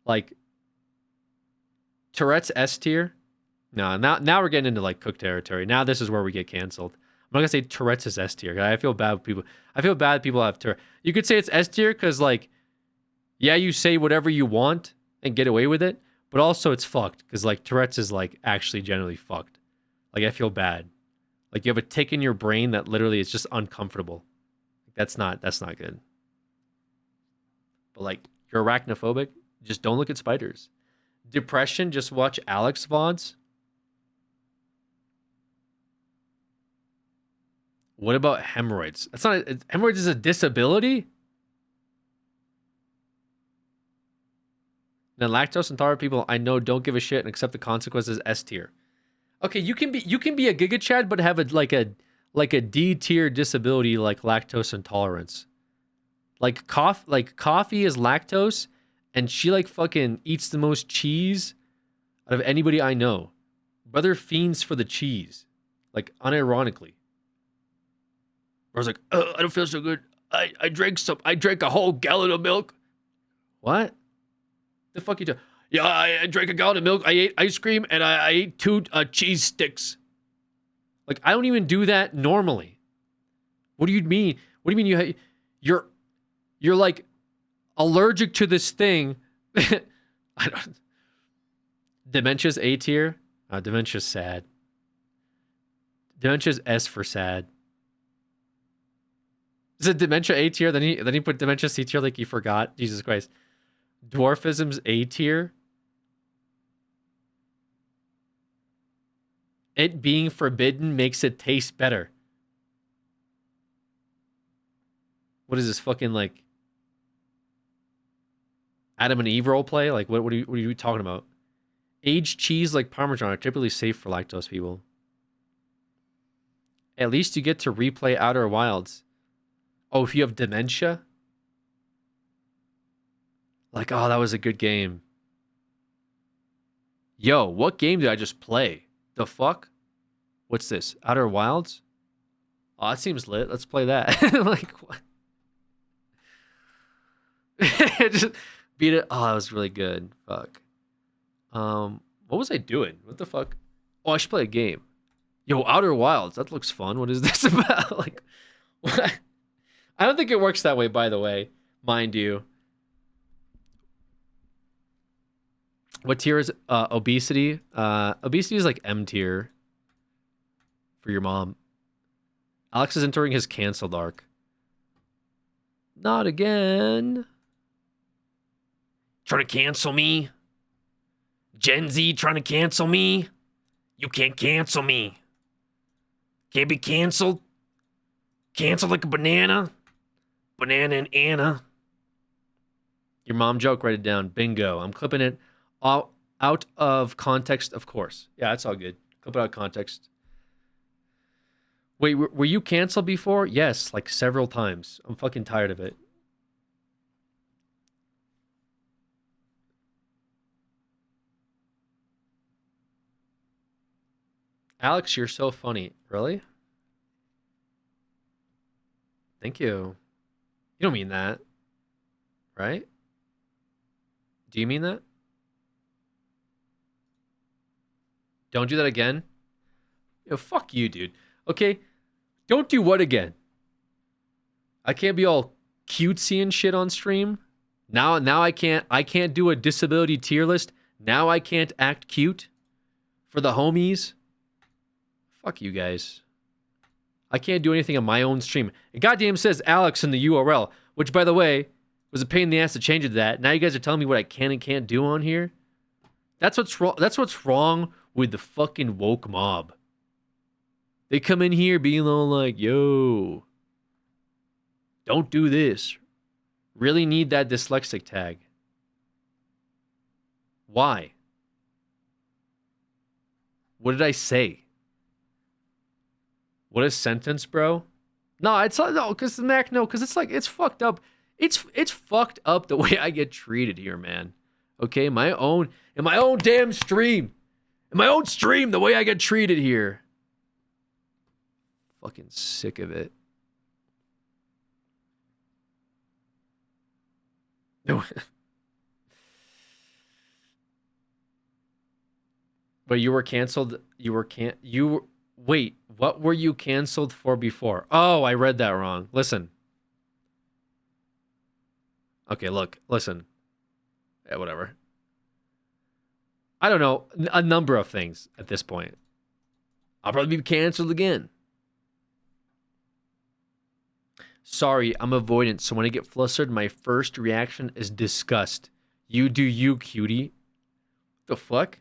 Like Tourette's S tier. No, now we're getting into like cook territory. Now this is where we get canceled. I'm not gonna say Tourette's is S tier. I feel bad with people. I feel bad people have Tourette. You could say it's S tier because like, yeah, you say whatever you want and get away with it, but also it's fucked because like Tourette's is like actually generally fucked. Like I feel bad. Like you have a tick in your brain that literally is just uncomfortable. That's not good. But like you're arachnophobic, just don't look at spiders. Depression, just watch Alex VODs. What about hemorrhoids? That's not hemorrhoids is a disability. Then lactose intolerant people I know don't give a shit and accept the consequences S tier. Okay, you can be a Giga Chad but have a D tier disability like lactose intolerance. Like coffee is lactose and she like fucking eats the most cheese out of anybody I know. Brother fiends for the cheese. Like unironically. I was like, I don't feel so good. I drank a whole gallon of milk. What? The fuck you do? Yeah, I drank a gallon of milk. I ate ice cream and I ate 2 cheese sticks. Like I don't even do that normally. What do you mean? What do you mean you're like allergic to this thing? I don't. Dementia's A tier. Dementia's sad. Dementia's S for sad. Is it dementia A tier? Then he put dementia C tier like he forgot. Jesus Christ. Dwarfism's A tier. It being forbidden makes it taste better. What is this fucking like Adam and Eve role play? Like what are you talking about? Aged cheese like Parmesan are typically safe for lactose people. At least you get to replay Outer Wilds. Oh, if you have dementia? Like, oh, that was a good game. Yo, what game did I just play? The fuck? What's this? Outer Wilds? Oh, that seems lit. Let's play that. Like, what? Just beat it. Oh, that was really good. Fuck. What was I doing? What the fuck? Oh, I should play a game. Yo, Outer Wilds. That looks fun. What is this about? Like, what? I don't think it works that way, by the way. Mind you. What tier is obesity? Obesity is like M tier for your mom. Alex is entering his canceled arc. Not again. Trying to cancel me? Gen Z trying to cancel me? You can't cancel me. Can't be canceled. Canceled like a banana. Banana and Anna. Your mom joke, write it down. Bingo. I'm clipping it out of context, of course. Yeah, it's all good. Clip it out of context. Wait, were you canceled before? Yes, like several times. I'm fucking tired of it. Alex, you're so funny. Really? Thank you. You don't mean that, right? Do you mean that? Don't do that again. Yo, fuck you, dude. Okay? Don't do what again? I can't be all cutesy and shit on stream. Now I can't do a disability tier list. Now I can't act cute for the homies. Fuck you guys. I can't do anything on my own stream. It goddamn says Alex in the URL, which, by the way, was a pain in the ass to change it to that. Now you guys are telling me what I can and can't do on here. That's what's wrong. That's what's wrong with the fucking woke mob. They come in here being all like, "Yo, don't do this." Really need that dyslexic tag. Why? What did I say? What a sentence, bro. No, it's not, no, because Mac, no, because it's like, it's fucked up. It's fucked up the way I get treated here, man. Okay, in my own damn stream. In my own stream, the way I get treated here. Fucking sick of it. No. But you were canceled. Wait, what were you canceled for before? Oh, I read that wrong. Listen. Okay, look, listen. Yeah, whatever. I don't know. A number of things at this point. I'll probably be canceled again. Sorry, I'm avoidant, so when I get flustered, my first reaction is disgust. You do you, cutie. The fuck?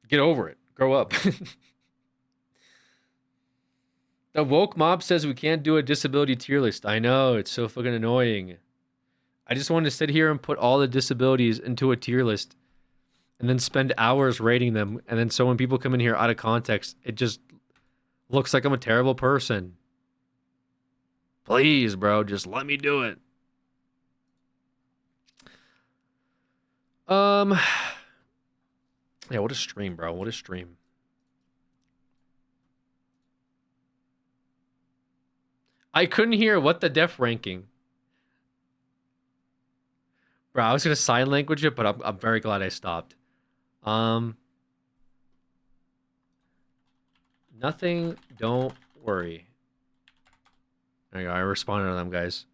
Get over it. Grow up. The woke mob says we can't do a disability tier list. I know, it's so fucking annoying. I just wanted to sit here and put all the disabilities into a tier list and then spend hours rating them. And then so when people come in here out of context, it just looks like I'm a terrible person. Please, bro, just let me do it. Yeah, what a stream, bro. What a stream. I couldn't hear what the deaf ranking. Bro, I was gonna sign language it, but I'm very glad I stopped. Nothing, don't worry. There you go, I responded to them, guys.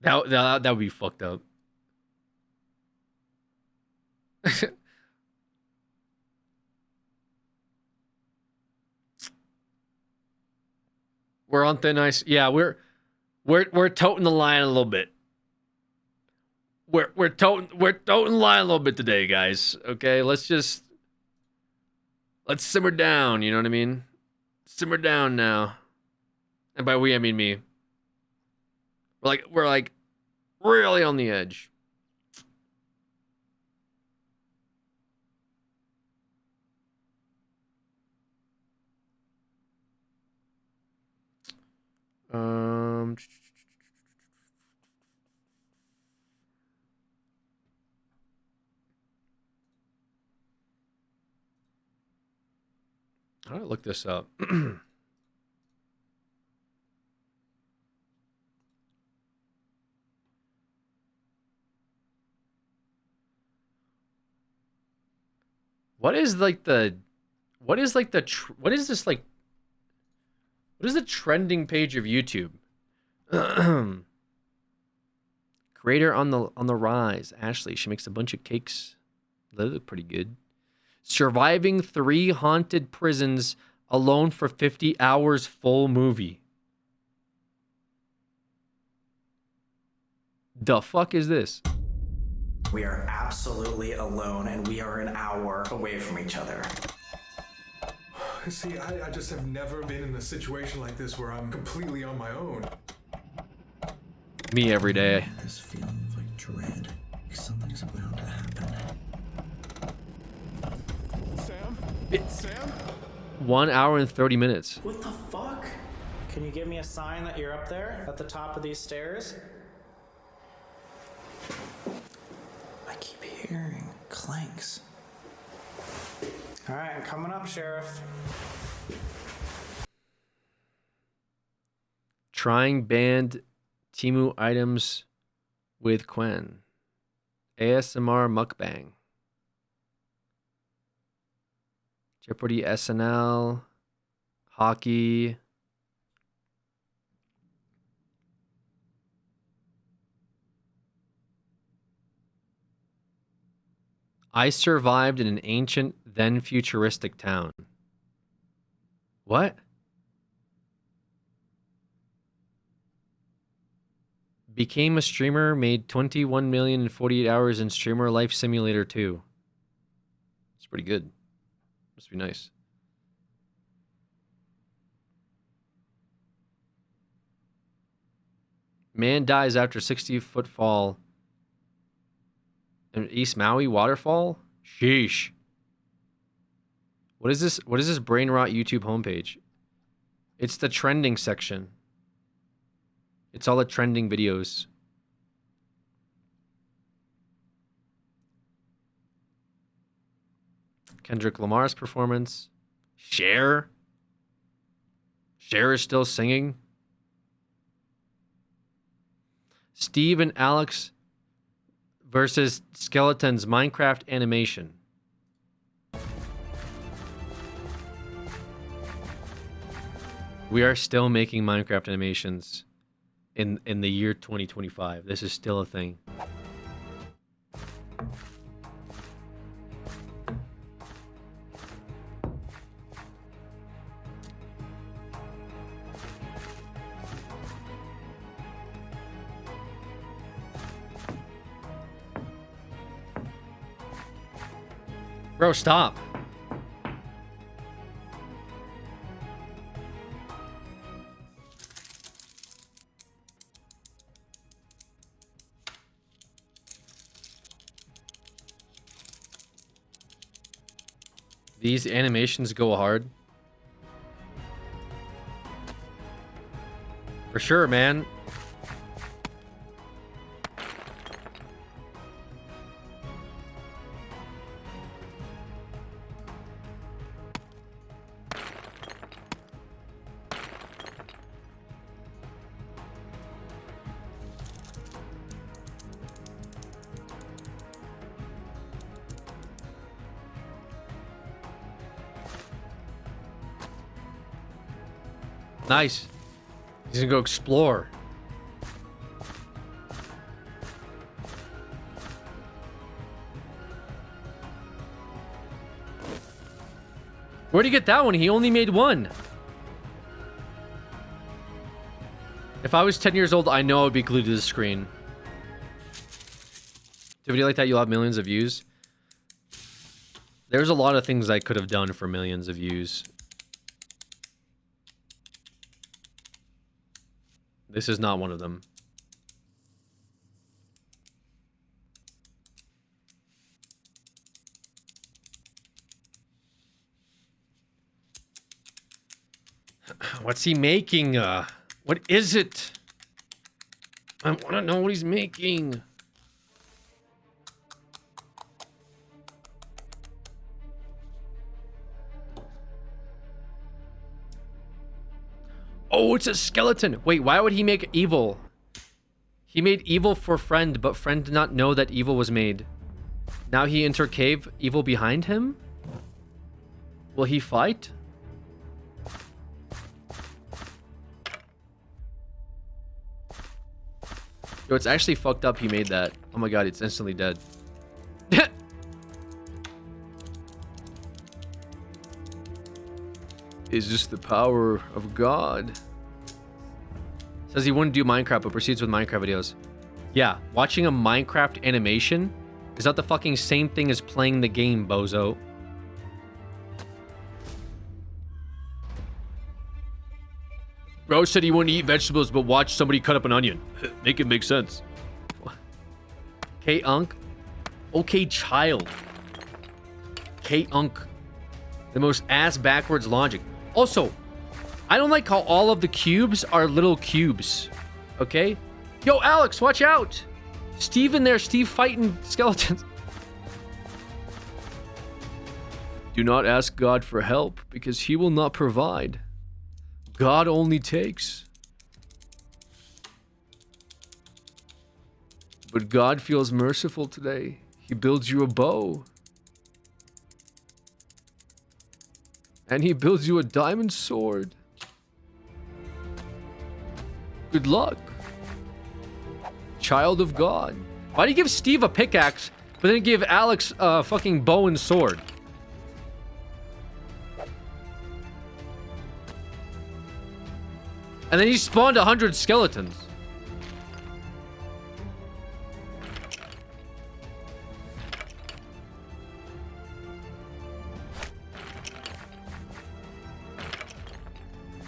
That would be fucked up. We're on thin ice. Yeah, we're toting the line a little bit. We're toting the line a little bit today, guys. Okay, let's simmer down, you know what I mean? Simmer down now. And by we I mean me. We're like really on the edge. How do I look this up? What is the trending page of YouTube? Creator on the rise. Ashley, she makes a bunch of cakes. They look pretty good. Surviving 3 haunted prisons alone for 50 hours full movie. The fuck is this? We are absolutely alone and we are an hour away from each other. See, I just have never been in a situation like this where I'm completely on my own. Me every day. This feeling of like dread. Something's about to happen. Sam? Sam? 1 hour and 30 minutes. What the fuck? Can you give me a sign that you're up there at the top of these stairs? I keep hearing clanks. All right, I'm coming up, Sheriff. Trying banned Temu items with Quen. ASMR mukbang. Jeopardy SNL. Hockey. I survived in an ancient, then futuristic town. What? Became a streamer, made 21 million in 48 hours in Streamer Life Simulator 2. It's pretty good. Must be nice. Man dies after 60-foot fall. In East Maui waterfall? Sheesh. What is this? What is this brain rot YouTube homepage? It's the trending section. It's all the trending videos. Kendrick Lamar's performance. Cher. Cher is still singing. Steve and Alex versus Skeleton's Minecraft animation. We are still making Minecraft animations in the year 2025. This is still a thing. Bro, stop. These animations go hard. For sure, man. Nice. He's gonna go explore. Where'd he get that one? He only made one. If I was 10 years old, I know I would be glued to the screen. Do a video like that, you'll have millions of views. There's a lot of things I could have done for millions of views. This is not one of them. What's he making? What is it? I want to know what he's making. Oh, it's a skeleton. Wait, why would he make evil? He made evil for Friend, but Friend did not know that evil was made. Now he enter cave, evil behind him? Will he fight? Yo, it's actually fucked up he made that. Oh my god, it's instantly dead. Is this the power of God? Says he wouldn't do Minecraft, but proceeds with Minecraft videos. Yeah, watching a Minecraft animation is not the fucking same thing as playing the game, bozo. Bro said he wouldn't eat vegetables, but watch somebody cut up an onion. Make it make sense. K-Unk. Okay, child. K-Unk. The most ass-backwards logic. Also, I don't like how all of the cubes are little cubes. Okay? Yo, Alex, watch out! Steve in there, Steve fighting skeletons. Do not ask God for help, because he will not provide. God only takes. But God feels merciful today. He builds you a bow. And he builds you a diamond sword. Good luck. Child of God. Why do you give Steve a pickaxe, but then give Alex a fucking bow and sword? And then he spawned 100 skeletons.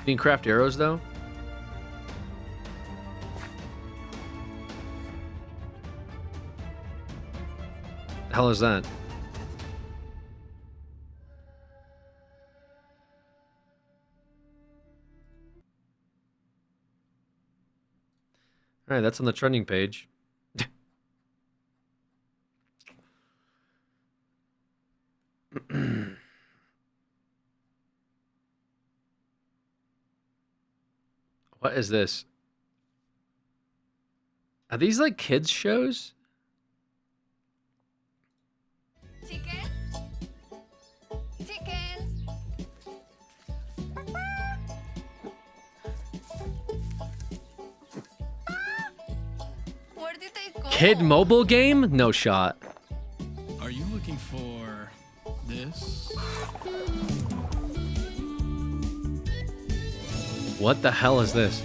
You can craft arrows, though? The hell is that? Alright, that's on the trending page. What is this? Are these like kids shows? Chicken? Chicken? Where did they go? Kid mobile game? No shot. Are you looking for this? What the hell is this?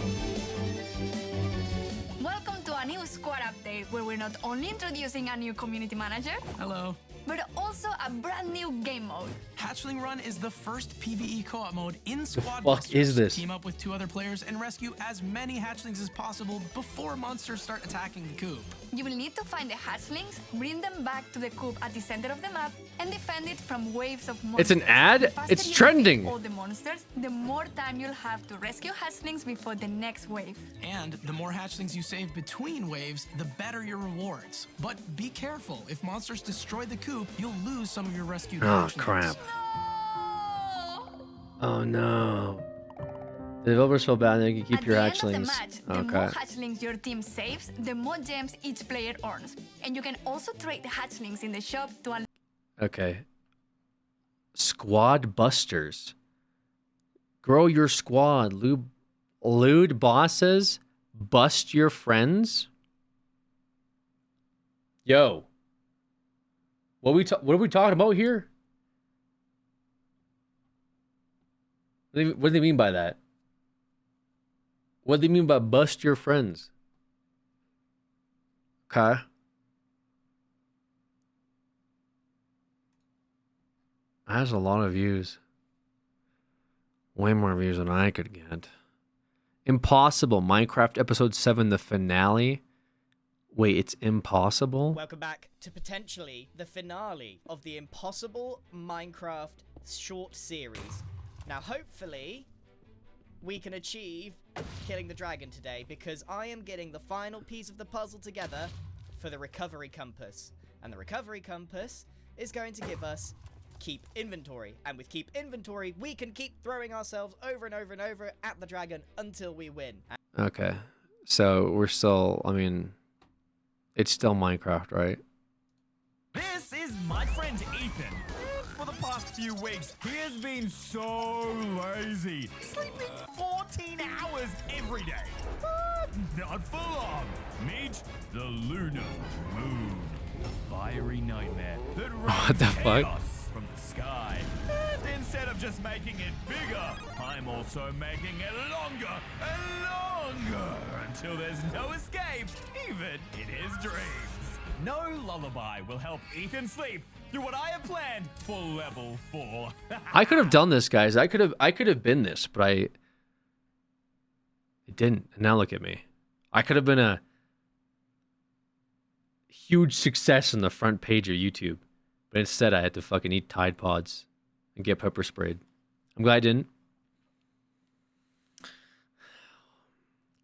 Welcome to a new squad update where we're not only introducing a new community manager, Hello. but also a brand new game mode. Hatchling Run is the first PvE co-op mode in Squad fuck Busters. is this? Team up with 2 other players and rescue as many hatchlings as possible before monsters start attacking the coop. You will need to find the hatchlings, bring them back to the coop at the center of the map, and defend it from waves of monsters. It's an ad? The faster It's you trending. defeat all the monsters, the more time you'll have to rescue hatchlings before the next wave. And the more hatchlings you save between waves, the better your rewards. But be careful, if monsters destroy the coop, you'll lose some of your rescued Oh hatchlings. crap. Oh no. The developers feel bad and they can keep At your the end of the hatchlings. match, the more hatchlings your team saves, the more gems each player earns. And you can also trade the hatchlings in the shop to unlock. Okay. Squad Busters. Grow your squad. Lewd bosses. Bust your friends. Yo. What are we talking about here? What do they mean by that? What do they mean by bust your friends? Okay. That has a lot of views. Way more views than I could get. Impossible. Minecraft Episode 7, the finale. Wait, it's impossible? Welcome back to potentially the finale of the Impossible Minecraft short series. Now, hopefully, we can achieve killing the dragon today, because I am getting the final piece of the puzzle together for the recovery compass. And the recovery compass is going to give us keep inventory. And with keep inventory, we can keep throwing ourselves over and over and over at the dragon until we win. Okay. So we're still, I mean, it's still Minecraft, right? This is my friend Ethan. For the past few weeks, he has been so lazy, sleeping 14 hours every day. Not for long. Meet the lunar moon, the fiery nightmare that What the rains fuck? chaos from the sky. Instead of just making it bigger, I'm also making it longer and longer until there's no escape, even in his dreams. No lullaby will help Ethan sleep through what I have planned for level 4. I could have done this, guys. I could have been this, but I didn't. And now look at me. I could have been a huge success on the front page of YouTube, but instead I had to fucking eat Tide Pods and get pepper sprayed. I'm glad I didn't.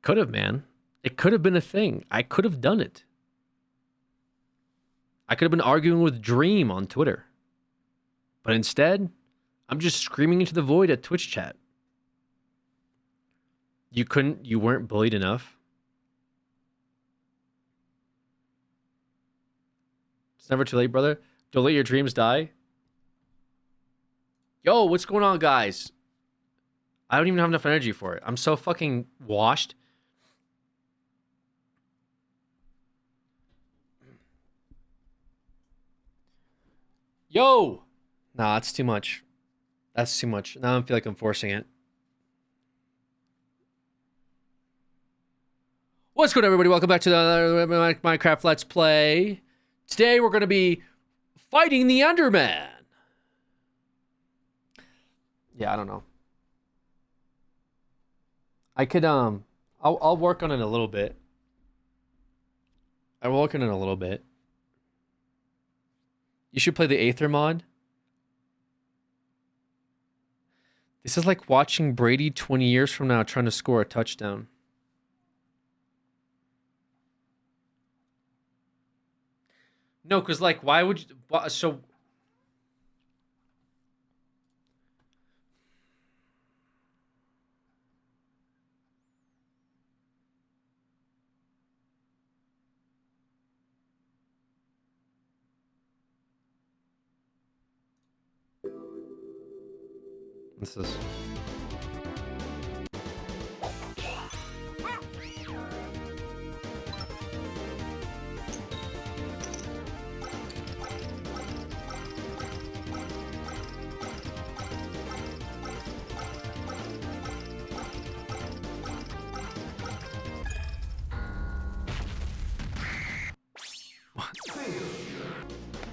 Could have, man. It could have been a thing. I could have done it. I could have been arguing with Dream on Twitter. But instead, I'm just screaming into the void at Twitch chat. You weren't bullied enough. It's never too late, brother. Don't let your dreams die. Yo, what's going on, guys? I don't even have enough energy for it. I'm so fucking washed. Yo! Nah, that's too much. That's too much. Now I feel like I'm forcing it. What's good, everybody? Welcome back to the Minecraft Let's Play. Today we're going to be fighting the Enderman. Yeah, I don't know. I could, I'll work on it a little bit. I'll work on it a little bit. You should play the Aether mod. This is like watching Brady 20 years from now trying to score a touchdown. No, because, like, why would you... So... This is...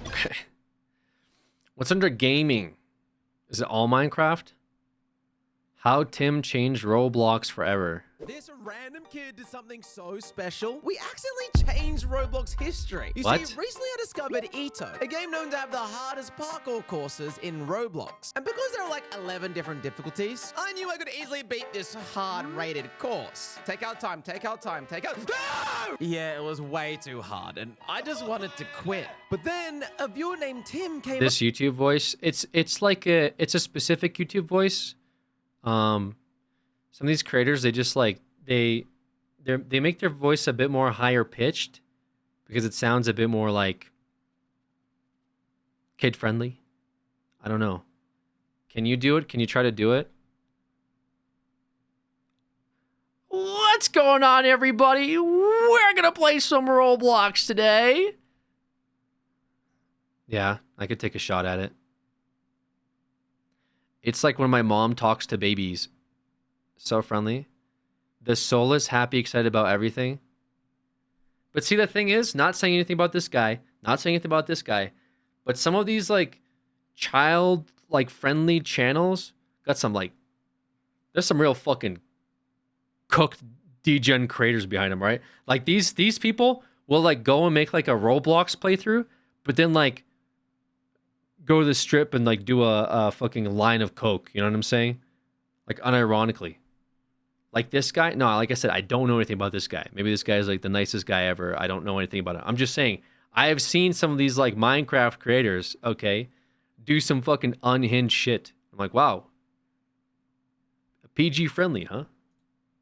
Okay. What's under gaming? Is it all Minecraft? How Tim changed Roblox forever. This random kid did something so special. We accidentally changed Roblox history. You What? see, recently I discovered Ito, a game known to have the hardest parkour courses in Roblox. And because there are like 11 different difficulties, I knew I could easily beat this hard-rated course. Take our time, take our time, take our... No! Yeah, it was way too hard, and I just wanted to quit. But then a viewer named Tim came This YouTube voice, it's like it's a specific YouTube voice. Some of these creators, they just like they make their voice a bit more higher pitched because it sounds a bit more like kid friendly. I don't know. Can you do it? Can you try to do it? What's going on, everybody? We're gonna play some Roblox today. Yeah, I could take a shot at it. It's like when my mom talks to babies. So friendly. The soulless, happy, excited about everything. But see, the thing is, not saying anything about this guy. Not saying anything about this guy. But some of these, like, child, like, friendly channels got some, like... There's some real fucking cooked degen creators behind them, right? Like, these people will, like, go and make, like, a Roblox playthrough. But then, like... go to the strip and like do a fucking line of coke, you know what I'm saying? Like unironically. Like this guy, no, like I said, I don't know anything about this guy. Maybe this guy is like the nicest guy ever. I don't know anything about it. I'm just saying, I have seen some of these like Minecraft creators, okay, do some fucking unhinged shit. I'm like, wow. PG friendly, huh?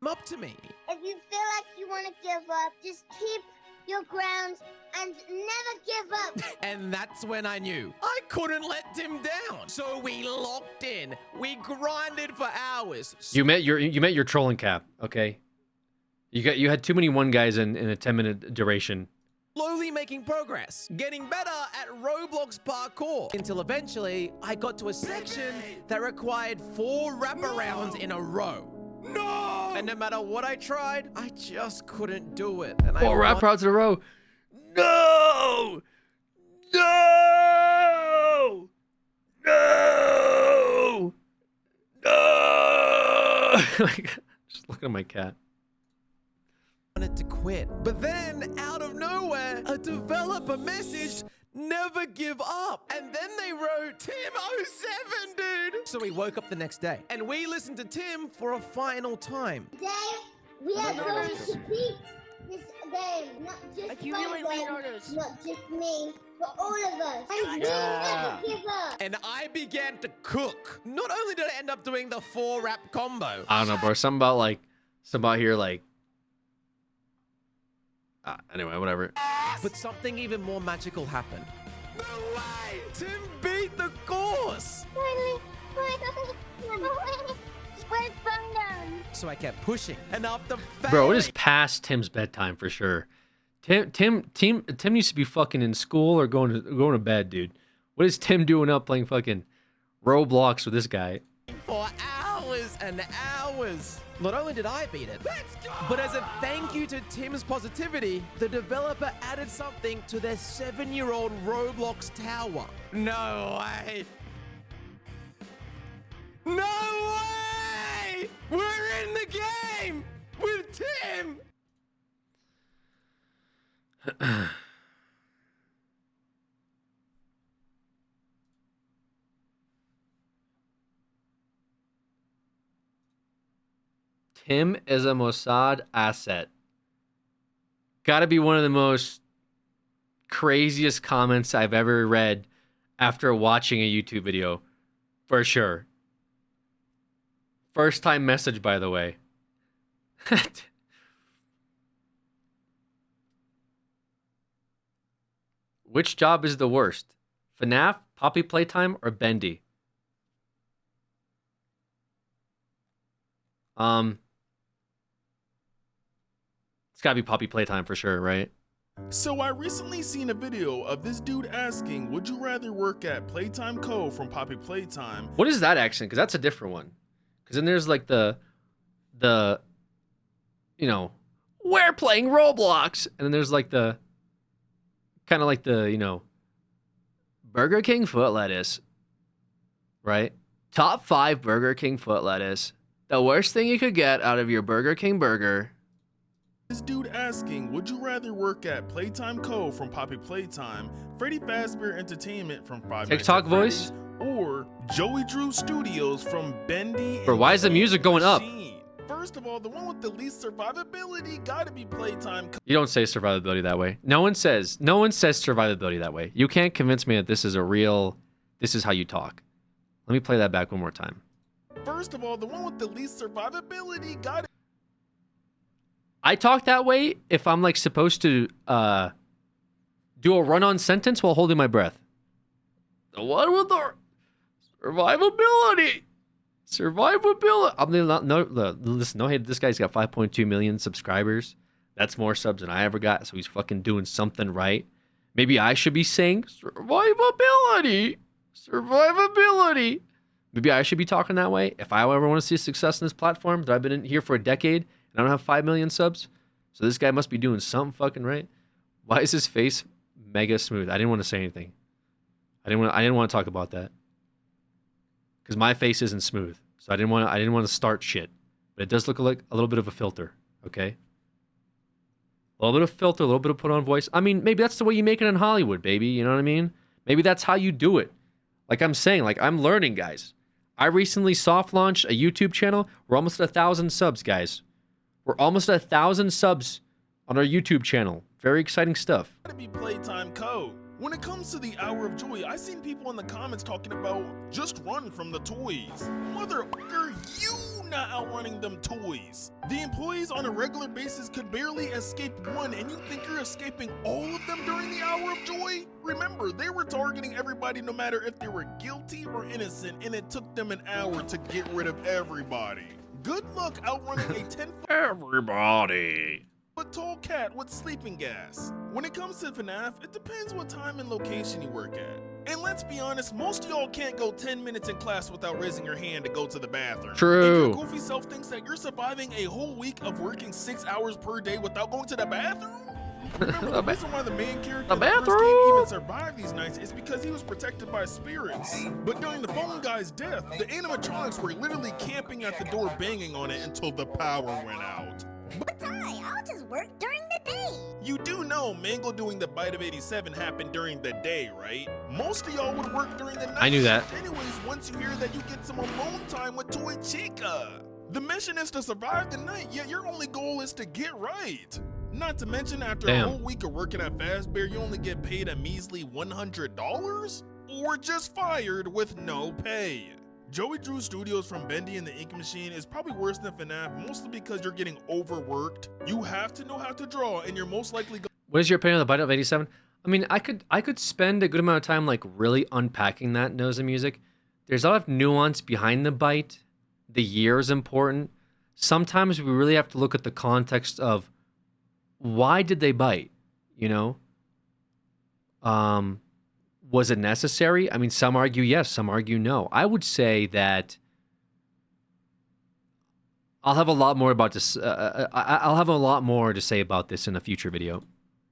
up to me. If you feel like you want to give up, just keep your grounds and never give up. And that's when I knew I couldn't let Tim down. So we locked in. We grinded for hours. You met your trolling cap, okay? You had too many one guys in a 10-minute duration. slowly making progress, getting better at Roblox parkour, until eventually I got to a section that required 4 wraparounds in a row. No! And no matter what I tried, I just couldn't do it. And 4 wraparounds in a row. No! No! No! No! Just looking at my cat. Wanted to quit, but then out of nowhere, a developer messaged, "Never give up," and then they wrote Tim07, dude. So we woke up the next day and we listened to Tim for a final time. Today, we are going to beat this game, not just not just me, but all of us. And never give up. And I began to cook. Not only did I end up doing the 4 wrap combo. I don't know, bro. Something about here, like. Anyway, whatever. But something even more magical happened. No way! Tim beat the course! So I kept pushing, and after Bro, it is past Tim's bedtime for sure. Tim used to be fucking in school or going to bed, dude. What is Tim doing up playing fucking Roblox with this guy? For hours and hours. Not only did I beat it, but as a thank you to Tim's positivity, the developer added something to their 7-year-old Roblox tower. No way! No way! We're in the game with Tim! Tim is a Mossad asset. Gotta be one of the most craziest comments I've ever read after watching a YouTube video. For sure. First time message, by the way. Which job is the worst? FNAF, Poppy Playtime, or Bendy? It's gotta be Poppy Playtime for sure, right? So I recently seen a video of this dude asking, would you rather work at Playtime Co. from Poppy Playtime? What is that accent? Because that's a different one. Because then there's like the, you know, we're playing Roblox. And then there's like the, kind of like the, you know, Burger King foot lettuce, right? Top 5 Burger King foot lettuce. The worst thing you could get out of your Burger King burger. This dude asking, would you rather work at Playtime Co. from Poppy Playtime, Freddy Fazbear Entertainment from Five Nights TikTok at voice? Freddy's, or Joey Drew Studios from Bendy? Bro, why is the music going up? First of all, the one with the least survivability gotta be Playtime Co. You don't say survivability that way. No one says survivability that way. You can't convince me that this is how you talk. Let me play that back one more time. First of all, the one with the least survivability gotta. I talk that way if I'm like supposed to do a run-on sentence while holding my breath. The one with the survivability. Listen, no hate. This guy's got 5.2 million subscribers. That's more subs than I ever got. So he's fucking doing something right. Maybe I should be saying survivability. Maybe I should be talking that way. If I ever want to see success in this platform that I've been in here for a decade and I don't have 5 million subs, so this guy must be doing something fucking right. Why is his face mega smooth? I didn't want to say anything. I didn't want to talk about that because my face isn't smooth. So I didn't want to start shit. But it does look like a little bit of a filter. Okay. A little bit of filter, a little bit of put on voice. I mean, maybe that's the way you make it in Hollywood, baby. You know what I mean? Maybe that's how you do it. Like I'm saying, like I'm learning, guys. I recently soft launched a YouTube channel. We're almost at 1,000 subs, guys. We're almost at 1,000 subs on our YouTube channel. Very exciting stuff. Gotta be Playtime Co. When it comes to the Hour of Joy, I seen people in the comments talking about just run from the toys. Motherfucker, you not outrunning them toys. The employees on a regular basis could barely escape one, and you think you're escaping all of them during the Hour of Joy? Remember, they were targeting everybody no matter if they were guilty or innocent, and it took them an hour to get rid of everybody. Good luck outrunning a 10. Everybody. a tall cat with sleeping gas. When it comes to FNAF, it depends what time and location you work at. And let's be honest, most of y'all can't go 10 minutes in class without raising your hand to go to the bathroom. True. If your goofy self thinks that you're surviving a whole week of working 6 hours per day without going to the bathroom? Remember, the reason why the main character in the first game even survived these nights is because he was protected by spirits. But during the phone guy's death, the animatronics were literally camping at the door banging on it until the power went out. But I'll just work during the day. You do know Mango doing the Bite of 87 happened during the day, right? Most of y'all would work during the night. I knew that. Anyways, once you hear that you get some alone time with Toy Chica. The mission is to survive the night, yet your only goal is to get right. Not to mention, after a whole week of working at Fazbear, you only get paid a measly $100? Or just fired with no pay. Joey Drew Studios from Bendy and the Ink Machine is probably worse than FNAF, mostly because you're getting overworked. You have to know how to draw, and you're most likely What is your opinion on the Bite of 87? I mean, I could spend a good amount of time like really unpacking that Nose of Music. There's a lot of nuance behind the bite. The year is important. Sometimes we really have to look at the context of why did they bite, you know? Was it necessary? I mean, some argue yes, some argue no. I would say that I'll have a lot more about this. I'll have a lot more to say about this in a future video.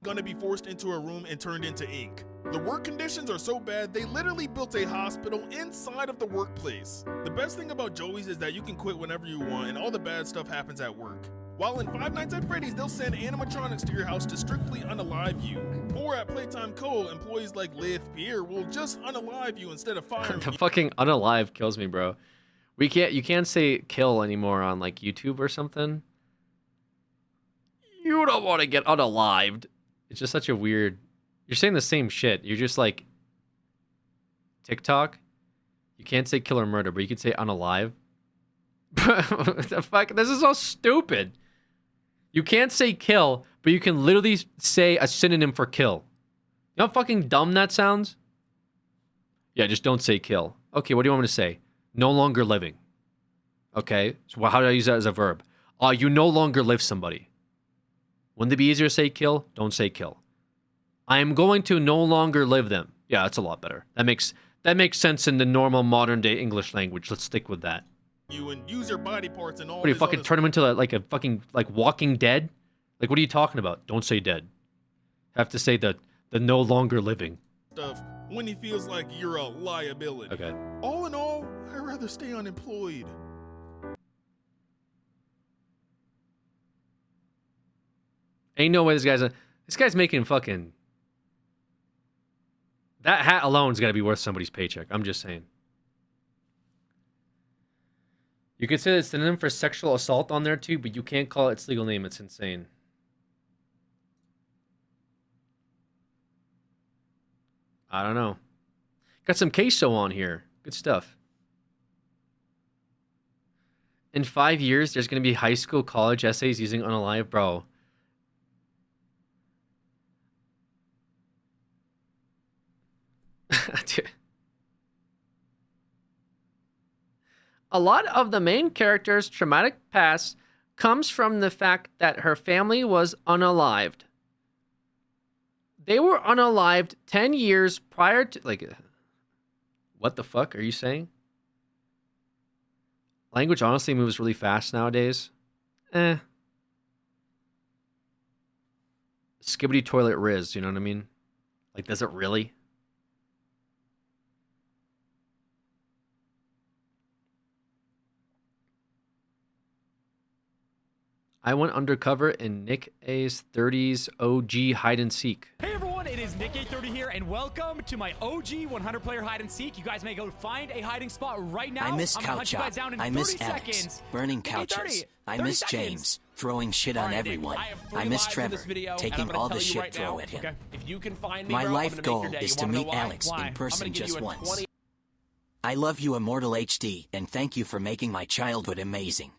Gonna be forced into a room and turned into ink. The work conditions are so bad, they literally built a hospital inside of the workplace. The best thing about Joey's is that you can quit whenever you want and all the bad stuff happens at work. While in Five Nights at Freddy's, they'll send animatronics to your house to strictly unalive you. Or at Playtime Co., employees like Lith Pierre will just unalive you instead of firing The you. fucking unalive kills me, bro. You can't say kill anymore on like YouTube or something. You don't want to get unalived. It's just such a weird. You're saying the same shit. You're just like TikTok. You can't say kill or murder, but you can say unalive. What the fuck? This is so stupid. You can't say kill, but you can literally say a synonym for kill. You know how fucking dumb that sounds? Yeah, just don't say kill. Okay, what do you want me to say? No longer living. Okay, so how do I use that as a verb? You no longer live somebody. Wouldn't it be easier to say kill? Don't say kill. I am going to no longer live them. Yeah, that's a lot better. That makes sense in the normal modern day English language. Let's stick with that. You and use your body parts and all. What do you this fucking other turn him into like a fucking like Walking Dead? Like what are you talking about? Don't say dead. Have to say the no longer living. stuff when he feels like you're a liability. Okay. All in all, I'd rather stay unemployed. Ain't no way this guy's making fucking. That hat alone's got to be worth somebody's paycheck. I'm just saying. You could say it's a synonym for sexual assault on there too, but you can't call it its legal name. It's insane. I don't know. Got some queso on here. Good stuff. In 5 years, there's going to be high school, college essays using Unalive, bro. A lot of the main character's traumatic past comes from the fact that her family was unalived. They were unalived 10 years prior to... Like, what the fuck are you saying? Language honestly moves really fast nowadays. Skibbity toilet Riz, you know what I mean? Like, does it really? I went undercover in Nick A's 30s OG hide and seek. Hey everyone, it is Nick A30 here, and welcome to my OG 100-player hide and seek. You guys may go find a hiding spot right now. I miss I'm gonna couch hunt you up. guys down in I miss 30 Alex seconds. burning Give me 30, couches. I 30 miss seconds. James throwing shit on everyone. I miss Trevor taking all the shit thrown at him. Okay. If you can find me, My bro, life I'm gonna goal make your day. is You to wanna know meet why? Alex Why? in I'm person gonna give just you a once. 20 I love you, Immortal HD, and thank you for making my childhood amazing.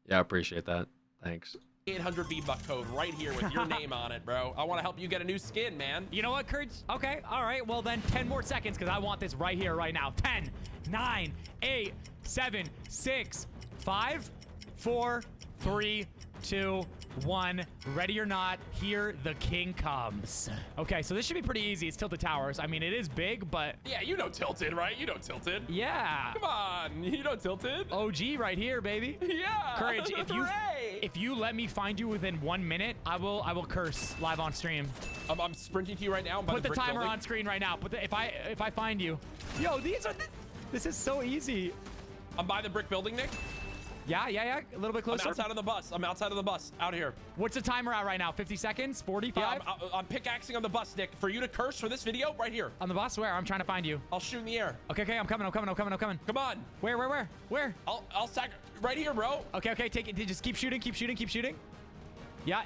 Yeah, I appreciate that. Thanks. 800 V-Buck code right here with your name on it, bro. I want to help you get a new skin, man. You know what, Kurt? Okay, all right. Well, then 10 more seconds because I want this right here, right now. 10, 9, 8, 7, 6, 5, 4, 3, 2, 1. Ready or not, here the king comes. Okay, so this should be pretty easy. It's Tilted Towers. I mean, it is big, but... Yeah, you know Tilted, right? You know Tilted. Yeah. Come on, you know Tilted. OG right here, baby. Yeah. Courage, if you let me find you within 1 minute, I will curse live on stream. I'm sprinting to you right now. I'm by Put the brick timer building. on screen right now. If I find you. Yo, this is so easy. I'm by the brick building, Nick. Yeah. A little bit closer. I'm outside of the bus. I'm outside of the bus. Out here. What's the timer at right now? 50 seconds? 45? Yeah, I'm pickaxing on the bus, Nick. For you to curse for this video, right here. On the bus? Where? I'm trying to find you. I'll shoot in the air. Okay, I'm coming. Come on. Where? I'll sack right here, bro. Okay, take it. Just keep shooting. Yeah.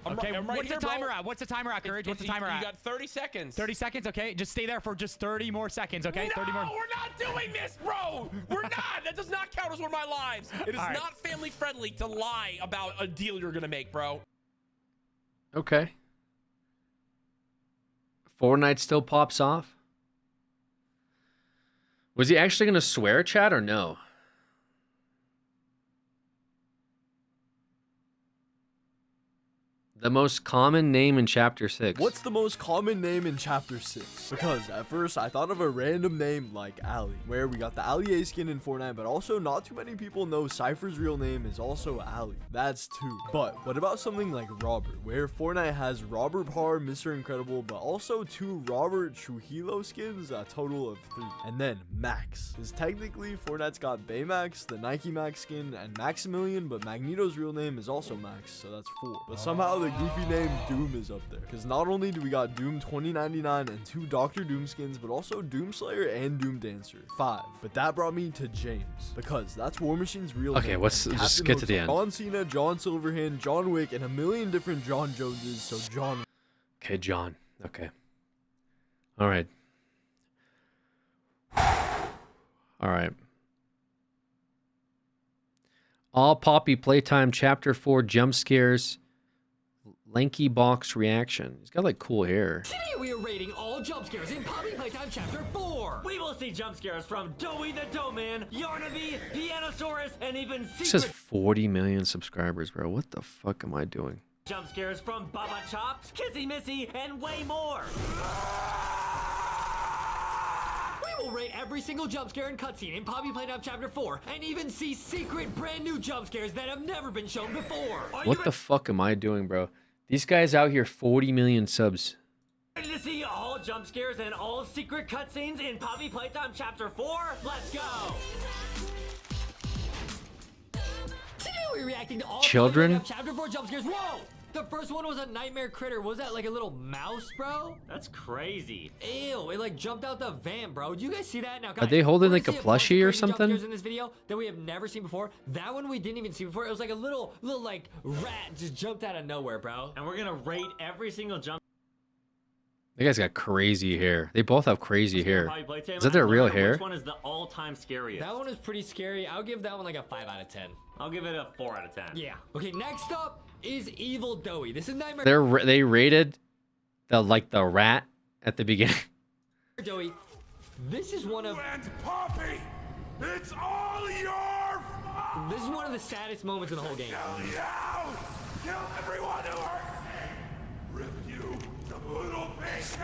Okay, I'm right what's here, the timer bro. at? What's the timer at, Courage? What's the timer at? You got 30 seconds. 30 seconds, okay. Just stay there for just 30 more seconds, okay? No, 30 more. we're not doing this, bro. We're not. That does not count as one of my lives. It is All right. not family friendly to lie about a deal you're going to make, bro. Okay. Fortnite still pops off. Was he actually going to swear, chat, or no? The most common name in Chapter 6. What's the most common name in Chapter 6? Because at first I thought of a random name like Ali, where we got the Ali A skin in Fortnite, but also not too many people know Cypher's real name is also Ali. That's 2. But what about something like Robert, where Fortnite has Robert Parr, Mr. Incredible, but also 2 Robert Trujillo skins, a total of 3. And then Max, because technically Fortnite's got Baymax, the Nike Max skin, and Maximilian, but Magneto's real name is also Max, so that's 4. But somehow the goofy name Doom is up there, because not only do we got Doom 2099 and 2 Dr. Doom skins, but also Doomslayer and Doom Dancer 5. But that brought me to James, because that's War Machine's real Okay, name. let's And just Captain get to the Hook's end. John Cena, John Silverhand, John Wick, and a million different John Joneses, so John. Okay, John. Okay. All right. All right. All Poppy Playtime Chapter 4 jump scares. Lanky Box reaction. He's got like cool hair. Today we are rating all jump scares in Poppy Playtime Chapter 4. We will see jump scares from Doughy the Doughman, Yarnaby, Pianosaurus, and even It says secret 40 million subscribers, bro. What the fuck am I doing? jump scares from Baba Chops, Kissy Missy, and way more. We will rate every single jump scare and cutscene in Poppy Playtime Chapter 4, and even see secret brand new jump scares that have never been shown before. Are you What the fuck am I doing, bro? These guys out here 40 million subs. ready to see all jump scares and all secret cutscenes in Poppy Playtime Chapter 4? Let's go! Today we're reacting to all Children? Poppy Playtime Chapter 4 jump scares. Whoa! The first one was a nightmare critter. Was that like a little mouse, bro? That's crazy. Ew, it like jumped out the van, bro. Do you guys see that? Now, guys, Are they holding we're like a gonna see bunch of plushie or crazy jump something? scares in this video that we have never seen before. That one we didn't even see before. It was like a little like rat just jumped out of nowhere, bro. And we're gonna rate every single jump. They guys got crazy hair. They both have crazy hair. Poppy Playtime. Is that their I real wonder hair? Which one is the all-time scariest? That one is pretty scary. I'll give that one like a 5 out of 10. I'll give it a 4 out of 10. Yeah. Okay, next up is Evil Doughy. This is Nightmare They rated the rat at the beginning. Doughy. This is one of Poppy, it's all your fault. This is one of the saddest moments in the whole game. Kill everyone who hurt me. Rip you to little pieces.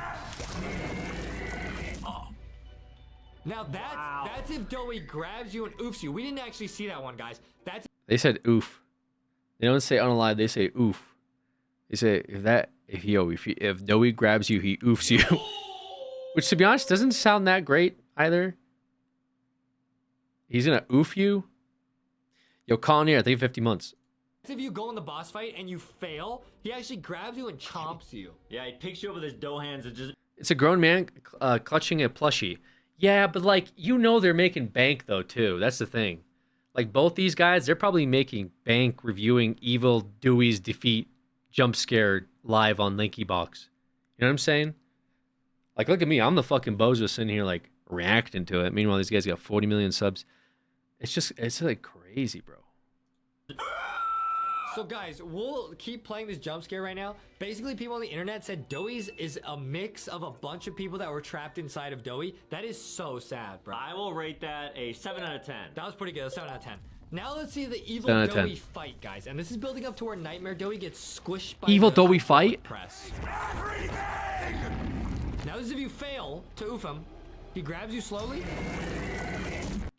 Now that's if Doughy grabs you and oofs you. We didn't actually see that one, guys. That's They said oof. They don't say unalive. They say oof. They say if Doughy grabs you, he oofs you. Which, to be honest, doesn't sound that great either. He's gonna oof you. Yo, Colin here, I think 50 months. if you go in the boss fight and you fail, he actually grabs you and chomps you. Yeah, he picks you up with his dough hands and just. It's a grown man clutching a plushie. Yeah, but like, you know they're making bank though too. That's the thing. Like both these guys, they're probably making bank reviewing Evil Doughy's defeat jump scare live on Linky Box. You know what I'm saying? Like, look at me. I'm the fucking bozo sitting here like reacting to it. Meanwhile, these guys got 40 million subs. It's like crazy, bro. So guys, we'll keep playing this jump scare right now. Basically, people on the internet said Doughy's is a mix of a bunch of people that were trapped inside of Doughy. That is so sad, bro. I will rate that a 7 out of 10. That was pretty good, a 7 out of 10. Now let's see the evil 10 out of 10. Doughy fight, guys. And this is building up to where Nightmare Doughy gets squished by Evil the Doughy fight? press. Now this is if you fail to oof him. He grabs you slowly.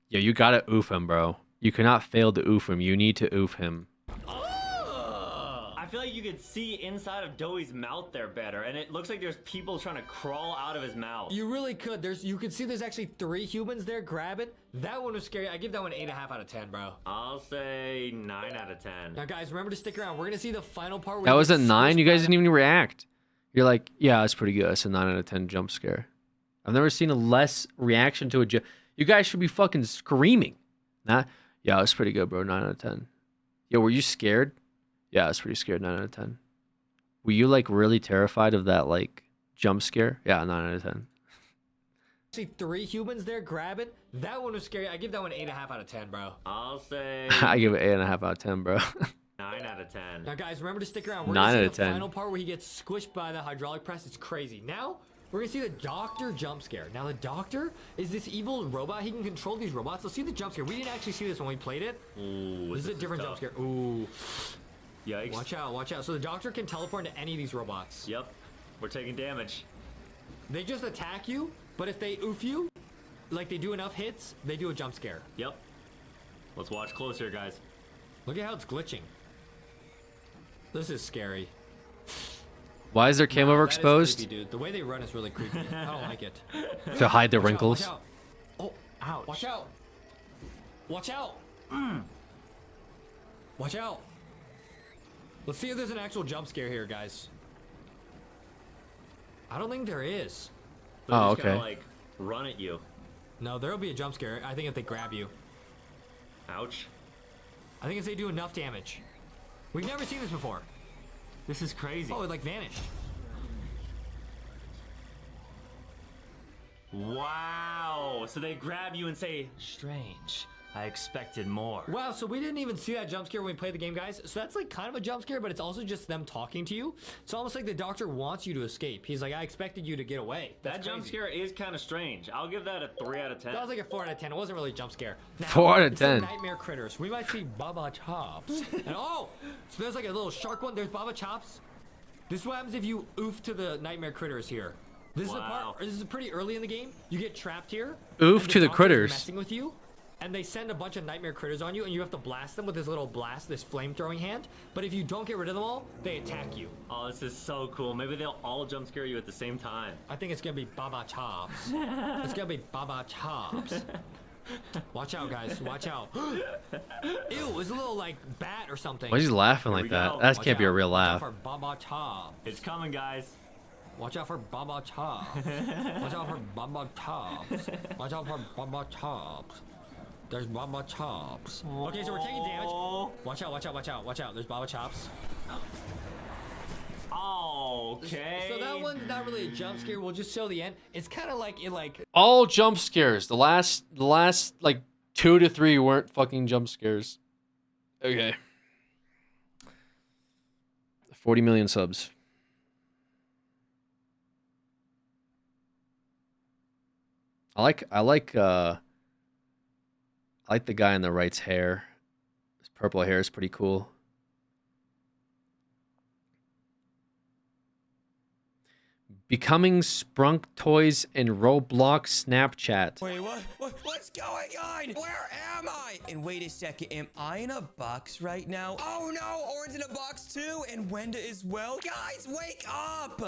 Yeah, you gotta oof him, bro. You cannot fail to oof him. You need to oof him. I feel like you could see inside of Doughy's mouth there better, and it looks like there's people trying to crawl out of his mouth. You really could. You can see there's actually 3 humans there grabbing. That one was scary. I give that one 8.5 out of 10, bro. I'll say 9 out of 10. Now, guys, remember to stick around. We're gonna see the final part. Where That he was a gets 9? You squished guys by didn't even react. You're like, yeah, it's pretty good. It's a 9 out of 10 jump scare. I've never seen a less reaction to a jump. You guys should be fucking screaming. Nah, yeah, it was pretty good, bro. 9 out of 10. Yo, were you scared? Yeah, I was pretty scared. 9 out of 10. Were you like really terrified of that like jump scare? Yeah, 9 out of 10. Actually, 3 humans there grabbing. That one was scary. I give that one 8.5 out of 10, bro. I'll say I give it 8.5 out of 10, bro. 9 out of 10. Now, guys, remember to stick around. We're 9 gonna out see of the 10. final part where he gets squished by the hydraulic press. It's crazy. Now, we're gonna see the Doctor jump scare. Now, the Doctor is this evil robot. He can control these robots. Let's see the jump scare. We didn't actually see this when we played it. Ooh, This is a different jump tough. scare. Ooh. Yikes. Watch out, watch out. So the Doctor can teleport into any of these robots. Yep. We're taking damage. They just attack you, but if they oof you, like they do enough hits, they do a jump scare. Yep. Let's watch closer, guys. Look at how it's glitching. This is scary. Why is their cam That is overexposed? creepy, dude. The way they run is really creepy. I don't like it. To hide the Watch out, wrinkles. watch out. Oh, ouch. Watch out. Watch out. Watch out. Let's see if there's an actual jump scare here, guys. I don't think there is. They're Oh, just gonna, okay. like, run at you. No, there'll be a jump scare. I think if they grab you. Ouch. I think if they do enough damage. We've never seen this before. This is crazy. Oh, it like vanished. Wow. So they grab you and say, strange. I expected more. Wow, so we didn't even see that jump scare when we played the game, guys. So that's like kind of a jump scare, but it's also just them talking to you. It's almost like the Doctor wants you to escape. He's like, I expected you to get away. That jump crazy. scare is kind of strange. I'll give that a 3 out of 10. That was like a 4 out of 10. It wasn't really a jump scare. Now, 4 out of it's the 10. Nightmare Critters. We might see Baba Chops. And oh, so there's like a little shark one. There's Baba Chops. This is what happens if you oof to the Nightmare Critters here. This is the part. This is pretty early in the game. You get trapped here. Oof and to the Doctor's critters. Messing with you. And they send a bunch of nightmare critters on you, and you have to blast them with this little blast, this flame-throwing hand. But if you don't get rid of them all, they attack you. Oh, this is so cool. Maybe they'll all jump scare you at the same time. I think it's gonna be Baba Chops. It's gonna be Baba Chops. Watch out, guys. Watch out. Ew, it's a little like bat or something. Why is he laughing Here like we that? go. That Watch can't be a out. real Watch out laugh. for Baba Chops. It's coming, guys. Watch out for Baba Chops. Watch out for Baba Chops. Watch out for Baba Chops. There's Baba Chops. Okay, so we're taking damage. Watch out, watch out, watch out, watch out. There's Baba Chops. Okay. So that one's not really a jump scare. We'll just show the end. It's kind of like it like All jump scares. The last like 2 to 3 weren't fucking jump scares. Okay. 40 million subs. I like the guy on the right's hair. His purple hair is pretty cool. Becoming Sprunk Toys in Roblox Snapchat. Wait, what's going on? Where am I? And wait a second, am I in a box right now? Oh no, Orin's in a box too, and Wenda as well. Guys, wake up!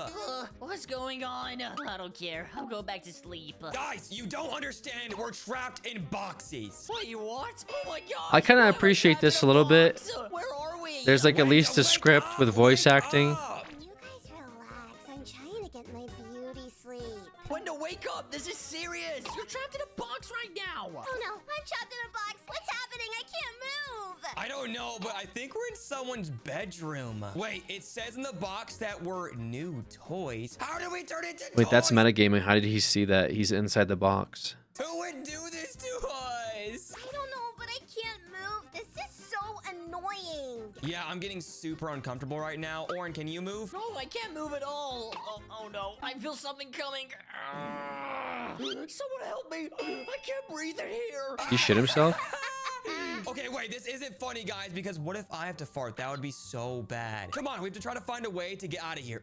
What's going on? I don't care. I'll go back to sleep. Guys, you don't understand. We're trapped in boxes. Wait, what? Oh my god! I kind of appreciate this a little bit. Where are we? There's like at least a script with voice acting. I'm trying to get my beauty sleep. Wenda, wake up! This is serious! You're trapped in a box right now! Oh no, I'm trapped in a box. What's happening? I can't move. I don't know, but I think we're in someone's bedroom. Wait, it says in the box that we're new toys. How did we turn into Wait, toys? that's metagaming. How did he see that? He's inside the box. Who would do this to us? I don't know, but I can't move. This is so annoying. Yeah, I'm getting super uncomfortable right now. Orin, can you move? No, I can't move at all. Oh no, I feel something coming. Someone help me! I can't breathe in here. He shit himself? Okay, wait, this isn't funny, guys, because what if I have to fart? That would be so bad. Come on, we have to try to find a way to get out of here.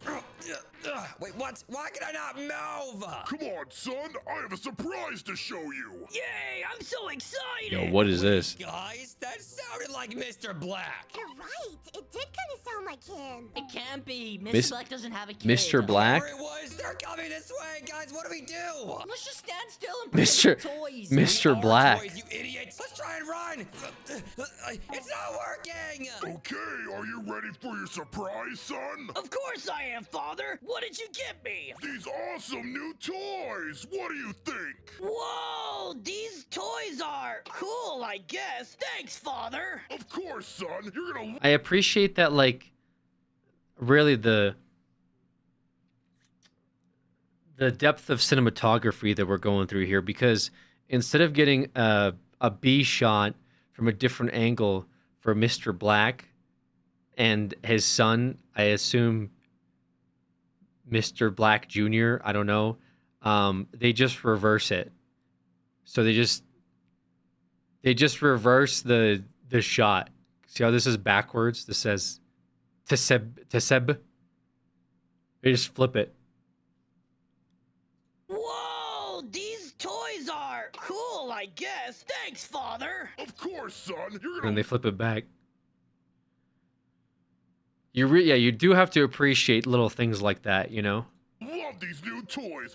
Wait, what? Why can I not move? Come on, son. I have a surprise to show you. Yay, I'm so excited. Yo, what is this? Guys, that sounded like Mr. Black. You're right. It did kind of sound like him. It can't be. Mr. Miss- Black doesn't have a kid. Mr. Black? Whatever it was, they're coming this way, guys. What do we do? Let's just stand still and play with Mr. the toys. Mr. Black. Toys, you idiots. Let's try and run. It's not working. Okay, are you ready for your surprise, son? Of course I am, Father. What did you get me? These awesome new toys. What do you think? Whoa, these toys are cool, I guess. Thanks, Father. Of course, son. You're gonna. I appreciate that, like, really the depth of cinematography that we're going through here, because instead of getting a B shot from a different angle for Mr. Black and his son, I assume Mr. Black Jr., I don't know, they just reverse it. So they just reverse the shot. See how this is backwards? This says Teseb. They just flip it. Whoa, these toys are cool, I guess. Thanks, Father. Of course, son. You're And gonna. they flip it back. You do have to appreciate little things like that, you know? Love these new toys.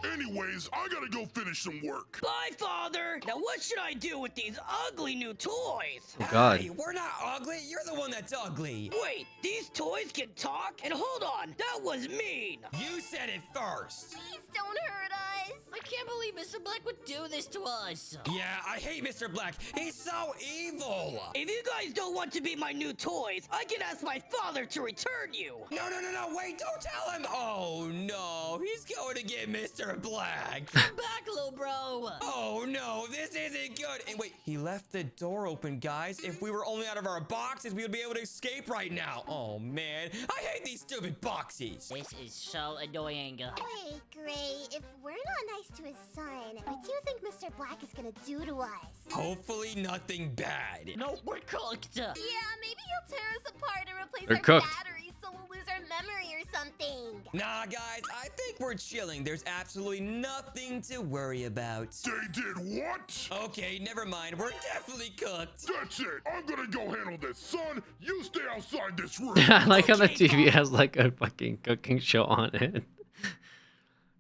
Anyways, I gotta go finish some work. Bye, Father. Now what should I do with these ugly new toys? Oh, God. Hey, we're not ugly. You're the one that's ugly. Wait, these toys can talk? And hold on, that was mean. You said it first. Please don't hurt us. I can't believe Mr. Black would do this to us. Yeah, I hate Mr. Black. He's so evil. If you guys don't want to be my new toys, I can ask my father to return you. No, wait, don't tell him. Oh, no, he's going to get Mr. Black. Come back, little bro. Oh, no, this isn't good. And wait, he left the door open, guys. If we were only out of our boxes, we would be able to escape right now. Oh, man, I hate these stupid boxes. This is so annoying. Wait, Gray, if we're not nice to his son, what do you think Mr. Black is gonna do to us? Hopefully nothing bad. No, we're cooked. Yeah, maybe he'll tear us apart and replace They're our cooked. batteries so we'll lose our memory or something. Nah, guys, I think we're chilling. There's absolutely nothing to worry about. They did what? Okay, never mind. We're definitely cooked. That's it. I'm gonna go handle this. Son, you stay outside this room. I like how the TV has like a fucking cooking show on it.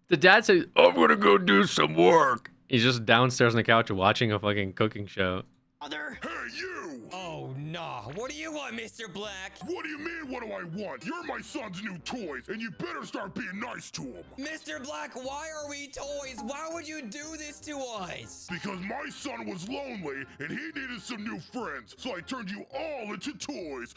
The dad says, I'm gonna go do some work. He's just downstairs on the couch watching a fucking cooking show. Father. Hey, you! Oh, nah. What do you want, Mr. Black? What do you mean, what do I want? You're my son's new toys, and you better start being nice to him. Mr. Black, why are we toys? Why would you do this to us? Because my son was lonely, and he needed some new friends, so I turned you all into toys.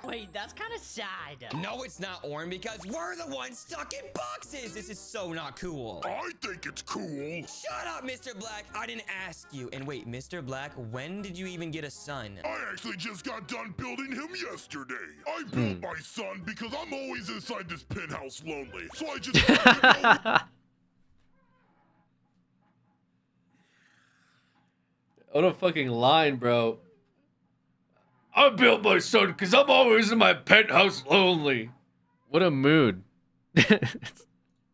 Wait, that's kind of sad. No, it's not, Orin, because we're the ones stuck in boxes. This is so not cool. I think it's cool. Shut up, Mr. Black. I didn't ask you. And wait, Mr. Black, when did you even get a son? I actually just got done building him yesterday. I built my son because I'm always inside this penthouse lonely, so I just... What a fucking line, bro. I built my son because I'm always in my penthouse lonely. What a mood.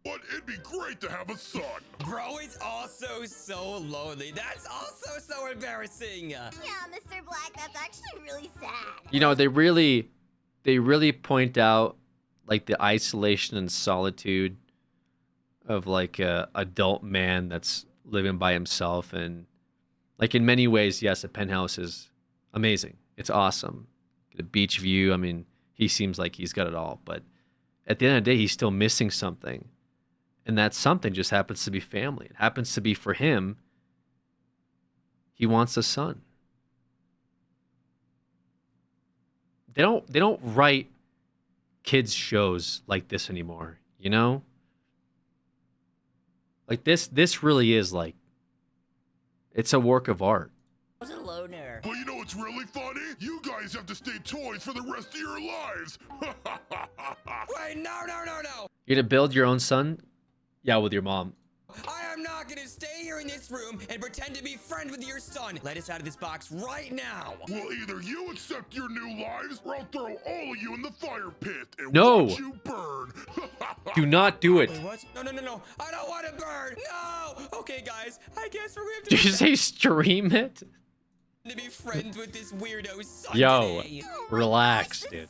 But it'd be great to have a son. Bro is also so lonely. That's also so embarrassing. Yeah, Mr. Black, that's actually really sad. You know, they really point out like the isolation and solitude of like a adult man that's living by himself. And like in many ways, yes, a penthouse is amazing. It's awesome. Get a beach view. I mean, he seems like he's got it all, but at the end of the day, he's still missing something. And that something just happens to be family. It happens to be for him. He wants a son. They don't write kids shows like this anymore, you know? Like this really is like, it's a work of art. I was a loner. But you know what's really funny? You guys have to stay toys for the rest of your lives. Wait, no. You're gonna build your own son? Yeah, with your mom. I am not not gonna stay here in this room and pretend to be friends with your son. Let us out of this box right now. Well, either you accept your new lives, or I'll throw all of you in the fire pit and No. watch you burn. Do not do it. Wait, what? No. I don't want to burn. No. Okay, guys. I guess we're gonna have to Did you say stream it? to be friends with this weirdo son Yo, today. relax, dude.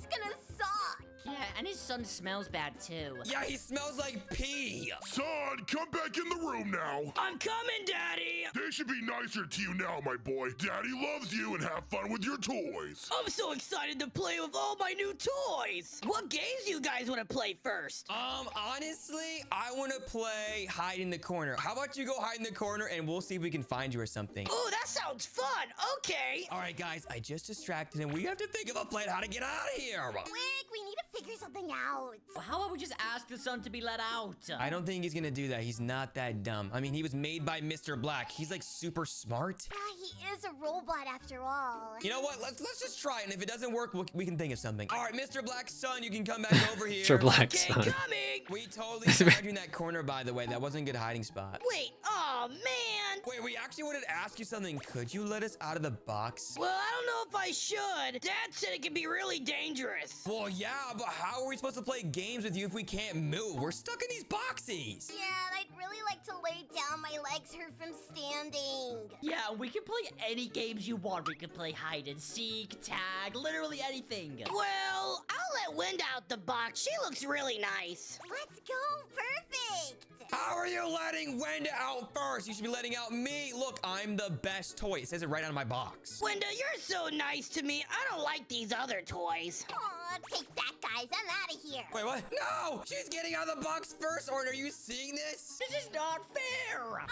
Yeah, and his son smells bad too. Yeah, he smells like pee. Son, come back in the room now. I'm coming, Daddy. They should be nicer to you now, my boy. Daddy loves you and have fun with your toys. I'm so excited to play with all my new toys. What games do you guys want to play first? Honestly, I want to play hide in the corner. How about you go hide in the corner and we'll see if we can find you or something. Oh, that sounds fun. Okay. All right, guys, I just distracted him. We have to think of a plan how to get out of here. Quick, we need to figure something out. Well, how about we just ask the son to be let out? I don't think he's gonna do that. He's not that dumb. I mean, he was made by Mr. Black. He's like super smart. He is a robot after all. You know what? Let's just try it. And if it doesn't work, we can think of something. All right, Mr. Black's son, you can come back over here. Mr. Black's son. Coming. We totally found you in that corner, by the way. That wasn't a good hiding spot. Wait, oh man. Wait, we actually wanted to ask you something. Could you let us out of the box? Well, I don't know if I should. Dad said it could be really dangerous. Well, yeah, but how are we supposed to play games with you if we can't move? We're stuck in these boxes. Yeah, and I'd really like to lay down. My legs hurt from standing. Yeah, we can play any games you want. We can play hide and seek, tag, literally anything. Well, I'll let Wind out the box. She looks really nice. Let's go. Perfect. How are you letting Wenda out first? You should be letting out me. Look, I'm the best toy. It says it right on my box. Wenda, you're so nice to me. I don't like these other toys. Aw, take that, guys. I'm out of here. Wait, what? No! She's getting out of the box first, Orin. Are you seeing this? This is not fair. I'm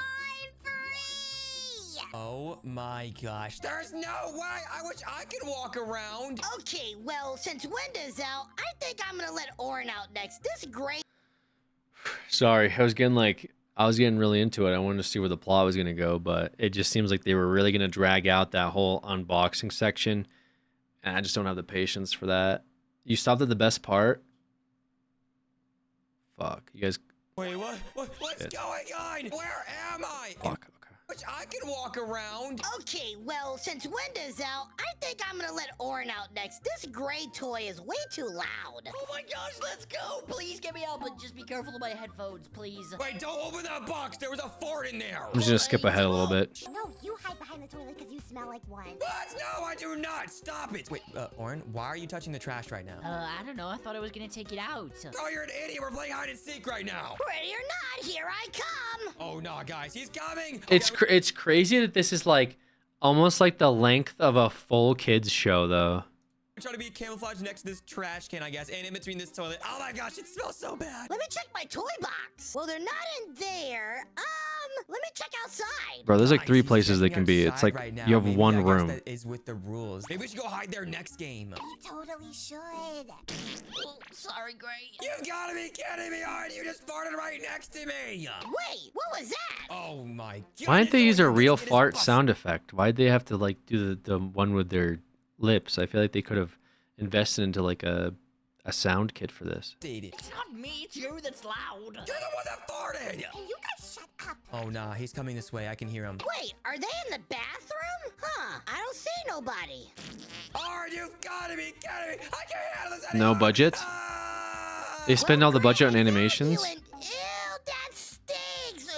free. Oh my gosh. There's no way. I wish I could walk around. Okay, well, since Wenda's out, I think I'm gonna let Orin out next. This great. Sorry, I was getting really into it. I wanted to see where the plot was gonna go, but it just seems like they were really gonna drag out that whole unboxing section, and I just don't have the patience for that. You stopped at the best part. Fuck, you guys. Wait, what? What's Shit. going on? Where am I? Fuck. Wish I could walk around. Okay, well, since Wenda's out, I think I'm gonna let Orin out next. This gray toy is way too loud. Oh my gosh, let's go. Please get me out, but just be careful of my headphones, please. Wait, don't open that box. There was a fart in there. I'm just gonna skip ahead a little bit. No, you hide behind the toilet because you smell like one. What? No, I do not. Stop it. Wait, Orin, why are you touching the trash right now? I don't know. I thought I was gonna take it out. Oh, you're an idiot. We're playing hide and seek right now. Ready or not, here I come. Oh, no, guys. He's coming. It's crazy that this is like almost like the length of a full kids show, though. I'm trying to be camouflaged next to this trash can, I guess, and in between this toilet. Oh my gosh, it smells so bad. Let me check my toy box. Well, they're not in there. Let me check outside. Bro, there's like 3 places they can be. It's like Right now. you have Maybe one I guess room. That is with the rules. Maybe we should go hide there next game. You totally should. Oh, sorry, Gray. You gotta be kidding me, Orin. You just farted right next to me. Wait, what was that? Oh my god. Why didn't they use a real fart sound effect? Why'd they have to like do the one with their lips? I feel like they could have invested into like a sound kit for this. It's not me, it's you that's loud. You're the one that farted. Can you guys shut up? Oh nah, he's coming this way. I can hear him. Wait, are they in the bathroom? Huh, I don't see nobody. Orin, you've gotta be kidding me. I can't handle this No anymore. budget? They spend all the budget on animations? Ew, that stinks.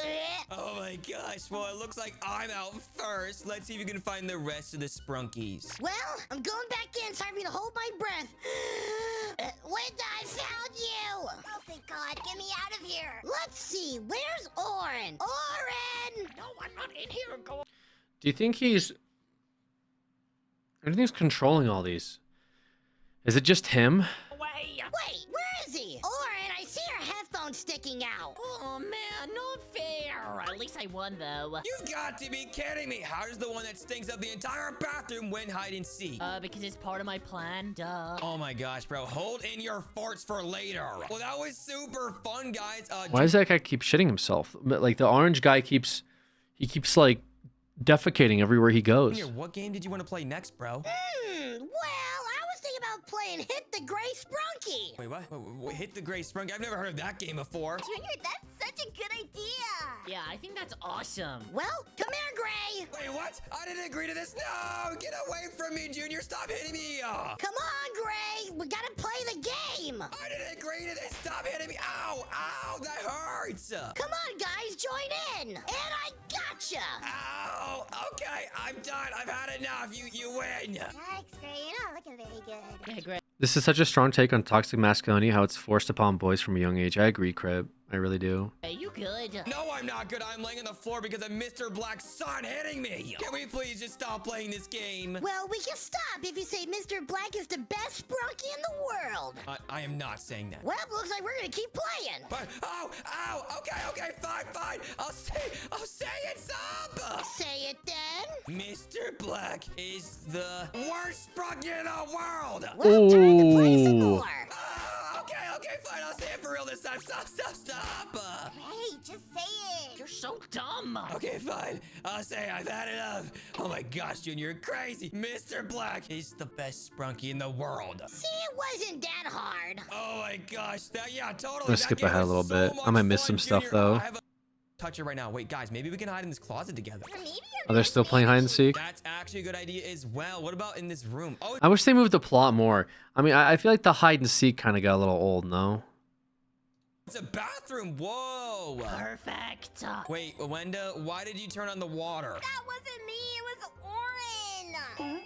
Oh my gosh. Well, it looks like I'm out first. Let's see if you can find the rest of the Sprunkies. Well, I'm going back in. Time for me to hold my breath. Wanda, I found you. Oh, thank God. Get me out of here. Let's see. Where's Orin? Orin! No, I'm not in here. Go. Do you think he's controlling all these? Is it just him? Away. Wait, where is he? Orin, I see your headphones sticking out. Oh man, not fair. At least I won though. You've got to be kidding me. How does the one that stinks up the entire bathroom win hide and seek? Because it's part of my plan, duh. Oh my gosh, bro. Hold in your farts for later. Well, that was super fun, guys. Why does that guy keep shitting himself? Like the orange guy keeps like defecating everywhere he goes. Junior, what game did you want to play next, bro? Well, I was thinking about playing Hit the Gray Sprunky. Wait, what? Hit the Gray Sprunk? I've never heard of that game before. Junior, that's such a good idea. Yeah, I think that's awesome. Well, come here, Gray. Wait, what? I didn't agree to this. No, get away from me, Junior. Stop hitting me. Come on, Gray. We gotta play the game. I didn't agree to this. Stop hitting me. Ow, ow, that hurts. Come on, guys, join in. And I gotcha. Ow, okay, I'm done. I've had enough. You win. Yikes, Gray, you're not looking very good. Yeah, great. This is such a strong take on toxic masculinity, how it's forced upon boys from a young age. I agree, Crib. I really do. Hey, you good? No, I'm not good. I'm laying on the floor because of Mr. Black's son hitting me. Can we please just stop playing this game? Well, we can stop if you say Mr. Black is the best Sprunky in the world. I am not saying that. Well, looks like we're gonna keep playing. But, ow, okay, fine. I'll say it's up. Say it then. Mr. Black is the worst Sprunky in the world. Well, time to play some more. Okay, fine. I'll say it for real this time. Stop. Hey, just say it. You're so dumb. Okay, fine. I'll say I've had enough. Oh my gosh, Junior, you're crazy. Mr. Black is the best Sprunky in the world. See, it wasn't that hard. Oh my gosh, yeah, totally. I'm gonna skip ahead a little bit. I might miss some stuff though. Touch it right now. Wait, guys, maybe we can hide in this closet together. Are they still playing hide and seek? That's actually a good idea as well. What about in this room? Oh, I wish they moved the plot more. I mean, I feel like the hide and seek kind of got a little old, no? it's a bathroom. Whoa. Perfect. Wait, Wenda, why did you turn on the water? That wasn't me. It was Orin.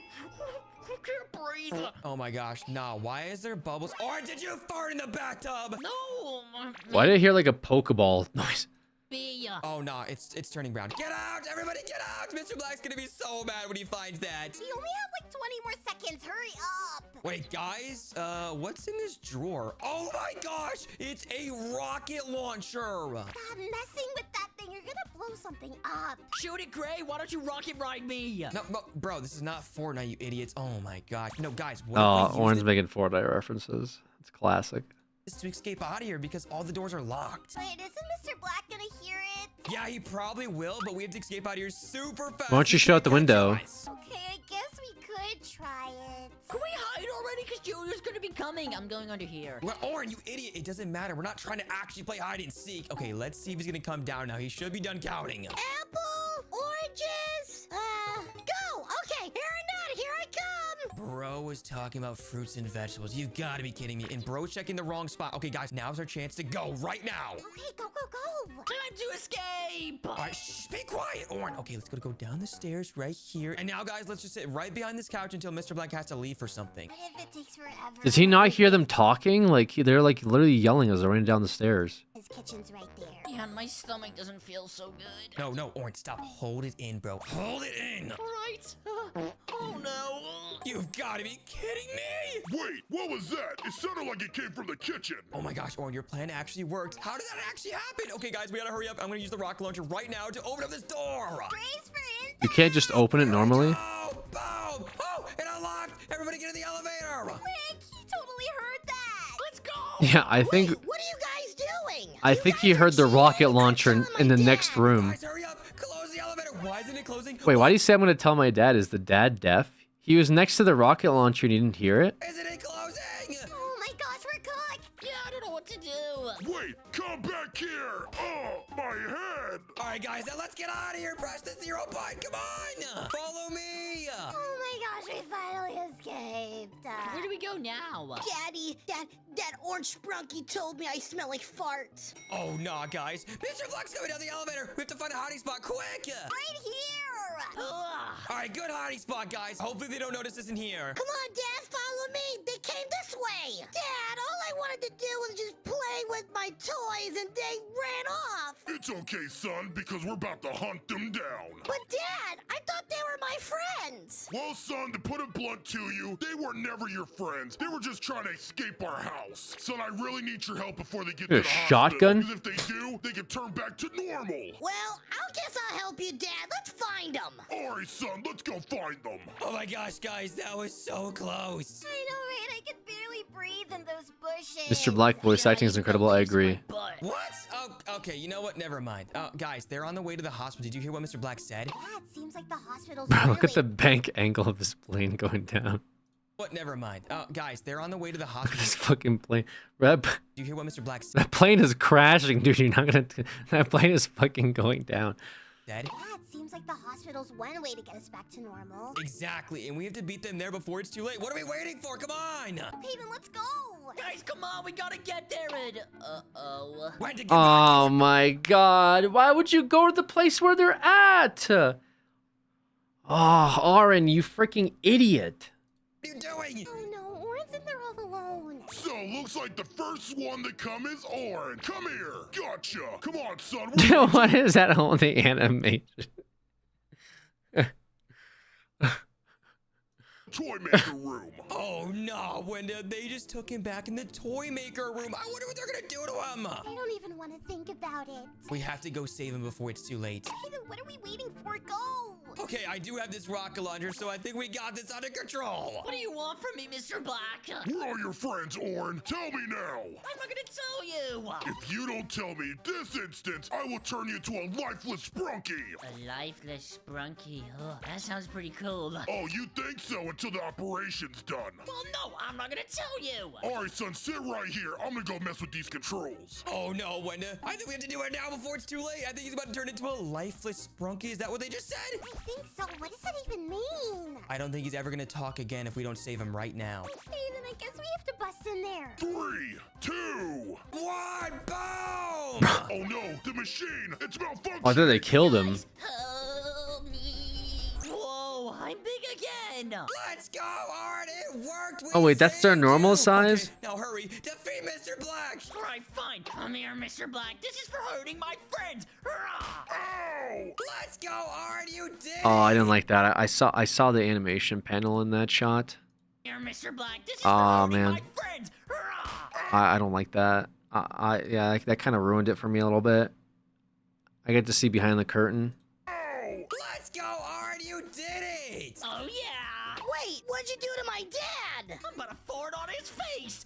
I can't breathe. Oh my gosh, nah, why is there bubbles? Or did you fart in the bathtub? No. Why did I hear like a Pokeball noise? Oh no, it's turning brown. Get out, everybody get out! Mr. Black's gonna be so mad when he finds that. We only have like 20 more seconds. Hurry up. Wait, guys, what's in this drawer? Oh my gosh, it's a rocket launcher. Stop messing with that thing. You're gonna blow something up. Shoot it, Gray. Why don't you rocket ride me? No, bro, this is not Fortnite, you idiots. Oh my gosh. No, guys, what Oh, if we Oran's use making Fortnite references. It's classic. this to escape out of here because all the doors are locked? Wait, isn't Mr. Black gonna hear it? Yeah, he probably will, but we have to escape out of here super fast. Why don't you show out the window? Okay, I guess we could try it. Can we hide already? Because Junior's gonna be coming. I'm going under here. Well, Orin, you idiot. It doesn't matter. We're not trying to actually play hide and seek. Okay, let's see if he's gonna come down now. He should be done counting. Apple, oranges, go. Okay, here or not, here I come. Bro was talking about fruits and vegetables. You gotta be kidding me. And bro's checking the wrong spot. Okay, guys, now's our chance to go right now. Okay, go. Time to escape. All right, shh, be quiet, Orin. Okay, let's go down the stairs right here. And now, guys, let's just sit right behind this couch until Mr. Black has to leave for something. What if it takes forever? Does he not hear them talking? Like they're like literally yelling as they're running down the stairs. His kitchen's right there. Yeah, my stomach doesn't feel so good. No, Orin, stop. Hold it in, bro. Hold it in. Right. Oh no. You've got to be kidding me. Wait, what was that? It sounded like it came from the kitchen. Oh my gosh, Orin, your plan actually worked. How did that actually happen? Okay, guys, we gotta hurry up. I'm gonna use the rocket launcher right now to open up this door. Brace for impact. You can't just open it normally. Oh, boom. Oh, it unlocked. Everybody get in the elevator. Quick, he totally heard that. Let's go. Yeah, I think. Wait, what are you guys doing? I think he heard the rocket launcher in the next room. Guys, hurry up. Close the elevator. Why isn't it closing? Wait, why do you say I'm gonna tell my dad? Is the dad deaf? He was next to the rocket launcher and he didn't hear it? Isn't it closing? Oh my gosh, we're cooked. Yeah, I don't know what to do. Wait, come back here. Oh, my head. All right, guys, now let's get out of here. Press the 0 button. Come on. Follow me. Oh my gosh, we finally escaped. Where do we go now? Daddy, that orange sprunky told me I smell like farts. Oh, nah, guys. Mr. Black's coming down the elevator. We have to find a hiding spot quick. Right here. All right, good hiding spot, guys. Hopefully they don't notice us in here. Come on, Dad, follow me. They came this way. Dad, all I wanted to do was just play with my toys and they ran off. It's okay, son, because we're about to hunt them down. But Dad, I thought they were my friends. Well, son, to put it blunt to you, they were never your friends. They were just trying to escape our house. Son, I really need your help before they get to A the shotgun? hospital. Because if they do, they can turn back to normal. Well, I guess I'll help you, Dad. Let's find them. All right, son, let's go find them. Oh my gosh, guys, that was so close. I know, right? I could barely breathe in those bushes. Mr. Black voice acting is incredible. I agree. What? Oh, okay, you know what? Never mind. Guys, they're on the way to the hospital. Did you hear what Mr. Black said? Dad, seems like the hospital's Bro, look at really... the bank angle of this plane going down. What? Never mind. Guys, they're on the way to the hospital. This fucking plane. That Do you hear what Mr. Black said? that plane is crashing, dude. You're not gonna. That plane is fucking going down. Dead? Yeah, it seems like the hospital's one way to get us back to normal. Exactly, and we have to beat them there before it's too late. What are we waiting for? Come on! Okay, then let's go. Guys, come on, we gotta get there and... Uh-oh. When to get Oh my god! Why would you go to the place where they're at? Oh, Aaron, you freaking idiot! What are you doing? Oh no, Orin's in there all alone. So, looks like the first one to come is Orin. Come here. Gotcha. Come on, son. What is that on the animation? Toy maker room. Oh no, Wenda, they just took him back in the toy maker room. I wonder what they're gonna do to him. I don't even want to think about it. We have to go save him before it's too late. Okay, then what are we waiting for? Go. Okay, I do have this rocket launcher, so I think we got this under control. What do you want from me, Mr. Black? Where are your friends, Orin? Tell me now. I'm not gonna tell you. If you don't tell me this instance, I will turn you into a lifeless sprunky. A lifeless sprunky. Oh, that sounds pretty cool. Oh, you think so until the operation's done. Well, no, I'm not gonna tell you. All right, son, sit right here. I'm gonna go mess with these controls. Oh no, Wenda. I think we have to do it now before it's too late. I think he's about to turn into a lifeless sprunky. Is that what they just said? I think so. What does that even mean? I don't think he's ever gonna talk again if we don't save him right now. Okay, then I guess we have to bust in there. 3, 2, 1, boom! Oh no, the machine! It's malfunctioning! Oh, I thought they killed him. Help me. Whoa, I'm big again. Let's go, Art! It worked! We Oh wait, that's their saved normal you. size? Okay, now hurry! Defeat Mr. Black! All right, fine. Come here, Mr. Black. This is for hurting my friends. Hurrah! Ow! Let's go, Art! You did! Oh, I didn't like that. I saw the animation panel in that shot. Here, Mr. Black. This is Oh for hurting man, my friends. Hurrah! I don't like that. Yeah, that kind of ruined it for me a little bit. I get to see behind the curtain. Let's go, Art! You did it! Oh yeah! Wait, what'd you do to my dad? I'm gonna fart on his face.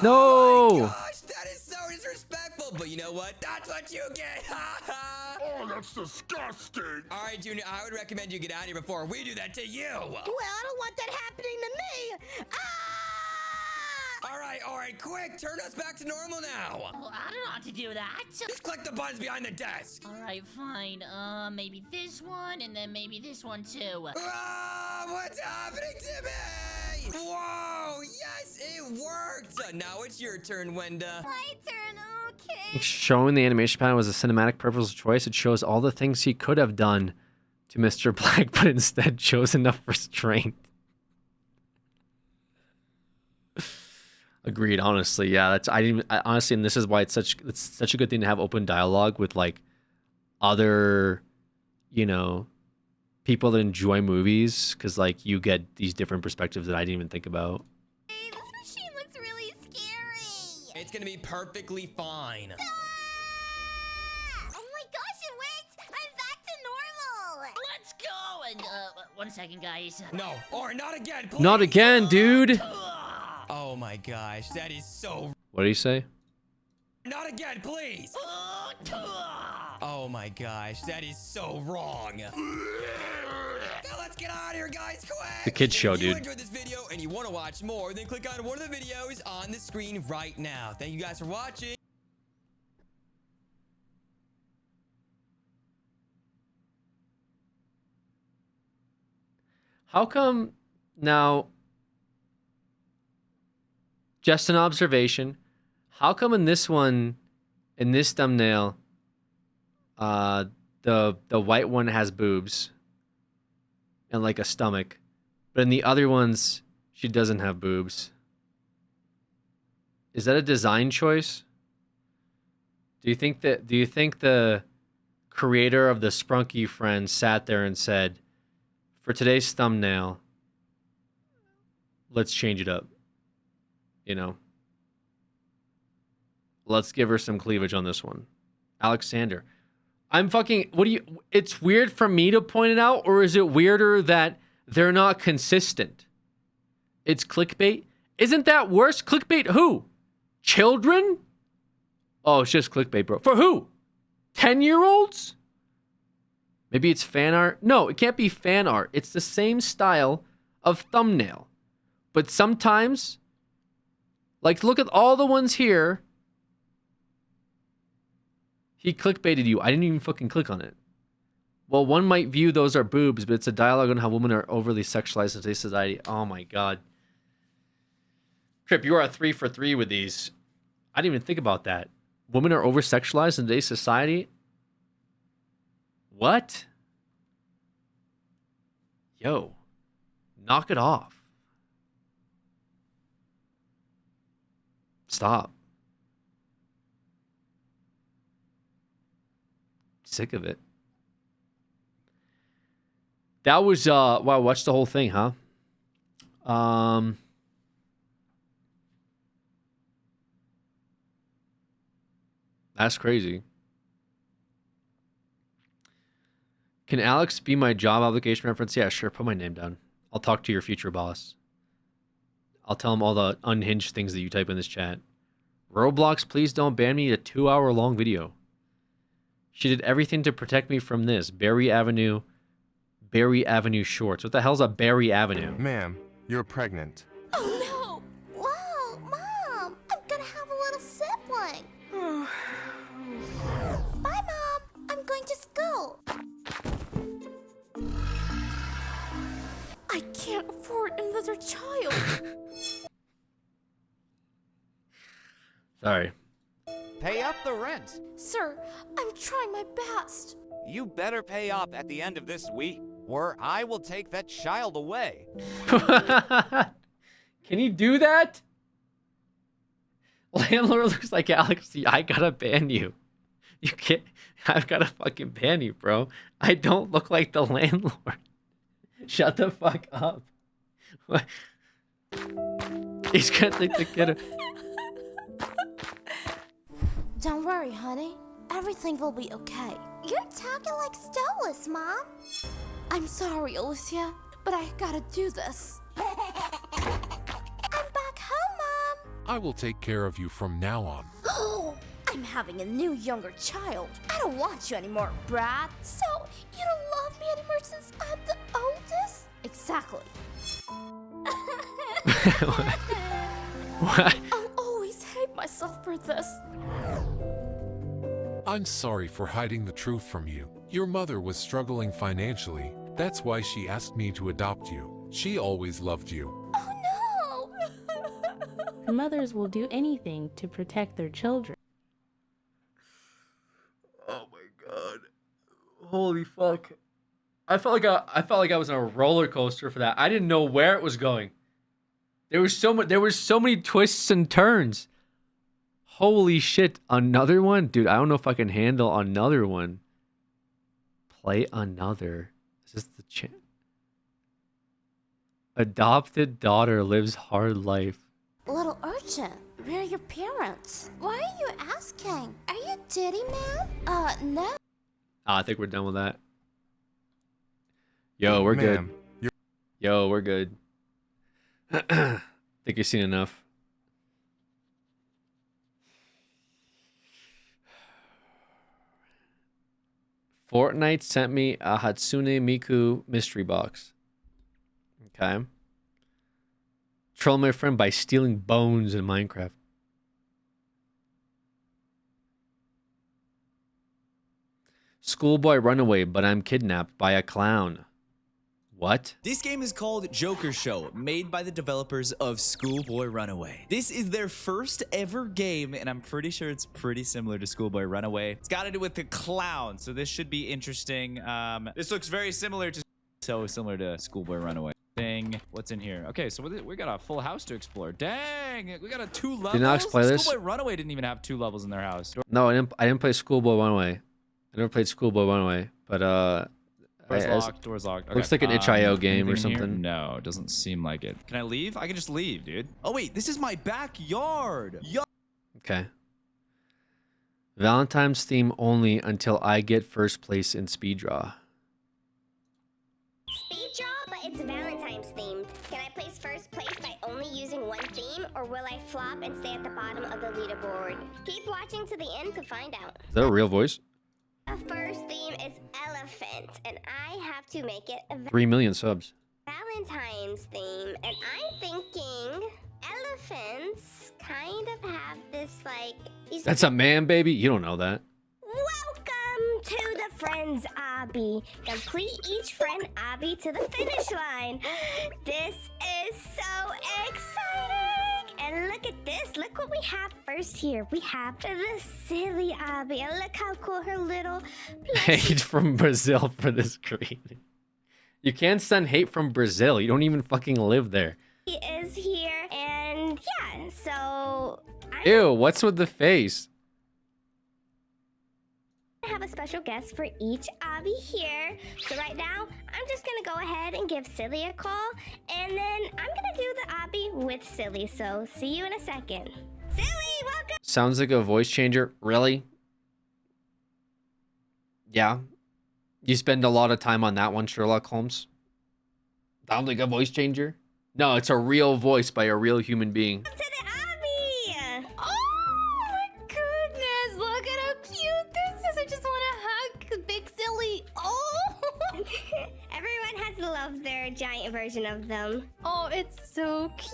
No! Oh gosh, that is so disrespectful. But you know what? That's what you get. Oh, that's disgusting! All right, Junior, I would recommend you get out of here before we do that to you. Well, I don't want that happening to me. All right, quick, turn us back to normal now. Well, I don't know how to do that. Just click the buttons behind the desk. All right, fine. Maybe this one, and then maybe this one too. Ah, what's happening to me? Whoa, yes, it worked. Now it's your turn, Wenda. My turn, okay. Showing the animation panel was a cinematic purpose choice. It shows all the things he could have done to Mr. Black, but instead chose enough restraint. Agreed. Honestly, yeah. Honestly, and this is why it's such a good thing to have open dialogue with like other, people that enjoy movies, because like you get these different perspectives that I didn't even think about. Hey, this machine looks really scary. It's gonna be perfectly fine. Oh my gosh, it worked! I'm back to normal. Let's go. And 1 second, guys. No, or not again, please. Not again, dude. Oh my gosh, that is so. What did he say? Not again, please. Oh my gosh, that is so wrong. Now let's get out of here, guys, quick. The kids show, If you dude. enjoyed this video and you want to watch more, then click on one of the videos on the screen right now. Thank you guys for watching. How come now? Just an observation. How come in this one, in this thumbnail, the white one has boobs and like a stomach, but in the other ones she doesn't have boobs? Is that a design choice? Do you think the creator of the Sprunky Friends sat there and said, for today's thumbnail, let's change it up? Let's give her some cleavage on this one. Alexander. It's weird for me to point it out, or is it weirder that they're not consistent? It's clickbait. Isn't that worse? Clickbait who? Children? Oh, it's just clickbait, bro. For who? 10-year-olds? Maybe it's fan art? No, it can't be fan art. It's the same style of thumbnail. But sometimes, like, look at all the ones here. He clickbaited you. I didn't even fucking click on it. Well, one might view those are boobs, but it's a dialogue on how women are overly sexualized in today's society. Oh my god. Crip, you are a 3 for 3 with these. I didn't even think about that. Women are over-sexualized in today's society? What? Yo. Knock it off. Stop. Sick of it. That was wow, watch the whole thing, huh? That's crazy. Can Alex be my job application reference? Yeah, sure. Put my name down. I'll talk to your future boss. I'll tell him all the unhinged things that you type in this chat. Roblox, please don't ban me a 2-hour-long video. She did everything to protect me from this. Berry Avenue Shorts. What the hell's a Berry Avenue? Ma'am, you're pregnant. Oh no! Wow, Mom! I'm gonna have a little sibling. Bye, Mom. I'm going to school. I can't afford another child. Sorry. Pay up the rent. Sir, I'm trying my best. You better pay up at the end of this week, or I will take that child away. Can he do that? Landlord looks like Alex. I gotta ban you. You can't. I've gotta fucking ban you, bro. I don't look like the landlord. Shut the fuck up. What? He's gonna think the kid. Don't worry, honey. Everything will be okay. You're talking like Stolas, Mom. I'm sorry, Alicia, but I gotta do this. I'm back home, Mom. I will take care of you from now on. I'm having a new younger child. I don't want you anymore, Brad. So, you don't love me anymore since I'm the oldest? Exactly. What? I'll always hate myself for this. I'm sorry for hiding the truth from you. Your mother was struggling financially. That's why she asked me to adopt you. She always loved you. Oh no! Mothers will do anything to protect their children. Oh my god. Holy fuck. I felt like I was on a roller coaster for that. I didn't know where it was going. There was so many twists and turns. Holy shit. Another one? Dude, I don't know if I can handle another one. Play another. Is this the chance? Adopted daughter lives hard life. Little urchin, where are your parents? Why are you asking? Are you Diddy Man? No. I think we're done with that. Yo, we're good. Yo, we're good. Think you've seen enough. Fortnite sent me a Hatsune Miku mystery box. Okay. Troll my friend by stealing bones in Minecraft. Schoolboy runaway, but I'm kidnapped by a clown. What? This game is called Joker Show, made by the developers of Schoolboy Runaway. This is their first ever game, and I'm pretty sure it's pretty similar to Schoolboy Runaway. It's got to do with the clown, so this should be interesting. This looks very similar to Schoolboy Runaway. Thing. What's in here? Okay, so we got a full house to explore. Dang, we got a 2 levels. Did not play this? Schoolboy Runaway didn't even have 2 levels in their house. No, I didn't play Schoolboy Runaway. I never played Schoolboy Runaway, but Door's locked. Looks like an itch.io game or something. No, it doesn't seem like it. Can I leave? I can just leave, dude. Oh wait, this is my backyard. Okay. Valentine's theme only until I get first place in speed draw. Speed draw, but it's Valentine's themed. Can I place first place by only using one theme, or will I flop and stay at the bottom of the leaderboard? Keep watching to the end to find out. Is that a real voice? The first theme is elephant, and I have to make it a 3 million subs. Valentine's Valentine's theme, and I'm thinking elephants kind of have this like. That's a man, baby. You don't know that. Welcome to the Friends Obby. Complete each friend Obby to the finish line. This is so exciting! And look at this. Look what we have first here. We have the silly Obby. And look how cool her little Hate from Brazil for this green. You can't send hate from Brazil. You don't even fucking live there. plushie is here. And yeah, so Ew, what's with the face? I have a special guest for each Obby here. So right now, I'm just gonna go ahead and give Silly a call, and then I'm gonna do the Obby with Silly. So see you in a second. Silly, welcome. Sounds like a voice changer. Really? Yeah. You spend a lot of time on that one, Sherlock Holmes. Sounds like a voice changer? No, it's a real voice by a real human being. To the Obby. Oh my goodness! Look at how cute this is. I just want to hug Big Silly. Oh. Everyone has to love their giant version of them. Oh, it's so cute.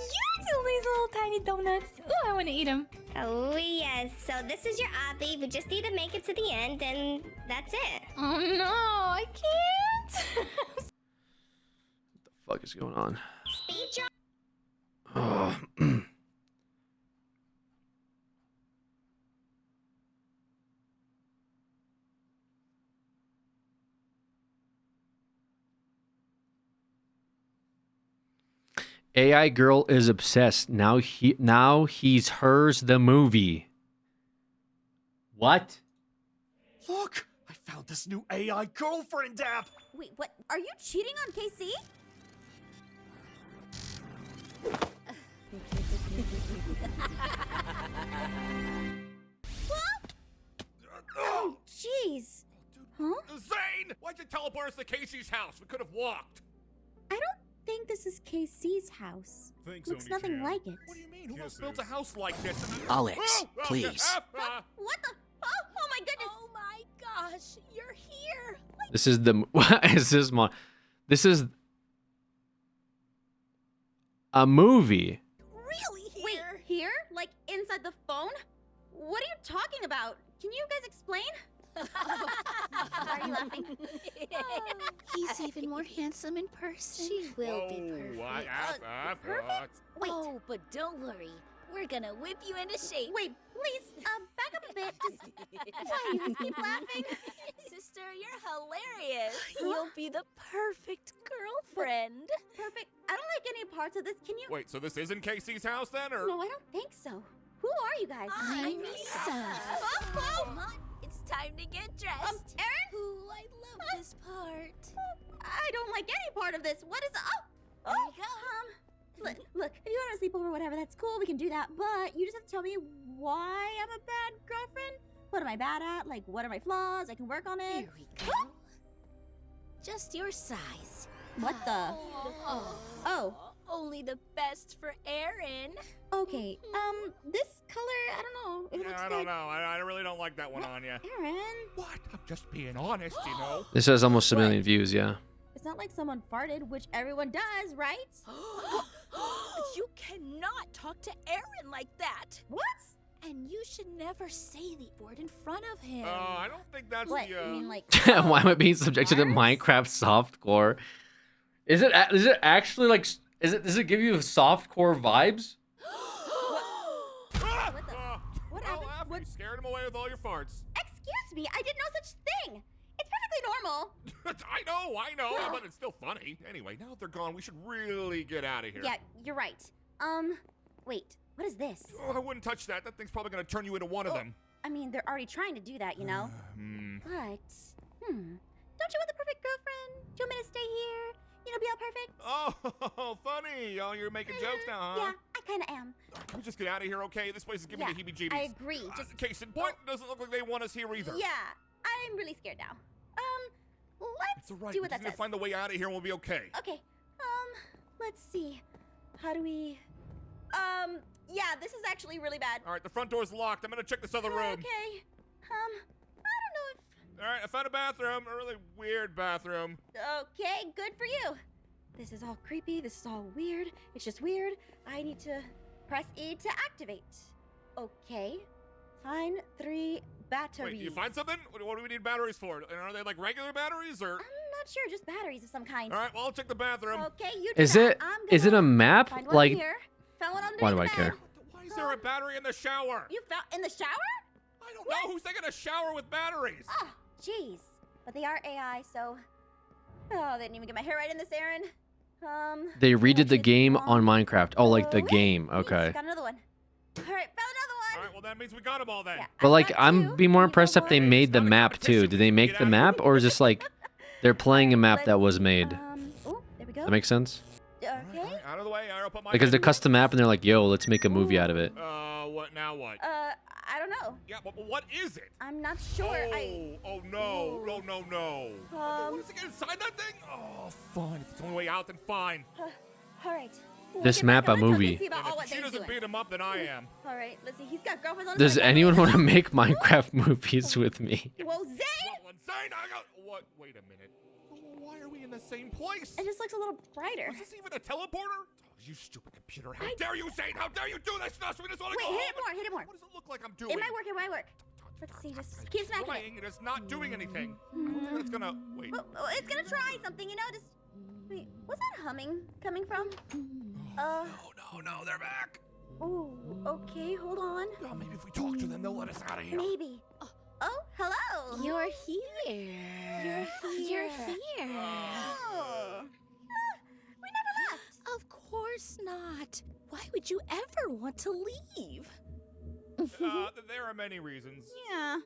All these little tiny donuts. Oh, I want to eat them. Oh yes. So this is your Obby. We just need to make it to the end, and that's it. Oh no, I can't. What the fuck is going on? Speech on. Oh. AI girl is obsessed. Now he's hers the movie. What? Look, I found this new AI girlfriend app. Wait, what? Are you cheating on KC? Oh, jeez. Huh? Zane! Why'd you teleport us to Casey's house? We could have walked. I don't think this is KC's house. Thanks, Looks nothing like it. What do you mean? Who else builds a house like this? Alex, Oh, please. What the? Oh my goodness. Oh my gosh, you're here. This is the what is this mon? This is a movie. Really here? Wait, here? Like inside the phone? What are you talking about? Can you guys explain? Why are you laughing? He's even more handsome in person. She will be perfect. Perfect? Wait. Oh, but don't worry. We're gonna whip you into shape. Wait, please, back up a bit. Just why you guys keep laughing? Sister, you're hilarious. You'll be the perfect girlfriend. Perfect. I don't like any parts of this. Can you? Wait, so this isn't Casey's house then, or? No, I don't think so. Who are you guys? I'm Lisa. Come on, it's time to get dressed. Erin? Ooh, I love this part. I don't like any part of this. What is? There you go. Look, if you want to sleep over, whatever, that's cool. We can do that. But you just have to tell me why I'm a bad girlfriend. What am I bad at? Like, what are my flaws? I can work on it. Here we go. Just your size. What the? Oh. Only the best for Erin. Okay. This color, I don't know. It looks I don't know. I really don't like that one on you. Erin. What? I'm just being honest, you know. This has almost a million views, yeah. It's not like someone farted, which everyone does, right? You cannot talk to Erin like that. What? And you should never say the word in front of him. I don't think that's What? the. You mean like? Why am I being subjected to Minecraft softcore? Is it actually like? Does it give you softcore vibes? What happened? You scared him away with all your farts. Excuse me, I did no such thing. It's perfectly normal. I know, but it's still funny. Anyway, now that they're gone, we should really get out of here. Yeah, you're right. Wait, what is this? Oh, I wouldn't touch that. That thing's probably gonna turn you into one of them. I mean, they're already trying to do that, you know? But, don't you want the perfect girlfriend? Do you want me to stay here? You know, be all perfect? Oh, funny. Oh, you're making jokes now, huh? Yeah, I kind of am. Can we just get out of here, okay? This place is giving me the heebie-jeebies. I agree. Just case in point, doesn't look like they want us here either. Yeah, I'm really scared now. Let's It's all right. do We're what that just gonna says. find the way out of here and we'll be okay. Okay. Let's see. How do we? Yeah, this is actually really bad. All right, the front door's locked. I'm gonna check this other room. Okay. I don't know All right, I found a bathroom. A really weird bathroom. if. Okay, good for you. This is all creepy. This is all weird. It's just weird. I need to press E to activate. Okay. Find 3 batteries. Wait, you find something? What do we need batteries for? And are they like regular batteries or? I'm not sure. Just batteries of some kind. All right, well, I'll check the bathroom. Okay, you do Is that. it I'm is it a gonna map? find one Like, here. Found one underneath why do the I bed. care? Why is there a battery in the shower? You found in the shower? I don't know. Who's taking a shower with batteries? Ah, jeez. But they are AI, so. Oh, they didn't even get my hair right in this, Aaron. They redid the game on Minecraft. Oh, like the game. Okay. Got another one. All right, found another one. All right, well that means we got them all then. Yeah. But like, I'm be more impressed if they made the map too. Did they make the map, or is this like they're playing a map that was made? Oh, there we go. That makes sense. Okay. Out of the way. I'll put my. Like, it's a custom map, and they're like, "Yo, let's make a movie out of it." What now? What? I don't know. Yeah, but what is it? I'm not sure. Oh no! No! What is it? Get inside that thing? Oh, fine. If it's the only way out, then fine. All right. This map a movie. If she doesn't beat him up, then I am. All right, let's see. He's got girlfriends on his Does side. anyone want to make Minecraft movies with me? Whoa, Zane! Zane, I got. What? Wait a minute. Why are we in the same place? It just looks a little brighter. Is this even a teleporter? Oh, you stupid computer! How dare you, Zane? How dare you do this to us? We just want to Wait, go hit home. it more. What does it look like I'm doing? It might work. Let's see. Just keep smacking Trying, it. it is not doing anything. I don't think that's gonna. Wait. Well, it's gonna try something, you know. Just wait. What's that humming coming from? No, they're back. Oh, okay. Hold on. Oh, maybe if we talk to them, they'll let us out of here. Maybe. Oh, hello. You're here. You're here. Oh. We never left. Of course not. Why would you ever want to leave? There are many reasons. Yeah.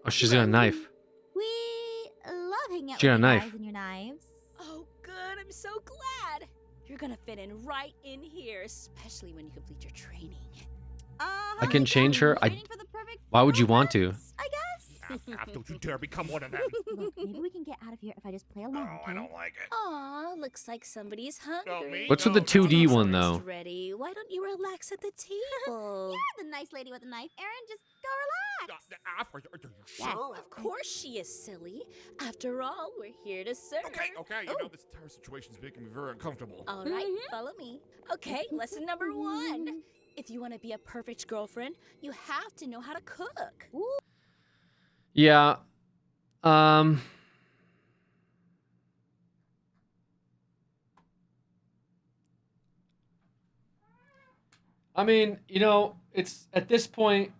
Oh, she's got a knife. We love hanging out She got with a you knife. guys and your knives. Oh, good. I'm so glad. You're gonna fit in right in here, especially when you complete your training. I can change her. Why would you want to? I guess. Don't you dare become one of them. Look, maybe we can get out of here if I just play along. No, I don't like it. Aw, looks like somebody's hungry. What's with the 2D one though? Ready? Why don't you relax at the table? You're the nice lady with the knife, Aaron. Just go relax. Are you Yes, sure? of course she is silly. After all, we're here to serve. Okay. You know, this entire situation's making me very uncomfortable. All right, follow me. Okay, lesson number 1. If you want to be a perfect girlfriend, you have to know how to cook. Yeah. I mean, you know, it's at this point.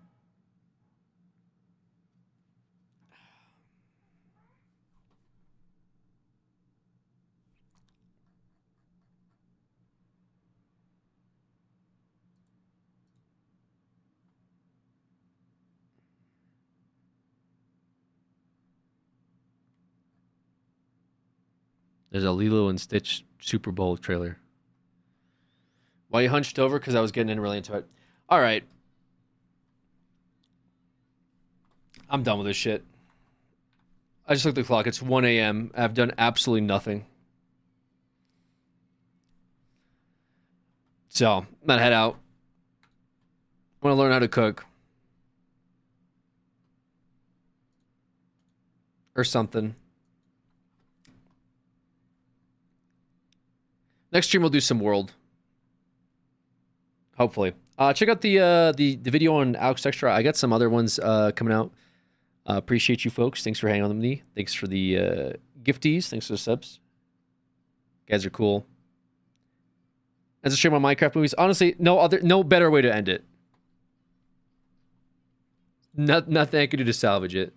There's a Lilo and Stitch Super Bowl trailer. Why you hunched over? Because I was getting in really into it. All right. I'm done with this shit. I just looked at the clock. It's 1 a.m. I've done absolutely nothing. So, I'm gonna head out. I want to learn how to cook. Or something. Next stream we'll do some world. Hopefully. Check out the video on Alex Extra. I got some other ones coming out. Appreciate you folks. Thanks for hanging on with me. Thanks for the gifties. Thanks for the subs. You guys are cool. As a stream on Minecraft movies. Honestly, no better way to end it. Nothing I could do to salvage it.